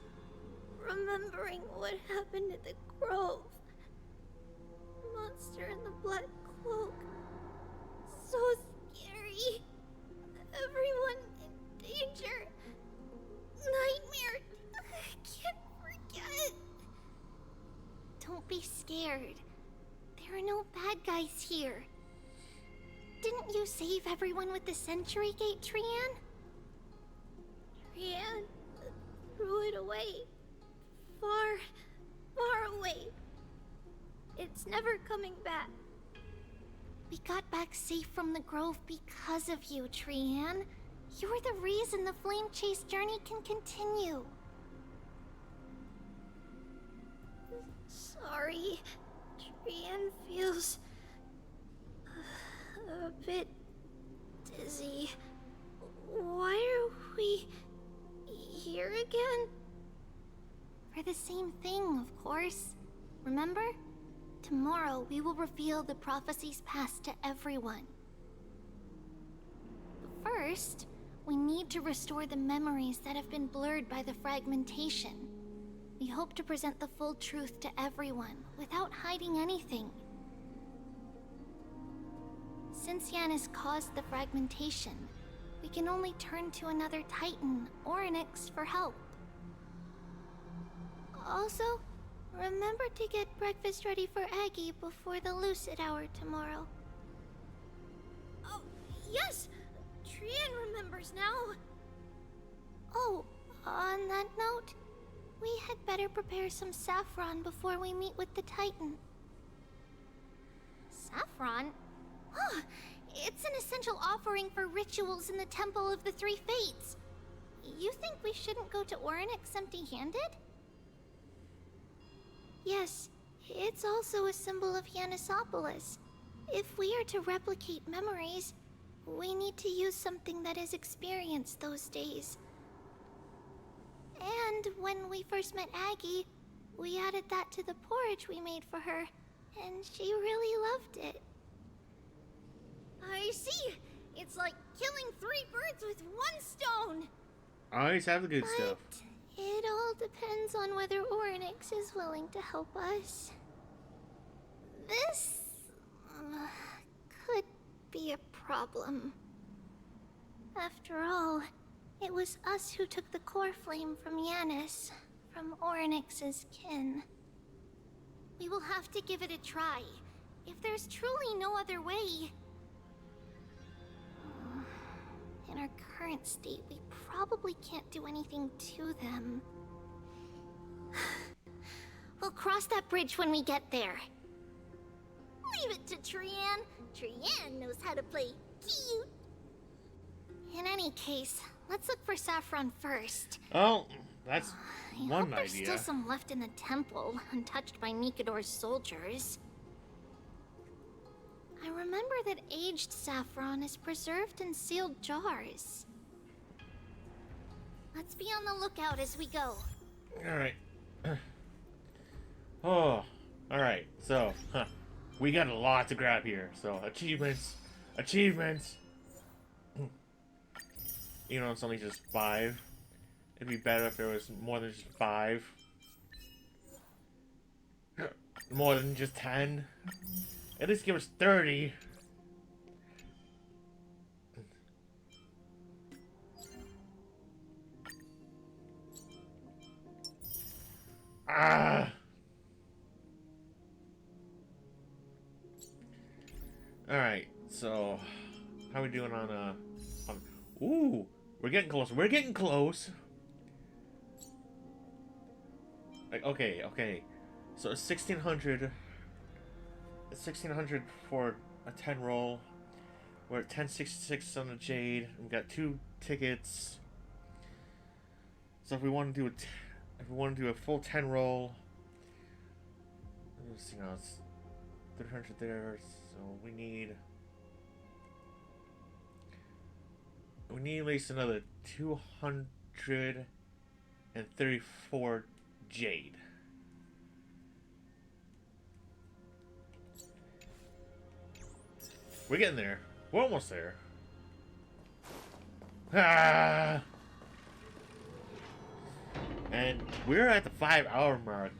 remembering what happened at the Grove. Monster in the black cloak. So scary. Everyone in danger. Nightmare. I can't forget. Don't be scared. There are no bad guys here. Didn't you save everyone with the Century Gate, Trian? Trian threw it away. Far, far away. It's never coming back. We got back safe from the Grove because of you, Trian. You're the reason the Flame Chase journey can continue. Sorry. Trian feels a bit dizzy. Why are we here again? For the same thing, of course. Remember? Tomorrow we will reveal the prophecies past to everyone. But first, we need to restore the memories that have been blurred by the fragmentation. We hope to present the full truth to everyone, without hiding anything. Since Yanis caused the fragmentation, we can only turn to another Titan or an X for help. Also, remember to get breakfast ready for Aggie before the lucid hour tomorrow. Oh, yes! Trian remembers now! Oh, on that note, we had better prepare some saffron before we meet with the Titan. Saffron? Huh, it's an essential offering for rituals in the Temple of the Three Fates. You think we shouldn't go to Orynyx empty-handed? Yes, it's also a symbol of Yanisopolis. If we are to replicate memories, we need to use something that has experienced those days. And when we first met Aggie, we added that to the porridge we made for her, and she really loved it. I see! It's like killing 3 birds with 1 stone! I always have the good stuff. It all depends on whether Orynyx is willing to help us. This could be a problem. After all, it was us who took the core flame from Yanis, from Orynyx's kin. We will have to give it a try. If there's truly no other way... In our current state, we probably can't do anything to them. We'll cross that bridge when we get there. Leave it to Trian. Trian knows how to play cute. In any case, let's look for Saffron first. Oh, that's I one hope there's idea. still some left in the temple, untouched by Nikador's soldiers. I remember that aged saffron is preserved in sealed jars. Let's be on the lookout as we go. Alright. Oh, alright. So, we got a lot to grab here. So, achievements. Achievements! You know, it's only just 5. It'd be better if there was more than just 5. More than just 10. At least give us 30. Ah! Alright, so how are we doing on ooh, we're getting close. We're getting close. Like, okay. So 1600 for a 10 roll. We're at 1066 on the Jade. We've got 2 tickets. So if we want to do a full 10 roll, let's see now, it's 300 there. So we need at least another 234 Jade. We're getting there. We're almost there. Ah! And we're at the 5-hour mark.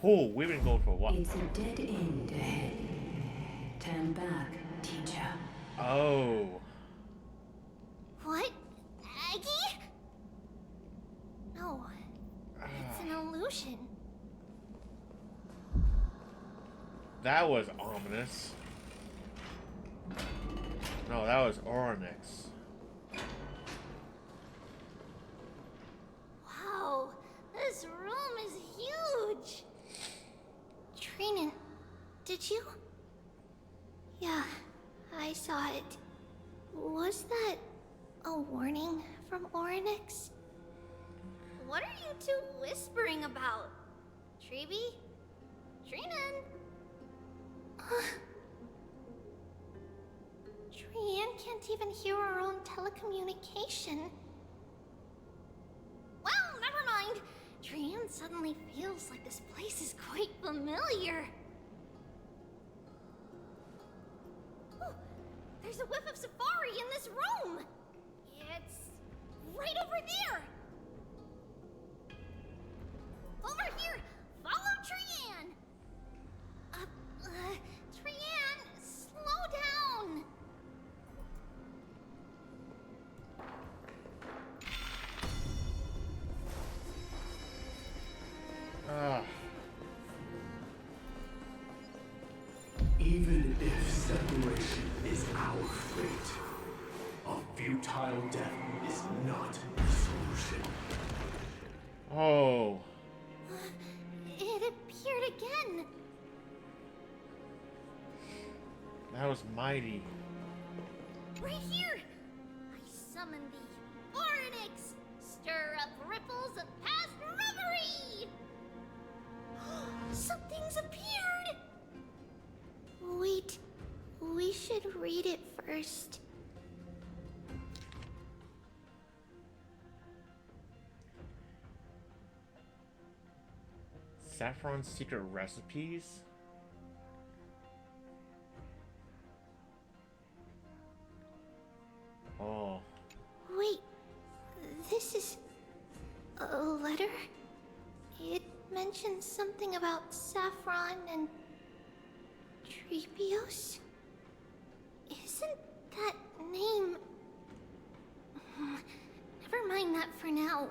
Oh, we've been going for a while. It's a dead end ahead. Turn back, teacher. Oh. What? Aggie? No. It's an illusion. That was ominous. No, that was Onyx. Wow, this room is huge. Trinan, did you? Yeah, I saw it. Was that a warning from Onyx? What are you two whispering about? Treeby? Trinan? Trian can't even hear our own telecommunication. Well, never mind. Trian suddenly feels like this place is quite familiar. Oh, there's a whiff of safari in this room. It's right over there. Over here. Follow Trian. Trian, slow down. Even if separation is our fate, a futile death is not the solution. Oh. It appeared again. That was mighty. Right here. I summon thee, Ornix. Stir up ripples of past reverie. Something's appeared. Wait, we should read it first. Saffron's secret recipes? Oh. Wait, this is a letter? It mentions something about Saffron and Treebios? Isn't that name... Never mind that for now.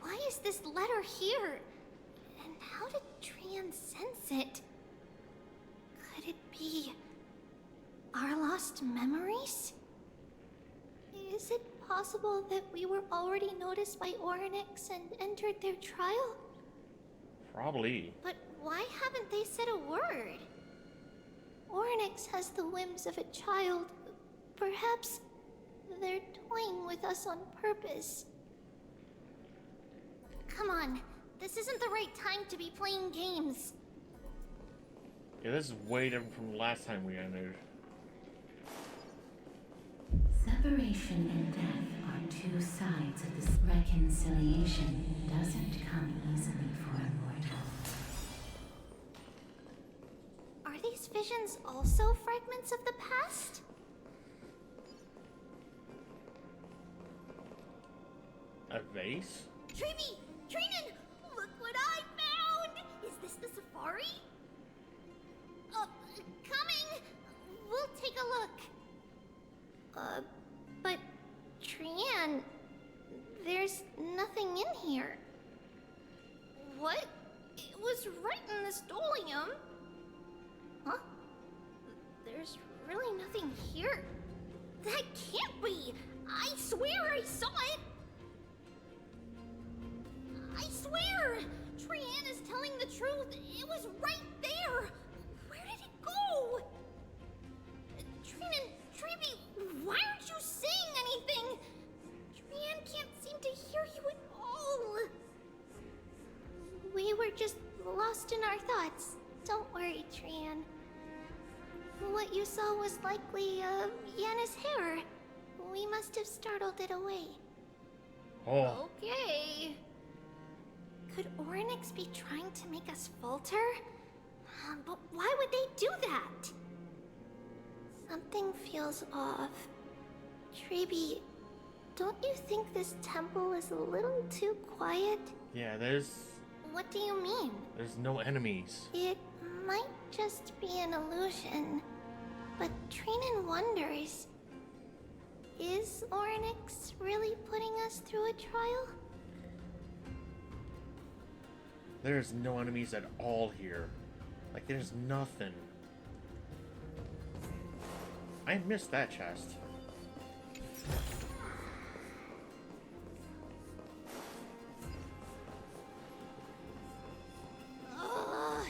Why is this letter here? And how did Trian sense it? Could it be our lost memories? Is it possible that we were already noticed by Ornix and entered their trial? Probably. But why haven't they said a word? Ornix has the whims of a child. Perhaps They're toying with us on purpose. Come on, this isn't the right time to be playing games. Yeah, this is way different from the last time we entered. Separation and death are two sides of this. Reconciliation doesn't come easily for a mortal. Are these visions also fragments of the past? A vase? Treevee! Trinan! Look what I found! Is this the safari? Coming! We'll take a look. But Trian, there's nothing in here. What? It was right in the stolium. Huh? There's really nothing here. That can't be! I swear I saw it! I swear! Trian is telling the truth. It was right there. Where did it go? Trinan, Treevee, why aren't you saying anything? Trian can't seem to hear you at all. We were just lost in our thoughts. Don't worry, Trian. What you saw was likely, Yanna's hair. We must have startled it away. Oh. Okay. Could Orynyx be trying to make us falter? But why would they do that? Something feels off. Treevee, don't you think this temple is a little too quiet? Yeah, there's What do you mean? no enemies. It might just be an illusion. But Trinan wonders, is Orynyx really putting us through a trial? There's no enemies at all here. Like, there's nothing. I missed that chest.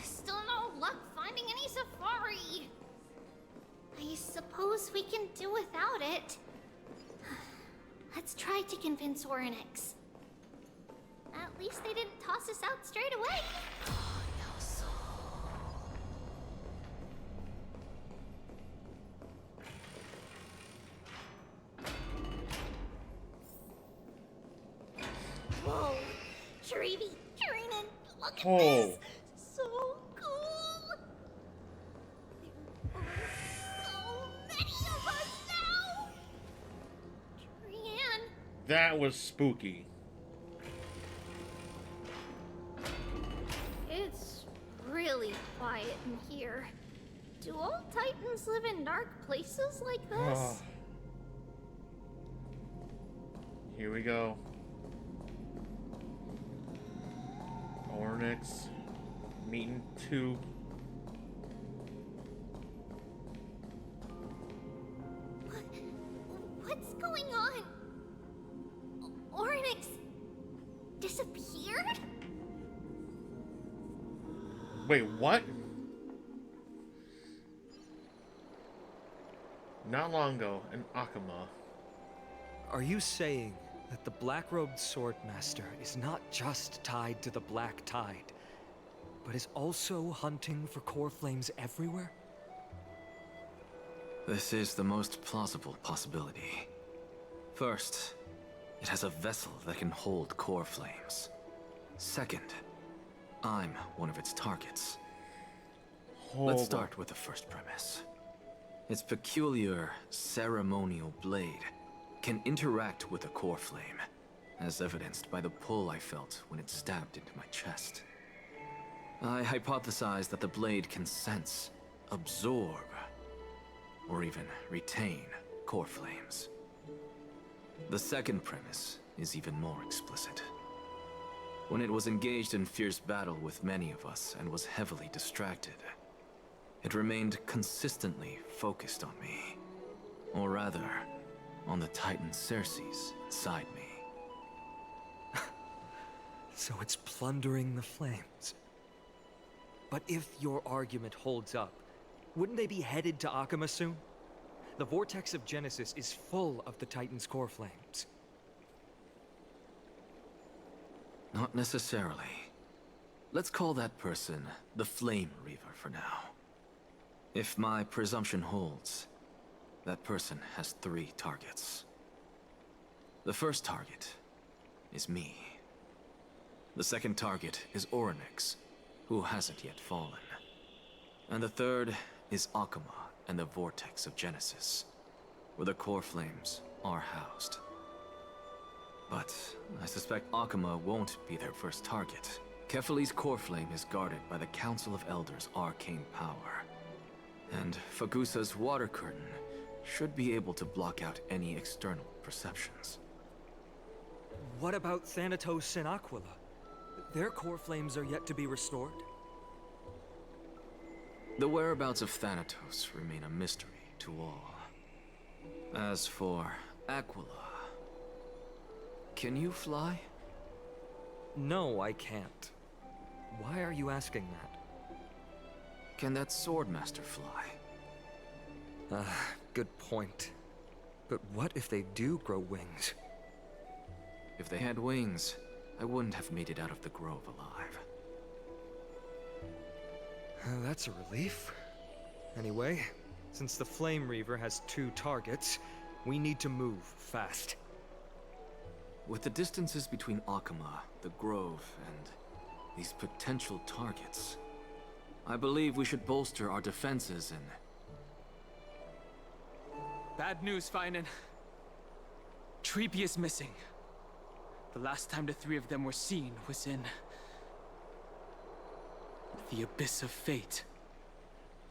Still no luck finding any safari. I suppose we can do without it. Let's try to convince Orynyx. At least they didn't toss us out straight away. Whoa, Treevee, Trinan, look at this! So cool! There are so many of us now! Trian, That was spooky. it's really quiet in here. Do all Titans live in dark places like this? Here we go. Orynyx meeting two. What's going on? Orynyx disappeared? Wait, what? Not long ago, in Akama. Are you saying that the black-robed swordmaster is not just tied to the Black Tide, but is also hunting for core flames everywhere? This is the most plausible possibility. First, it has a vessel that can hold core flames. Second, I'm one of its targets. Let's start with the first premise. Its peculiar ceremonial blade can interact with a core flame, as evidenced by the pull I felt when it stabbed into my chest. I hypothesized that the blade can sense, absorb, or even retain core flames. The second premise is even more explicit. When it was engaged in fierce battle with many of us and was heavily distracted, it remained consistently focused on me. Or rather, on the Titan Circes inside me. So it's plundering the flames. But if your argument holds up, wouldn't they be headed to Akama soon? The vortex of Genesis is full of the Titan's core flames. Not necessarily. Let's call that person the Flame Reaver for now. If my presumption holds, that person has 3 targets. The first target is me. The second target is Orynyx, who hasn't yet fallen. And the third is Akuma and the Vortex of Genesis, where the core flames are housed. But I suspect Akuma won't be their first target. Kefali's core flame is guarded by the Council of Elders' arcane power. And Fagusa's water curtain should be able to block out any external perceptions. What about Thanatos and Aquila? Their core flames are yet to be restored? The whereabouts of Thanatos remain a mystery to all. As for Aquila... Can you fly? No, I can't. Why are you asking that? Can that Swordmaster fly? Good point. But what if they do grow wings? If they had wings, I wouldn't have made it out of the grove alive. That's a relief. Anyway, since the Flame Reaver has 2 targets, we need to move fast. With the distances between Akuma, the grove, and these potential targets, I believe we should bolster our defenses and... Bad news, Finan. Treepy is missing. The last time the 3 of them were seen was in... the Abyss of Fate.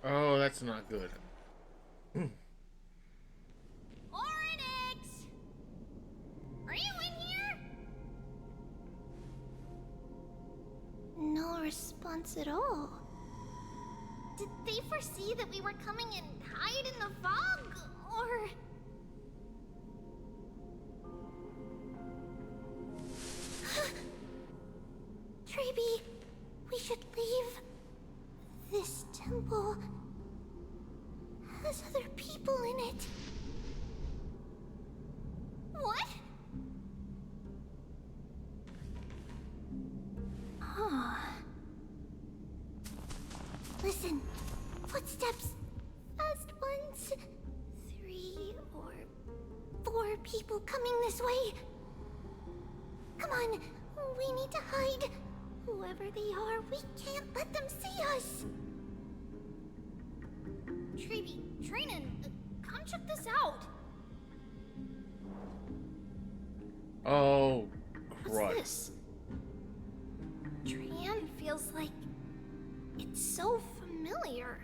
Oh, that's not good. Orynyx! Are you in here? No response at all. Did they foresee that we were coming and hide in the fog? Or... Treeby, we should leave. This temple has other people in it. What? Huh. Listen, footsteps. Fast ones. 3 or 4 people coming this way. Come on, we need to hide. Whoever they are, we can't let them see us. Treeby, Trainin, come check this out. Oh, What's crud. this? Trian feels like it's so familiar.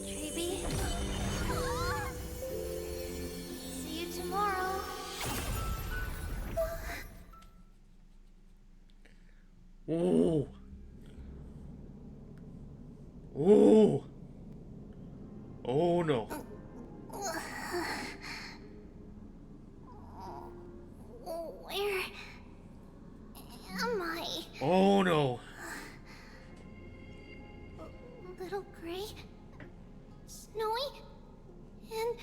Treeby? See you tomorrow. Ooh. Ooh. Oh no. Where am I? Oh no. Little gray, snowy, and...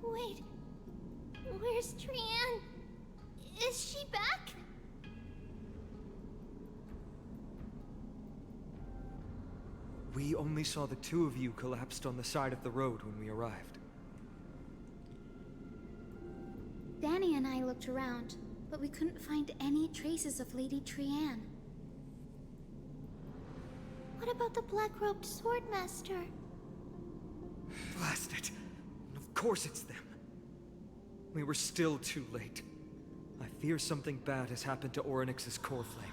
Wait, where's Trian? Is she back? We only saw the 2 of you collapsed on the side of the road when we arrived. Danny and I looked around, but we couldn't find any traces of Lady Trian. What about the black-robed swordmaster? Blast it! Of course it's them. We were still too late. I fear something bad has happened to Orynyx's core flame.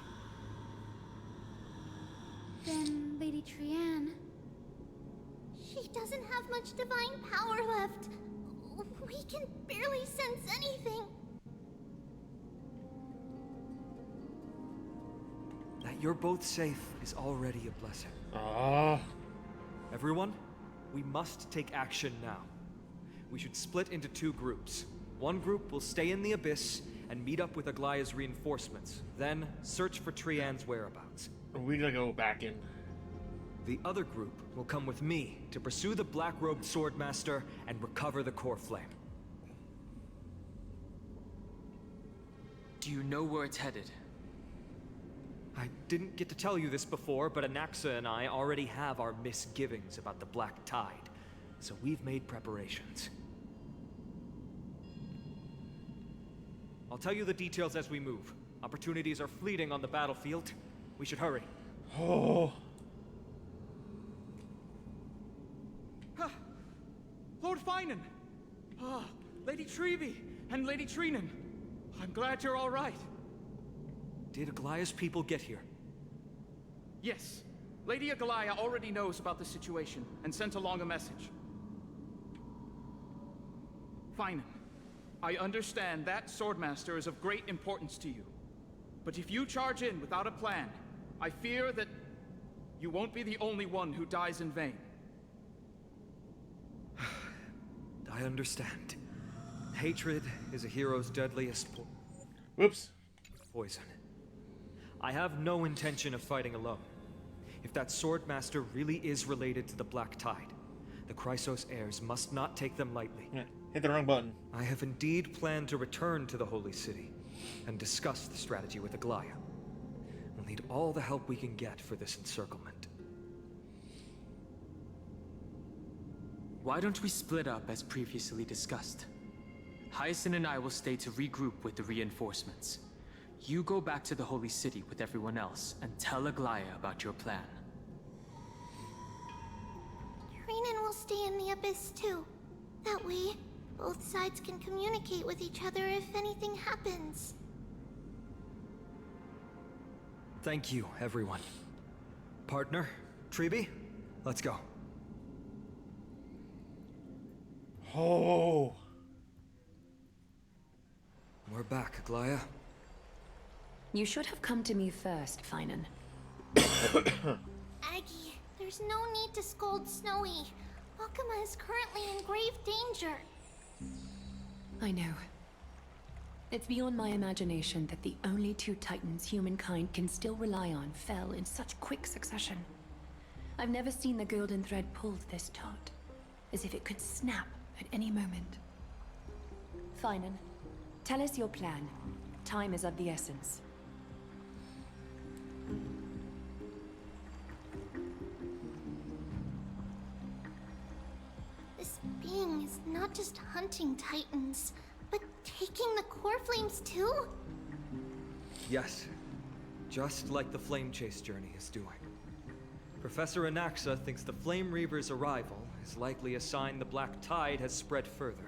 Then Lady Trianne... She doesn't have much divine power left. We can barely sense anything. That you're both safe is already a blessing. Everyone, we must take action now. We should split into 2 groups. One group will stay in the Abyss and meet up with Aglaya's reinforcements, then search for Trianne's whereabouts. We gotta go back in. The other group will come with me to pursue the black-robed swordmaster and recover the core flame. Do you know where it's headed? I didn't get to tell you this before, but Anaxa and I already have our misgivings about the Black Tide, so we've made preparations. I'll tell you the details as we move. Opportunities are fleeting on the battlefield. We should hurry. Oh. Lord Finan! Lady Trevi and Lady Trinan. I'm glad you're all right. Did Aglaya's people get here? Yes. Lady Aglaya already knows about the situation and sent along a message. Finan, I understand that Swordmaster is of great importance to you. But if you charge in without a plan, I fear that you won't be the only one who dies in vain. I understand. Hatred is a hero's deadliest poison. I have no intention of fighting alone. If that Swordmaster really is related to the Black Tide, the Chrysos heirs must not take them lightly. Yeah, hit the wrong button. I have indeed planned to return to the Holy City and discuss the strategy with Aglaya. We'll need all the help we can get for this encirclement. Why don't we split up as previously discussed? Hyacinth and I will stay to regroup with the reinforcements. You go back to the Holy City with everyone else and tell Aglaya about your plan. Trinan will stay in the Abyss too. That way, both sides can communicate with each other if anything happens. Thank you, everyone. Partner, Trebi, let's go. Oh. We're back, Aglaya. You should have come to me first, Finan. Aggie, there's no need to scold Snowy. Akuma is currently in grave danger. I know. It's beyond my imagination that the only 2 titans humankind can still rely on fell in such quick succession. I've never seen the golden thread pulled this taut, as if it could snap at any moment. Finan, tell us your plan. Time is of the essence. This being is not just hunting titans, but taking the core flames too? Yes, just like the Flame Chase journey is doing. Professor Anaxa thinks the Flame Reaver's arrival is likely a sign the Black Tide has spread further.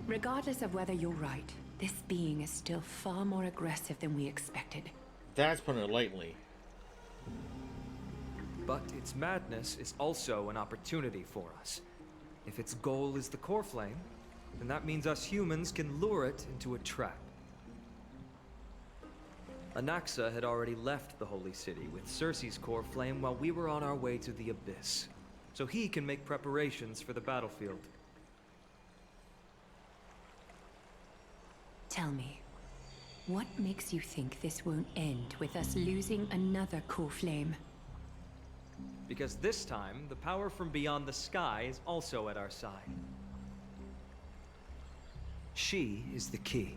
Regardless of whether you're right, this being is still far more aggressive than we expected. That's putting it lightly. But its madness is also an opportunity for us. If its goal is the core flame, then that means us humans can lure it into a trap. Anaxa had already left the Holy City with Cersei's core flame while we were on our way to the Abyss, so he can make preparations for the battlefield. Tell me, what makes you think this won't end with us losing another core flame? Because this time, the power from beyond the sky is also at our side. She is the key.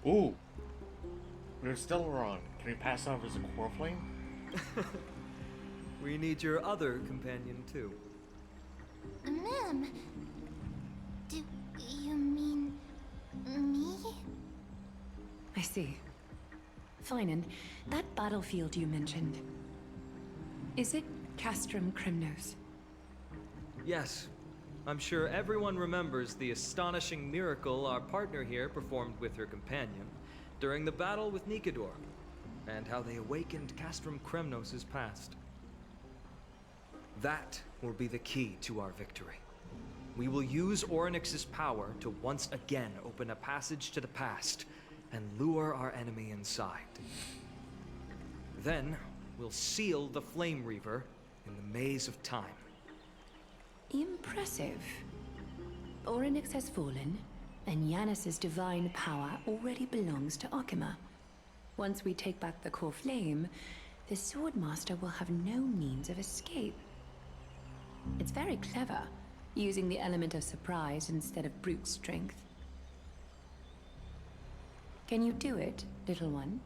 Ooh. We're still wrong. Can we pass off as a core flame? We need your other companion, too. Ma'am, do you mean me? I see. Finan, that battlefield you mentioned, is it Castrum Kremnos? Yes. I'm sure everyone remembers the astonishing miracle our partner here performed with her companion during the battle with Nikador, and how they awakened Castrum Kremnos' past. That will be the key to our victory. We will use Orynyx's power to once again open a passage to the past and lure our enemy inside. Then, we'll seal the Flame Reaver in the maze of time. Impressive. Orynyx has fallen, and Yanis's divine power already belongs to Akima. Once we take back the core flame, the Swordmaster will have no means of escape. It's very clever, using the element of surprise instead of brute strength. Can you do it, little one?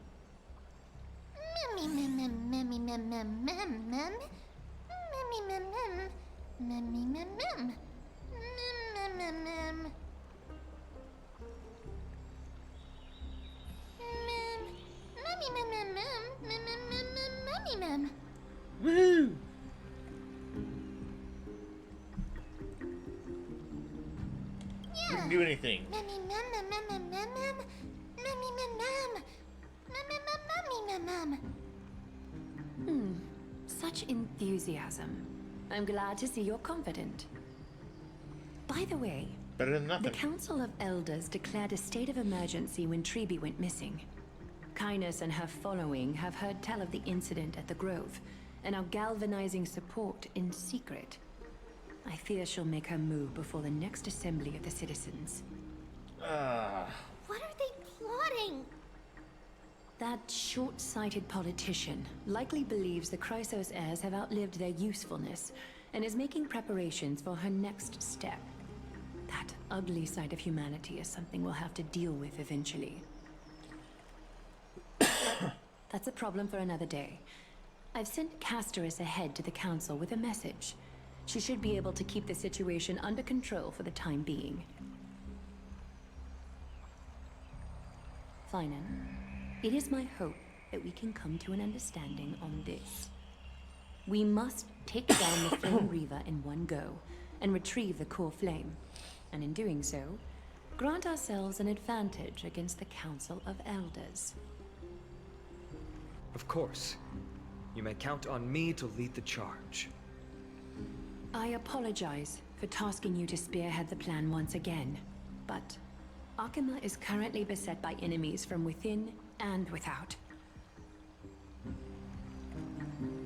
Woo! You can do anything. Such enthusiasm. I'm glad to see you're confident. By the way, Better than nothing. the Council of Elders declared a state of emergency when Treeby went missing. Kainos and her following have heard tell of the incident at the Grove, and are galvanizing support in secret. I fear she'll make her move before the next assembly of the citizens. What are they plotting? That short-sighted politician likely believes the Chrysos heirs have outlived their usefulness, and is making preparations for her next step. That ugly side of humanity is something we'll have to deal with eventually. That's a problem for another day. I've sent Casterus ahead to the council with a message. She should be able to keep the situation under control for the time being. Finan, it is my hope that we can come to an understanding on this. We must take down the Flame Reaver in one go, and retrieve the core flame. And in doing so, grant ourselves an advantage against the Council of Elders. Of course. You may count on me to lead the charge. I apologize for tasking you to spearhead the plan once again, but Akima is currently beset by enemies from within and without.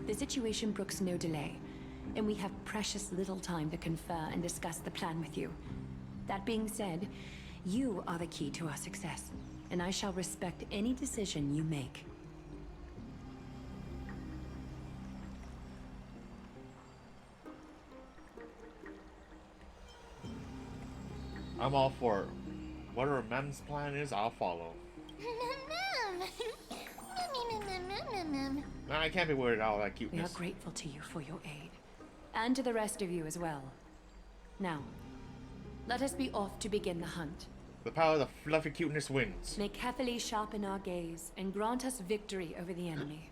The situation brooks no delay, and we have precious little time to confer and discuss the plan with you. That being said, you are the key to our success, and I shall respect any decision you make. I'm all for it. Whatever Mem's plan is, I'll follow. Nah, I can't be worried about all that We are cuteness. grateful to you for your aid, and to the rest of you as well. Now, let us be off to begin the hunt. The power of the fluffy cuteness wins. May carefully sharpen our gaze and grant us victory over the enemy.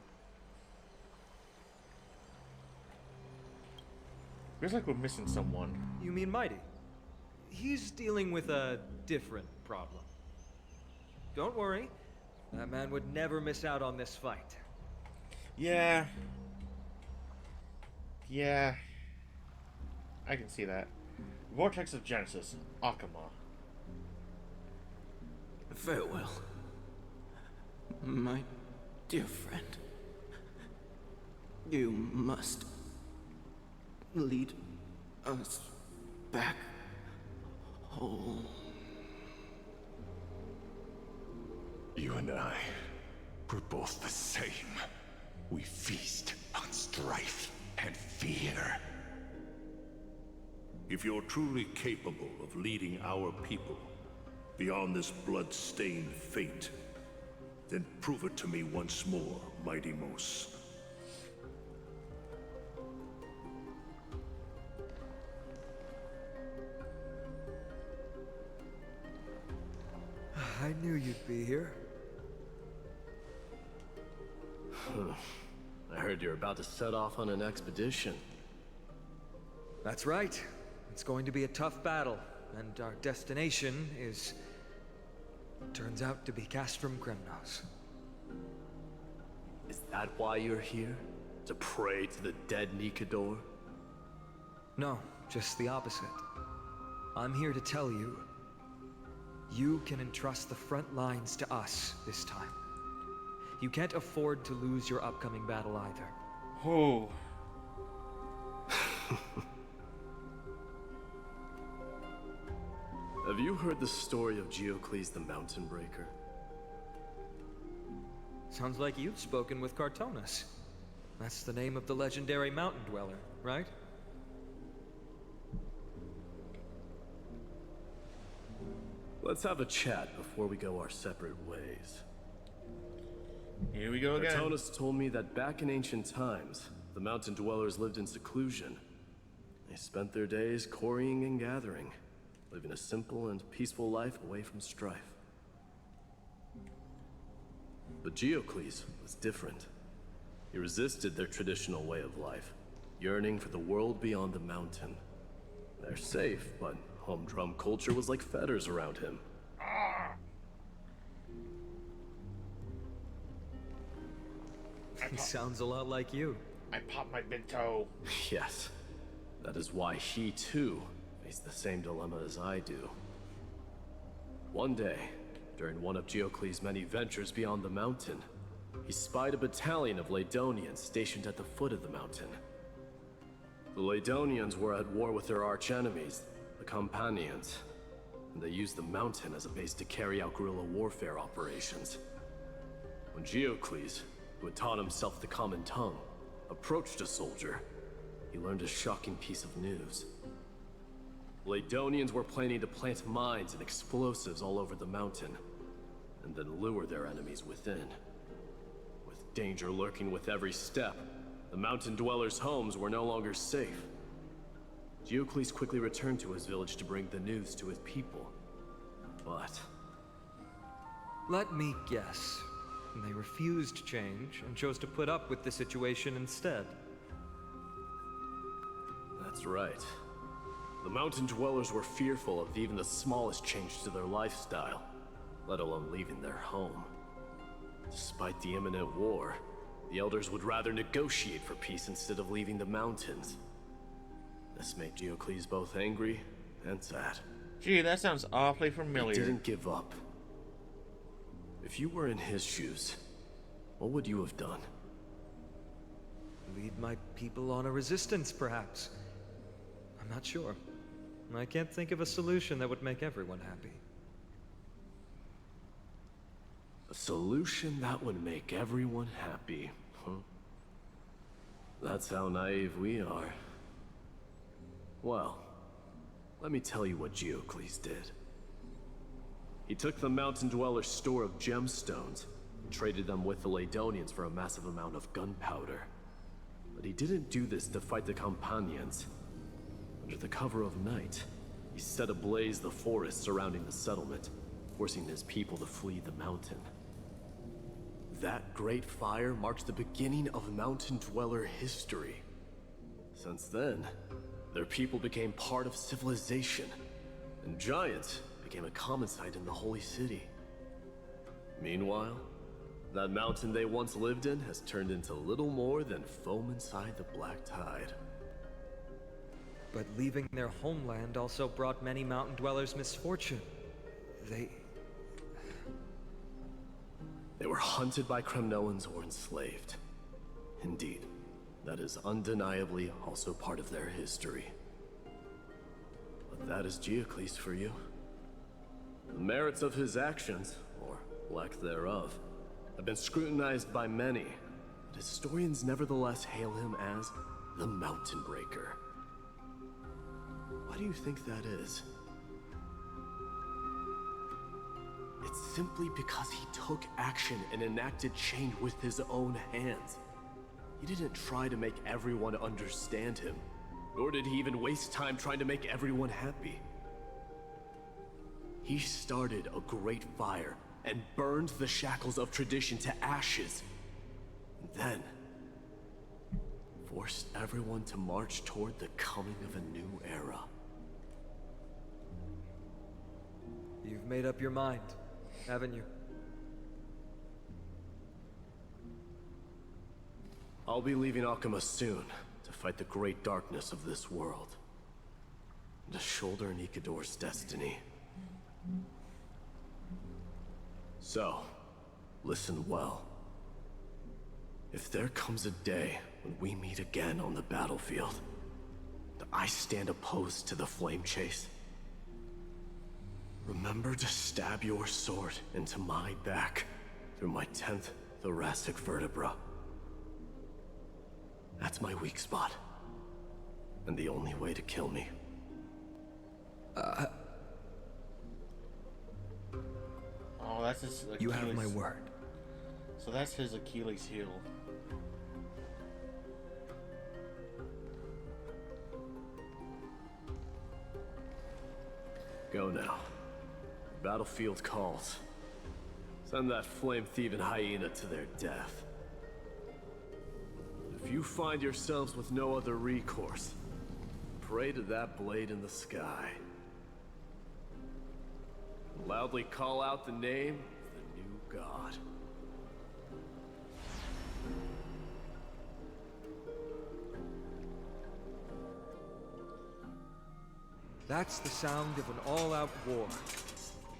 Feels like we're missing someone. You mean Mighty? He's dealing with a different problem. Don't worry. That man would never miss out on this fight. Yeah. Yeah. I can see that. Vortex of Genesis, Akima. Farewell, my dear friend. You must lead us back home. You and I, we're both the same. We feast on strife and fear. If you're truly capable of leading our people beyond this blood-stained fate, then prove it to me once more, Mighty Mos. I knew you'd be here. I heard you're about to set off on an expedition. That's right. It's going to be a tough battle, and our destination is... turns out to be Castrum Kremnos. Is that why you're here? To pray to the dead Nikador? No, just the opposite. I'm here to tell you, you can entrust the front lines to us this time. You can't afford to lose your upcoming battle either. Oh. Have you heard the story of Geocles the Mountain Breaker? Sounds like you've spoken with Cartonus. That's the name of the legendary mountain dweller, right? Let's have a chat before we go our separate ways. Here we go again. Cartonus told me that back in ancient times, the mountain dwellers lived in seclusion. They spent their days quarrying and gathering, living a simple and peaceful life away from strife. But Geocles was different. He resisted their traditional way of life, yearning for the world beyond the mountain. They're safe, but humdrum culture was like fetters around him. He sounds a lot like you. I popped my big toe. Yes. That is why he, too, faced the same dilemma as I do. One day, during one of Geocles' many ventures beyond the mountain, he spied a battalion of Ladonians stationed at the foot of the mountain. The Ladonians were at war with their arch-enemies, the Companions, and they used the mountain as a base to carry out guerrilla warfare operations. When Geocles, who had taught himself the common tongue, approached a soldier, he learned a shocking piece of news. Ladonians were planning to plant mines and explosives all over the mountain, and then lure their enemies within. With danger lurking with every step, the mountain dwellers' homes were no longer safe. Geocles quickly returned to his village to bring the news to his people. But... let me guess. They refused change and chose to put up with the situation instead. That's right. The mountain dwellers were fearful of even the smallest change to their lifestyle, let alone leaving their home. Despite the imminent war, the elders would rather negotiate for peace instead of leaving the mountains. This made Geocles both angry and sad. Gee, that sounds awfully familiar. He didn't give up. If you were in his shoes, what would you have done? Lead my people on a resistance, perhaps. I'm not sure. I can't think of a solution that would make everyone happy. A solution that would make everyone happy, huh? That's how naive we are. Well, let me tell you what Geocles did. He took the mountain dweller's store of gemstones and traded them with the Ladonians for a massive amount of gunpowder. But he didn't do this to fight the Companions. Under the cover of night, he set ablaze the forest surrounding the settlement, forcing his people to flee the mountain. That great fire marked the beginning of mountain dweller history. Since then, their people became part of civilization, and giants became a common sight in the Holy City. Meanwhile, that mountain they once lived in has turned into little more than foam inside the black tide. But leaving their homeland also brought many mountain dwellers misfortune. They were hunted by Kremnoans or enslaved. Indeed, that is undeniably also part of their history. But that is Geocles for you. The merits of his actions, or lack thereof, have been scrutinized by many, but historians nevertheless hail him as the Mountain Breaker. Why do you think that is? It's simply because he took action and enacted change with his own hands. He didn't try to make everyone understand him, nor did he even waste time trying to make everyone happy. He started a great fire and burned the shackles of tradition to ashes. And then forced everyone to march toward the coming of a new era. You've made up your mind, haven't you? I'll be leaving Akuma soon to fight the great darkness of this world. To shoulder Nikador's destiny. So, listen well. If there comes a day when we meet again on the battlefield, that I stand opposed to the flame chase, remember to stab your sword into my back through my 10th thoracic vertebra. That's my weak spot, and the only way to kill me. Oh, that's his Achilles. You have my word. So that's his Achilles heel. Go now. Battlefield calls. Send that flame-thieving hyena to their death. If you find yourselves with no other recourse, pray to that blade in the sky. Loudly call out the name of the new god. That's the sound of an all-out war.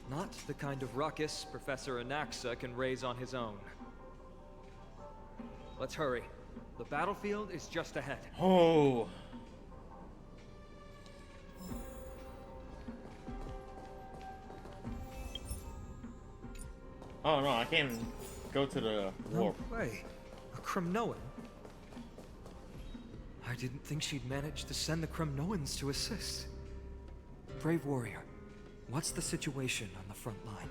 Not the kind of ruckus Professor Anaxa can raise on his own. Let's hurry. The battlefield is just ahead. Oh. Oh no, I can't even go to the war. No way. A Kremnoan? I didn't think she'd manage to send the Kremnoans to assist. Brave warrior, what's the situation on the front line?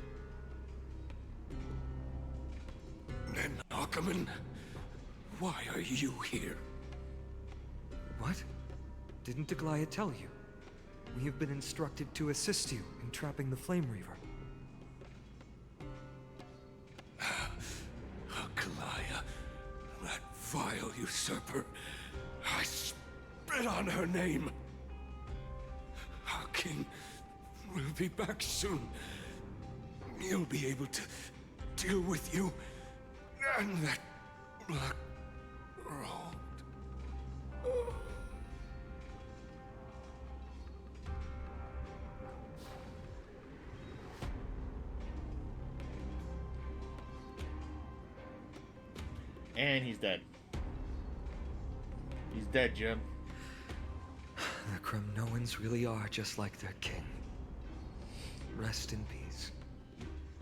Then, Ackerman, why are you here? What? Didn't Deglaya tell you? We have been instructed to assist you in trapping the Flame Reaver. Deglaya, that vile usurper. I spit on her name. Our king will be back soon. He'll be able to deal with you and that black road. And he's dead. He's dead, Jim. The Kremnoans really are just like their king. Rest in peace.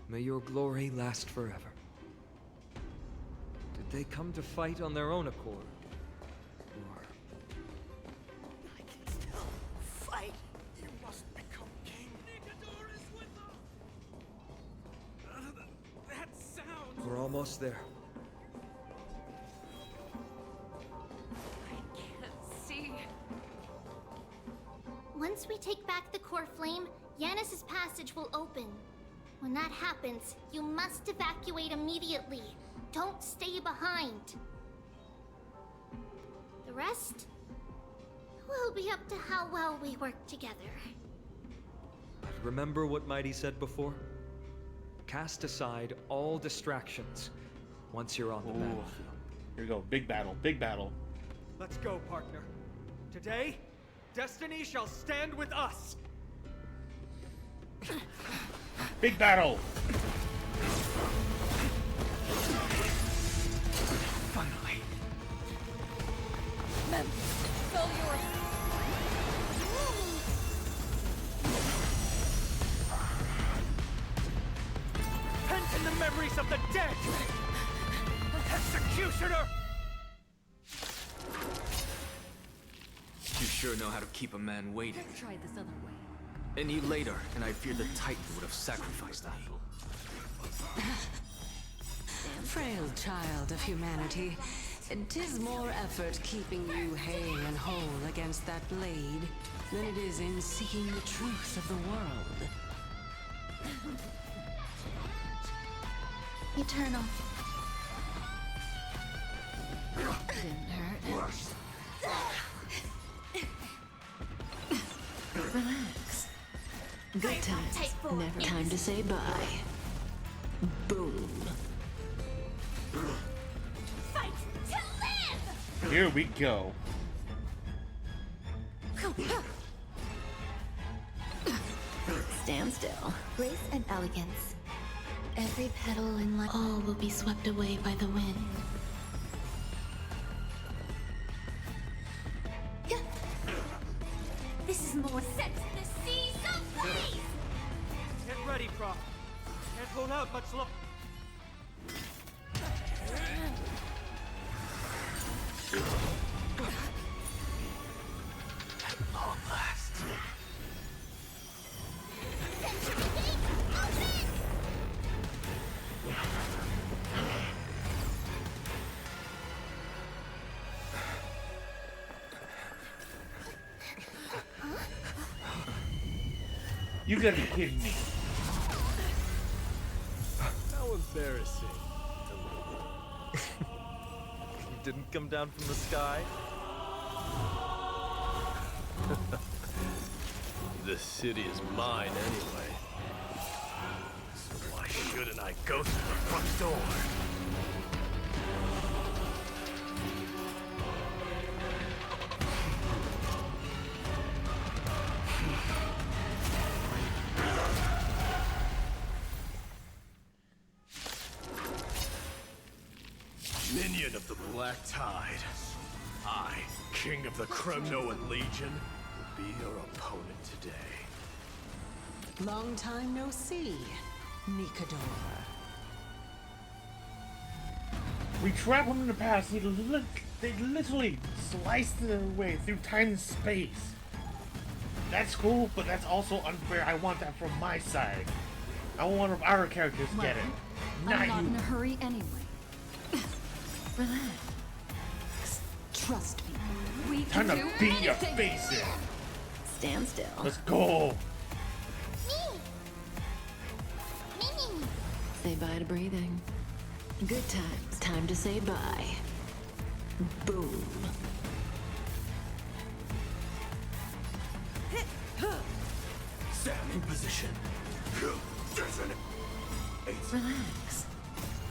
May your glory last forever. Did they come to fight on their own accord? Or... I can still fight. You must become king. Nikador is with us. That sound. We're almost there. Once we take back the core flame, Yanis's passage will open. When that happens, you must evacuate immediately. Don't stay behind. The rest will be up to how well we work together. But remember what Mighty said before? Cast aside all distractions once you're on the battlefield. Here we go. Big battle. Big battle. Let's go, partner. Today, destiny shall stand with us! Big battle! Finally. Mem, it's all yours. Pent in the memories of the dead! Executioner! You sure know how to keep a man waiting. Let's try this other way. Any later, and I fear the Titan would have sacrificed me. Frail child of humanity, 'tis more effort keeping you hale and whole against that blade than it is in seeking the truth of the world. Eternal. Good times. Never time to say bye. Boom. Fight to live! Here we go. Stand still. Grace and elegance. Every petal in life, all will be swept away by the wind. This is more set to the seas of blaze! Get ready, Prof. Can't hold out much longer. At long last. You gotta be kidding me. How embarrassing. You didn't come down from the sky? This city is mine anyway. So why shouldn't I go through the front door? Minion of the Black Tide. I, King of the Kremnoan Legion, will be your opponent today. Long time no see, Nikador. We trap them in the past. They literally sliced their way through time and space. That's cool, but that's also unfair. I want that from my side. I want one of our characters to get it. I'm not you. in a hurry anyway. Relax. Trust me. We Time can to do beat your anything. face in. Stand still. Let's go. Say bye to breathing. Good times. Time to say bye. Boom. Stand in position. Relax.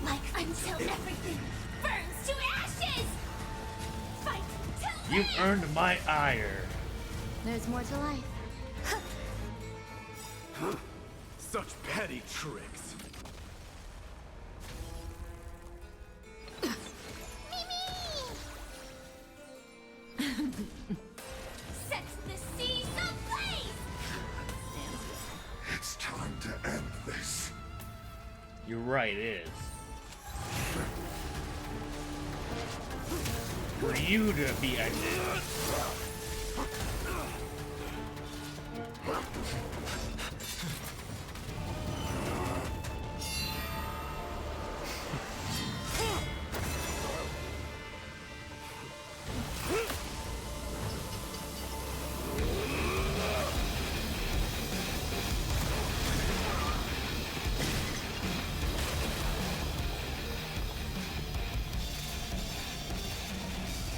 Like until everything burns to ashes! Fight to live! You've earned my ire. There's more to life. Such petty tricks. Set the seas ablaze! It's time to end this. You're right, it is. For you to be ended.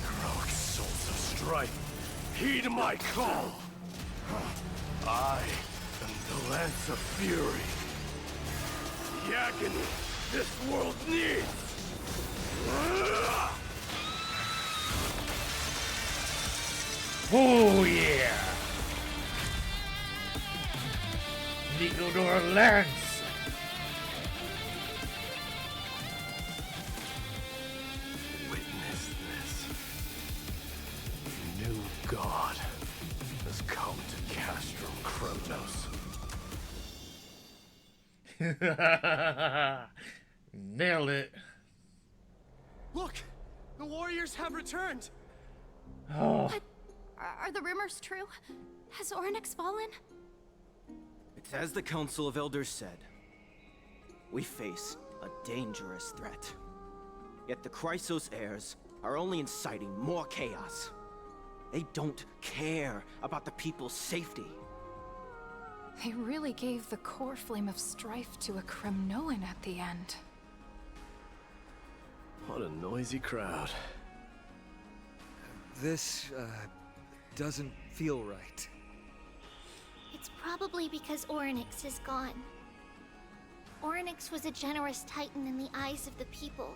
Heroic souls of strife, heed my call. I am the Lance of Fury. The agony this world needs. Oh yeah! Nikodor Lance! Witness this. New God has come to Castrum Kremnos. Nailed it. Look! The warriors have returned! Oh. Are the rumors true? Has Ornyx fallen? It's as the Council of Elders said. We face a dangerous threat. Yet the Chrysos heirs are only inciting more chaos. They don't care about the people's safety. They really gave the core flame of strife to a Kremnoan at the end. What a noisy crowd. This, doesn't feel right. It's probably because Orynyx is gone. Orynyx was a generous titan in the eyes of the people.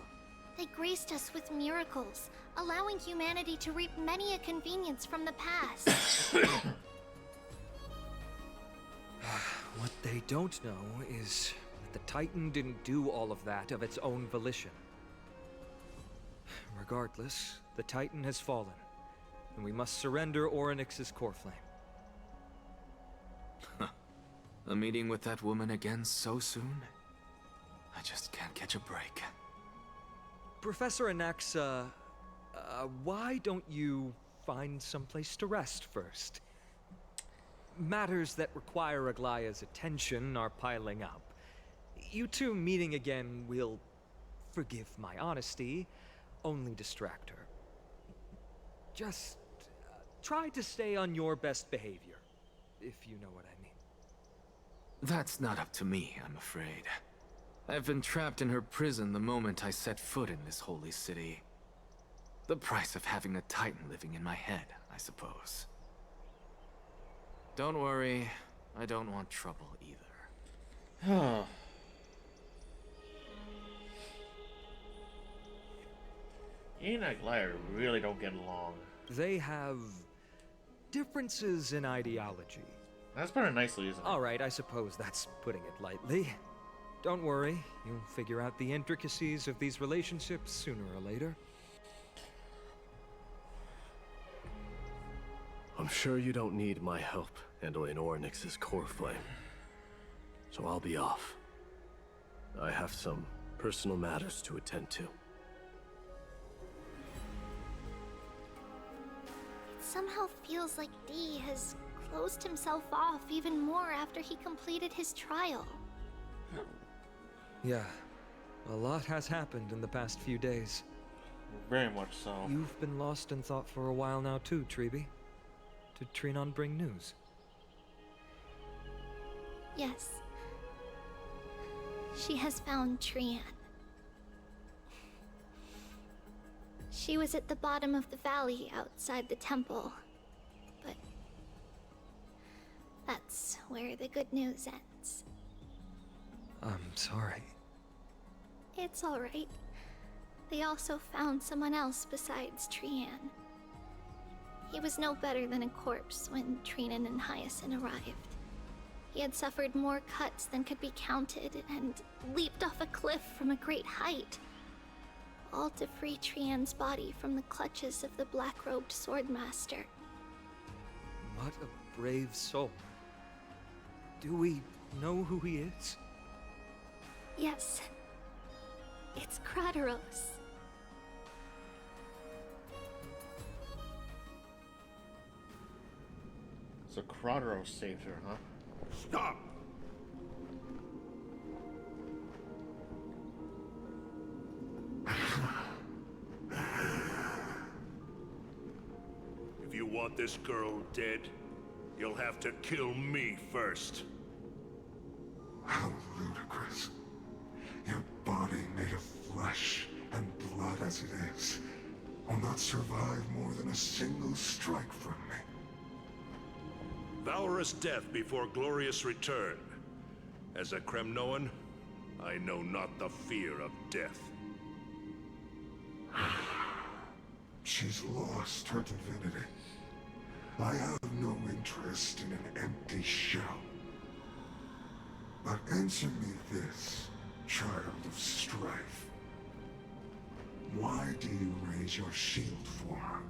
They graced us with miracles, allowing humanity to reap many a convenience from the past. What they don't know is that the Titan didn't do all of that of its own volition. Regardless, the Titan has fallen, and we must surrender Orynyx's core flame. A meeting with that woman again so soon? I just can't catch a break. Professor Anaxa, why don't you find someplace to rest first? Matters that require Aglaya's attention are piling up. You two meeting again will, forgive my honesty, only distract her. Just try to stay on your best behavior, if you know what I mean. That's not up to me, I'm afraid. I've been trapped in her prison the moment I set foot in this holy city. The price of having a Titan living in my head, I suppose. Don't worry, I don't want trouble either. He and Aglaya really don't get along. They have differences in ideology. That's put it nicely, isn't it? Alright, I suppose that's putting it lightly. Don't worry, you'll figure out the intricacies of these relationships sooner or later. I'm sure you don't need my help handling Orynyx's core flame. So I'll be off. I have some personal matters to attend to. It somehow feels like D has closed himself off even more after he completed his trial. Yeah, a lot has happened in the past few days. Very much so. You've been lost in thought for a while now too, Treeby. Did Trinon bring news? Yes. She has found Trian. She was at the bottom of the valley outside the temple, but that's where the good news ends. I'm sorry. It's alright. They also found someone else besides Trian. He was no better than a corpse when Trinan and Hyacinth arrived. He had suffered more cuts than could be counted and leaped off a cliff from a great height, all to free Trian's body from the clutches of the black-robed swordmaster. What a brave soul. Do we know who he is? Yes. It's Krateros. So Krateros saved her, huh? Stop! If you want this girl dead, you'll have to kill me first. How ludicrous. Your body made of flesh and blood as it is will not survive more than a single strike from me. Valorous death before glorious return. As a Kremnoan, I know not the fear of death. She's lost her divinity. I have no interest in an empty shell. But answer me this, child of strife. Why do you raise your shield for her?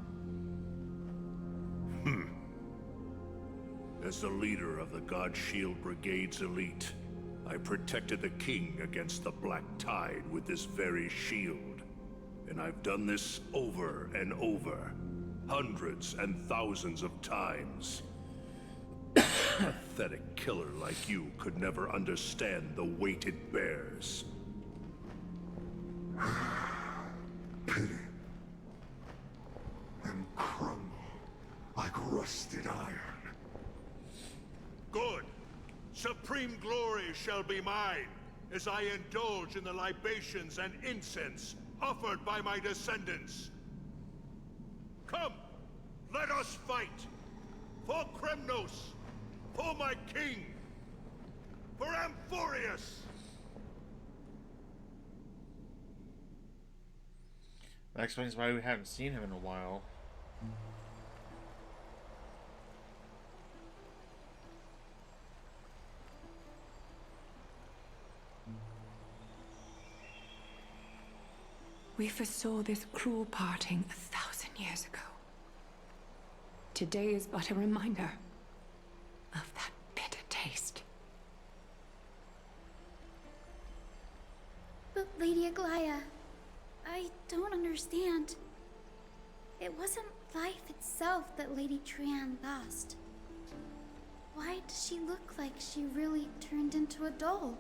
As the leader of the God Shield Brigade's elite, I protected the king against the Black Tide with this very shield. And I've done this over and over, hundreds and thousands of times. A pathetic killer like you could never understand the weight it bears. Pity. And crumble like rusted iron. Good. Supreme glory shall be mine, as I indulge in the libations and incense offered by my descendants. Come, let us fight! For Kremnos! For my king! For Amphoreus! That explains why we haven't seen him in a while. We foresaw this cruel parting 1,000 years ago. Today is but a reminder of that bitter taste. But Lady Aglaya, I don't understand. It wasn't life itself that Lady Trian lost. Why does she look like she really turned into a doll?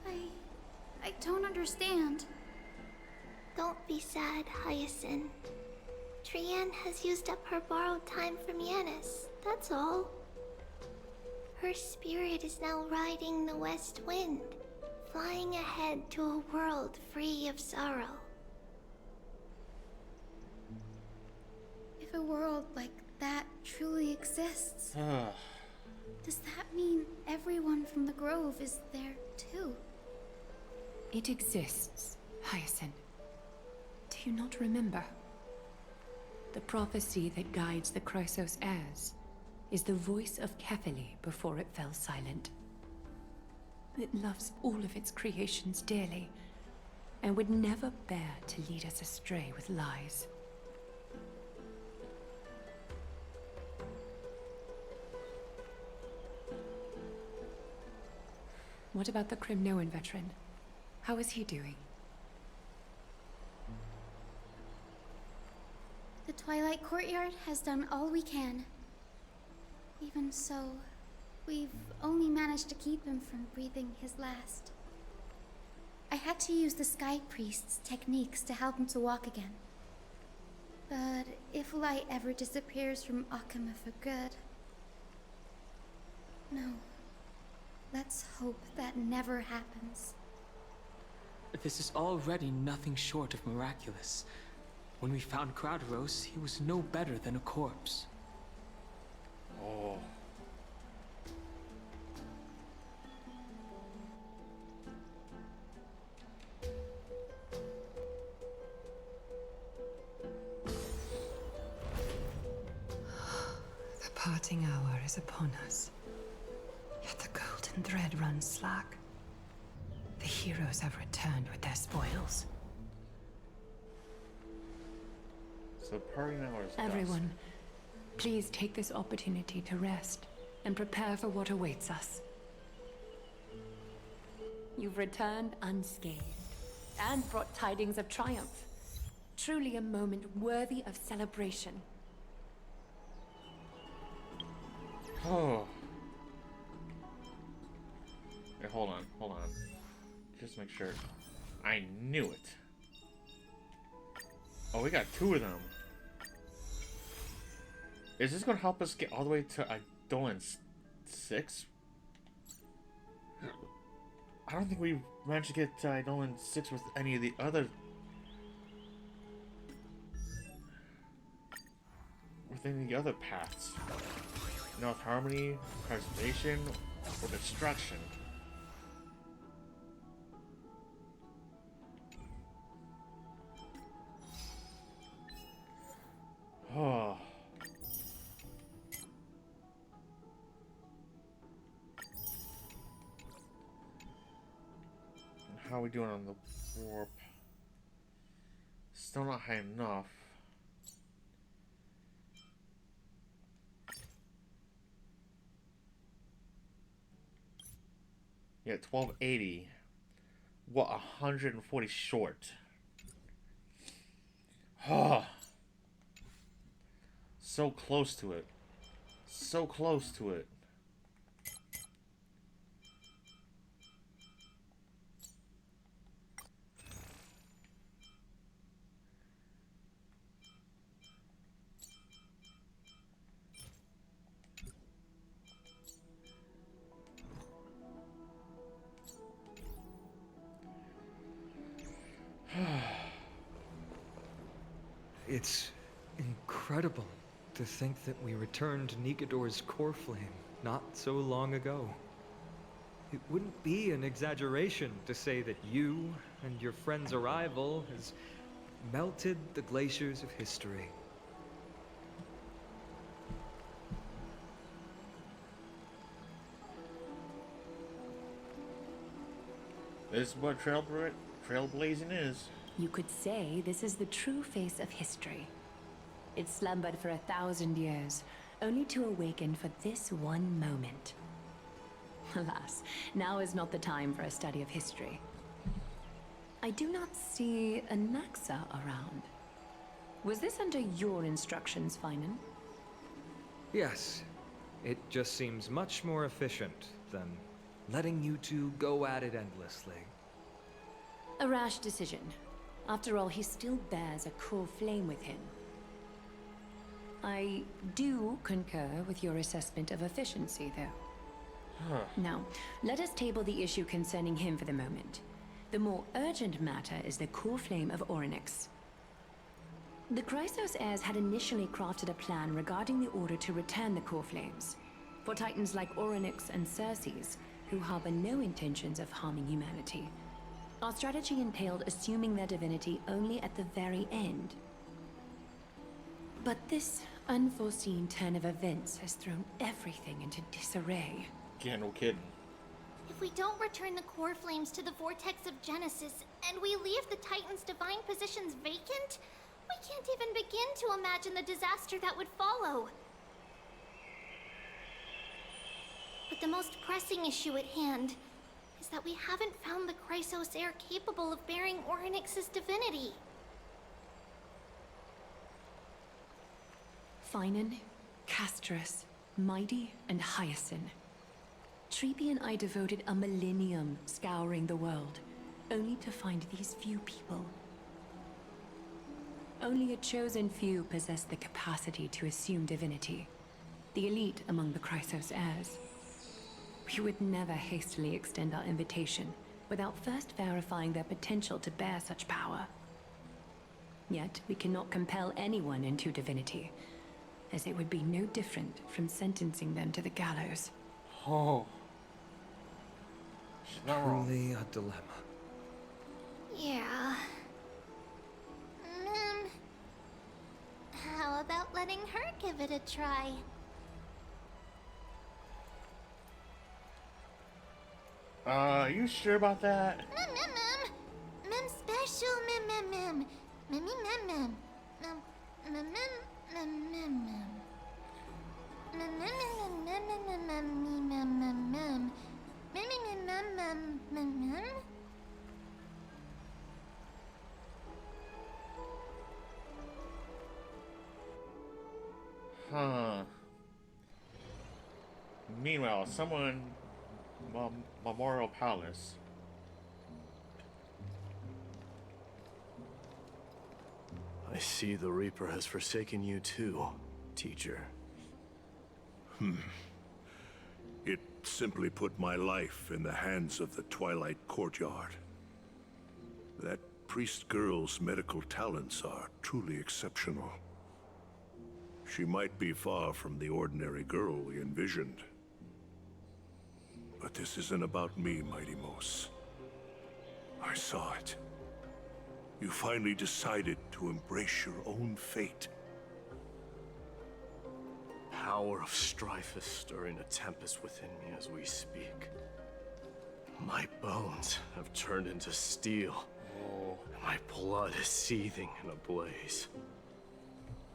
I don't understand. Don't be sad, Hyacinth. Trian has used up her borrowed time from Yanis, that's all. Her spirit is now riding the west wind, flying ahead to a world free of sorrow. If a world like that truly exists, does that mean everyone from the Grove is there too? It exists, Hyacinth. Do you not remember? The prophecy that guides the Chrysos heirs is the voice of Kefili before it fell silent. It loves all of its creations dearly, and would never bear to lead us astray with lies. What about the Crimnoan veteran? How is he doing? The Twilight Courtyard has done all we can. Even so, we've only managed to keep him from breathing his last. I had to use the Sky Priest's techniques to help him to walk again. But if light ever disappears from Akama for good... No. Let's hope that never happens. This is already nothing short of miraculous. When we found Crowderos, he was no better than a corpse. Oh. The parting hour is upon us. Yet the golden thread runs slack. The heroes have returned with their spoils. So parting hour is Everyone, please take this opportunity to rest and prepare for what awaits us. You've returned unscathed and brought tidings of triumph. Truly a moment worthy of celebration. Oh. Hey, hold on. Just make sure. I knew it. Oh, we got two of them. Is this gonna help us get all the way to Eidolon 6? I don't think we've managed to get to Eidolon 6 with any of the other... with any of the other paths. North Harmony, Preservation, or Destruction. Oh. How are we doing on the warp? Still not high enough. Yeah, 1280. What, 140 short? Oh. So close to it. So close to it. It's incredible to think that we returned Nikador's core flame not so long ago. It wouldn't be an exaggeration to say that you and your friend's arrival has melted the glaciers of history. This is what trailblazing is. You could say this is the true face of history. It slumbered for 1,000 years, only to awaken for this one moment. Alas, now is not the time for a study of history. I do not see a Naxa around. Was this under your instructions, Finan? Yes. It just seems much more efficient than letting you two go at it endlessly. A rash decision. After all, he still bears a core flame with him. I do concur with your assessment of efficiency, though. Now, let us table the issue concerning him for the moment. The more urgent matter is the core flame of Orynyx. The Chrysos heirs had initially crafted a plan regarding the order to return the core flames. For titans like Orynyx and Circes, who harbor no intentions of harming humanity, our strategy entailed assuming their divinity only at the very end. But this unforeseen turn of events has thrown everything into disarray. Yeah, no kidding. If we don't return the core flames to the vortex of Genesis, and we leave the Titan's divine positions vacant, we can't even begin to imagine the disaster that would follow. But the most pressing issue at hand is that we haven't found the Chrysos heir capable of bearing Orynyx's divinity. Finan, Castrus, Mighty, and Hyacinth. Treepy and I devoted a millennium scouring the world, only to find these few people. Only a chosen few possess the capacity to assume divinity, the elite among the Chrysos heirs. We would never hastily extend our invitation without first verifying their potential to bear such power. Yet, we cannot compel anyone into divinity, as it would be no different from sentencing them to the gallows. Oh. She's not wrong. Truly a dilemma. Yeah. How about letting her give it a try? You sure about that? Mem special, mem. Mem. Huh. Meanwhile, someone... Memorial Palace. I see the Reaper has forsaken you too, teacher. It simply put my life in the hands of the Twilight Courtyard. That priest girl's medical talents are truly exceptional. She might be far from the ordinary girl we envisioned. But this isn't about me, Mighty Mos. I saw it. You finally decided to embrace your own fate. Power of strife is stirring a tempest within me as we speak. My bones have turned into steel, and my blood is seething in a blaze.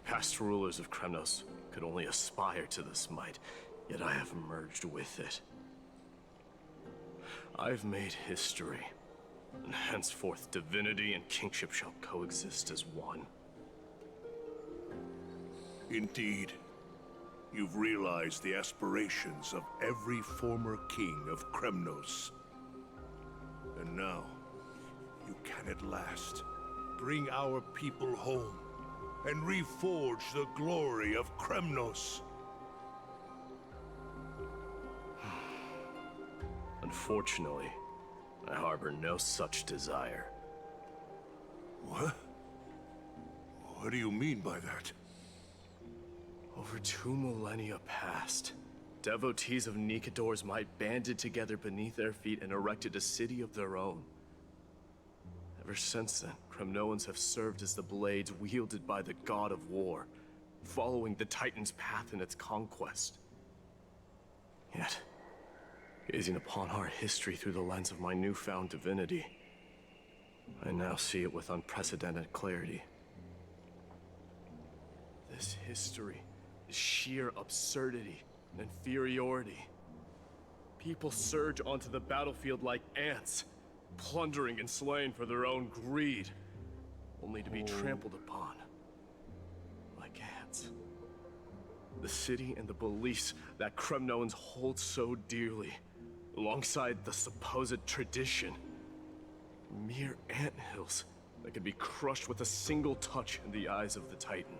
Past rulers of Kremnos could only aspire to this might, yet I have merged with it. I've made history, and henceforth divinity and kingship shall coexist as one. Indeed, you've realized the aspirations of every former king of Kremnos. And now, you can at last bring our people home and reforge the glory of Kremnos. Unfortunately, I harbor no such desire. What? What do you mean by that? Over 2 millennia past, devotees of Nikador's might banded together beneath their feet and erected a city of their own. Ever since then, Kremnoans have served as the blades wielded by the god of war, following the Titan's path in its conquest. Yet, gazing upon our history through the lens of my newfound divinity, I now see it with unprecedented clarity. This history is sheer absurdity and inferiority. People surge onto the battlefield like ants, plundering and slaying for their own greed, only to be trampled upon like ants. The city and the beliefs that Kremnoans hold so dearly, alongside the supposed tradition, mere anthills that could be crushed with a single touch in the eyes of the Titan.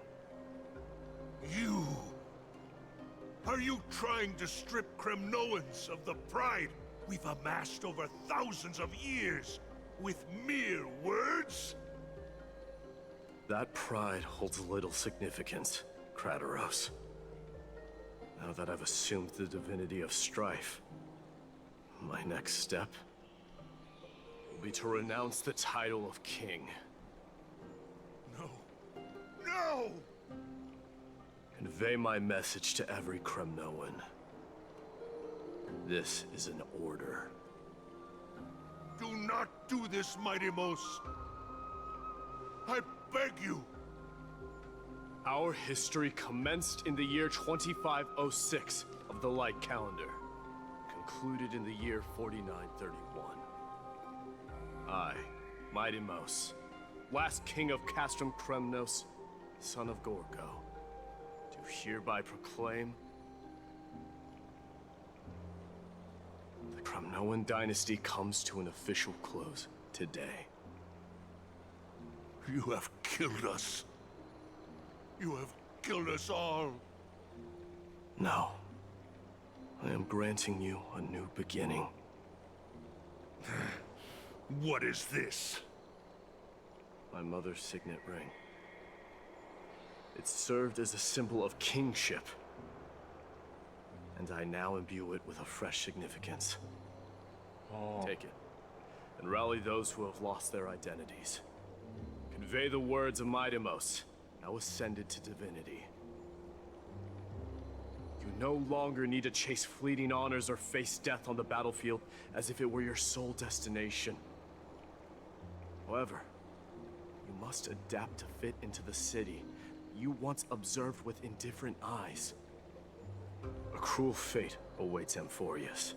You! Are you trying to strip Kremnoans of the pride we've amassed over thousands of years with mere words? That pride holds little significance, Krateros. Now that I've assumed the divinity of strife, my next step will be to renounce the title of king. No! No! Convey my message to every Kremnoan. This is an order. Do not do this, Mighty Mos. I beg you. Our history commenced in the year 2506 of the Light Calendar, concluded in the year 4931. I, Mighty Mos, last king of Castrum Kremnos, son of Gorgo, do hereby proclaim the Kremnoan dynasty comes to an official close today. You have killed us. You have killed us all. No. I am granting you a new beginning. What is this? My mother's signet ring. It served as a symbol of kingship, and I now imbue it with a fresh significance. Take it, and rally those who have lost their identities. Convey the words of Mighty Mos, now ascended to divinity. You no longer need to chase fleeting honors or face death on the battlefield as if it were your sole destination. However, you must adapt to fit into the city you once observed with indifferent eyes. A cruel fate awaits Amphoreus.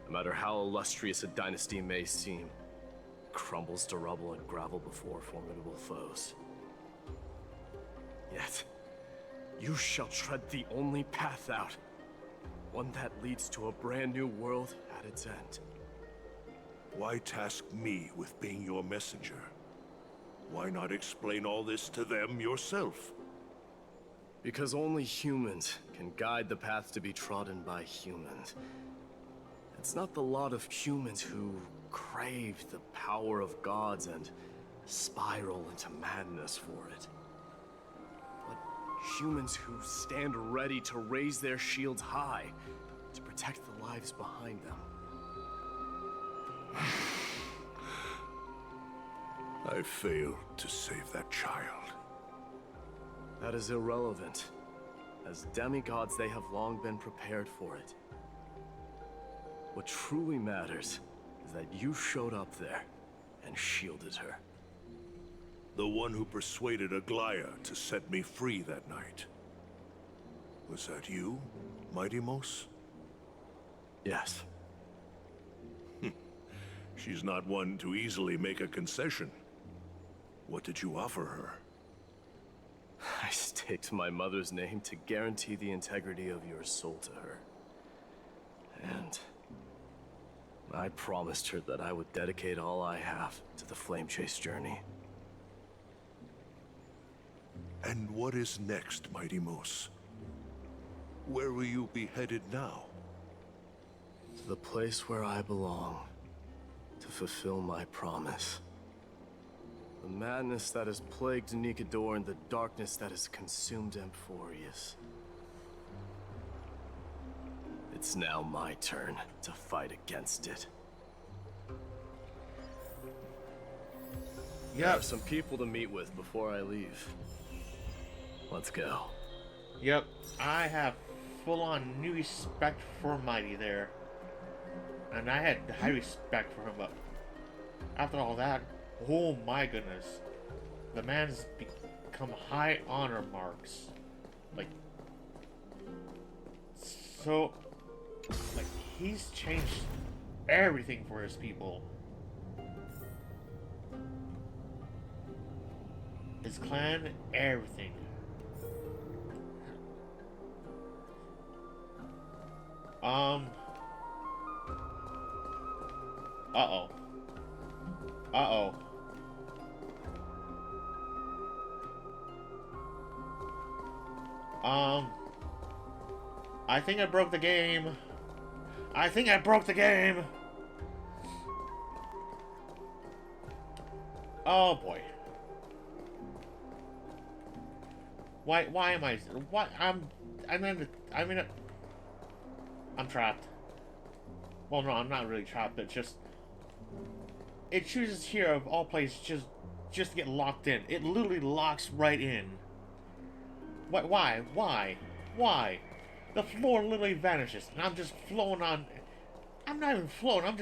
No matter how illustrious a dynasty may seem, it crumbles to rubble and gravel before formidable foes. Yet, you shall tread the only path out, one that leads to a brand new world at its end. Why task me with being your messenger? Why not explain all this to them yourself? Because only humans can guide the path to be trodden by humans. It's not the lot of humans who crave the power of gods and spiral into madness for it. But humans who stand ready to raise their shields high to protect the lives behind them. I failed to save that child. That is irrelevant. As demigods, they have long been prepared for it. What truly matters is that you showed up there and shielded her. The one who persuaded Aglaya to set me free that night. Was that you, Mighty Mos? Yes. She's not one to easily make a concession. What did you offer her? I staked my mother's name to guarantee the integrity of your soul to her. And I promised her that I would dedicate all I have to the Flame Chase journey. And what is next, Mighty Mos? Where will you be headed now? To the place where I belong, to fulfill my promise. The madness that has plagued Nikador and the darkness that has consumed Amphoreus. It's now my turn to fight against it. Yep. I have some people to meet with before I leave. Let's go. Yep, I have full-on new respect for Mighty there. And I had high respect for him, but after all that, oh my goodness. The man's become high honor marks. Like, so, like, he's changed everything for his people. His clan, everything. Uh-oh. Uh-oh. I think I broke the game. I think I broke the game. Oh boy. Why am I what I'm trapped. Well, no, I'm not really trapped, but just it chooses here of all places just to get locked in. It literally locks right in. Why? The floor literally vanishes, and I'm just floating on. I'm not even floating. I'm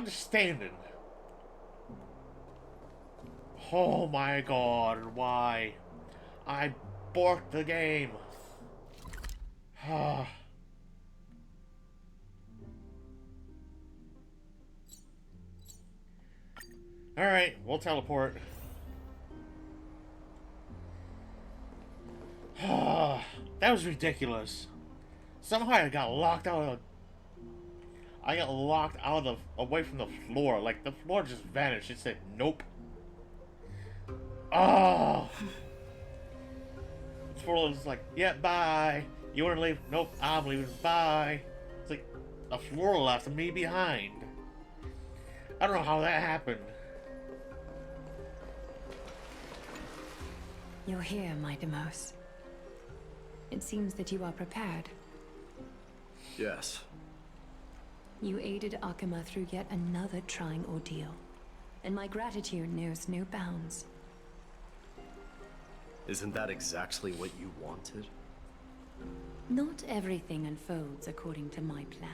just standing. Oh my god, why? I borked the game. Alright, we'll teleport. That was ridiculous. Somehow I got locked out of away from the floor. Like, the floor just vanished. It said, nope. Oh! The floor was like, yeah, bye. You wanna leave? Nope, I'm leaving. Bye. It's like, the floor left me behind. I don't know how that happened. You're here, my Demos. It seems that you are prepared. Yes. You aided Akuma through yet another trying ordeal, and my gratitude knows no bounds. Isn't that exactly what you wanted? Not everything unfolds according to my plan.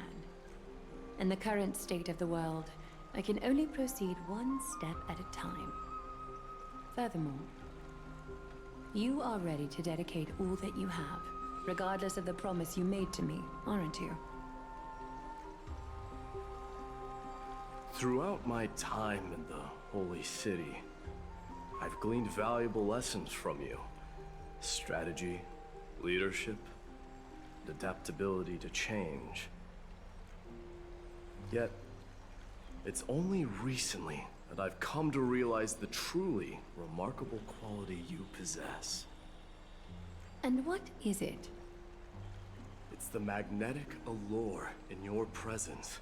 In the current state of the world, I can only proceed one step at a time. Furthermore, you are ready to dedicate all that you have, regardless of the promise you made to me, aren't you? Throughout my time in the Holy City, I've gleaned valuable lessons from you. Strategy, leadership, adaptability to change. Yet, it's only recently that I've come to realize the truly remarkable quality you possess. And what is it? It's the magnetic allure in your presence.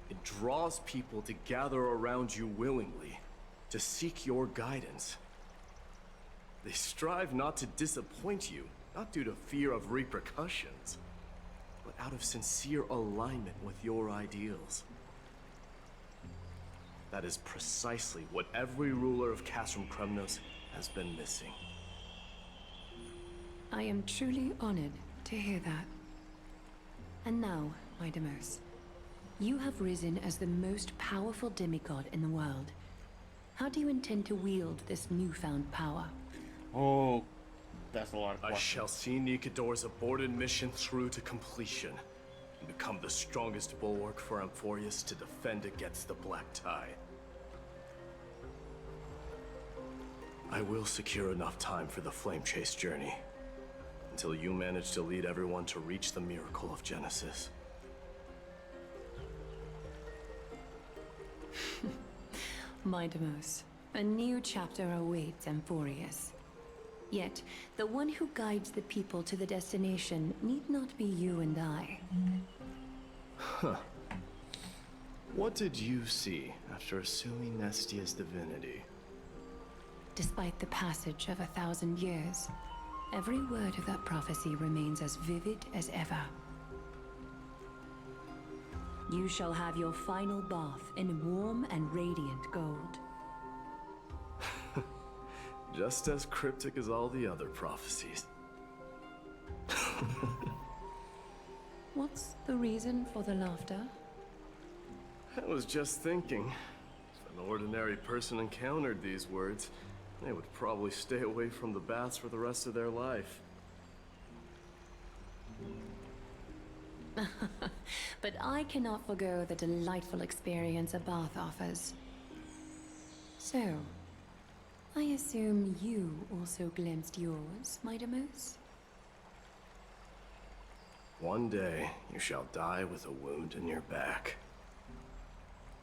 It draws people to gather around you willingly, to seek your guidance. They strive not to disappoint you, not due to fear of repercussions, but out of sincere alignment with your ideals. That is precisely what every ruler of Castrum Kremnos has been missing. I am truly honored to hear that. And now, my Demos, you have risen as the most powerful demigod in the world. How do you intend to wield this newfound power? Oh, that's a lot of I questions. shall see Nikador's aborted mission through to completion, and become the strongest bulwark for Amphoreus to defend against the Black Tide. I will secure enough time for the Flame Chase journey, until you manage to lead everyone to reach the miracle of Genesis. My Demos, a new chapter awaits Amphoreus. Yet, the one who guides the people to the destination need not be you and I. Huh. What did you see after assuming Nestia's divinity? Despite the passage of 1,000 years, Every word of that prophecy remains as vivid as ever. You shall have your final bath in warm and radiant gold. Just as cryptic as all the other prophecies. What's the reason for the laughter? I was just thinking, if an ordinary person encountered these words, they would probably stay away from the baths for the rest of their life. But I cannot forgo the delightful experience a bath offers. So, I assume you also glimpsed yours, my Demus? One day, you shall die with a wound in your back.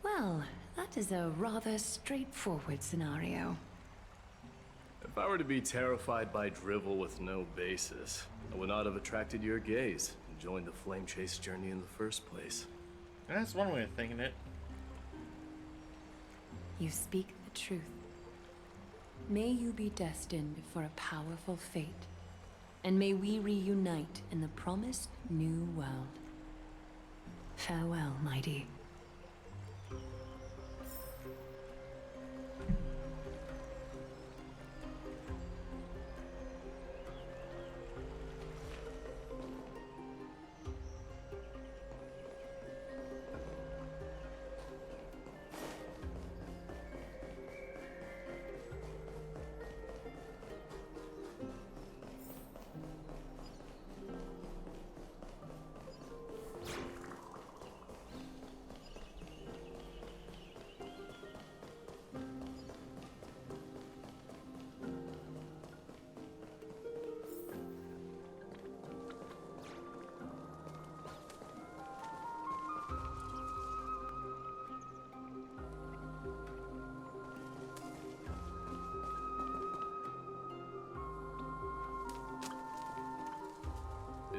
Well, that is a rather straightforward scenario. If I were to be terrified by drivel with no basis, I would not have attracted your gaze and joined the flame chase journey in the first place. That's one way of thinking it. You speak the truth. May you be destined for a powerful fate, and may we reunite in the promised new world. Farewell, mighty.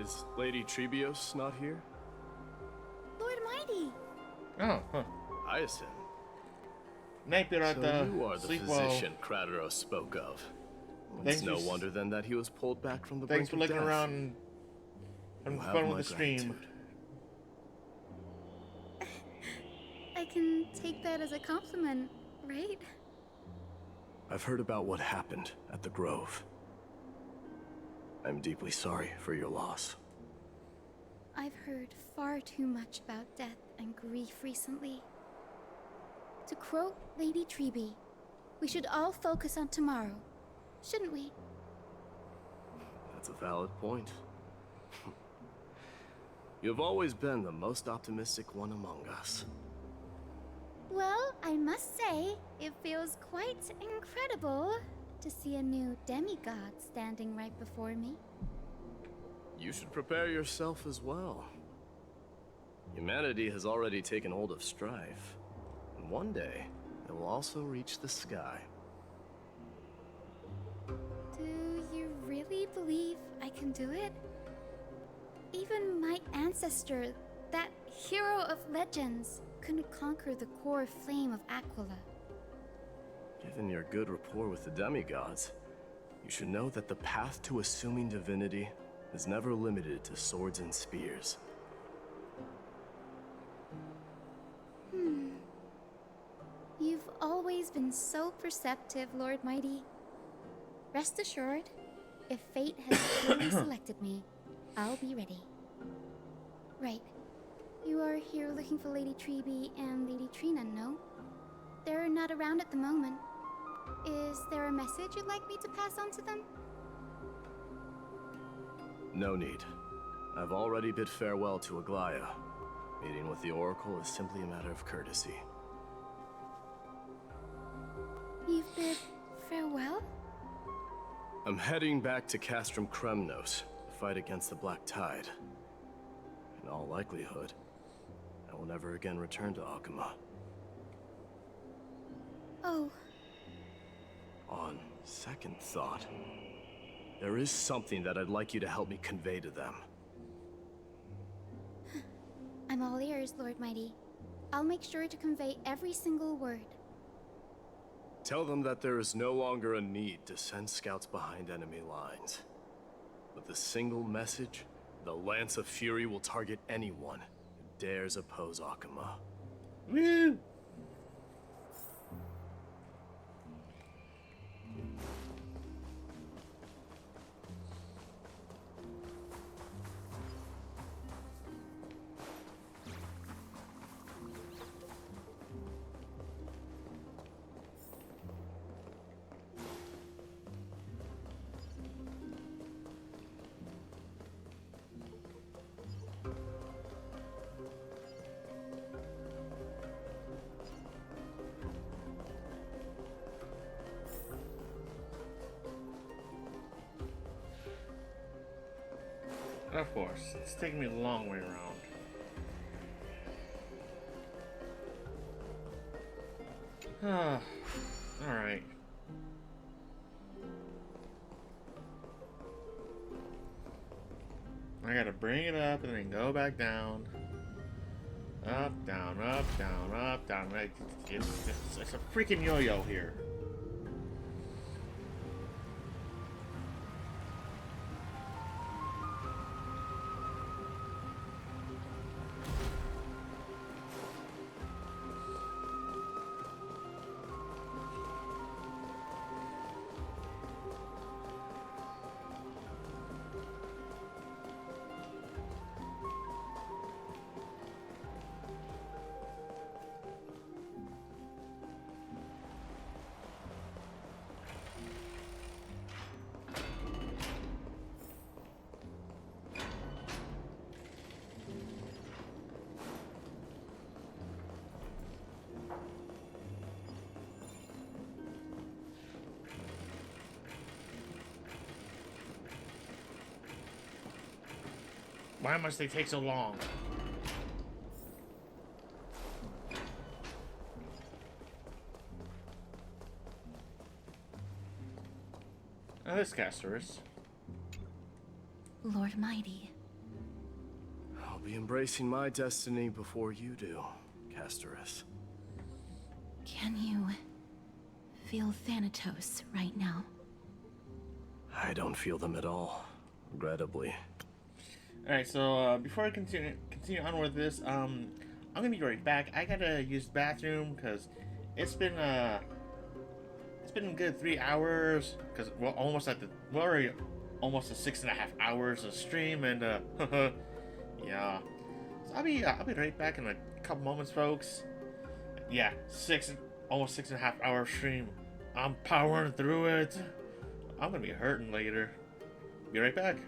Is Lady Trebios not here? Lord Mighty! Oh, huh. Hyacinth. Maybe right So there. you are the Sleep well. physician Kratos spoke of. Thanks It's no for- wonder then that he was pulled back from the Thanks for brink of looking death. around and You have fun my with the stream. gratitude. I can take that as a compliment, right? I've heard about what happened at the Grove. I'm deeply sorry for your loss. I've heard far too much about death and grief recently. To quote Lady Treby, we should all focus on tomorrow, shouldn't we? That's a valid point. You've always been the most optimistic one among us. Well, I must say, it feels quite incredible to see a new demigod standing right before me. You should prepare yourself as well. Humanity has already taken hold of strife, and one day it will also reach the sky. Do you really believe I can do it? Even my ancestor, that hero of legends, couldn't conquer the core flame of Aquila. Given your good rapport with the demigods, you should know that the path to assuming divinity is never limited to swords and spears. You've always been so perceptive, Lord Mighty. Rest assured, if fate has truly selected me, I'll be ready. Right. You are here looking for Lady Treby and Lady Trina, no? They're not around at the moment. Is there a message you'd like me to pass on to them? No need. I've already bid farewell to Aglaya. Meeting with the Oracle is simply a matter of courtesy. You've bid farewell? I'm heading back to Castrum Kremnos to fight against the Black Tide. In all likelihood, I will never again return to Akuma. Oh, On second thought, there is something that I'd like you to help me convey to them. I'm all ears, Lord Mighty. I'll make sure to convey every single word. Tell them that there is no longer a need to send scouts behind enemy lines. With a single message, the Lance of Fury will target anyone who dares oppose Akuma. Woo! Of course, it's taking me a long way around. Alright. I gotta bring it up and then go back down. Up, down, up, down, up, down. It's a freaking yo-yo here. Why must they take so long? Now this Amphoreus. Lord Mighty. I'll be embracing my destiny before you do, Amphoreus. Can you feel Thanatos right now? I don't feel them at all, regrettably. Alright, so before I continue on with this, I'm gonna be right back. I gotta use the bathroom because it's been a good 3 hours. Because we're almost at we're already almost at 6.5 hours of stream, and yeah. So I'll be right back in a couple moments, folks. Yeah, almost 6.5 hour stream. I'm powering through it. I'm gonna be hurting later. Be right back.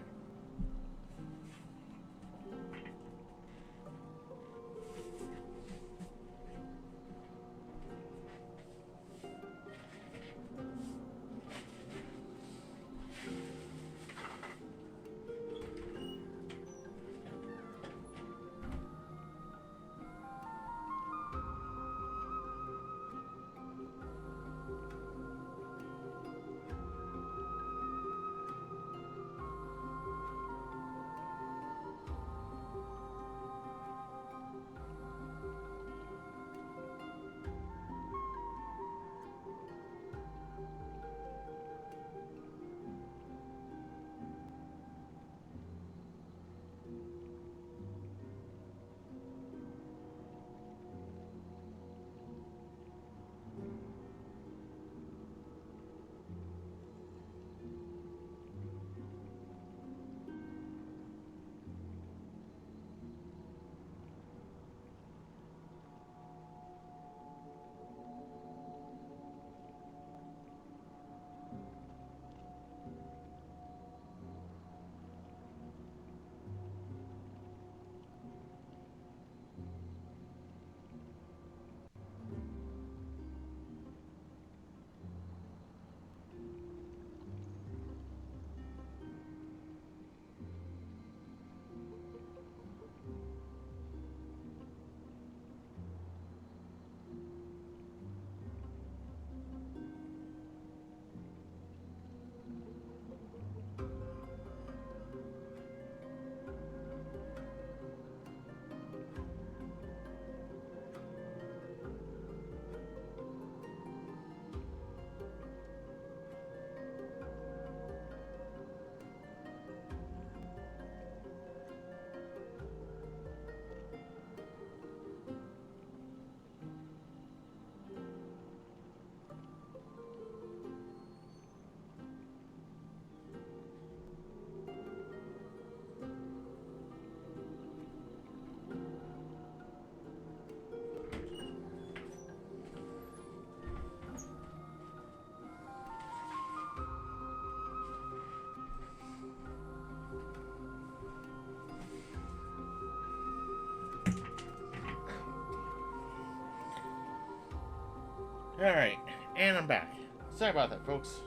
Alright, and I'm back. Sorry about that, folks.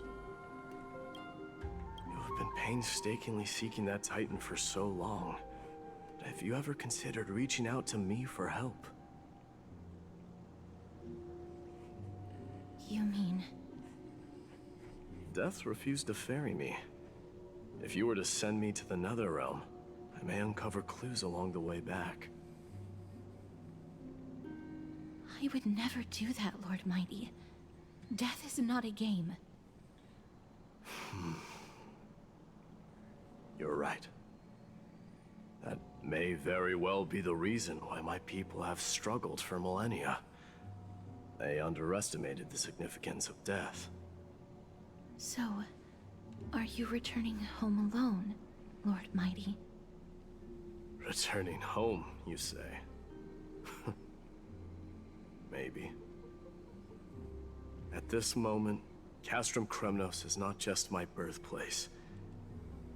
You've been painstakingly seeking that Titan for so long. Have you ever considered reaching out to me for help? You mean... Death refused to ferry me. If you were to send me to the Netherrealm, I may uncover clues along the way back. I would never do that, Lord Mighty. Death is not a game. You're right. That may very well be the reason why my people have struggled for millennia. They underestimated the significance of death. So, are you returning home alone, Lord Mighty? Returning home, you say? Maybe. At this moment, Castrum Kremnos is not just my birthplace,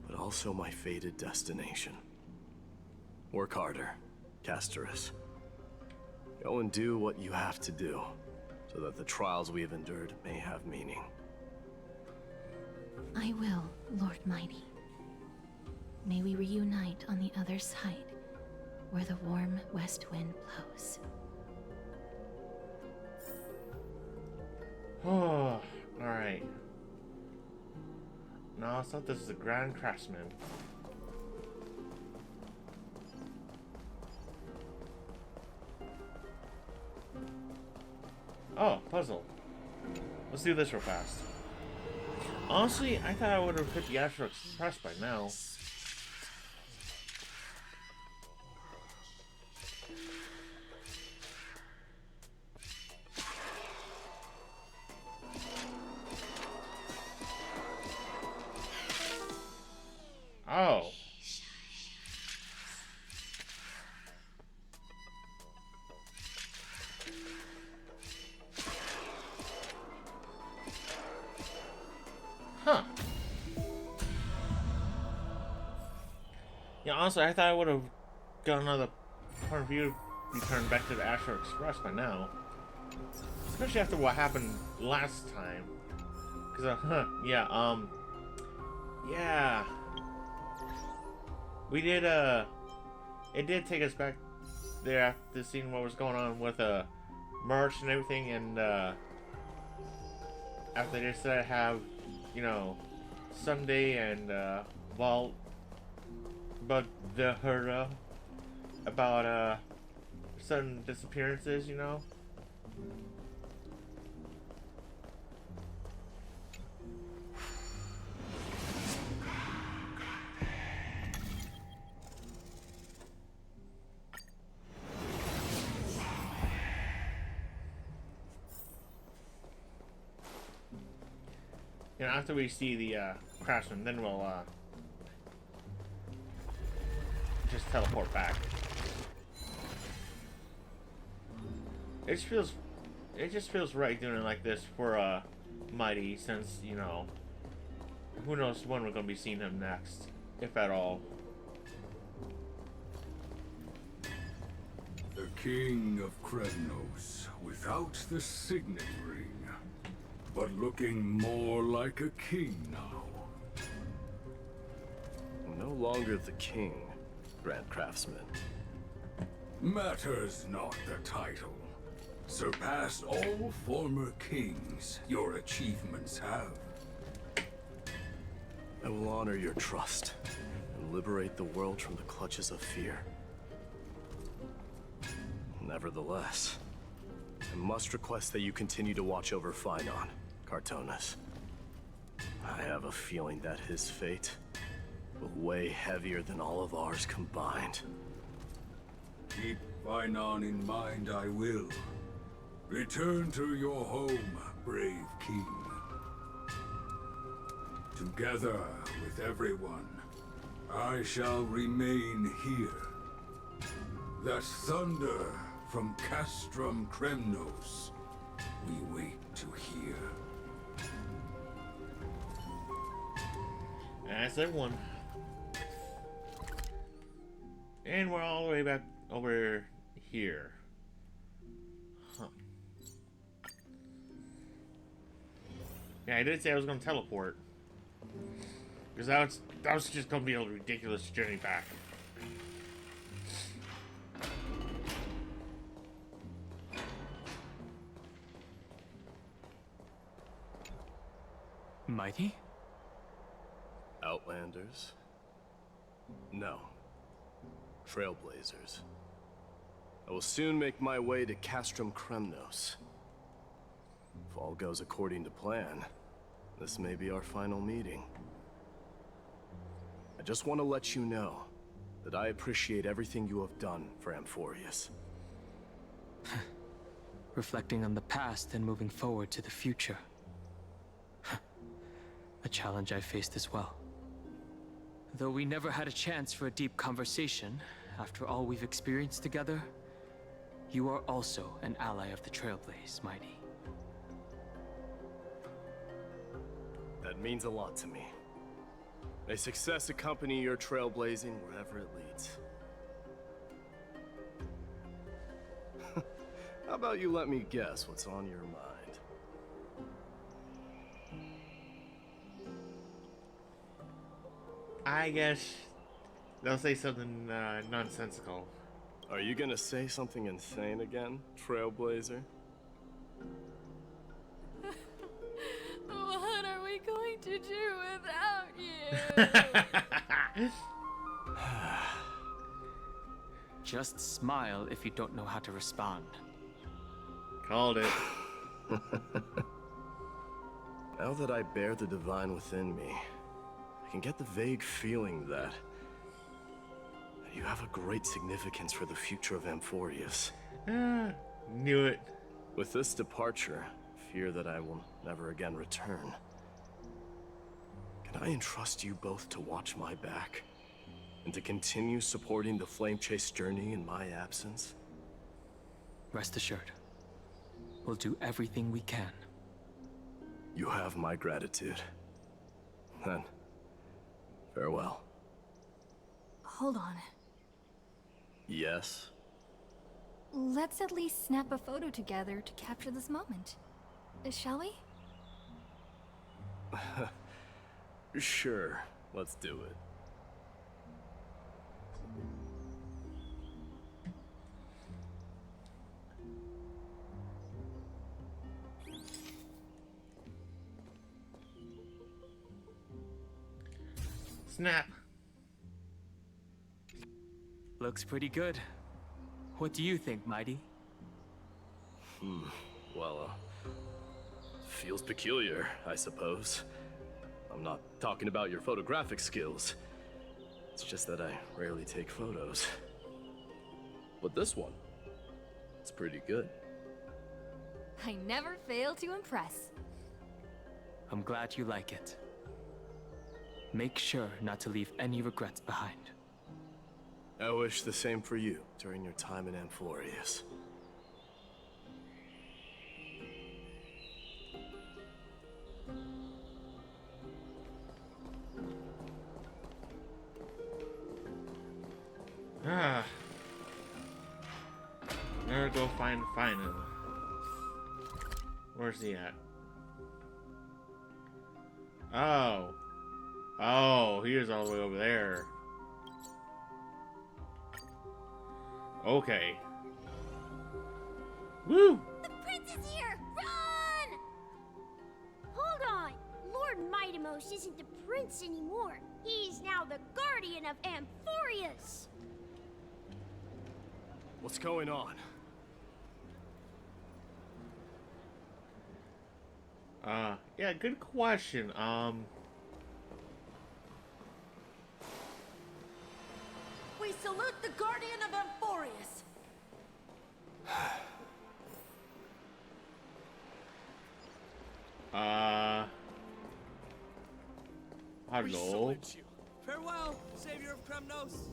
but also my fated destination. Work harder, Castorus. Go and do what you have to do, so that the trials we have endured may have meaning. I will, Lord Mighty. May we reunite on the other side, where the warm west wind blows. Oh, alright. No, I thought this is a Grand Craftsman. Oh, puzzle. Let's do this real fast. Honestly, I thought I would have hit the Astral Express by now. Oh. Huh. Yeah, honestly, I thought I would have got another point of view return back to the Astral Express by now. Especially after what happened last time. Cause, yeah, yeah. We did, it did take us back there after seeing what was going on with, merch and everything, and, after they decided to have, you know, Sunday and, Vault, but the Hura, about, sudden disappearances, you know? You know, after we see the craftsman, then we'll just teleport back. It just feels right doing it like this for Mighty, since, you know, who knows when we're gonna be seeing him next, if at all. The King of Kremnos, without the signet ring, but looking more like a king now. No longer the king, Grand Craftsman. Matters not the title. Surpassed all former kings your achievements have. I will honor your trust and liberate the world from the clutches of fear. Nevertheless, I must request that you continue to watch over Phainon, Cartonis. I have a feeling that his fate will weigh heavier than all of ours combined. Keep Phainon in mind, I will. Return to your home, brave king. Together with everyone, I shall remain here. That thunder from Castrum Kremnos, we wait to hear. That's everyone. And we're all the way back over here. Huh. Yeah, I did say I was gonna teleport. Because that was just gonna be a ridiculous journey back. Mighty? Outlanders? No. Trailblazers. I will soon make my way to Castrum Kremnos. If all goes according to plan, this may be our final meeting. I just want to let you know that I appreciate everything you have done for Amphoreus. Reflecting on the past and moving forward to the future. A challenge I faced as well. Though we never had a chance for a deep conversation, after all we've experienced together, you are also an ally of the Trailblaze, Mighty. That means a lot to me. May success accompany your trailblazing wherever it leads. How about you let me guess what's on your mind? I guess they'll say something nonsensical. Are you gonna say something insane again, Trailblazer? What are we going to do without you? Just smile if you don't know how to respond. Called it. Now that I bear the divine within me, I can get the vague feeling that you have a great significance for the future of Amphoreus. Knew it. With this departure, fear that I will never again return. Can I entrust you both to watch my back? And to continue supporting the Flame Chase journey in my absence? Rest assured, we'll do everything we can. You have my gratitude. Then, farewell. Hold on. Yes? Let's at least snap a photo together to capture this moment. Shall we? Sure, let's do it. Snap. Looks pretty good. What do you think, Mighty? Well, feels peculiar, I suppose. I'm not talking about your photographic skills. It's just that I rarely take photos. But this one, it's pretty good. I never fail to impress. I'm glad you like it. Make sure not to leave any regrets behind. I wish the same for you during your time in Amphoreus. Never go find him. Where's he at? Oh. Oh, he is all the way over there. Okay. Woo! The prince is here! Run! Hold on! Lord Mightimos isn't the prince anymore. He's now the guardian of Amphoreus! What's going on? Yeah, good question. We salute the guardian of Amphoreus. Hello. Farewell, savior of Kremnos.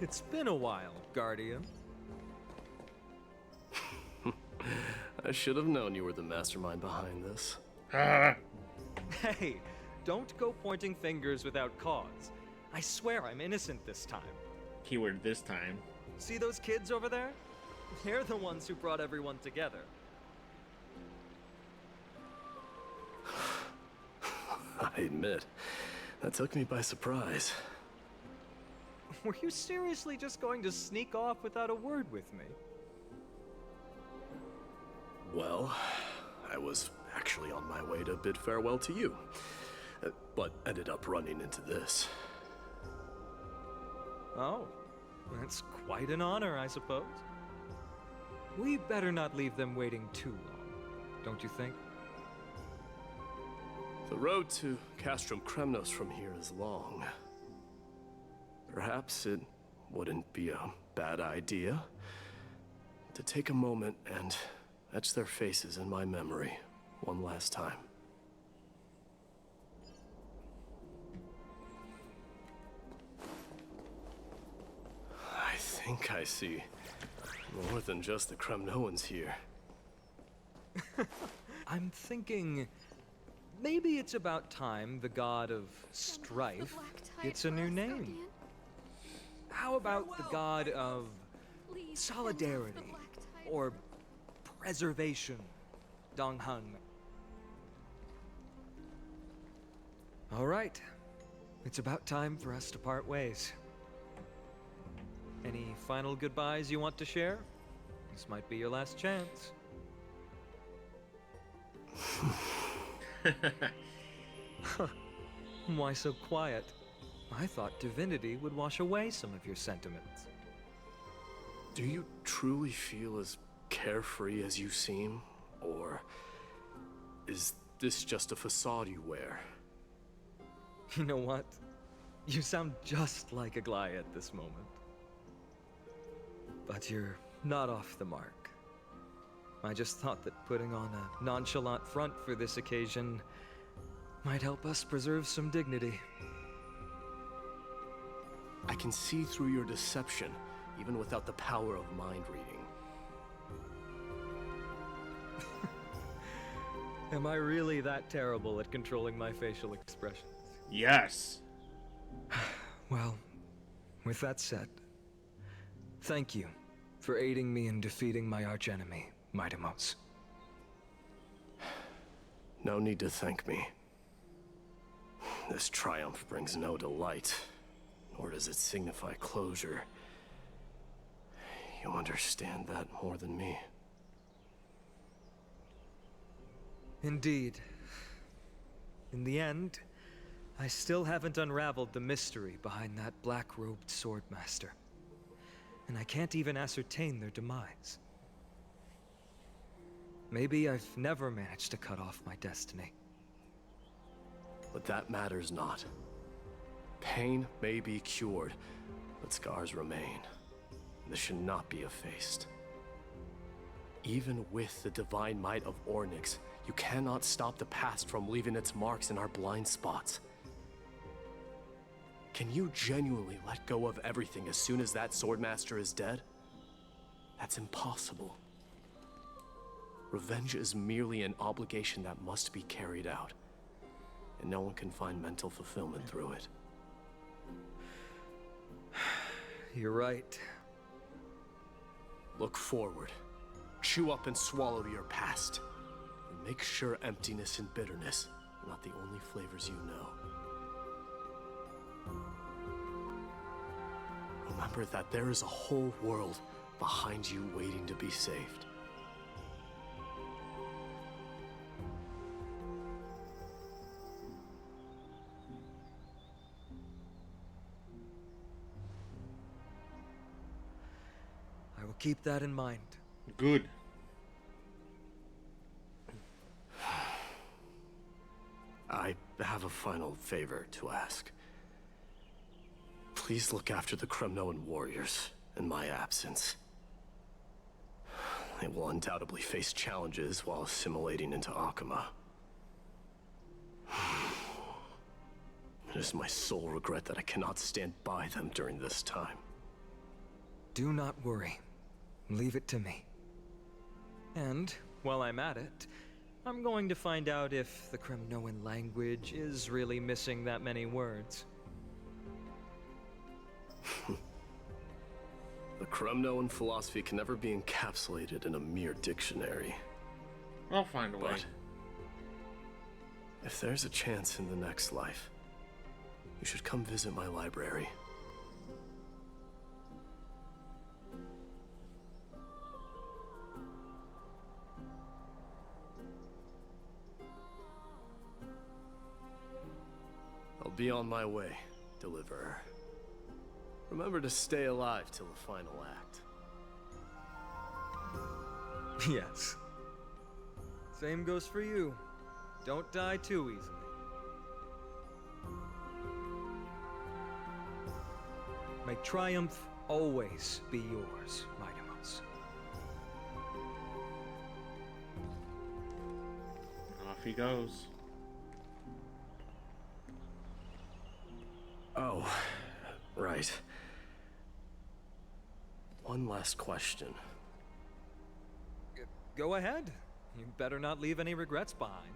It's been a while, guardian. I should have known you were the mastermind behind this. Hey, don't go pointing fingers without cause. I swear I'm innocent this time. Keyword this time. See those kids over there? They're the ones who brought everyone together. I admit, that took me by surprise. Were you seriously just going to sneak off without a word with me? Well, I was actually on my way to bid farewell to you, but ended up running into this. Oh, that's quite an honor, I suppose. We better not leave them waiting too long, don't you think? The road to Castrum Kremnos from here is long. Perhaps it wouldn't be a bad idea to take a moment and etch their faces in my memory one last time. I think I see more than just the Kremnoans here. I'm thinking maybe it's about time the god of strife gets a new name. How about the god of solidarity or preservation, Dongheng? All right, it's about time for us to part ways. Any final goodbyes you want to share? This might be your last chance. Why so quiet? I thought divinity would wash away some of your sentiments. Do you truly feel as carefree as you seem? Or is this just a facade you wear? You know what? You sound just like Aglaya at this moment. But you're not off the mark. I just thought that putting on a nonchalant front for this occasion might help us preserve some dignity. I can see through your deception, even without the power of mind reading. Am I really that terrible at controlling my facial expressions? Yes. Well, with that said, thank you for aiding me in defeating my archenemy, Mightimos. No need to thank me. This triumph brings no delight, nor does it signify closure. You understand that more than me. Indeed. In the end, I still haven't unraveled the mystery behind that black-robed swordmaster. And I can't even ascertain their demise. Maybe I've never managed to cut off my destiny. But that matters not. Pain may be cured, but scars remain. This should not be effaced. Even with the divine might of Ornyx, you cannot stop the past from leaving its marks in our blind spots. Can you genuinely let go of everything as soon as that swordmaster is dead? That's impossible. Revenge is merely an obligation that must be carried out, and no one can find mental fulfillment through it. You're right. Look forward. Chew up and swallow your past. And make sure emptiness and bitterness are not the only flavors you know. Remember that there is a whole world behind you waiting to be saved. I will keep that in mind. Good. I have a final favor to ask. Please look after the Kremnoan warriors in my absence. They will undoubtedly face challenges while assimilating into Akama. It is my sole regret that I cannot stand by them during this time. Do not worry. Leave it to me. And, while I'm at it, I'm going to find out if the Kremnoan language is really missing that many words. The Kremnoan philosophy can never be encapsulated in a mere dictionary. I'll find a way. But If there's a chance in the next life, you should come visit my library. I'll be on my way, Deliverer. Remember to stay alive till the final act. Yes. Same goes for you. Don't die too easily. May triumph always be yours, Mightimos. Off he goes. Oh, right. One last question. Go ahead. You better not leave any regrets behind.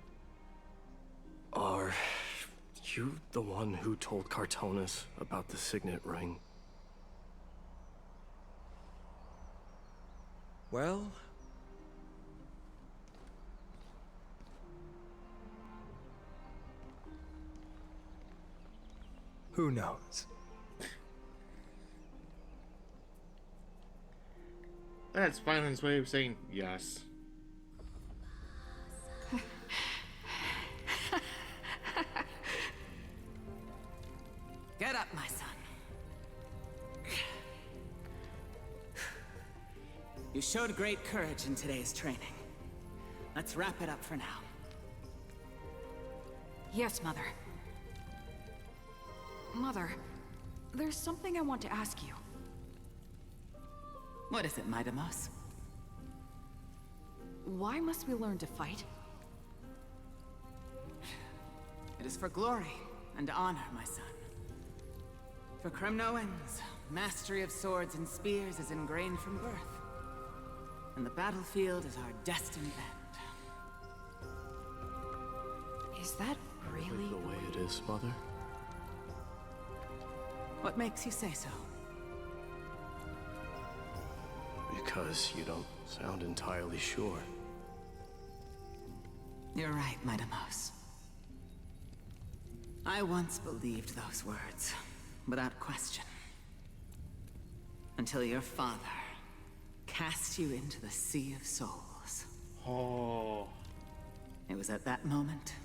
Are you the one who told Cartonis about the signet ring? Well... who knows? That's Violent's way of saying yes. Get up, my son. You showed great courage in today's training. Let's wrap it up for now. Yes, Mother. Mother, there's something I want to ask you. What is it, Mightimos? Why must we learn to fight? It is for glory and honor, my son. For Kremnoans, mastery of swords and spears is ingrained from birth. And the battlefield is our destined end. Is that really the way it is, Mother? What makes you say so? Because you don't sound entirely sure. You're right, Mightimos. I once believed those words, without question. Until your father cast you into the Sea of Souls. Oh. It was at that moment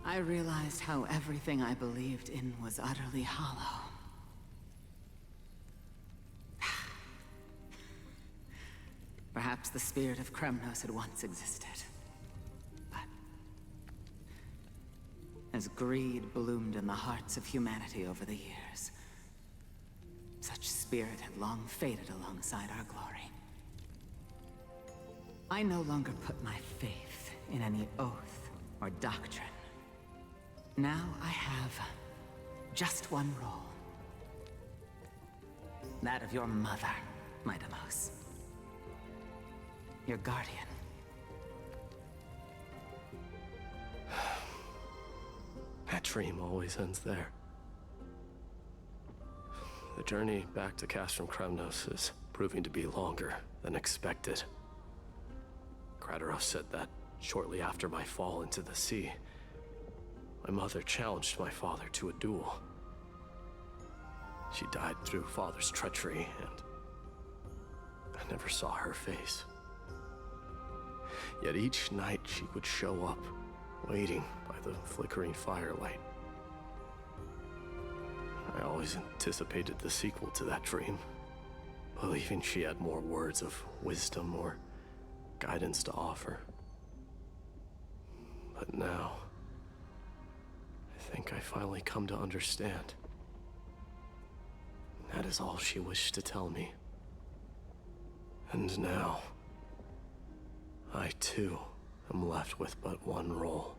I realized how everything I believed in was utterly hollow. Perhaps the spirit of Kremnos had once existed. But as greed bloomed in the hearts of humanity over the years, such spirit had long faded alongside our glory. I no longer put my faith in any oath or doctrine. Now I have just one role. That of your mother, Mightimos. Your guardian. That dream always ends there. The journey back to Castrum Kremnos is proving to be longer than expected. Krateros said that shortly after my fall into the sea, my mother challenged my father to a duel. She died through father's treachery, and I never saw her face. Yet each night she would show up, waiting by the flickering firelight. I always anticipated the sequel to that dream, believing she had more words of wisdom or guidance to offer. But now, I think I finally come to understand. That is all she wished to tell me. And now, I too am left with but one role.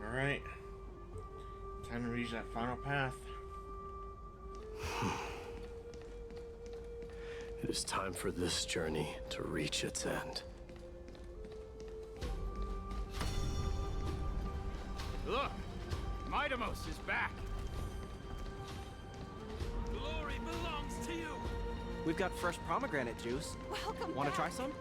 Alright. Time to reach that final path. It is time for this journey to reach its end. Look! Mightimos is back! Glory belongs to you! We've got fresh pomegranate juice. Welcome Want to back. try some?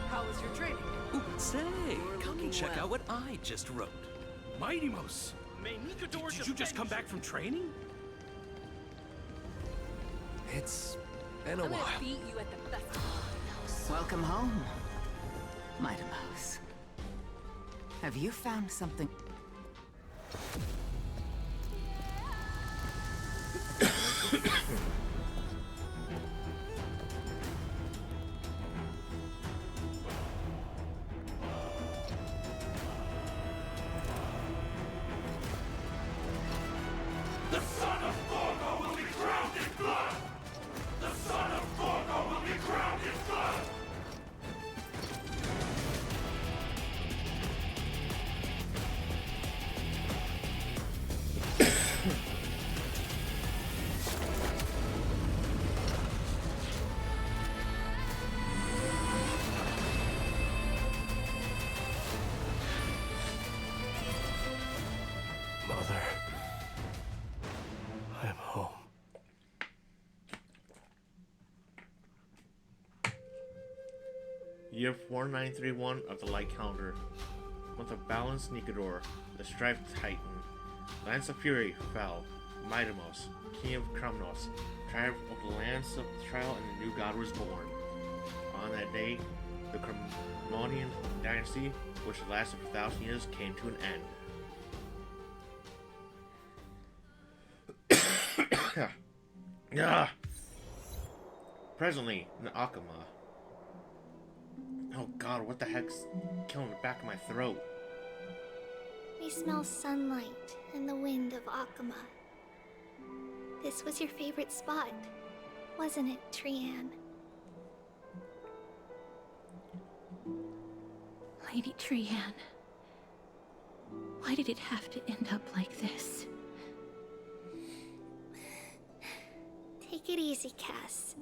How was your training? Ooh, say, come and check out what I just wrote. Mighty Mouse! Did you just come back from training? It's been a I'm gonna while. beat you at the festival. Welcome home, Mighty Mouse. Have you found something? The son of Forgo will be drowned in blood! The son of Forgo will be drowned in blood! Mother. I am home. Year 4931 of the Light Calendar. Month of Balance, Nikador, the Striped Titan. Lance of Fury fell. Midamos, King of Krumnos, tribe of the Lance of Trial, and a new god was born. On that day, the Cremonian dynasty, which had lasted for 1,000 years, came to an end. Ah. Presently, in Akama. Oh god, what the heck's killing the back of my throat? We smell sunlight and the wind of Akama. This was your favorite spot, wasn't it, Trian? Lady Trian, why did it have to end up like this? Take it easy, Cass.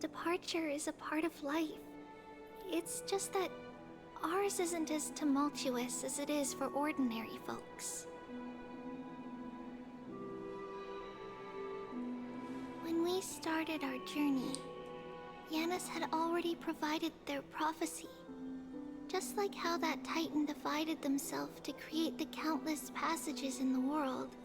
Departure is a part of life. It's just that ours isn't as tumultuous as it is for ordinary folks. When we started our journey, Yanis had already provided their prophecy. Just like how that Titan divided themselves to create the countless passages in the world.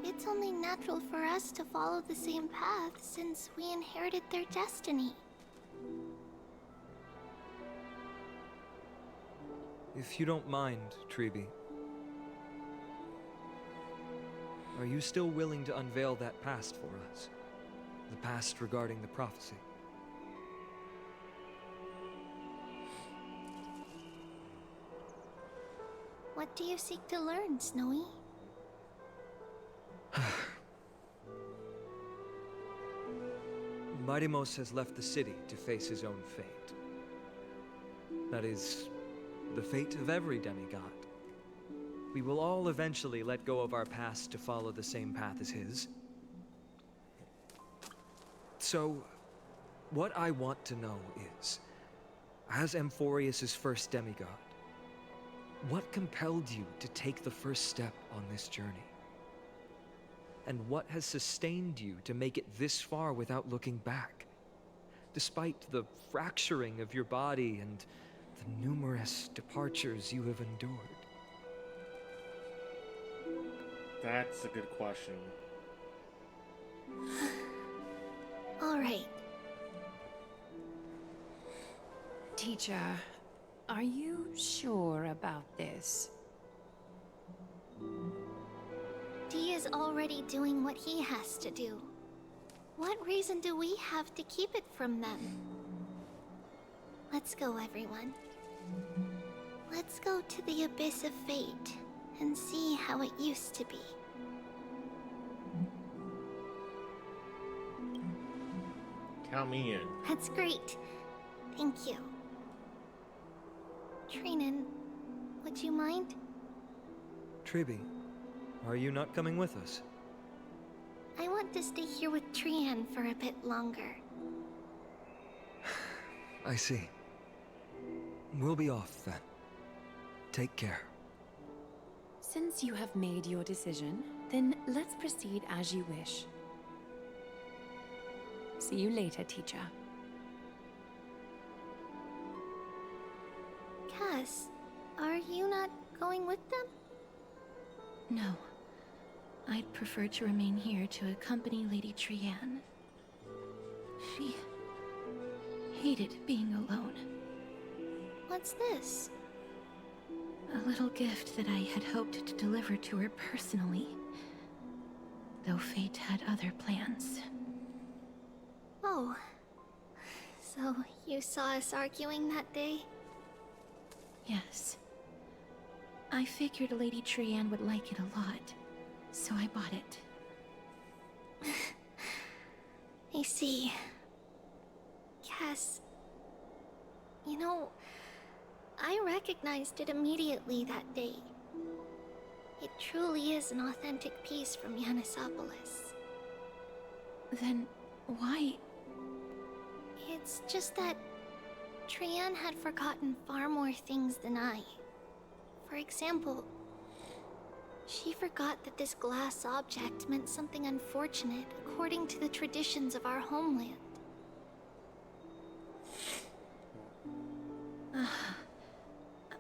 It's only natural for us to follow the same path since we inherited their destiny. If you don't mind, Treeby, are you still willing to unveil that past for us? The past regarding the prophecy? What do you seek to learn, Snowy? Midamos has left the city to face his own fate. That is, the fate of every demigod. We will all eventually let go of our past to follow the same path as his. So, what I want to know is, as Amphoreus' first demigod, what compelled you to take the first step on this journey? And what has sustained you to make it this far without looking back? Despite the fracturing of your body and the numerous departures you have endured. That's a good question. All right. Teacher, are you sure about this? Dee is already doing what he has to do. What reason do we have to keep it from them? Let's go, everyone. Let's go to the Abyss of Fate and see how it used to be. Count me in. That's great. Thank you. Trinan, would you mind? Treeby, are you not coming with us? I want to stay here with Trian for a bit longer. I see. We'll be off then. Take care. Since you have made your decision, then let's proceed as you wish. See you later, teacher. Cass, are you not going with them? No. I'd prefer to remain here to accompany Lady Trianne. She hated being alone. What's this? A little gift that I had hoped to deliver to her personally, though fate had other plans. Oh. So you saw us arguing that day? Yes. I figured Lady Trianne would like it a lot, so I bought it. I see. Cass, you know, I recognized it immediately that day. It truly is an authentic piece from Yanisopolis. Then why? It's just that Trianne had forgotten far more things than I. For example, she forgot that this glass object meant something unfortunate according to the traditions of our homeland.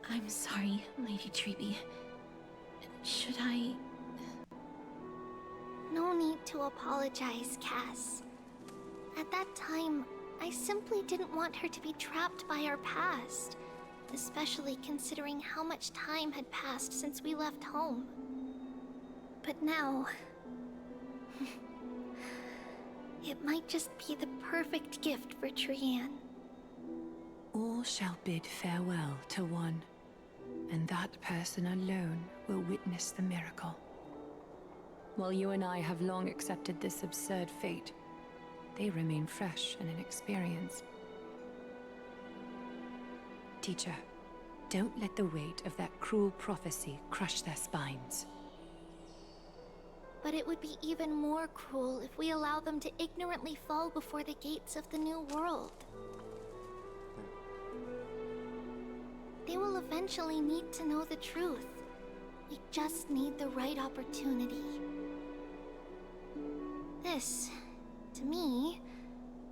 I'm sorry, Lady Treeby. Should I... No need to apologize, Cass. At that time, I simply didn't want her to be trapped by our past, especially considering how much time had passed since we left home. But now... it might just be the perfect gift for Trianne. All shall bid farewell to one, and that person alone will witness the miracle. While you and I have long accepted this absurd fate, they remain fresh and inexperienced. Teacher, don't let the weight of that cruel prophecy crush their spines. But it would be even more cruel if we allow them to ignorantly fall before the gates of the new world. They will eventually need to know the truth. We just need the right opportunity. This, to me,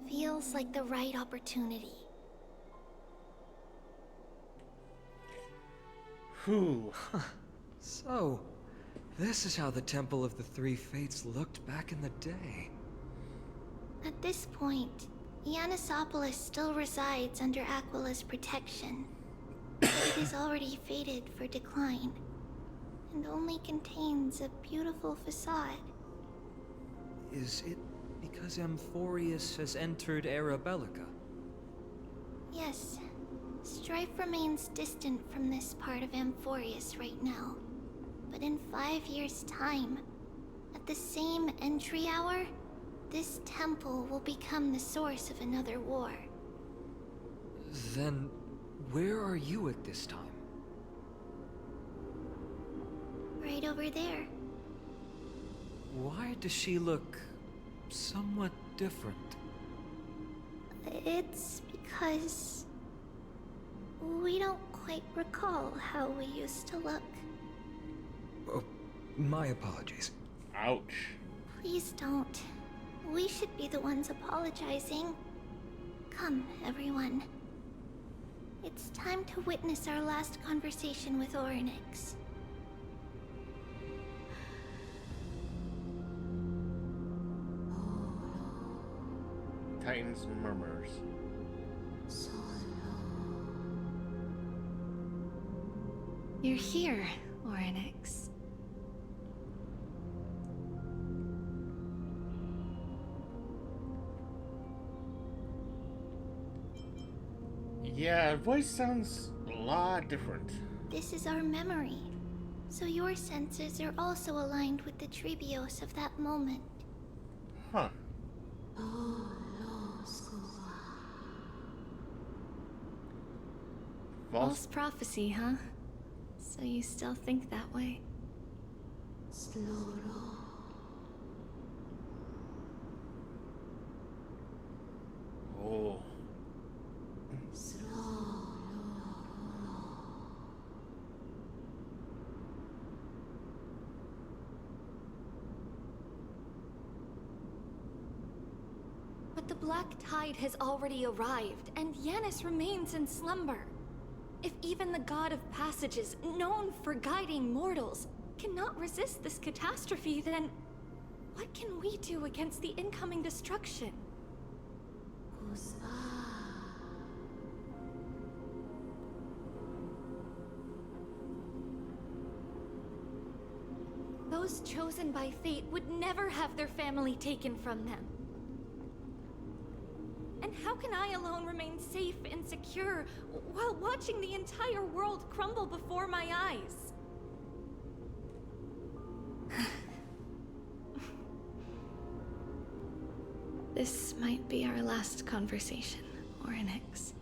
feels like the right opportunity. Whew. So, this is how the Temple of the Three Fates looked back in the day. At this point, Yanisopolis still resides under Aquila's protection. But it is already fated for decline, and only contains a beautiful facade. Is it because Amphoreus has entered Era Bellica? Yes, strife remains distant from this part of Amphoreus right now. But in 5 years' time, at the same entry hour, this temple will become the source of another war. Then, where are you at this time? Right over there. Why does she look somewhat different? It's because we don't quite recall how we used to look. Oh, my apologies. Ouch. Please don't. We should be the ones apologizing. Come, everyone. It's time to witness our last conversation with Orynyx. Titan's murmurs. You're here, Orynyx. Yeah, voice sounds a lot different. This is our memory, so your senses are also aligned with the Trebios of that moment. Huh. False prophecy, huh? So you still think that way? Oh. black tide has already arrived, and Yanis remains in slumber. If even the god of passages, known for guiding mortals, cannot resist this catastrophe, then what can we do against the incoming destruction? Those chosen by fate would never have their family taken from them. And how can I alone remain safe and secure while watching the entire world crumble before my eyes? This might be our last conversation, Orynyx.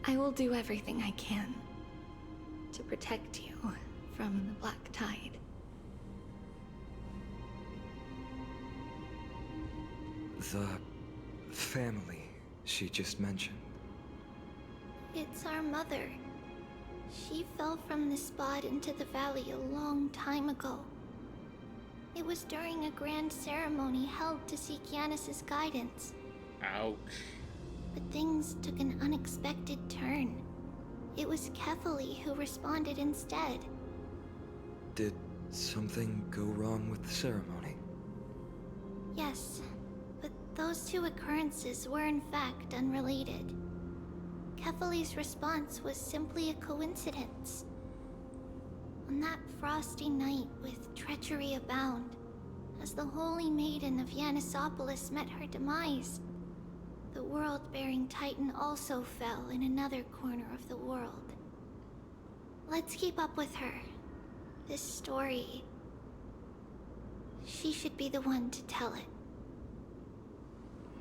I will do everything I can to protect you from the black tide. The family she just mentioned. It's our mother. She fell from the spot into the valley a long time ago. It was during a grand ceremony held to seek Yanis' guidance. Ouch. But things took an unexpected turn. It was Kefali who responded instead. Did something go wrong with the ceremony? Yes, but those two occurrences were in fact unrelated. Kefali's response was simply a coincidence. On that frosty night with treachery abound, as the holy maiden of Yanisopolis met her demise, the world-bearing titan also fell in another corner of the world. Let's keep up with her. This story... she should be the one to tell it.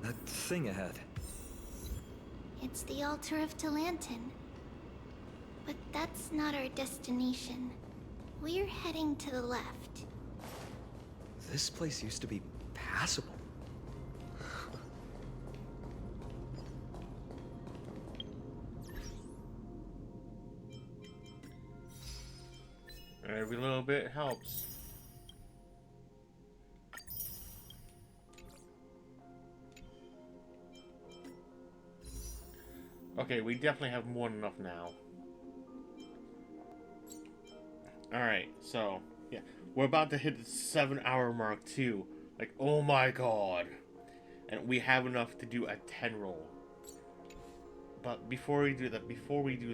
That thing ahead. It's the altar of Talantin. But that's not our destination. We're heading to the left. This place used to be passable. Every little bit helps. Okay, we definitely have more than enough now. Alright, so, yeah. We're about to hit the 7-hour mark, too. Like, oh my god. And we have enough to do a 10 roll. But before we do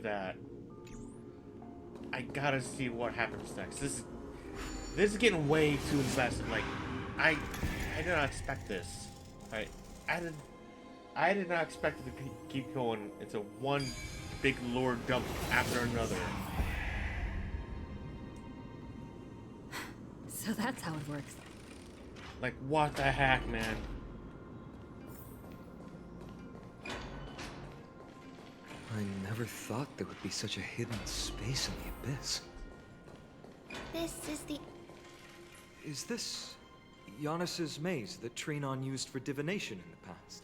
that, I gotta see what happens next. This is getting way too invested. Like, I did not expect this. Right? I did not expect it to keep going into one big lore dump after another. So that's how it works. Like, what the heck, man? I never thought there would be such a hidden space in the abyss. This is the... Is this Yanis' maze that Trinon used for divination in the past?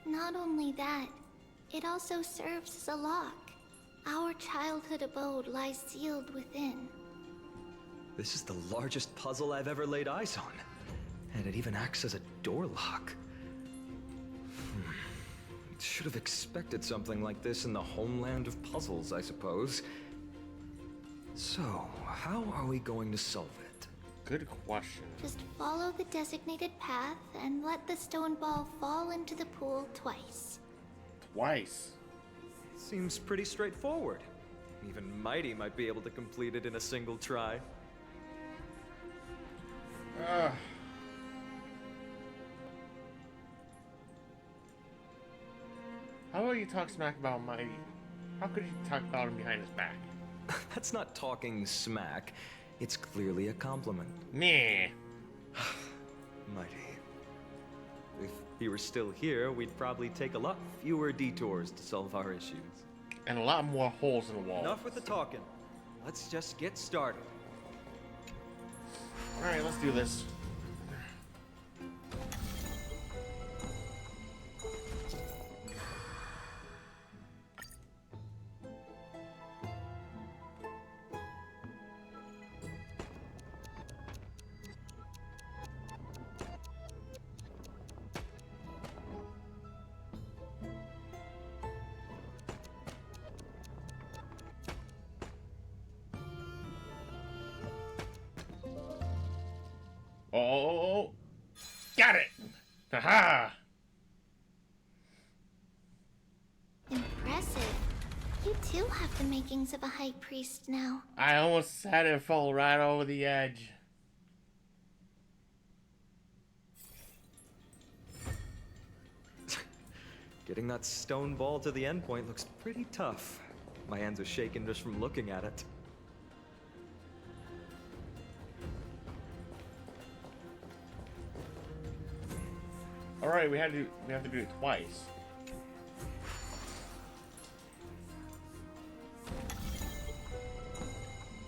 Not only that, it also serves as a lock. Our childhood abode lies sealed within. This is the largest puzzle I've ever laid eyes on. And it even acts as a door lock. Should have expected something like this in the homeland of puzzles, I suppose. So, how are we going to solve it? Good question. Just follow the designated path and let the stone ball fall into the pool twice. Twice? Seems pretty straightforward. Even Mighty might be able to complete it in a single try. How about you talk smack about Mighty? How could you talk about him behind his back? That's not talking smack. It's clearly a compliment. Meh. Mighty. If he were still here, we'd probably take a lot fewer detours to solve our issues. And a lot more holes in the wall. Enough with the talking. Let's just get started. Alright, let's do this. Oh, got it! Haha! Impressive. You too have the makings of a high priest now. I almost had it fall right over the edge. Getting that stone ball to the endpoint looks pretty tough. My hands are shaking just from looking at it. Alright, we have to do it twice.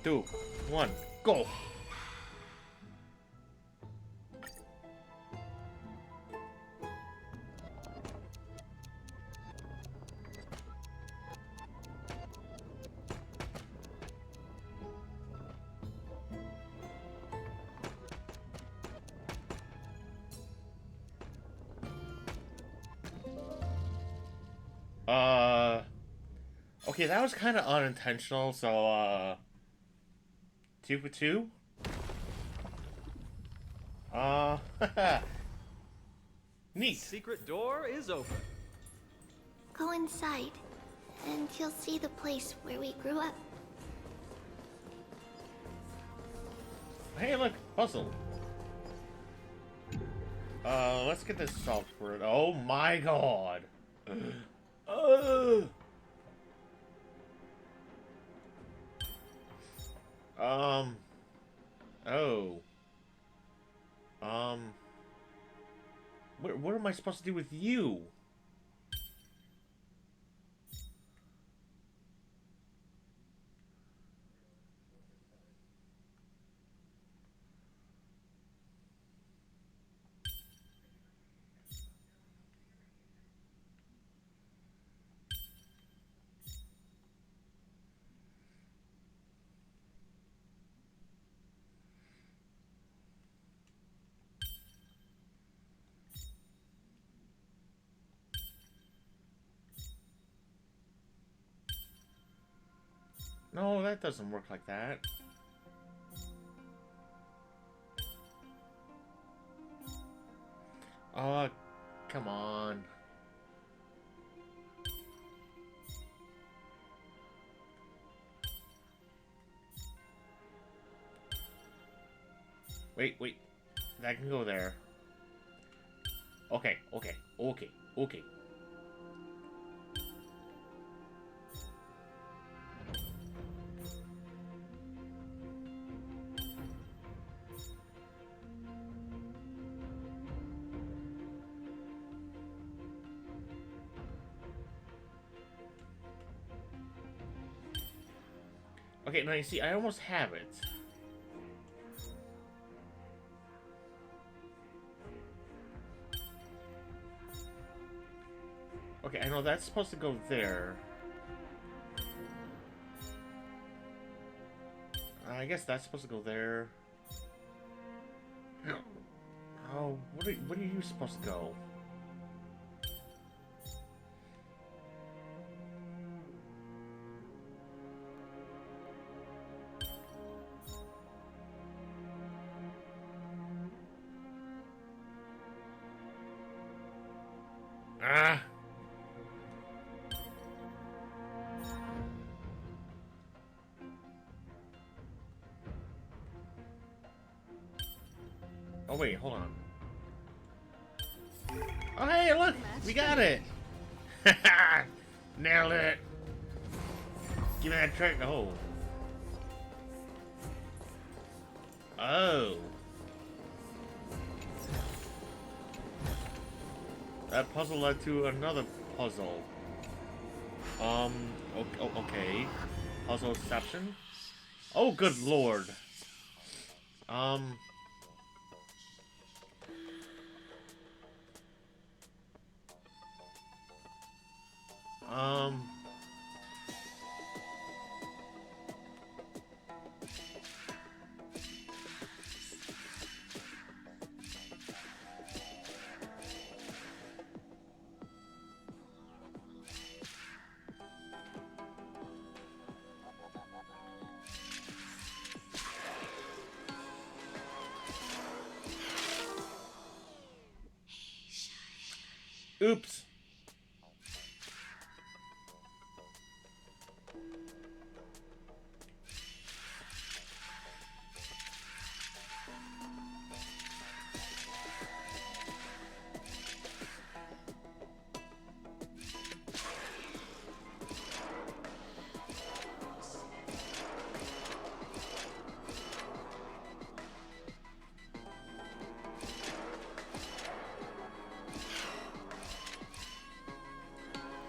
Two, one, go! Okay, that was kind of unintentional, so, 2 for 2? Neat. Secret door is open. Go inside, and you'll see the place where we grew up. Hey, look, puzzle. Let's get this solved for it. Oh my god. Oh. What am I supposed to do with you? No, that doesn't work like that. Come on. Wait. That can go there. Okay. Okay, now you see, I almost have it. Okay, I know that's supposed to go there. I guess that's supposed to go there. Oh, what are you supposed to go? Ah! Oh wait, hold on. Oh hey, look! We got it! Nailed it! Give me that trick. Oh. Oh. That puzzle led to another puzzle. Okay. Puzzleception? Oh, good lord. Oops.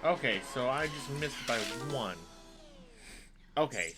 Okay, so I just missed by one. Okay.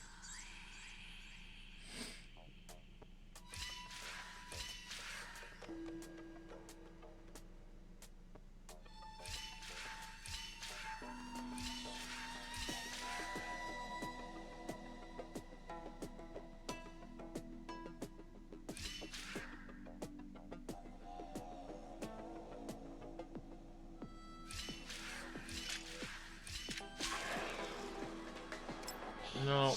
No.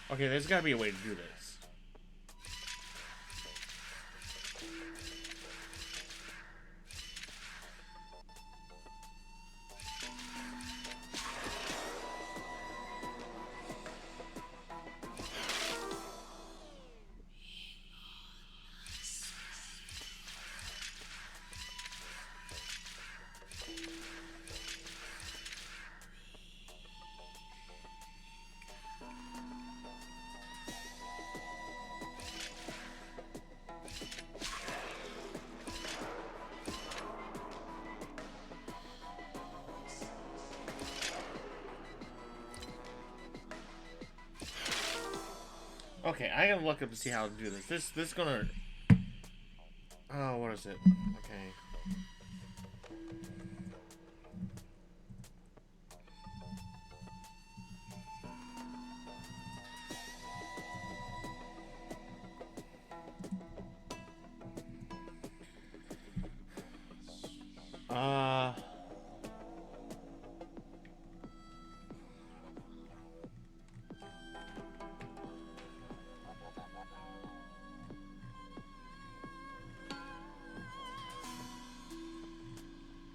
Okay, there's gotta be a way to do this. Okay, I gotta look up to see how to do this. This gonna... Oh, what is it? Okay.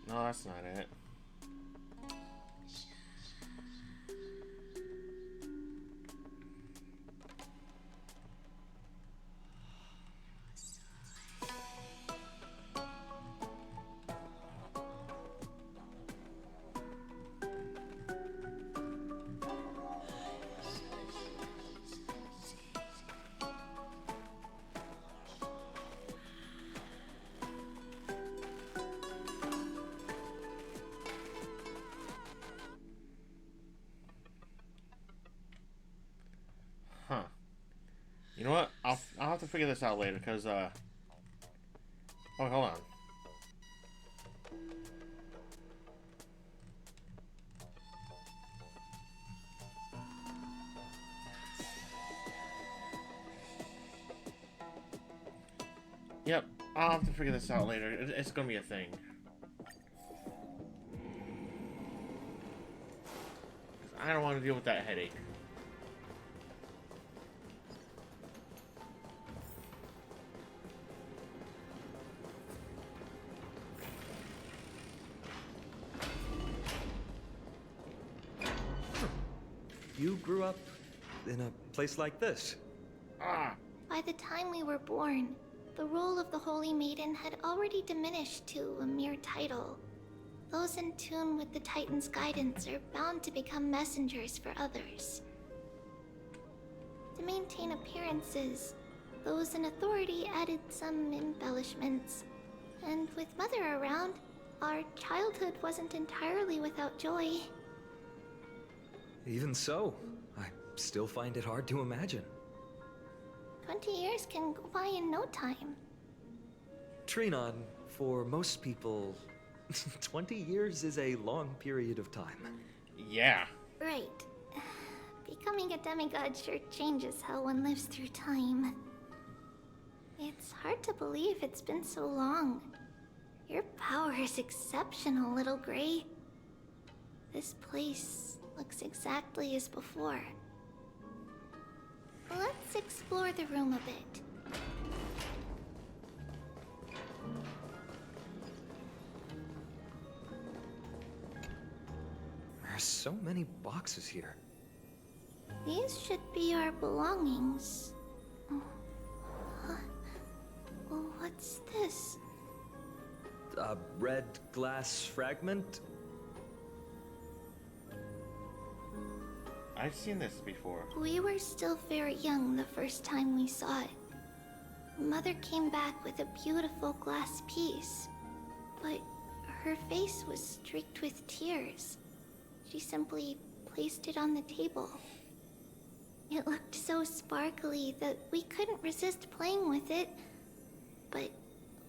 No, that's not it. Huh. You know what? I'll have to figure this out later, because, Oh, hold on. Yep, I'll have to figure this out later. It's gonna be a thing. I don't want to deal with that headache. You grew up in a place like this? By the time we were born, the role of the Holy Maiden had already diminished to a mere title. Those in tune with the Titan's guidance are bound to become messengers for others. To maintain appearances, those in authority added some embellishments. And with Mother around, our childhood wasn't entirely without joy. Even so, I still find it hard to imagine. 20 years can go by in no time. Trinon, for most people, 20 years is a long period of time. Yeah. Right. Becoming a demigod sure changes how one lives through time. It's hard to believe it's been so long. Your power is exceptional, Little Gray. This place looks exactly as before. Let's explore the room a bit. There's so many boxes here. These should be our belongings. What's this? A red glass fragment? I've seen this before. We were still very young the first time we saw it. Mother came back with a beautiful glass piece, but her face was streaked with tears. She simply placed it on the table. It looked so sparkly that we couldn't resist playing with it, but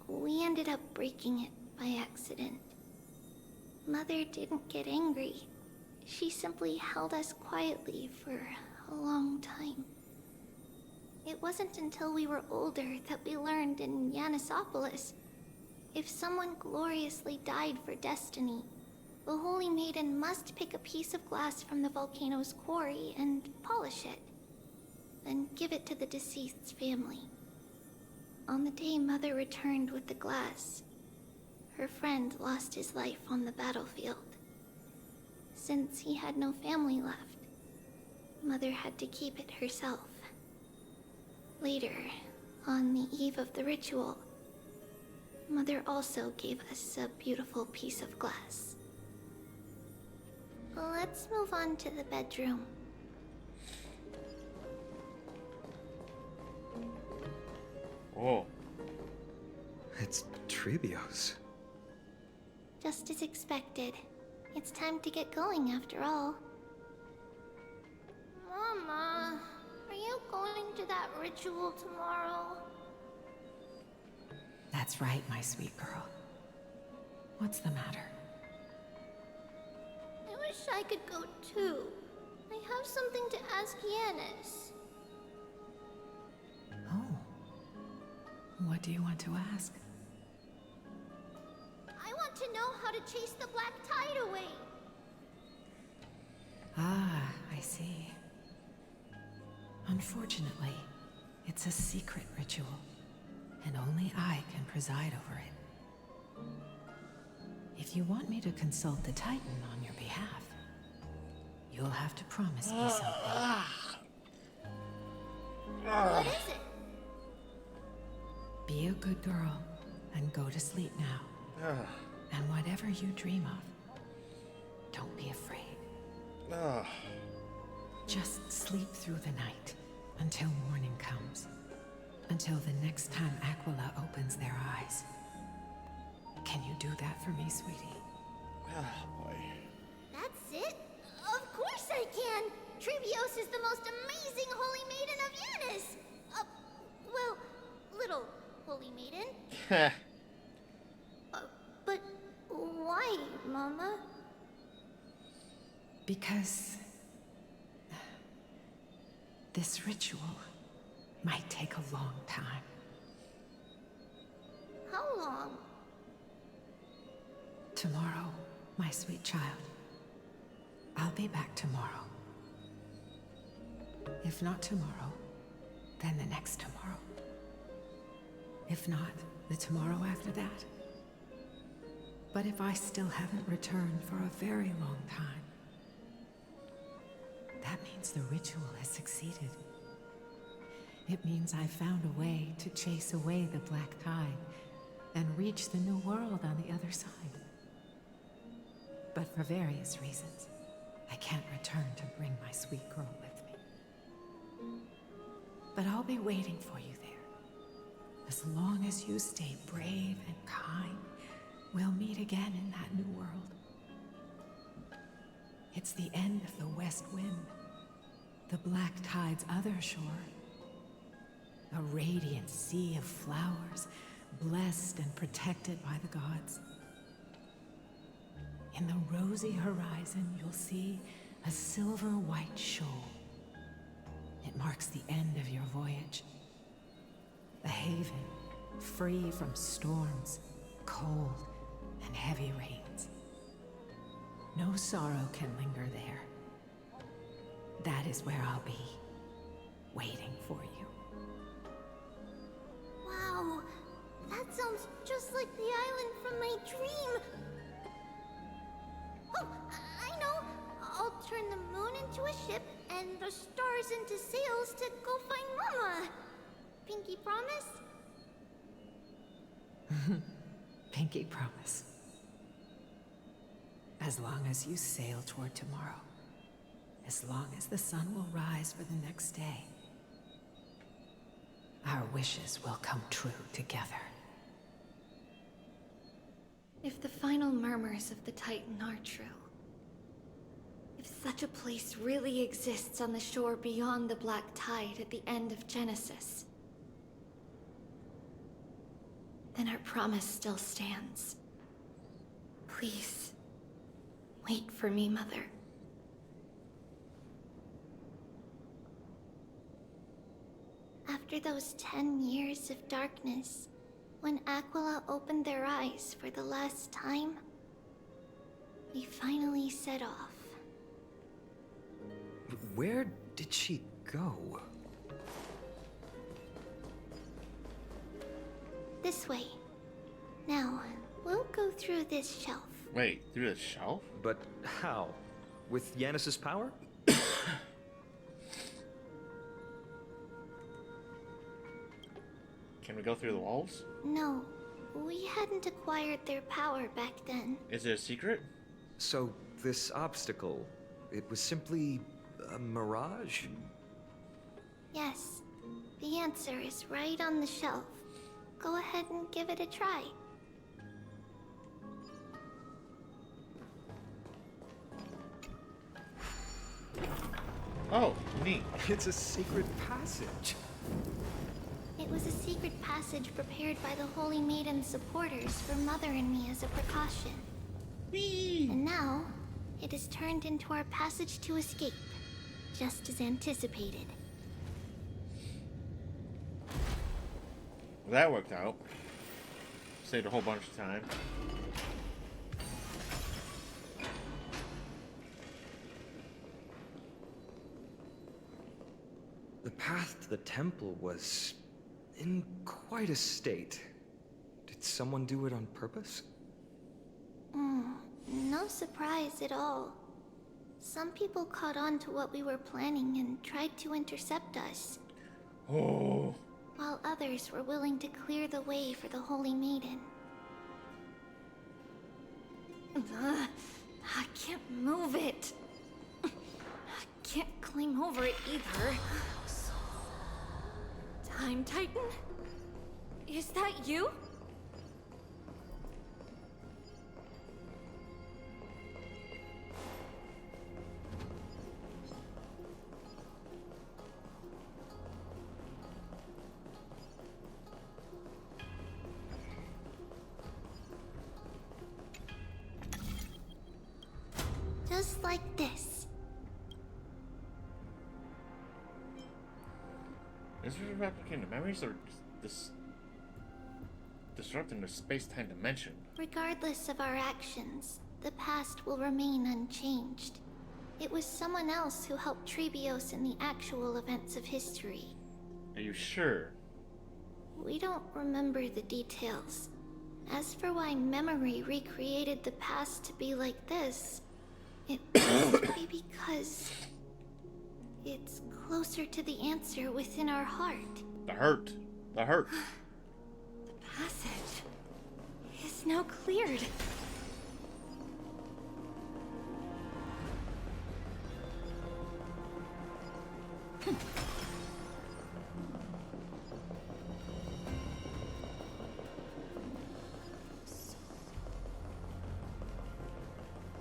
we ended up breaking it by accident. Mother didn't get angry. She simply held us quietly for a long time. It wasn't until we were older that we learned in Yanisopolis, if someone gloriously died for destiny, the Holy Maiden must pick a piece of glass from the volcano's quarry and polish it, then give it to the deceased's family. On the day Mother returned with the glass, her friend lost his life on the battlefield. Since he had no family left, Mother had to keep it herself. Later, on the eve of the ritual, Mother also gave us a beautiful piece of glass. Let's move on to the bedroom. Whoa. It's Trebios. Just as expected. It's time to get going after all. Mama, are you going to that ritual tomorrow? That's right, my sweet girl. What's the matter? I wish I could go too. I have something to ask Yanis. Oh. What do you want to ask? I want to know how to chase the black tide away. Ah, I see. Unfortunately, it's a secret ritual, and only I can preside over it. If you want me to consult the Titan on your behalf, you'll have to promise me something. What is it? Be a good girl and go to sleep now. And whatever you dream of, don't be afraid. Just sleep through the night until morning comes. Until the next time Aquila opens their eyes. Can you do that for me, sweetie? Boy. That's it? Of course I can! Trebios is the most amazing Holy Maiden of Yanis! Well, little Holy Maiden. But why, Mama? Because this ritual might take a long time. How long? Tomorrow, my sweet child. I'll be back tomorrow. If not tomorrow, then the next tomorrow. If not, the tomorrow after that. But if I still haven't returned for a very long time, that means the ritual has succeeded. It means I found a way to chase away the black tide and reach the new world on the other side. But for various reasons, I can't return to bring my sweet girl with me. But I'll be waiting for you there. As long as you stay brave and kind, we'll meet again in that new world. It's the end of the West Wind, the black tide's other shore. A radiant sea of flowers, blessed and protected by the gods. In the rosy horizon, you'll see a silver-white shoal. It marks the end of your voyage. A haven, free from storms, cold, and heavy rains. No sorrow can linger there. That is where I'll be, waiting for you. Wow, that sounds just like the island from my dream. Oh, I know. I'll turn the moon into a ship and the stars into sails to go find Mama. Pinky promise? Pinky promise. As long as you sail toward tomorrow. As long as the sun will rise for the next day. Our wishes will come true together. If the final murmurs of the Titan are true, if such a place really exists on the shore beyond the Black Tide at the end of Genesis, then our promise still stands. Please, wait for me, Mother. After those 10 years of darkness, when Aquila opened their eyes for the last time, we finally set off. Where did she go? This way. Now, we'll go through this shelf. Wait, through the shelf? But how? With Yanis's power? Can we go through the walls? No, we hadn't acquired their power back then. Is it a secret? So, this obstacle, it was simply a mirage? Yes, the answer is right on the shelf. Go ahead and give it a try. Oh, neat. It's a secret passage. It was a secret passage prepared by the Holy Maiden's supporters for Mother and me as a precaution. Whee! And now, it is turned into our passage to escape, just as anticipated. That worked out. Saved a whole bunch of time. The path to the temple was in quite a state. Did someone do it on purpose? No surprise at all. Some people caught on to what we were planning and tried to intercept us. Oh. While others were willing to clear the way for the Holy Maiden. I can't move it. I can't climb over it either. Time Titan? Is that you? Just like this. Is this replicating the memories or this disrupting the space-time dimension? Regardless of our actions, the past will remain unchanged. It was someone else who helped Trebios in the actual events of history. Are you sure? We don't remember the details. As for why memory recreated the past to be like this, it must be because it's closer to the answer within our heart. The hurt. The hurt. The passage is now cleared.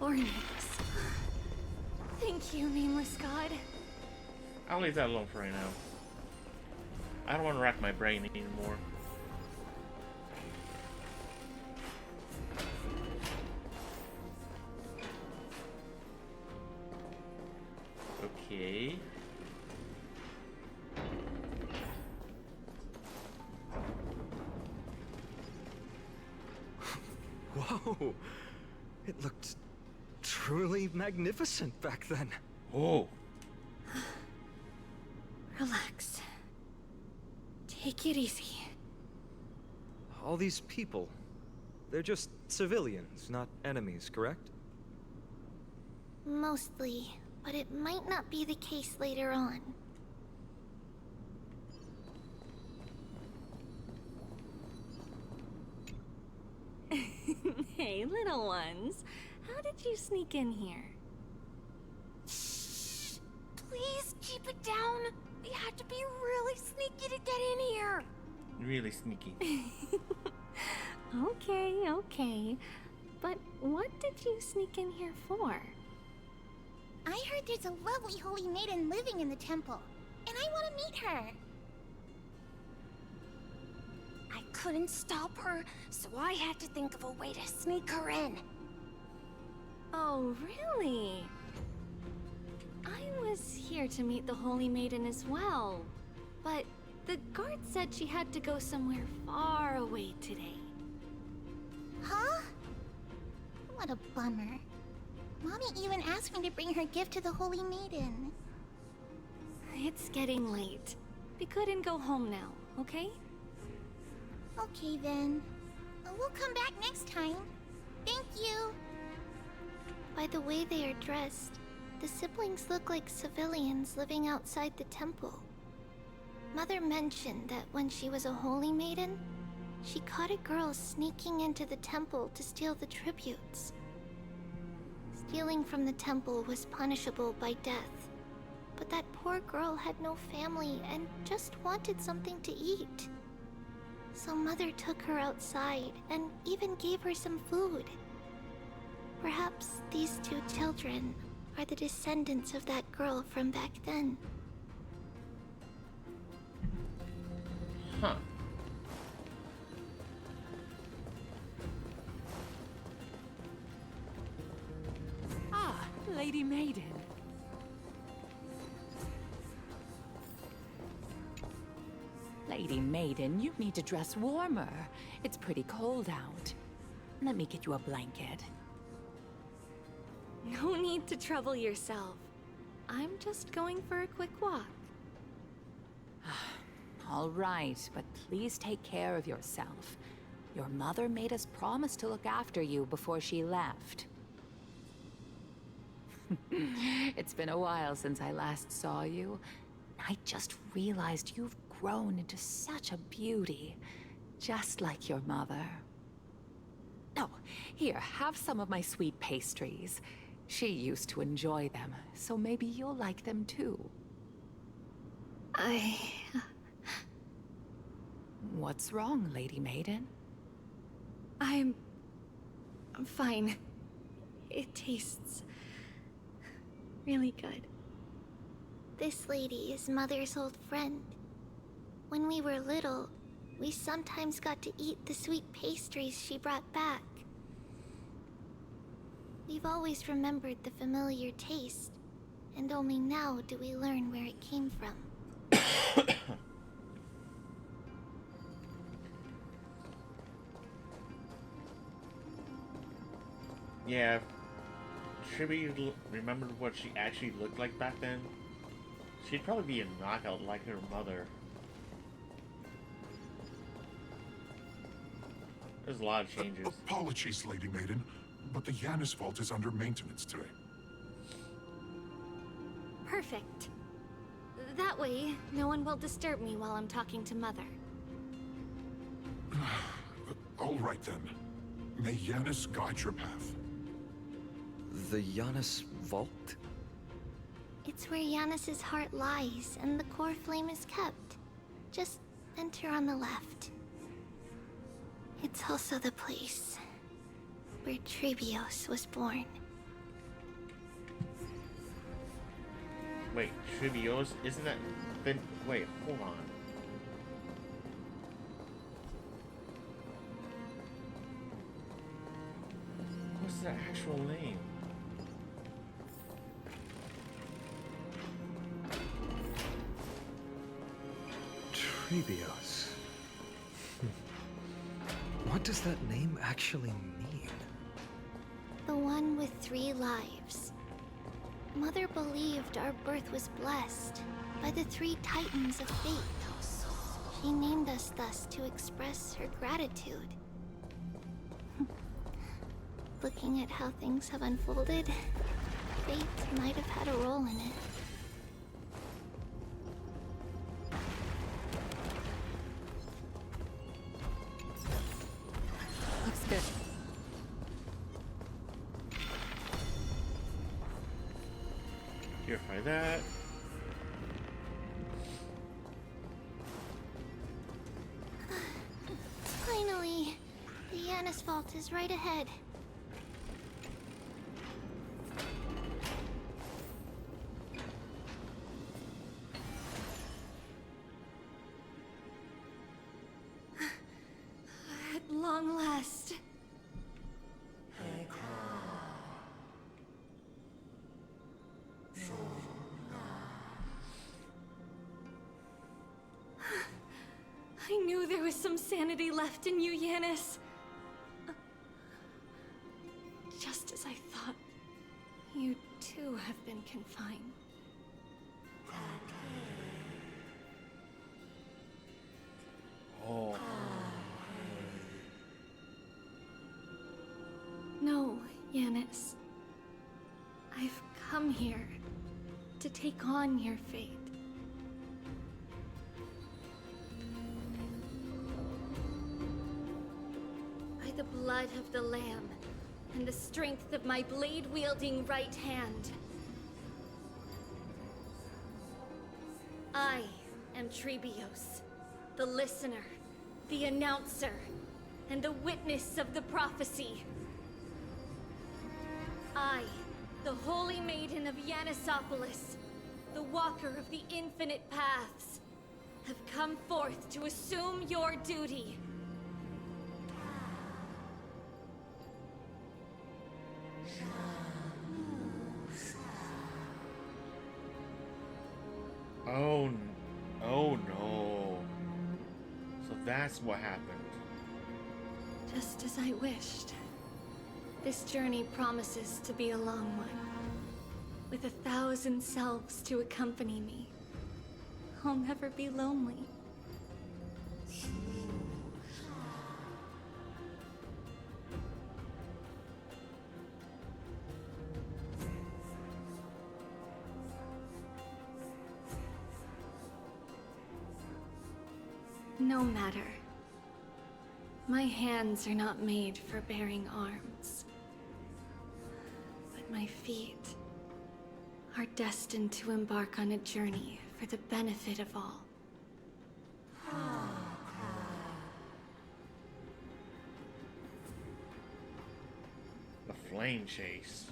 Ornate. Thank you, nameless god. I'll leave that alone for right now. I don't want to rack my brain anymore. Okay. Whoa! It looked truly magnificent back then. Oh. Relax. Take it easy. All these people, they're just civilians, not enemies, correct? Mostly, but it might not be the case later on. Hey, little ones. How did you sneak in here? Shh! Please keep it down. We had to be really sneaky to get in here. Really sneaky. Okay. But what did you sneak in here for? I heard there's a lovely holy maiden living in the temple, and I want to meet her. I couldn't stop her, so I had to think of a way to sneak her in. Oh, really? I was here to meet the Holy Maiden as well, but the guard said she had to go somewhere far away today. Huh? What a bummer. Mommy even asked me to bring her gift to the Holy Maiden. It's getting late. We couldn't go home now, okay? Okay then. We'll come back next time. Thank you. By the way they are dressed, the siblings look like civilians living outside the temple. Mother mentioned that when she was a holy maiden, she caught a girl sneaking into the temple to steal the tributes. Stealing from the temple was punishable by death, but that poor girl had no family and just wanted something to eat. So Mother took her outside and even gave her some food. Perhaps these two children are the descendants of that girl from back then. Huh. Ah, Lady Maiden. Lady Maiden, you need to dress warmer. It's pretty cold out. Let me get you a blanket. No need to trouble yourself. I'm just going for a quick walk. All right, but please take care of yourself. Your mother made us promise to look after you before she left. It's been a while since I last saw you. I just realized you've grown into such a beauty, just like your mother. Oh, here, have some of my sweet pastries. She used to enjoy them, so maybe you'll like them too. What's wrong, Lady Maiden? I'm fine. It tastes really good. This lady is Mother's old friend. When we were little, we sometimes got to eat the sweet pastries she brought back. We've always remembered the familiar taste, and only now do we learn where it came from. Yeah. Should we remember what she actually looked like back then? She'd probably be a knockout like her mother. There's a lot of changes. Apologies, Lady Maiden, but the Yanis vault is under maintenance today. Perfect. That way, no one will disturb me while I'm talking to Mother. All right then. May Yanis guide your path. The Yanis vault? It's where Yanis's heart lies and the core flame is kept. Just enter on the left. It's also the place where Trebios was born. Wait, Trebios? Isn't that... Then, wait, hold on. the actual name? Trebios. What does that name actually mean? The one with 3 lives. Mother believed our birth was blessed by the 3 titans of fate. She named us thus to express her gratitude. Looking at how things have unfolded, fate might have had a role in it. Looks good. Purify that. Finally, the Yanis vault is right ahead. At long last. I knew there was some sanity left in you, Yanis. Just as I thought, you too have been confined. Oh. No, Yanis. I've come here to take on your fate. By the blood of the Lamb and the strength of my blade-wielding right hand, I am Trebios, the listener, the announcer, and the witness of the prophecy. I, the Holy Maiden of Yanisopolis, the Walker of the Infinite Paths, have come forth to assume your duty. Oh, oh no. So that's what happened. Just as I wished. This journey promises to be a long one. With 1,000 selves to accompany me. I'll never be lonely. No matter. My hands are not made for bearing arms. But my feet are destined to embark on a journey for the benefit of all. The flame chase.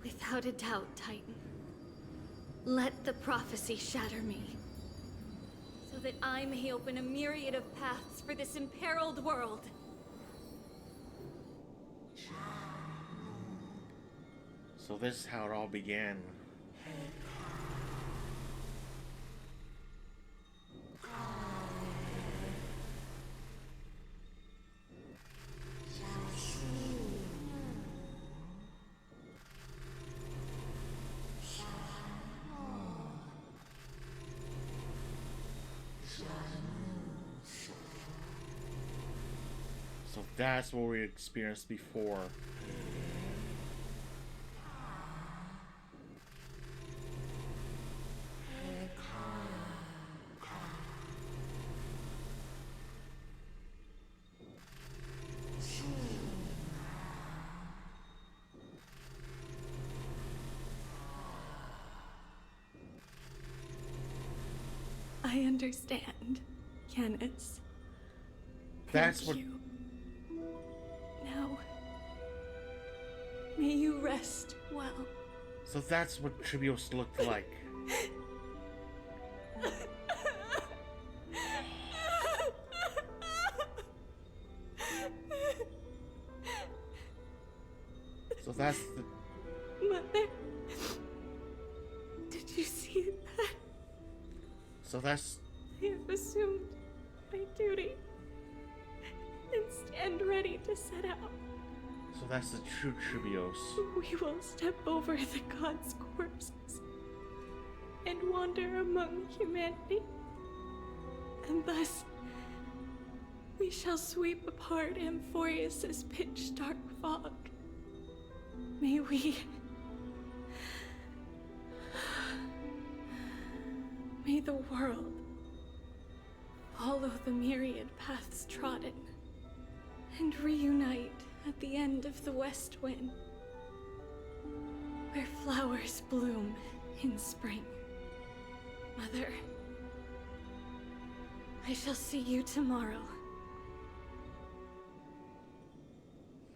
Without a doubt, Titan. Let the prophecy shatter me. So that I may open a myriad of paths for this imperiled world. So this is how it all began. So that's what we experienced before. I understand, Yanis. That's what. you. Now, may you rest well. So that's what Tribios looked like. So that's the. Mother, did you see that? So that's. I have assumed my duty and stand ready to set out. So that's the true Tribios. We will step over the gods' corpses and wander among humanity. And thus, we shall sweep apart Amphoreus' pitch-dark fog. May we... May the world follow the myriad paths trodden and reunite at the end of the west wind, where flowers bloom in spring. Mother, I shall see you tomorrow.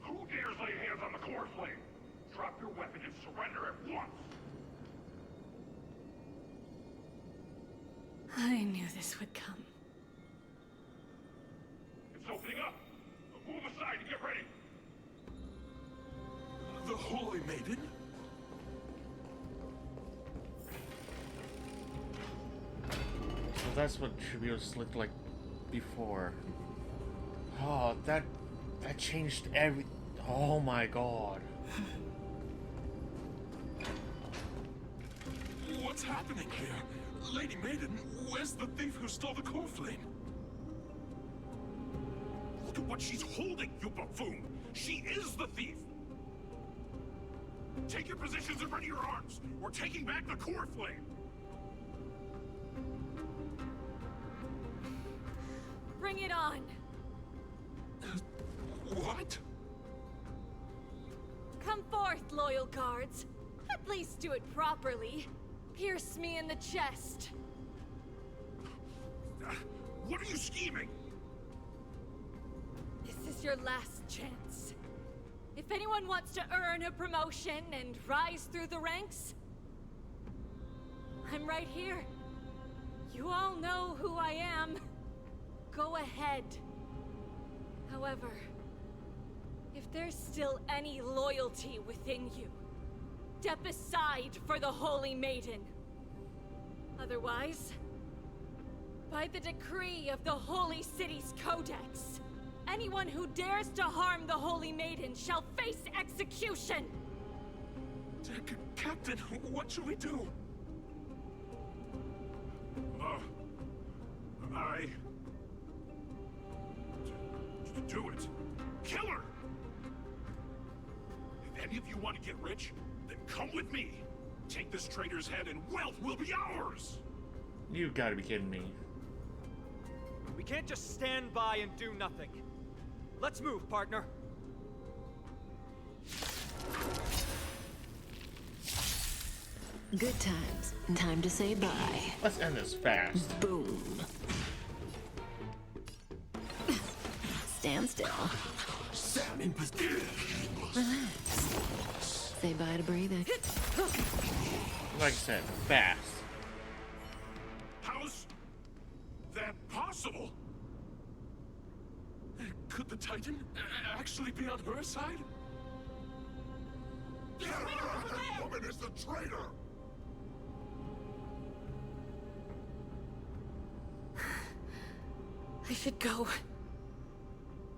Who dares lay hands on the core flame? Drop your weapon and surrender at once! I knew this would come. It's opening up! Move aside and get ready! The Holy Maiden? So that's what Tribios looked like before. Oh, that changed every. Oh my god. What's happening here? Lady Maiden, where's the thief who stole the core flame? Look at what she's holding, you buffoon! She is the thief! Take your positions and ready your arms! We're taking back the core flame! Bring it on! What? Come forth, loyal guards. At least do it properly. Pierce me in the chest. What are you scheming? This is your last chance. If anyone wants to earn a promotion and rise through the ranks, I'm right here. You all know who I am. Go ahead. However, if there's still any loyalty within you, step aside for the Holy Maiden. Otherwise, by the decree of the Holy City's Codex, anyone who dares to harm the Holy Maiden shall face execution! Captain, what should we do? Do it. Kill her! If any of you want to get rich, then come with me. Take this traitor's head and wealth will be ours! You gotta be kidding me. We can't just stand by and do nothing. Let's move, partner. Good times. Time to say bye. Let's end this fast. Boom. Stand still. Sam in position. Relax. Say bye to breathing. Like I said, fast. How's that possible? Could the Titan actually be on her side? That woman is the traitor! I should go.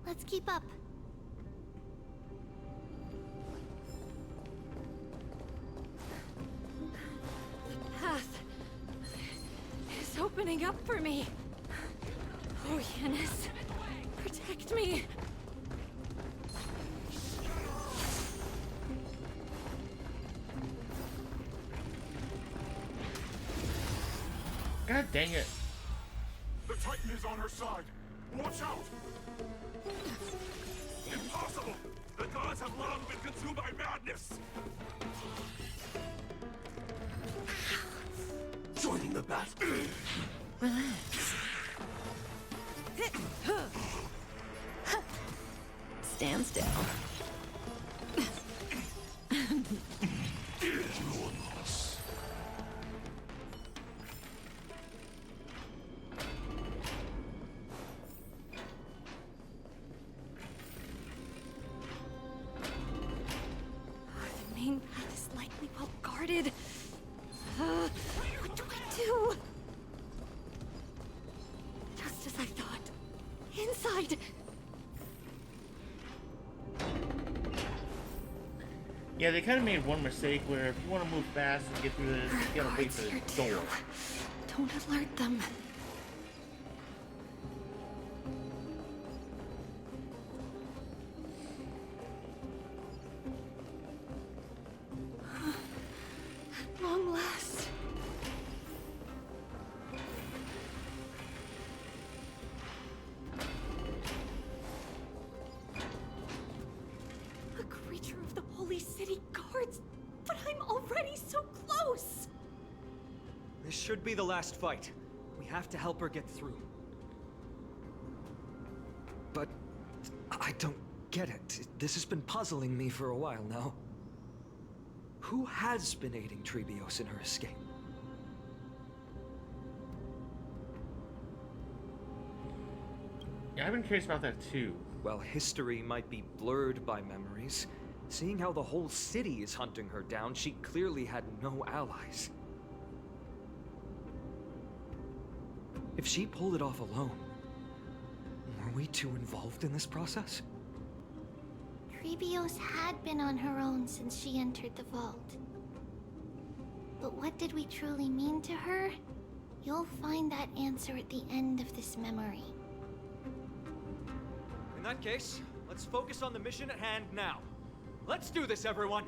Let's keep up. The path is opening up for me. Oh, Yanis, protect me. God dang it. The Titan is on her side. Watch out! Impossible! The gods have long been consumed by madness! Joining the battle. Relax. Stand still. The main path is likely well guarded. What do I do? Just as I thought. Inside! Yeah, they kind of made one mistake where if you want to move fast and get through this, you gotta wait for the door. Don't alert them. At long last. A creature of the Holy City guards, but I'm already so close. This should be the last fight. We have to help her get through. But I don't get it. This has been puzzling me for a while now. Who has been aiding Trebios in her escape? Yeah, I've been curious about that too. Well, history might be blurred by memories. Seeing how the whole city is hunting her down, she clearly had no allies. If she pulled it off alone, were we too involved in this process? Trebios had been on her own since she entered the vault. But what did we truly mean to her? You'll find that answer at the end of this memory. In that case, let's focus on the mission at hand now. Let's do this, everyone!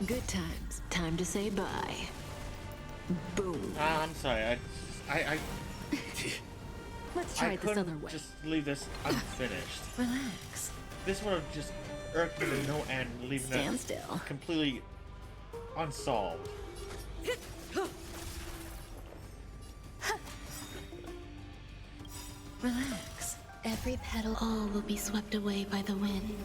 Good times. Time to say bye. Boom. I'm sorry. Let's try it this other way. Just leave this unfinished. Relax. This would have just irked me to no end, leaving Stand it still. completely unsolved. Relax. Every petal, all will be swept away by the wind.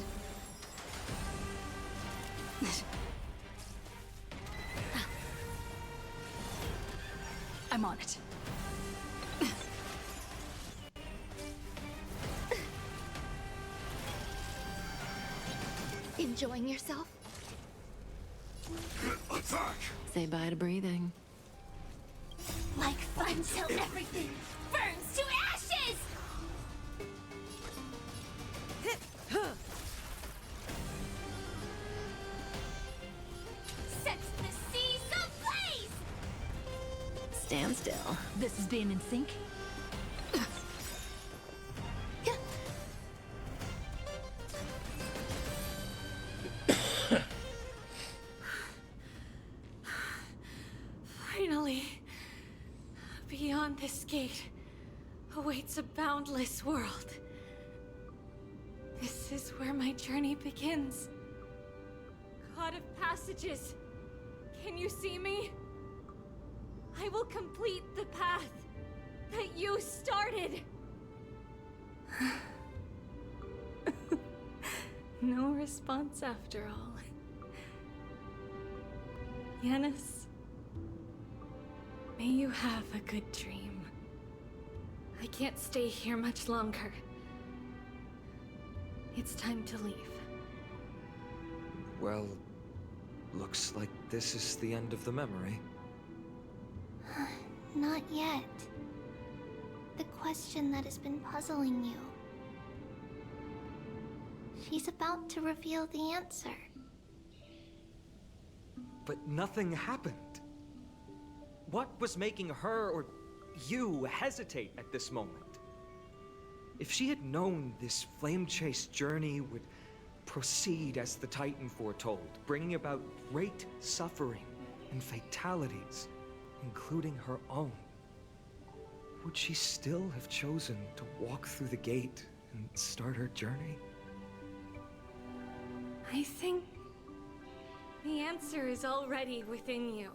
I'm on it. Enjoying yourself? Attack! Say bye to breathing. Like fun till everything burns to ashes! Sets the seas ablaze! Stand still. This is being in sync. Finally, beyond this gate awaits a boundless world. This is where my journey begins. God of passages, can you see me? I will complete the path that you started. No response after all. Yanis, may you have a good dream. I can't stay here much longer. It's time to leave. Well, looks like this is the end of the memory. Not yet. The question that has been puzzling you. She's about to reveal the answer. But nothing happened. What was making her or you hesitate at this moment? If she had known this flame-chased journey would proceed as the Titan foretold, bringing about great suffering and fatalities, including her own, would she still have chosen to walk through the gate and start her journey? I think the answer is already within you.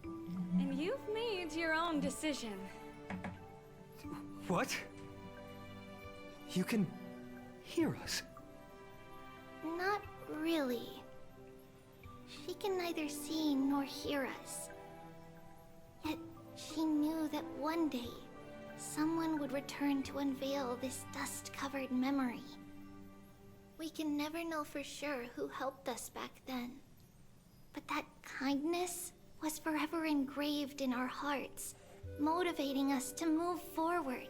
And you've made your own decision. What? You can hear us? Not really. She can neither see nor hear us. Yet she knew that one day, someone would return to unveil this dust-covered memory. We can never know for sure who helped us back then. But that kindness was forever engraved in our hearts, motivating us to move forward.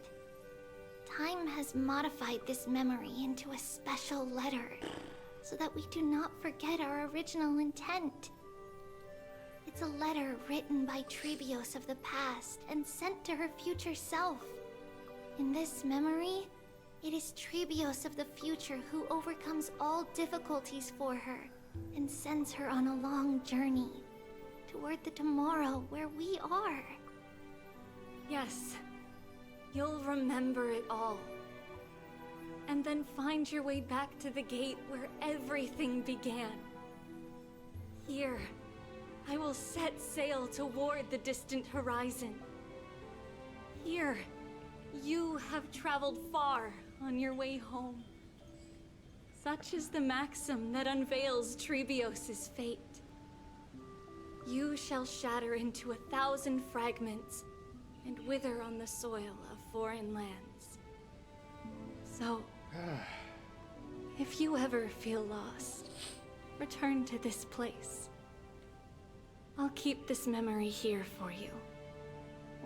Time has modified this memory into a special letter, so that we do not forget our original intent. It's a letter written by Trebios of the past and sent to her future self. In this memory, it is Trebios of the future who overcomes all difficulties for her and sends her on a long journey toward the tomorrow where we are. Yes, you'll remember it all. And then find your way back to the gate where everything began. Here, I will set sail toward the distant horizon. Here, you have traveled far on your way home. Such is the maxim that unveils Trebios' fate. You shall shatter into 1,000 fragments and wither on the soil of foreign lands. So, if you ever feel lost, return to this place. I'll keep this memory here for you.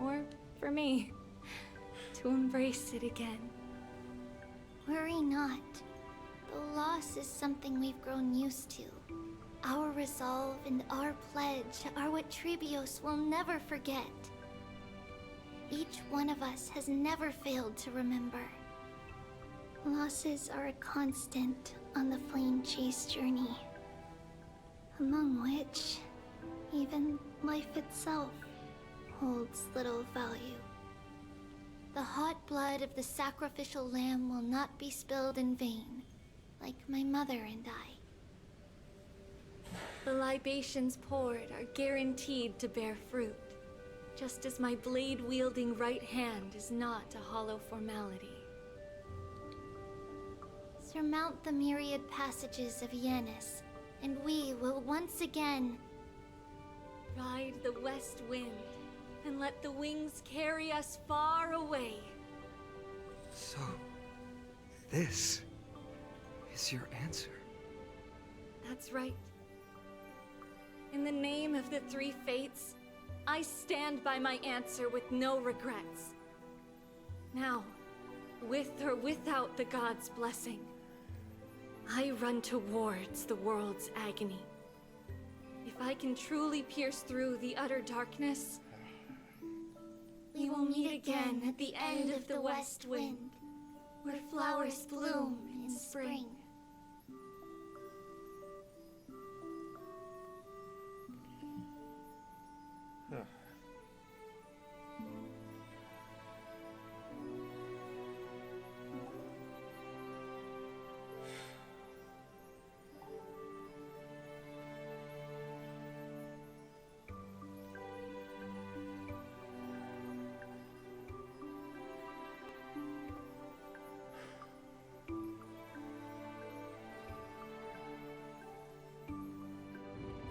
Or for me, to embrace it again. Worry not. The loss is something we've grown used to. Our resolve and our pledge are what Trebios will never forget. Each one of us has never failed to remember. Losses are a constant on the flame chase journey, among which even life itself holds little value. The hot blood of the sacrificial lamb will not be spilled in vain, like my mother and I. The libations poured are guaranteed to bear fruit, just as my blade-wielding right hand is not a hollow formality. Surmount the myriad passages of Yanis, and we will once again ride the west wind, and let the wings carry us far away. So, this is your answer? That's right. In the name of the three fates, I stand by my answer with no regrets. Now, with or without the gods' blessing, I run towards the world's agony. If I can truly pierce through the utter darkness, we will meet again at the end of the west wind, where flowers bloom in spring.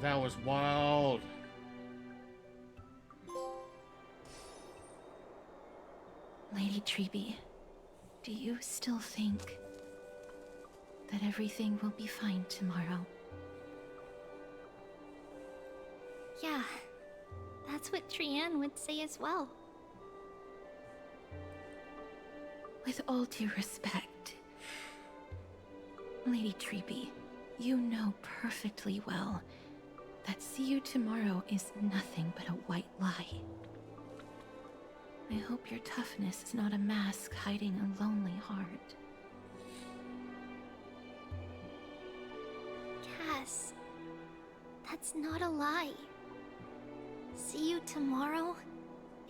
That was wild. Lady Treeby, do you still think that everything will be fine tomorrow? Yeah, that's what Trianne would say as well. With all due respect, Lady Treeby, you know perfectly well that see you tomorrow is nothing but a white lie. I hope your toughness is not a mask hiding a lonely heart. Cass, that's not a lie. See you tomorrow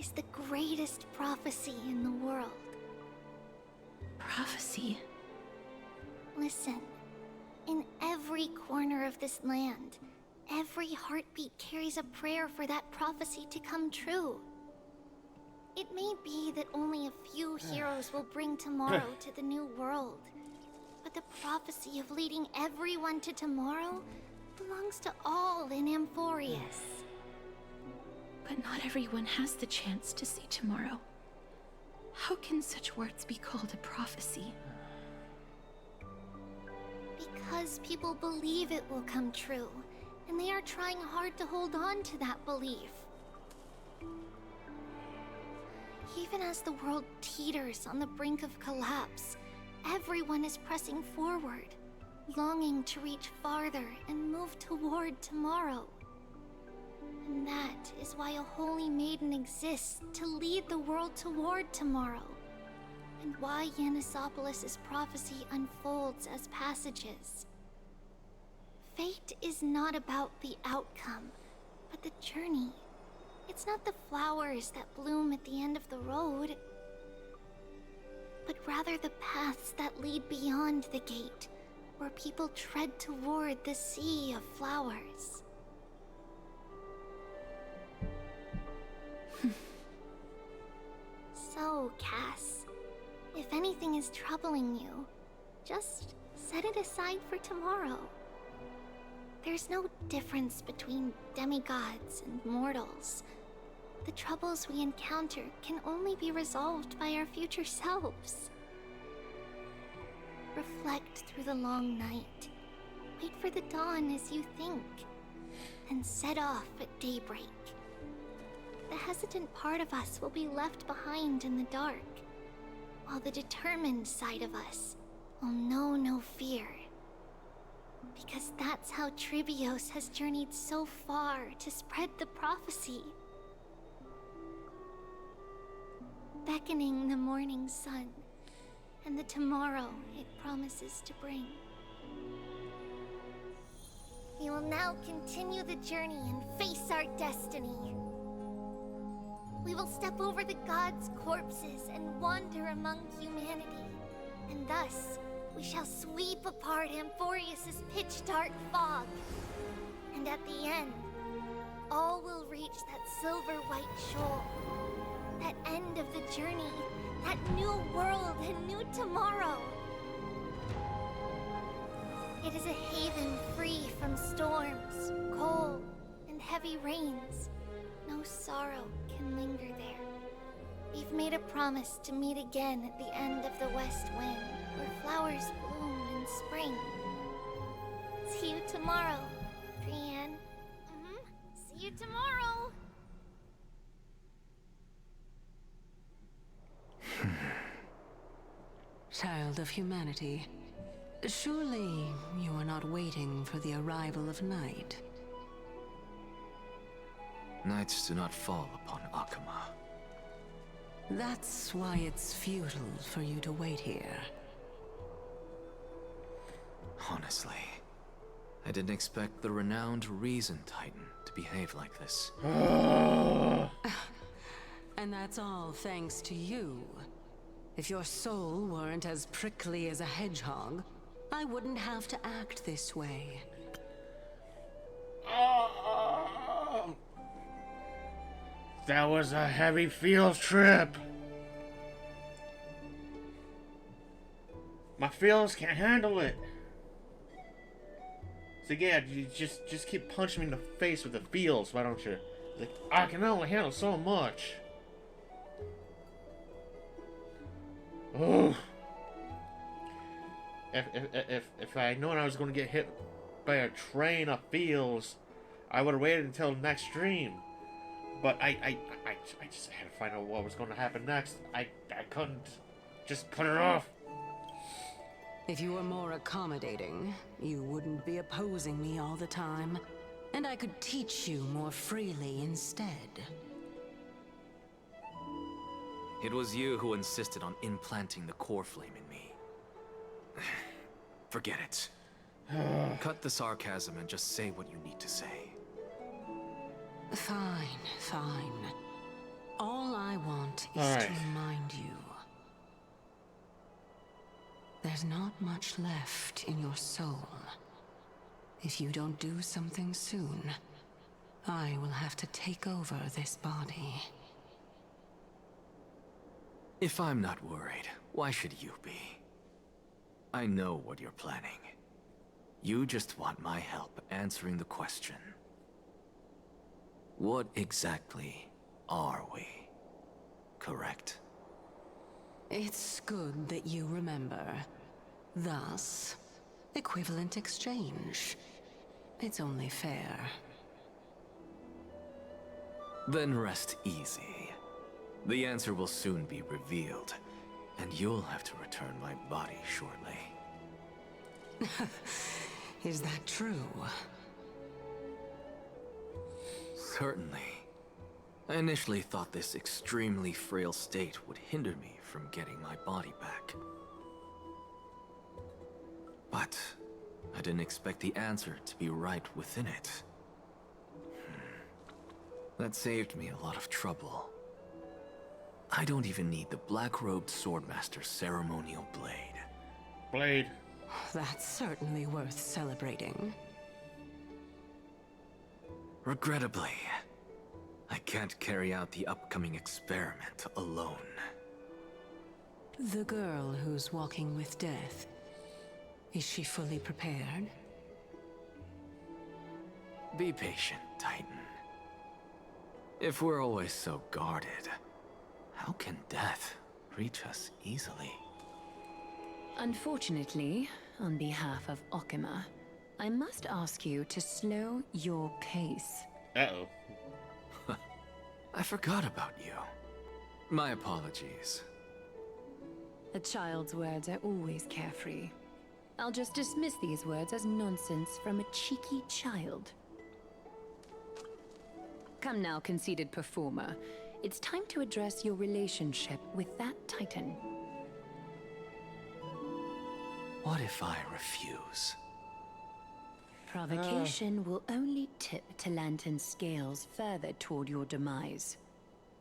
is the greatest prophecy in the world. Prophecy? Listen, in every corner of this land, every heartbeat carries a prayer for that prophecy to come true. It may be that only a few heroes will bring tomorrow to the new world, but the prophecy of leading everyone to tomorrow belongs to all in Amphoreus. But not everyone has the chance to see tomorrow. How can such words be called a prophecy? Because people believe it will come true, and they are trying hard to hold on to that belief. Even as the world teeters on the brink of collapse, everyone is pressing forward, longing to reach farther and move toward tomorrow. And that is why a holy maiden exists to lead the world toward tomorrow, and why Yanisopoulos' prophecy unfolds as passages. Fate is not about the outcome, but the journey. It's not the flowers that bloom at the end of the road, but rather the paths that lead beyond the gate, where people tread toward the sea of flowers. So, Cass, if anything is troubling you, just set it aside for tomorrow. There's no difference between demigods and mortals. The troubles we encounter can only be resolved by our future selves. Reflect through the long night. Wait for the dawn as you think, and set off at daybreak. The hesitant part of us will be left behind in the dark, while the determined side of us will know no fear. Because that's how Trivios has journeyed so far to spread the prophecy. Beckoning the morning sun, and the tomorrow it promises to bring. We will now continue the journey and face our destiny. We will step over the gods' corpses and wander among humanity, and thus we shall sweep apart Amphoreus' pitch-dark fog. And at the end, all will reach that silver-white shoal. That end of the journey, that new world and new tomorrow. It is a haven free from storms, cold, and heavy rains. No sorrow can linger there. We've made a promise to meet again at the end of the west wind, where flowers bloom in spring. See you tomorrow, Brienne. See you tomorrow! Child of humanity, surely you are not waiting for the arrival of night. Nights do not fall upon Akama. That's why it's futile for you to wait here. Honestly, I didn't expect the renowned Reason Titan to behave like this. And that's all thanks to you. If your soul weren't as prickly as a hedgehog, I wouldn't have to act this way. That was a heavy field trip. My feels can't handle it. So yeah, you just keep punching me in the face with the feels, why don't you? Like, I can only handle so much. Oh. If I had known I was going to get hit by a train of feels, I would have waited until next stream. But I just had to find out what was going to happen next. I couldn't just put it off. If you were more accommodating, you wouldn't be opposing me all the time, and I could teach you more freely instead. It was you who insisted on implanting the core flame in me. Forget it. Cut the sarcasm and just say what you need to say. Fine, fine. All I want is to remind you. There's not much left in your soul. If you don't do something soon, I will have to take over this body. If I'm not worried, why should you be? I know what you're planning. You just want my help answering the question. What exactly are we? Correct? It's good that you remember. Thus, equivalent exchange. It's only fair. Then rest easy. The answer will soon be revealed, and you'll have to return my body shortly. Is that true? Certainly. I initially thought this extremely frail state would hinder me from getting my body back. But I didn't expect the answer to be right within it. That saved me a lot of trouble. I don't even need the black-robed Swordmaster's ceremonial blade. Blade. That's certainly worth celebrating. Regrettably, I can't carry out the upcoming experiment alone. The girl who's walking with death, is she fully prepared? Be patient, Titan. If we're always so guarded, how can death reach us easily? Unfortunately, on behalf of Okima, I must ask you to slow your pace. Uh-oh. I forgot about you. My apologies. A child's words are always carefree. I'll just dismiss these words as nonsense from a cheeky child. Come now, conceited performer. It's time to address your relationship with that Titan. What if I refuse? Provocation will only tip Talantan's scales further toward your demise.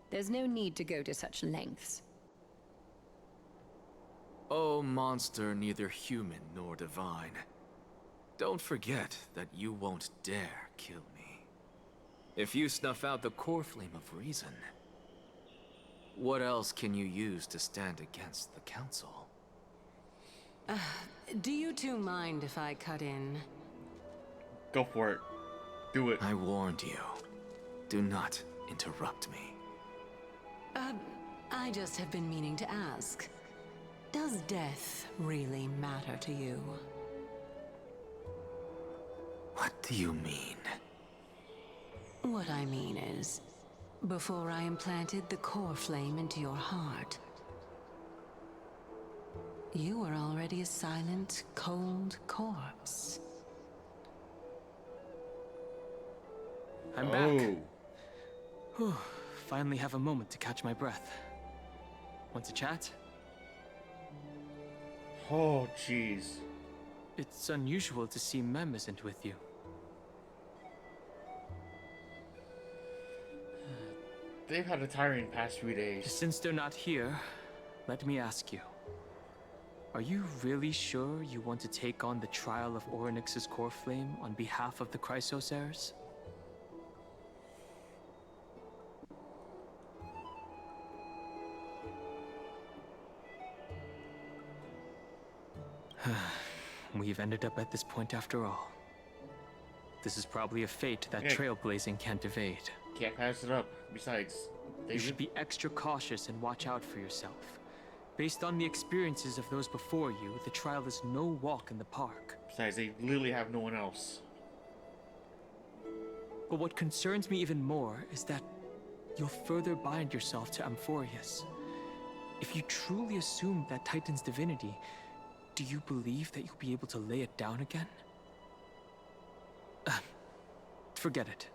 There's no need to go to such lengths. Oh, monster neither human nor divine. Don't forget that you won't dare kill me. If you snuff out the core flame of reason, what else can you use to stand against the Council? Do you two mind if I cut in? Go for it. Do it. I warned you. Do not interrupt me. I just have been meaning to ask. Does death really matter to you? What do you mean? What I mean is, before I implanted the core flame into your heart, you were already a silent, cold corpse. I'm back. Whew, finally have a moment to catch my breath. Want to chat? Oh, jeez. It's unusual to see Mem isn't with you. They've had a tiring past few days. Since they're not here, let me ask you. Are you really sure you want to take on the trial of Orynyx's core flame on behalf of the Chrysos heirs? We've ended up at this point after all. This is probably a fate that trailblazing can't evade. Can't pass it up. Besides, you should be extra cautious and watch out for yourself. Based on the experiences of those before you, the trial is no walk in the park. Besides, they literally have no one else. But what concerns me even more is that you'll further bind yourself to Amphoreus. If you truly assume that Titan's divinity, do you believe that you'll be able to lay it down again? Forget it.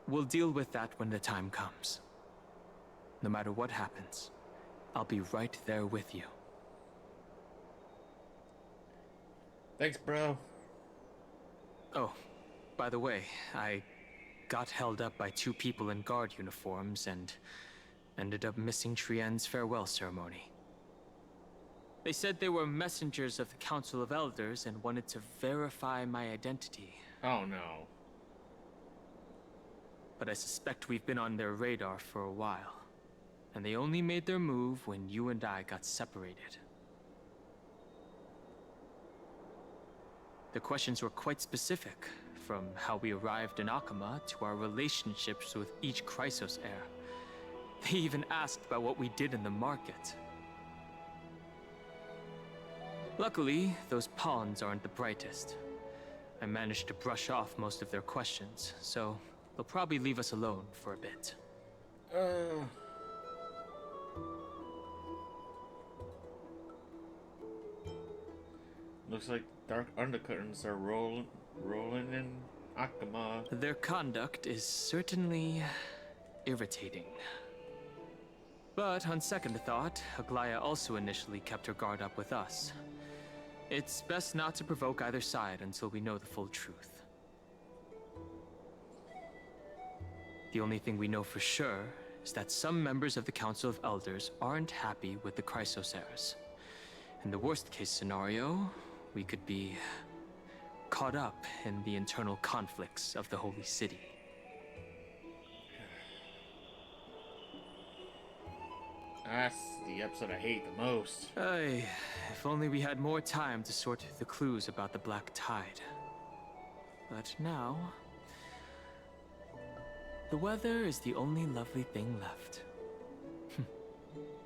We'll deal with that when the time comes. No matter what happens, I'll be right there with you. Thanks, bro. Oh, by the way, I got held up by two people in guard uniforms and ended up missing Trienne's farewell ceremony. They said they were messengers of the Council of Elders and wanted to verify my identity. Oh no. But I suspect we've been on their radar for a while. And they only made their move when you and I got separated. The questions were quite specific, from how we arrived in Akama to our relationships with each Chrysos heir. They even asked about what we did in the market. Luckily, those pawns aren't the brightest. I managed to brush off most of their questions, so they'll probably leave us alone for a bit. Looks like dark undercurrents are rolling in Akama. Their conduct is certainly irritating. But on second thought, Aglaya also initially kept her guard up with us. It's best not to provoke either side until we know the full truth. The only thing we know for sure is that some members of the Council of Elders aren't happy with the Chrysos heirs. In the worst case scenario, we could be caught up in the internal conflicts of the Holy City. That's the episode I hate the most. If only we had more time to sort the clues about the Black Tide. But now, the weather is the only lovely thing left.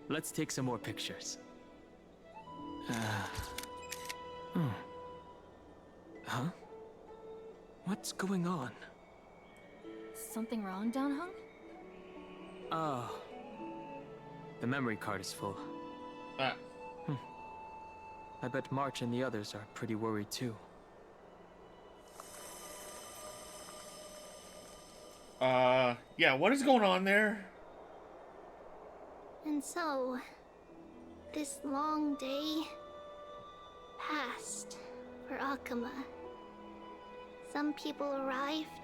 Let's take some more pictures. Huh? What's going on? Something wrong, Downhung? Oh. The memory card is full. I bet March and the others are pretty worried too. Yeah, what is going on there? And so, this long day passed for Akama. Some people arrived,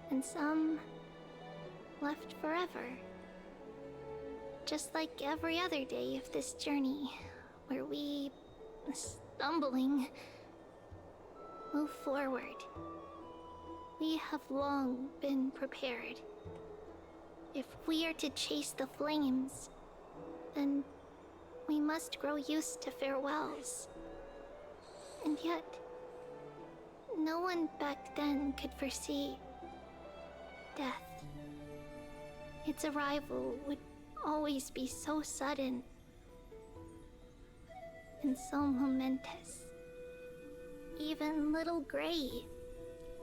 and some left forever. Just like every other day of this journey, where we, stumbling, move forward. We have long been prepared. If we are to chase the flames, then we must grow used to farewells. And yet, no one back then could foresee death. Its arrival would always be so sudden and so momentous. Even little Gray,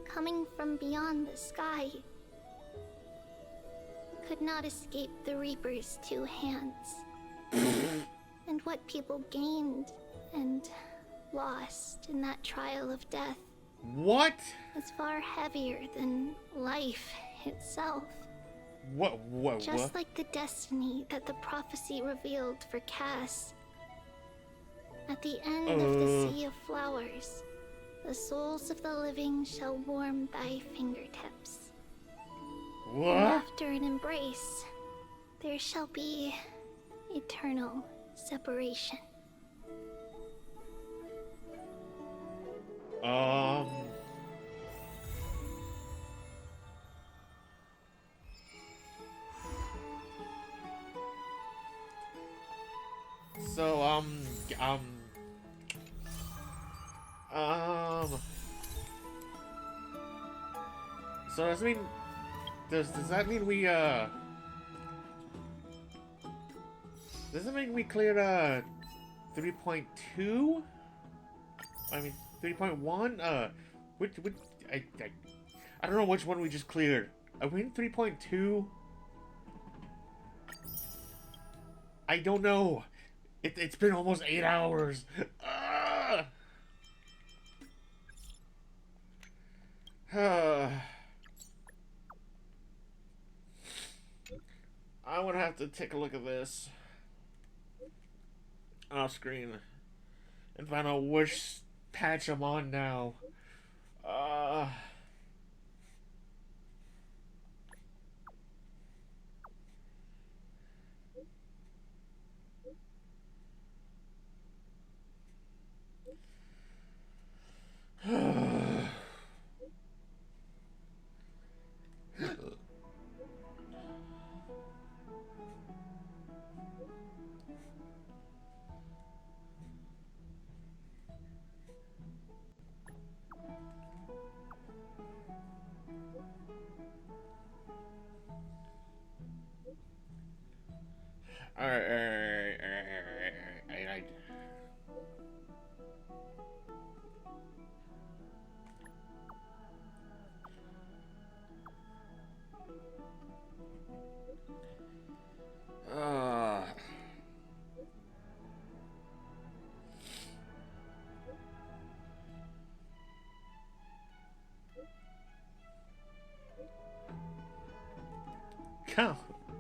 coming from beyond the sky, could not escape the Reaper's two hands. And what people gained and lost in that trial of death. What? Was far heavier than life itself. What? Just like the destiny that the prophecy revealed for Cass. At the end of the Sea of Flowers, the souls of the living shall warm thy fingertips. What? And after an embrace, there shall be eternal separation. So, so does that mean, does that mean we, does that mean we cleared, 3.2? I mean, 3.1? Which, I don't know which one we just cleared. Are we in 3.2? I don't know. It's been almost 8 hours. I would have to take a look at this off screen and find out which patch I'm on now.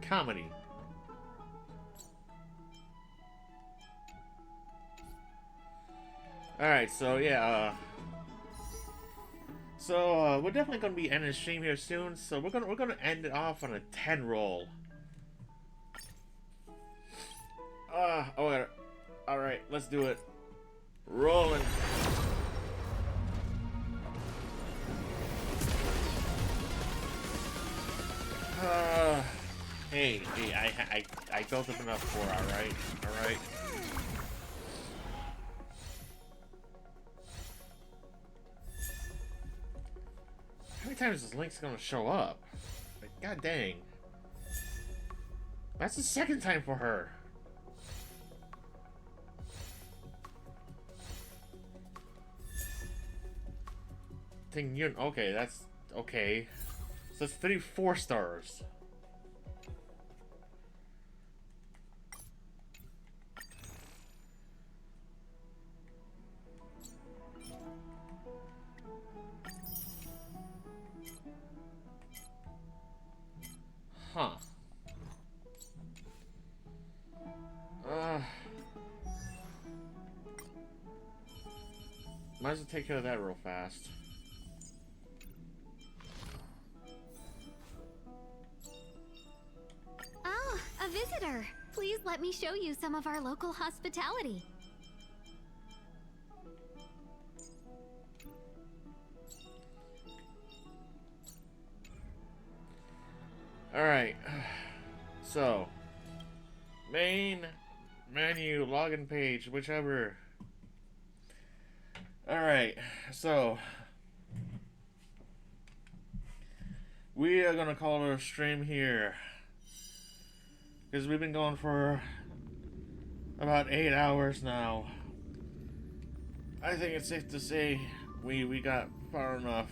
comedy. Alright, so yeah, we're definitely gonna be ending the stream here soon, so we're gonna end it off on a 10 roll. Alright, let's do it. Rolling. Hey, I built up enough for, alright? How many times is Link's gonna show up? Like, god dang. That's the second time for her. Okay, that's okay. So it's 3 4-stars. Huh. Might as well take care of that real fast. Ah, a visitor. Please let me show you some of our local hospitality. Alright. So, main menu, login page, whichever. Alright, so we are gonna call it a stream here, because we've been going for about 8 hours now. I think it's safe to say we got far enough.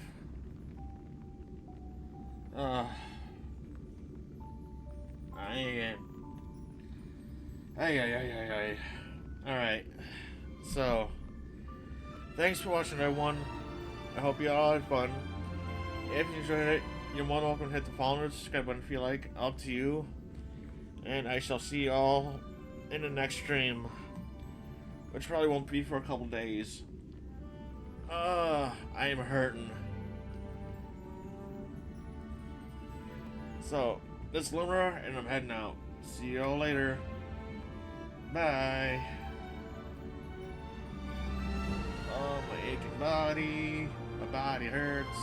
Alright, so thanks for watching, everyone. I hope you all had fun. If you enjoyed it, you're more than welcome to hit the follow and subscribe button if you like. Up to you. And I shall see you all in the next stream, which probably won't be for a couple days. I am hurting. So, this is Lumra, and I'm heading out. See you all later. Bye. Oh, my aching body. My body hurts.